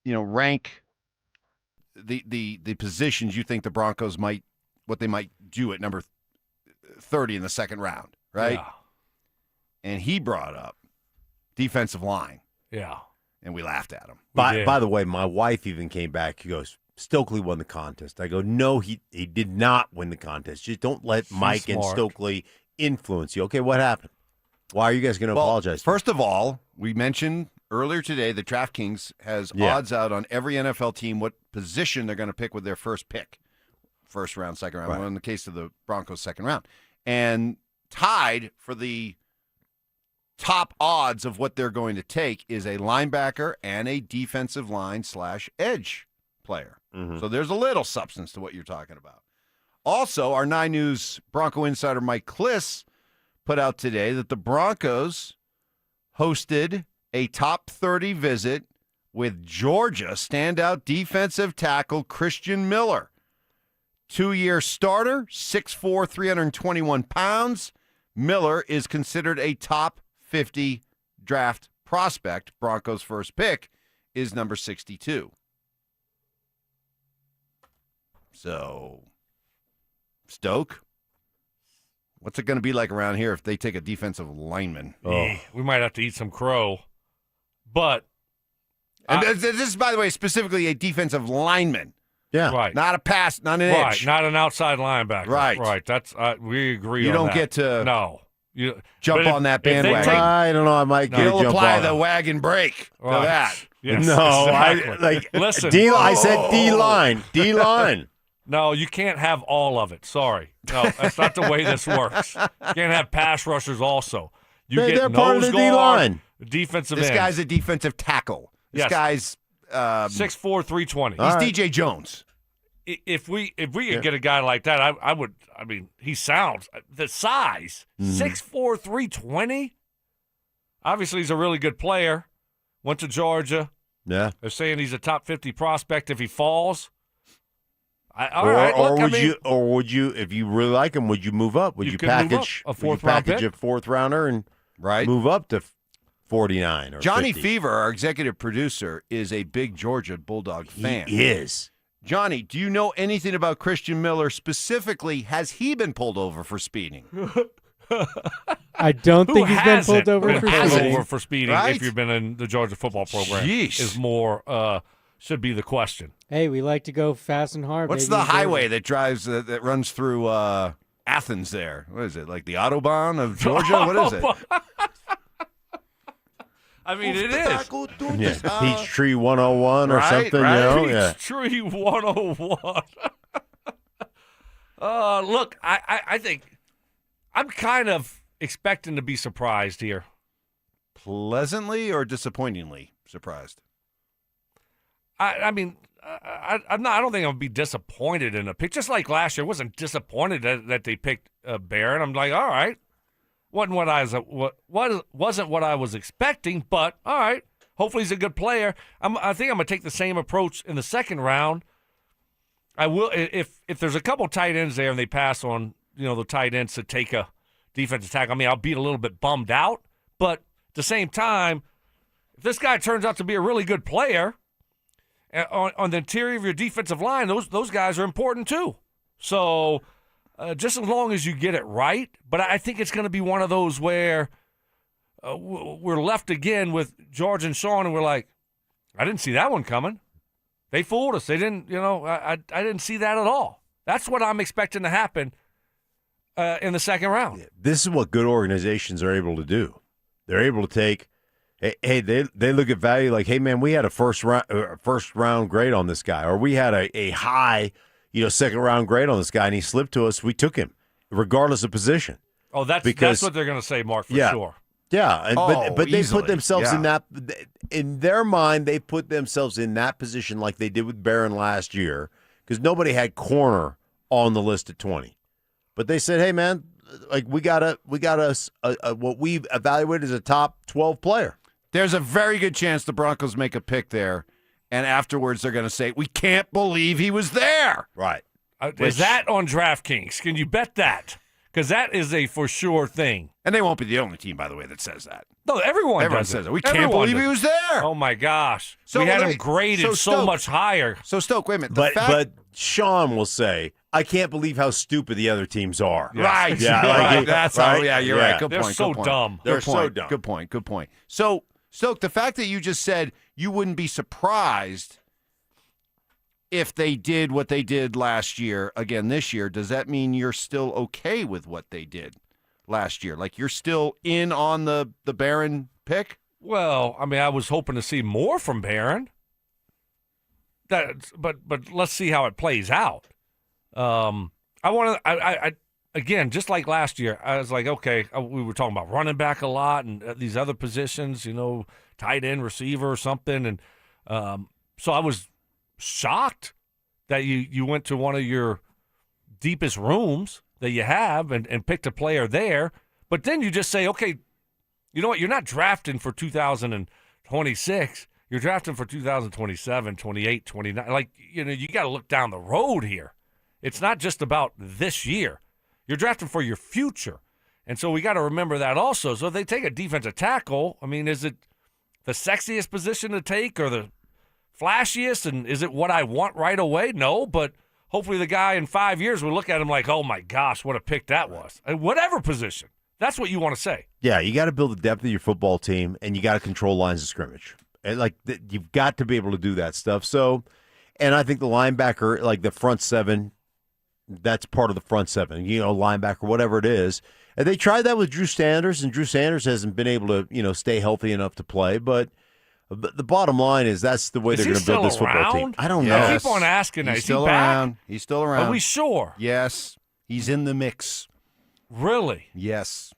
rank the positions you think the Broncos might do at number 30 in the second round, right? Yeah. And he brought up defensive line. Yeah. And we laughed at him. By the way, my wife even came back. He goes, Stokley won the contest. I go, no, he did not win the contest. Just don't let Mike and Stokley influence you. Okay, what happened? Why are you guys going to apologize? First of all, we mentioned earlier today that DraftKings has odds out on every NFL team what position they're going to pick with their first pick. First round, second round. Right. Well, in the case of the Broncos, second round. And tied for the top odds of what they're going to take is a linebacker and a defensive line / edge player. Mm-hmm. So there's a little substance to what you're talking about. Also, our 9 News Bronco insider Mike Cliss put out today that the Broncos hosted a top 30 visit with Georgia standout defensive tackle Christian Miller. 2-year starter, 6'4", 321 pounds. Miller is considered a top 50 draft prospect. Broncos' first pick is number 62. So, Stoke, what's it going to be like around here if they take a defensive lineman? We might have to eat some crow. But this is, by the way, specifically a defensive lineman. Yeah, right. Not a pass, not an edge. Not an outside linebacker. Right. That's we agree. You on don't that. Get to jump on that bandwagon. I don't know. I might get You'll jump apply on the wagon brake to that. Yes, no, exactly. Listen. I said D-line. D-line. No, you can't have all of it. Sorry. No, that's not the way this works. You can't have pass rushers also. You they're get part of nose the guard, D-line. defensive This end. guy's a defensive tackle. This guy's 6'4", 320. He's DJ Jones. If we could get a guy like that, I would. I mean, he sounds the size 6'4", 320. Obviously, he's a really good player. Went to Georgia. Yeah, they're saying he's a top 50 prospect if he falls. Would you, if you really like him, would you move up? Would you package a fourth-round pick? A fourth-rounder and move up to 49 or Johnny 50? Fever, our executive producer, is a big Georgia Bulldog fan. He is. Johnny, do you know anything about Christian Miller? Specifically, has he been pulled over for speeding? I don't think he's been pulled over for speeding. Right? If you've been in the Georgia football program, is more should be the question. Hey, we like to go fast and hard. What's the highway that drives that runs through Athens? There, what is it? Like the Autobahn of Georgia? What is it? I mean, it is. Peachtree 101 or something, right? you know? Peachtree 101. Look, I think I'm kind of expecting to be surprised here. Pleasantly or disappointingly surprised? I mean, I'm not. I don't think I'm gonna be disappointed in a pick. Just like last year, I wasn't disappointed that they picked Barron. I'm like, all right, wasn't what I was expecting, but all right. Hopefully, he's a good player. I think I'm gonna take the same approach in the second round. I will if there's a couple tight ends there and they pass on the tight ends to take a defensive tackle. I mean, I'll be a little bit bummed out, but at the same time, if this guy turns out to be a really good player. On the interior of your defensive line, those guys are important too. So just as long as you get it right, but I think it's going to be one of those where we're left again with George and Sean, and we're like, I didn't see that one coming. They fooled us. They didn't, I didn't see that at all. That's what I'm expecting to happen in the second round. This is what good organizations are able to do. They're able to take. Hey, they look at value like, hey man, we had a first round grade on this guy, or we had a high, second round grade on this guy, and he slipped to us. We took him, regardless of position. Oh, that's what they're going to say, Mark, for sure. Yeah, but they easily. put themselves in their mind. They put themselves in that position like they did with Barron last year, because nobody had corner on the list at 20, but they said, hey man, like we got what we've evaluated as a top 12 player. There's a very good chance the Broncos make a pick there, and afterwards they're going to say, we can't believe he was there. Right. Is that on DraftKings? Can you bet that? Because that is a for sure thing. And they won't be the only team, by the way, that says that. No, everyone says it. We can't believe he was there. Oh, my gosh. We had him graded so much higher. So, Stoke, wait a minute. But Sean will say, I can't believe how stupid the other teams are. Yes. Right. Yeah, right. That's how. Yeah, you're right. Good They're point. so dumb. They're so dumb. Good point. So, Stoke, the fact that you just said you wouldn't be surprised if they did what they did last year again this year, does that mean you're still okay with what they did last year? Like you're still in on the Barron pick? Well, I mean, I was hoping to see more from Barron. But let's see how it plays out. I again, just like last year, I was like, okay, we were talking about running back a lot and these other positions, tight end, receiver or something. And so I was shocked that you went to one of your deepest rooms that you have and picked a player there. But then you just say, okay, you know what? You're not drafting for 2026. You're drafting for 2027, 28, 29. Like, you got to look down the road here. It's not just about this year. You're drafting for your future. And so we got to remember that also. So if they take a defensive tackle, I mean, is it the sexiest position to take or the flashiest? And is it what I want right away? No, but hopefully the guy in 5 years will look at him like, oh, my gosh, what a pick that was. And whatever position. That's what you want to say. Yeah, you got to build the depth of your football team, and you got to control lines of scrimmage. And you've got to be able to do that stuff. So, and I think the linebacker, like the front seven, that's part of the front seven, linebacker, whatever it is. And they tried that with Drew Sanders, and Drew Sanders hasn't been able to, stay healthy enough to play. But the bottom line is that's the way they're going to build this football team. I don't know. I keep on asking that. He's still around. He's still around. Are we sure? Yes. He's in the mix. Really? Yes.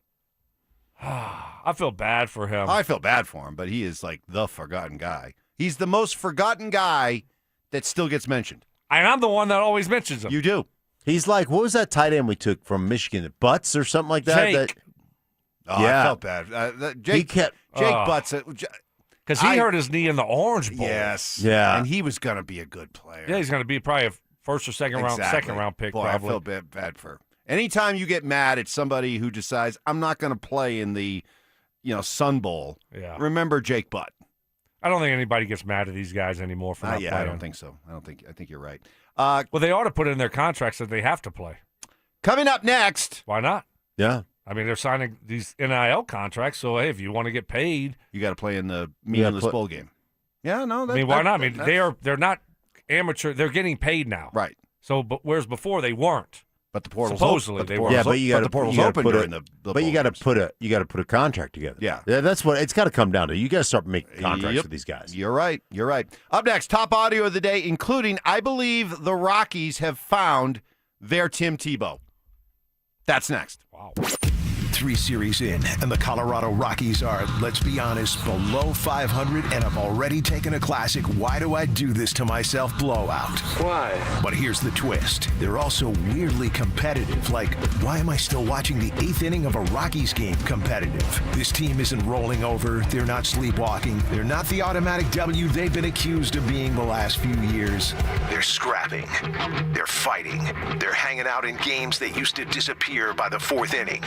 I feel bad for him. I feel bad for him, but he is like the forgotten guy. He's the most forgotten guy that still gets mentioned. And I'm the one that always mentions him. You do. He's like, what was that tight end we took from Michigan? Butts or something like that? Jake. I felt bad. Jake Butts. Because he hurt his knee in the Orange Bowl. Yes. Yeah. And he was going to be a good player. Yeah, he's going to be probably a first or second round pick. Boy, probably. I feel bad for. Anytime you get mad at somebody who decides I'm not going to play in the, Sun Bowl. Yeah. Remember Jake Butt. I don't think anybody gets mad at these guys anymore for not playing. I don't think so. I think you're right. Well, they ought to put in their contracts that they have to play. Coming up next. Why not? Yeah. I mean, they're signing these NIL contracts, so hey, if you want to get paid, you got to play in the meaningless bowl game. Yeah, no. Why not? I mean, they're not amateur. They're getting paid now, right? So, but whereas before they weren't. But the portal's supposedly they were. Yeah, but the portal's open during the But you got to put a contract together. Yeah, that's what it's got to come down to. You got to start making contracts with these guys. You're right. Up next, top audio of the day, including I believe the Rockies have found their Tim Tebow. That's next. Wow. 3 series in, and the Colorado Rockies are, let's be honest, below 500 and have already taken a classic why do I do this to myself blowout. Why? But here's the twist. They're also weirdly competitive, like, why am I still watching the 8th inning of a Rockies game competitive? This team isn't rolling over, they're not sleepwalking, they're not the automatic W they've been accused of being the last few years. They're scrapping, they're fighting, they're hanging out in games that used to disappear by the 4th inning.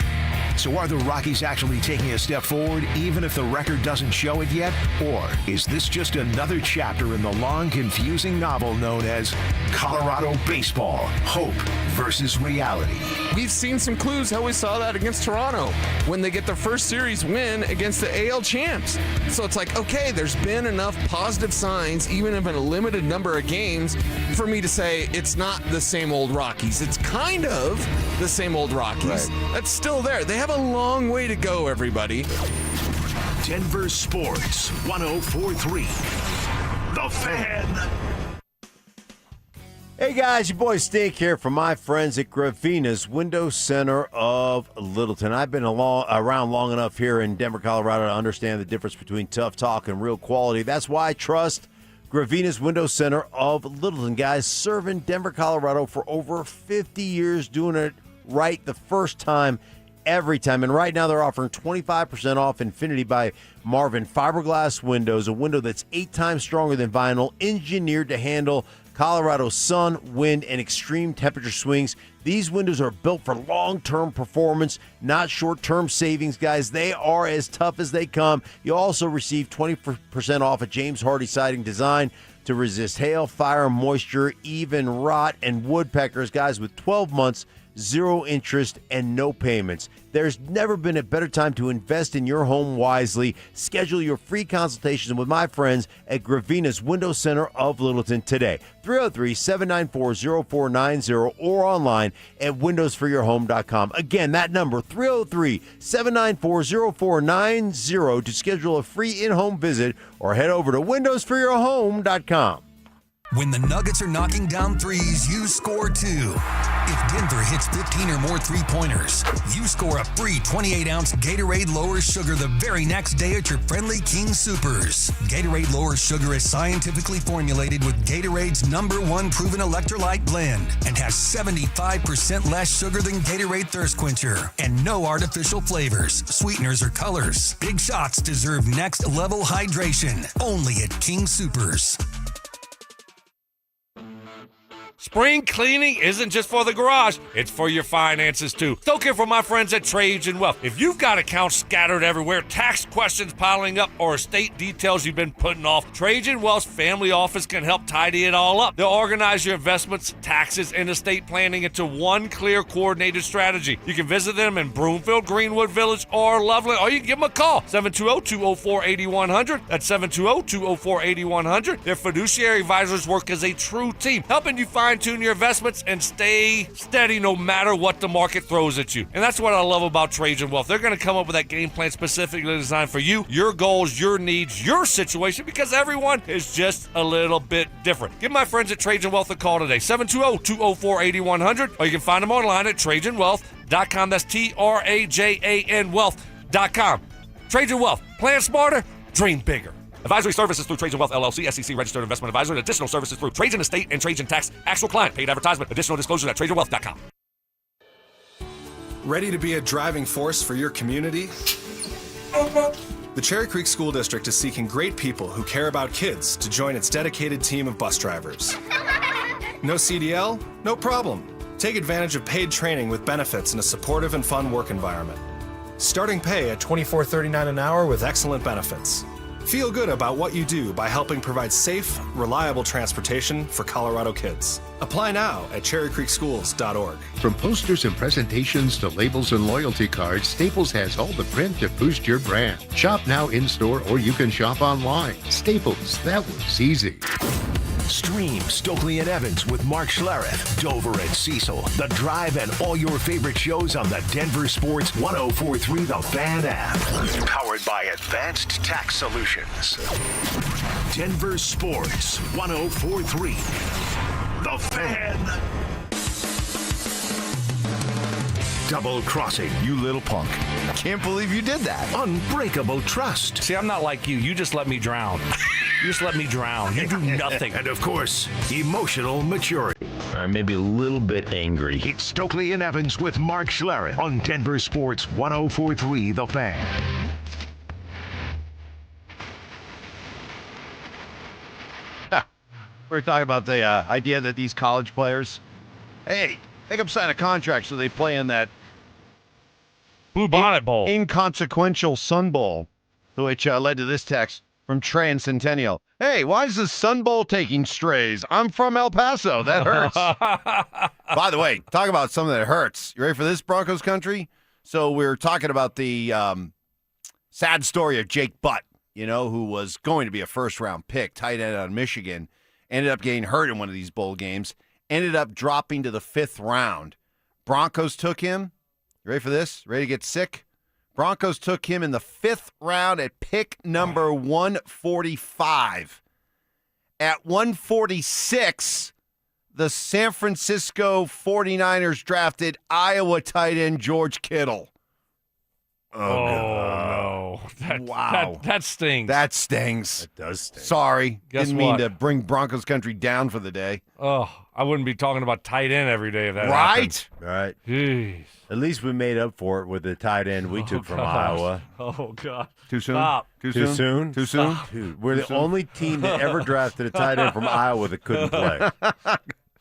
So are the Rockies actually taking a step forward, even if the record doesn't show it yet? Or is this just another chapter in the long, confusing novel known as Colorado Baseball, Hope versus Reality? We've seen some clues how we saw that against Toronto when they get their first series win against the AL champs. So it's like, okay, there's been enough positive signs, even if in a limited number of games, for me to say it's not the same old Rockies. It's kind of the same old Rockies. Right. That's still there. They have a long way to go, everybody. Denver Sports 104.3. The Fan. Hey guys, your boy Stink here from my friends at Gravina's Window Center of Littleton. I've been around long enough here in Denver, Colorado to understand the difference between tough talk and real quality. That's why I trust Gravina's Window Center of Littleton. Guys, serving Denver, Colorado for over 50 years, doing it right the first time, every time. And right now they're offering 25% off Infinity by Marvin fiberglass windows, a window that's 8 times stronger than vinyl, engineered to handle Colorado's sun, wind, and extreme temperature swings. These windows are built for long-term performance, not short-term savings, guys. They are as tough as they come. You also receive 20% off a James Hardy siding design to resist hail, fire, moisture, even rot, and woodpeckers, guys, with 12 months, 0 interest, and no payments. There's never been a better time to invest in your home wisely. Schedule your free consultation with my friends at Gravina's Window Center of Littleton today. 303-794-0490 or online at windowsforyourhome.com. Again, that number, 303-794-0490 to schedule a free in-home visit or head over to windowsforyourhome.com. When the Nuggets are knocking down threes, you score too. If Denver hits 15 or more three-pointers, you score a free 28-ounce Gatorade Lowers Sugar the very next day at your friendly King Soopers. Gatorade Lowers Sugar is scientifically formulated with Gatorade's #1 proven electrolyte blend and has 75% less sugar than Gatorade Thirst Quencher and no artificial flavors, sweeteners, or colors. Big shots deserve next-level hydration. Only at King Soopers. Spring cleaning isn't just for the garage, it's for your finances too. Don't care for my friends at Trajan Wealth. If you've got accounts scattered everywhere, tax questions piling up, or estate details you've been putting off, Trajan Wealth's family office can help tidy it all up. They'll organize your investments, taxes, and estate planning into one clear, coordinated strategy. You can visit them in Broomfield, Greenwood Village, or Loveland, or you can give them a call, 720-204-8100. That's 720-204-8100. Their fiduciary advisors work as a true team, helping you fine-tune your investments and stay steady no matter what the market throws at you. And that's what I love about Trajan Wealth. They're going to come up with that game plan specifically designed for you, your goals, your needs, your situation, because everyone is just a little bit different. Give my friends at Trajan Wealth a call today, 720-204-8100, or you can find them online at TrajanWealth.com. That's TRAJAN Wealth.com. Trajan Wealth. Plan smarter, dream bigger. Advisory services through Trajan Wealth, LLC, SEC Registered Investment Advisor, and additional services through Trajan Estate and Trajan Tax. Actual client. Paid advertisement. Additional disclosures at TrajanWealth.com. Ready to be a driving force for your community? The Cherry Creek School District is seeking great people who care about kids to join its dedicated team of bus drivers. No CDL? No problem. Take advantage of paid training with benefits in a supportive and fun work environment. Starting pay at $24.39 an hour with excellent benefits. Feel good about what you do by helping provide safe, reliable transportation for Colorado kids. Apply now at cherrycreekschools.org. From posters and presentations to labels and loyalty cards, Staples has all the print to boost your brand. Shop now in-store or you can shop online. Staples, that was easy. Stream Stokley and Evans with Mark Schlereth, Dover and Cecil, The Drive, and all your favorite shows on the Denver Sports 104.3 The Fan app. Powered by Advanced Tax Solutions. Denver Sports 104.3 The Fan. Double crossing, you little punk. Can't believe you did that. Unbreakable trust. See, I'm not like you. You just let me drown. You just let me drown. You do nothing. And of course, emotional maturity. Maybe a little bit angry. It's Stokley and Evans with Mark Schlereth on Denver Sports 104.3 The Fan. We're talking about the idea that these college players, hey, make them sign a contract so they play in that Blue Bonnet Bowl. Inconsequential Sun Bowl, which led to this text from Trey and Centennial. Hey, why is the Sun Bowl taking strays? I'm from El Paso. That hurts. By the way, talk about something that hurts. You ready for this, Broncos country? So we're talking about the sad story of Jake Butt, who was going to be a first-round pick, tight end out of Michigan, ended up getting hurt in one of these bowl games, ended up dropping to the 5th round. Broncos took him. You ready for this? Ready to get sick? Broncos took him in the 5th round at pick number 145. At 146, the San Francisco 49ers drafted Iowa tight end George Kittle. Oh, no. Wow. That stings. That stings. It does sting. Sorry. Guess Didn't what? mean to bring Broncos country down for the day. Oh, I wouldn't be talking about tight end every day if that Right? Right. Jeez. At least we made up for it with the tight end we took from gosh. Iowa. Oh, God. Too soon? Stop. Too Too soon? soon? Too soon? Dude, we're the soon? only team that ever drafted a tight end from Iowa that couldn't play.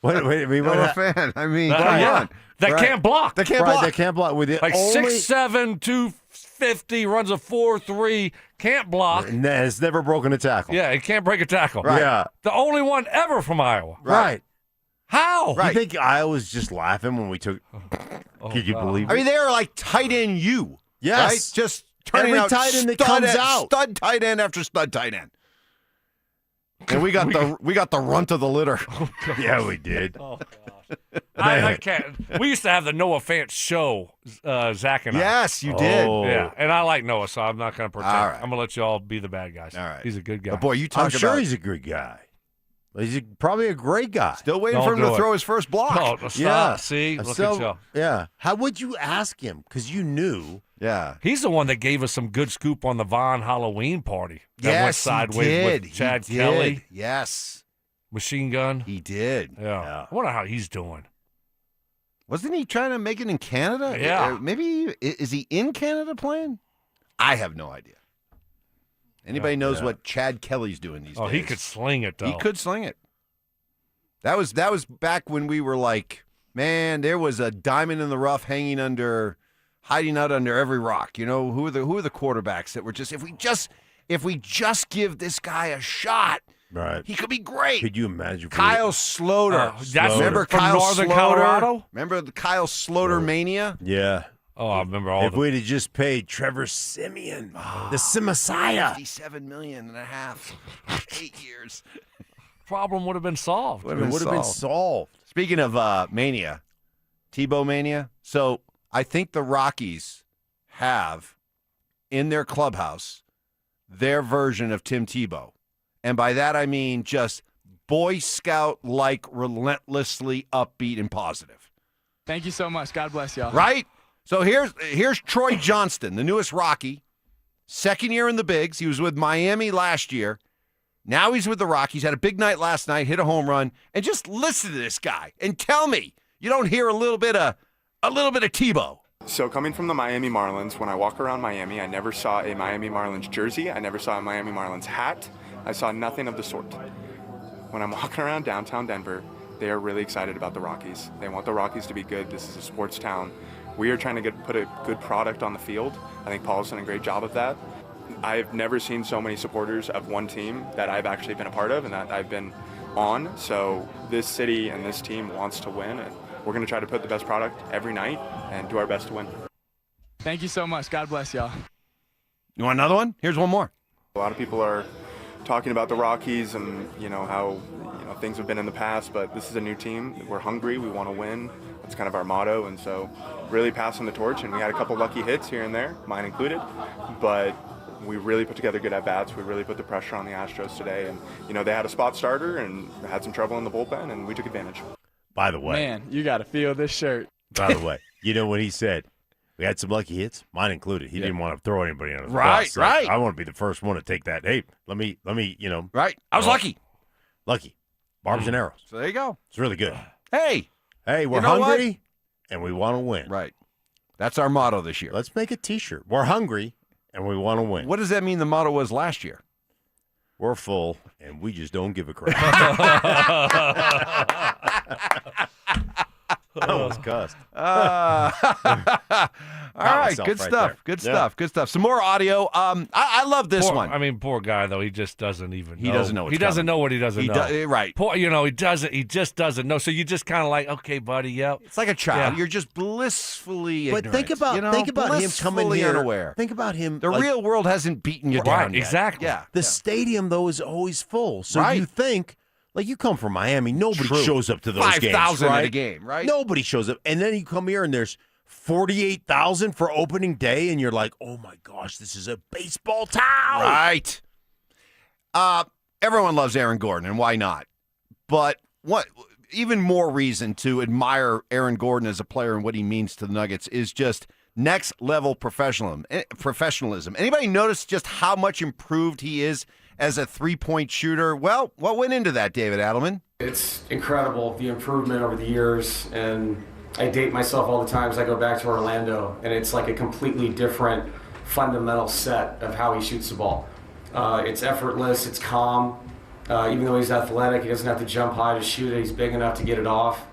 Wait, I mean, I'm a fan. I mean, come yeah. on. That can't block. They can't right, block. they can't block. With the Like only, 6'7", 250, runs a 4.3, can't block. has never broken a tackle. Yeah, he can't break a tackle. Right. Yeah. The only one ever from Iowa. Right. How? You think Iowa's just laughing when we took? Could you believe it? I mean, they are like tight end you. Yes. Right? Just turning Every out tight end that stud comes end- out. Stud tight end after stud tight end. And we got the runt of the litter. Yeah, we did. Oh, gosh. I can't. We used to have the Noah Fant show, Zach and I. Yes, you did. Yeah, and I like Noah, so I'm not going to pretend. All right. I'm going to let you all be the bad guys. All right. He's a good guy. But boy, you talk I'm about sure he's a good guy. He's probably a great guy. still waiting Don't for him do to it. throw his first block. Oh, stop. Yeah. See? Look So- at you. Yeah. How would you ask him? Because you knew. Yeah. He's the one that gave us some good scoop on the Vaughn Halloween party. That went Yes, sideways he did. with Chad He Kelly. did. Yes, Machine Gun. he did. Yeah. I wonder how he's doing. Wasn't he trying to make it in Canada? Yeah. Maybe is he in Canada playing? I have no idea. Anybody knows what Chad Kelly's doing these days? Oh, he could sling it, though. He could sling it. That was back when we were like, man, there was a diamond in the rough hiding out under every rock. Who are the quarterbacks that were just if we just give this guy a shot, Right. he could be great. Could you imagine? Kyle Sloter. Remember Kyle from Northern Sloter? Colorado? Remember the Kyle Sloter mania? Yeah. Oh, I remember all If the we'd have just paid Trevor Siemian, the Simasiah. $57.5 million, 8 years. problem would have been solved. It would have been solved. Speaking of mania, Tebow mania. So I think the Rockies have in their clubhouse their version of Tim Tebow. And by that I mean just Boy Scout-like, relentlessly upbeat and positive. Thank you so much. God bless y'all. Right? So here's Troy Johnston, the newest Rocky, Second year in the bigs. He was with Miami last year. Now he's with the Rockies. Had a big night last night, hit a home run. And just listen to this guy and tell me you don't hear a little bit of Tebow. So coming from the Miami Marlins, when I walk around Miami, I never saw a Miami Marlins jersey. I never saw a Miami Marlins hat. I saw nothing of the sort. When I'm walking around downtown Denver, they are really excited about the Rockies. They want the Rockies to be good. This is a sports town. We are trying to put a good product on the field. I think Paul's done a great job of that. I've never seen so many supporters of one team that I've actually been a part of and that I've been on. So this city and this team wants to win, and we're going to try to put the best product every night and do our best to win. Thank you so much. God bless y'all. You want another one? Here's one more. A lot of people are talking about the Rockies and how things have been in the past, but this is a new team. We're hungry. We want to win. That's kind of our motto, and so really passing the torch. And we had a couple lucky hits here and there, mine included, but we really put together good at-bats. We really put the pressure on the Astros today, and they had a spot starter and had some trouble in the bullpen, and we took advantage. By the way, man, you got to feel this shirt. By the way, when he said we had some lucky hits, mine included, he didn't want to throw anybody on his right, bus. Right. I want to be the first one to take that. Hey, let me, Right. I was lucky. Barbs and arrows. So there you go. It's really good. Hey, we're hungry and we want to win. Right. That's our motto this year. Let's make a T-shirt. We're hungry and we want to win. What does that mean the motto was last year? We're full and we just don't give a crap. I almost cussed. All right, good stuff. Good stuff. Good stuff. Some more audio. I love this one. I mean, poor guy though. He just doesn't even. He doesn't know. He doesn't know what he doesn't know. Right. Poor, he doesn't. He just doesn't know. So you just kind of like, okay, buddy. Yep. It's like a child. Yeah. You're just blissfully ignorant. But think about him coming here. Unaware. Think about him. The real world hasn't beaten you down Right. yet. Exactly. Yeah. The stadium though is always full. So you think. Like, you come from Miami, nobody shows up to those games, 5,000 right? at a game, right? Nobody shows up. And then you come here and there's 48,000 for opening day, and you're like, oh, my gosh, this is a baseball town. Right. Everyone loves Aaron Gordon, and why not? But what even more reason to admire Aaron Gordon as a player and what he means to the Nuggets is just next-level professionalism. Anybody notice just how much improved he is as a three-point shooter? Well, what went into that, David Adelman? It's incredible, the improvement over the years, and I date myself all the time as I go back to Orlando, and it's like a completely different fundamental set of how he shoots the ball. It's effortless, it's calm. Even though he's athletic, he doesn't have to jump high to shoot it. He's big enough to get it off.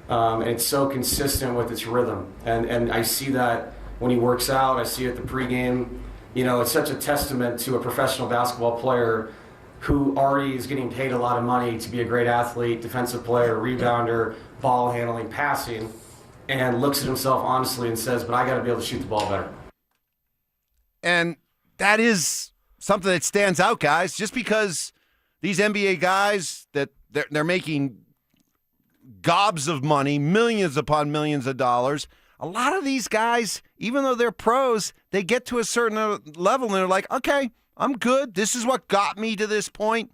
And it's so consistent with its rhythm. And I see that when he works out. I see it at the pregame. It's such a testament to a professional basketball player who already is getting paid a lot of money to be a great athlete, defensive player, rebounder, ball handling, passing, and looks at himself honestly and says, but I got to be able to shoot the ball better. And that is something that stands out, guys. Just because these NBA guys, that they're making gobs of money, millions upon millions of dollars, a lot of these guys, even though they're pros, they get to a certain level and they're like, okay, I'm good. This is what got me to this point.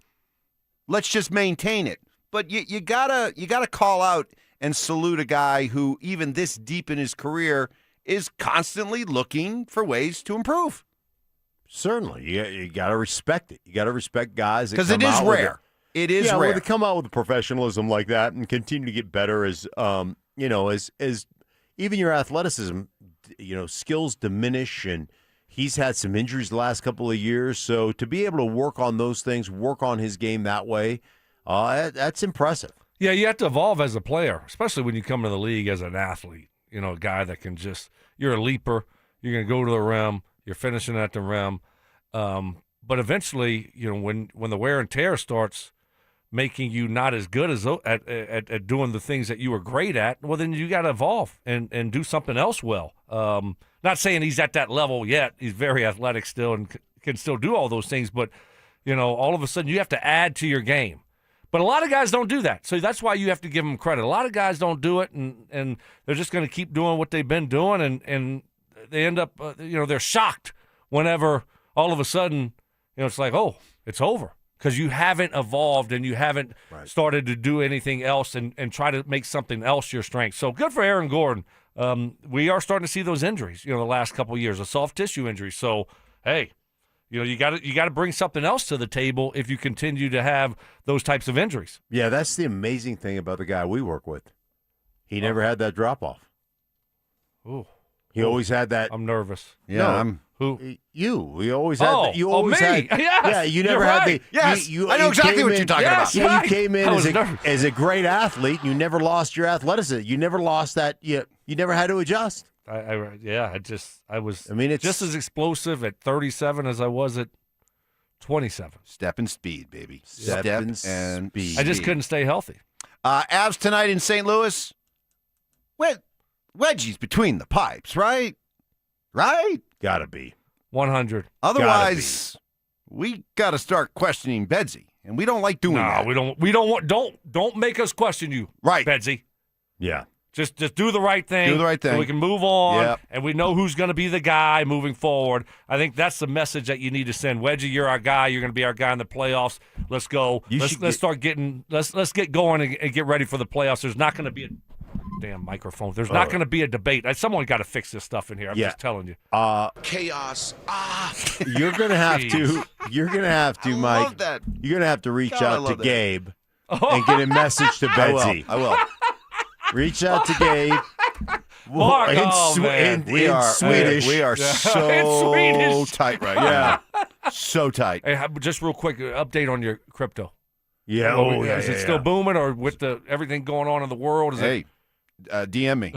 Let's just maintain it. But you gotta call out and salute a guy who, even this deep in his career, is constantly looking for ways to improve. Certainly. You got to respect it. You got to respect guys. Because it is rare. It is rare. To come out with professionalism like that and continue to get better as even your athleticism, skills diminish, and he's had some injuries the last couple of years. So to be able to work on those things, work on his game that way, that's impressive. Yeah, you have to evolve as a player, especially when you come to the league as an athlete. A guy that can you're a leaper, you're going to go to the rim, you're finishing at the rim. But eventually, when the wear and tear starts making you not as good as at doing the things that you were great at, well, then you got to evolve and do something else well. Not saying he's at that level yet. He's very athletic still and can still do all those things. But, all of a sudden you have to add to your game. But a lot of guys don't do that. So that's why you have to give them credit. A lot of guys don't do it, and they're just going to keep doing what they've been doing, and they end up, they're shocked whenever all of a sudden, it's like, oh, it's over. Because you haven't evolved and you haven't started to do anything else and try to make something else your strength. So good for Aaron Gordon. We are starting to see those injuries, the last couple of years, a soft tissue injury. So, hey, You got to bring something else to the table if you continue to have those types of injuries. Yeah, that's the amazing thing about the guy we work with. He never had that drop off. Ooh. He always had that. I'm nervous. Yeah, no, who? You. We always had that. You always me. had. Yes, yeah, you never you're had right. the. Yes, you, I know exactly what you're talking about. Yeah, right. you came in I was nervous. as a great athlete. You never lost your athleticism. You never lost that. You never had to adjust. I was. I mean, it's just as explosive at 37 as I was at 27. Step and speed, baby. Step and speed. I just couldn't stay healthy. Avs tonight in St. Louis. Wedgies between the pipes, right? Right? Gotta be 100. Otherwise, we got to start questioning Bedsy, and we don't like doing that. No, we don't want. Don't make us question you, right, Bedsy. Yeah. Just do the right thing. Do the right thing. So we can move on, Yep. and we know who's going to be the guy moving forward. I think that's the message that you need to send. Wedgie, you're our guy. You're going to be our guy in the playoffs. Let's go. Let's get going and get ready for the playoffs. There's not going to be a damn microphone. There's not going to be a debate. Someone got to fix this stuff in here. I'm just telling you. Chaos. You're gonna have to. You're gonna have to, Mike. love that. You're gonna have to reach God, I out to love that. Gabe and get a message to Betsy. I will. Reach out to Gabe. Mark, in Swedish. We are so Swedish. tight right now. So tight. Hey, just real quick, update on your crypto. Yeah. Is it still booming, or with everything going on in the world? Is Hey, DM me.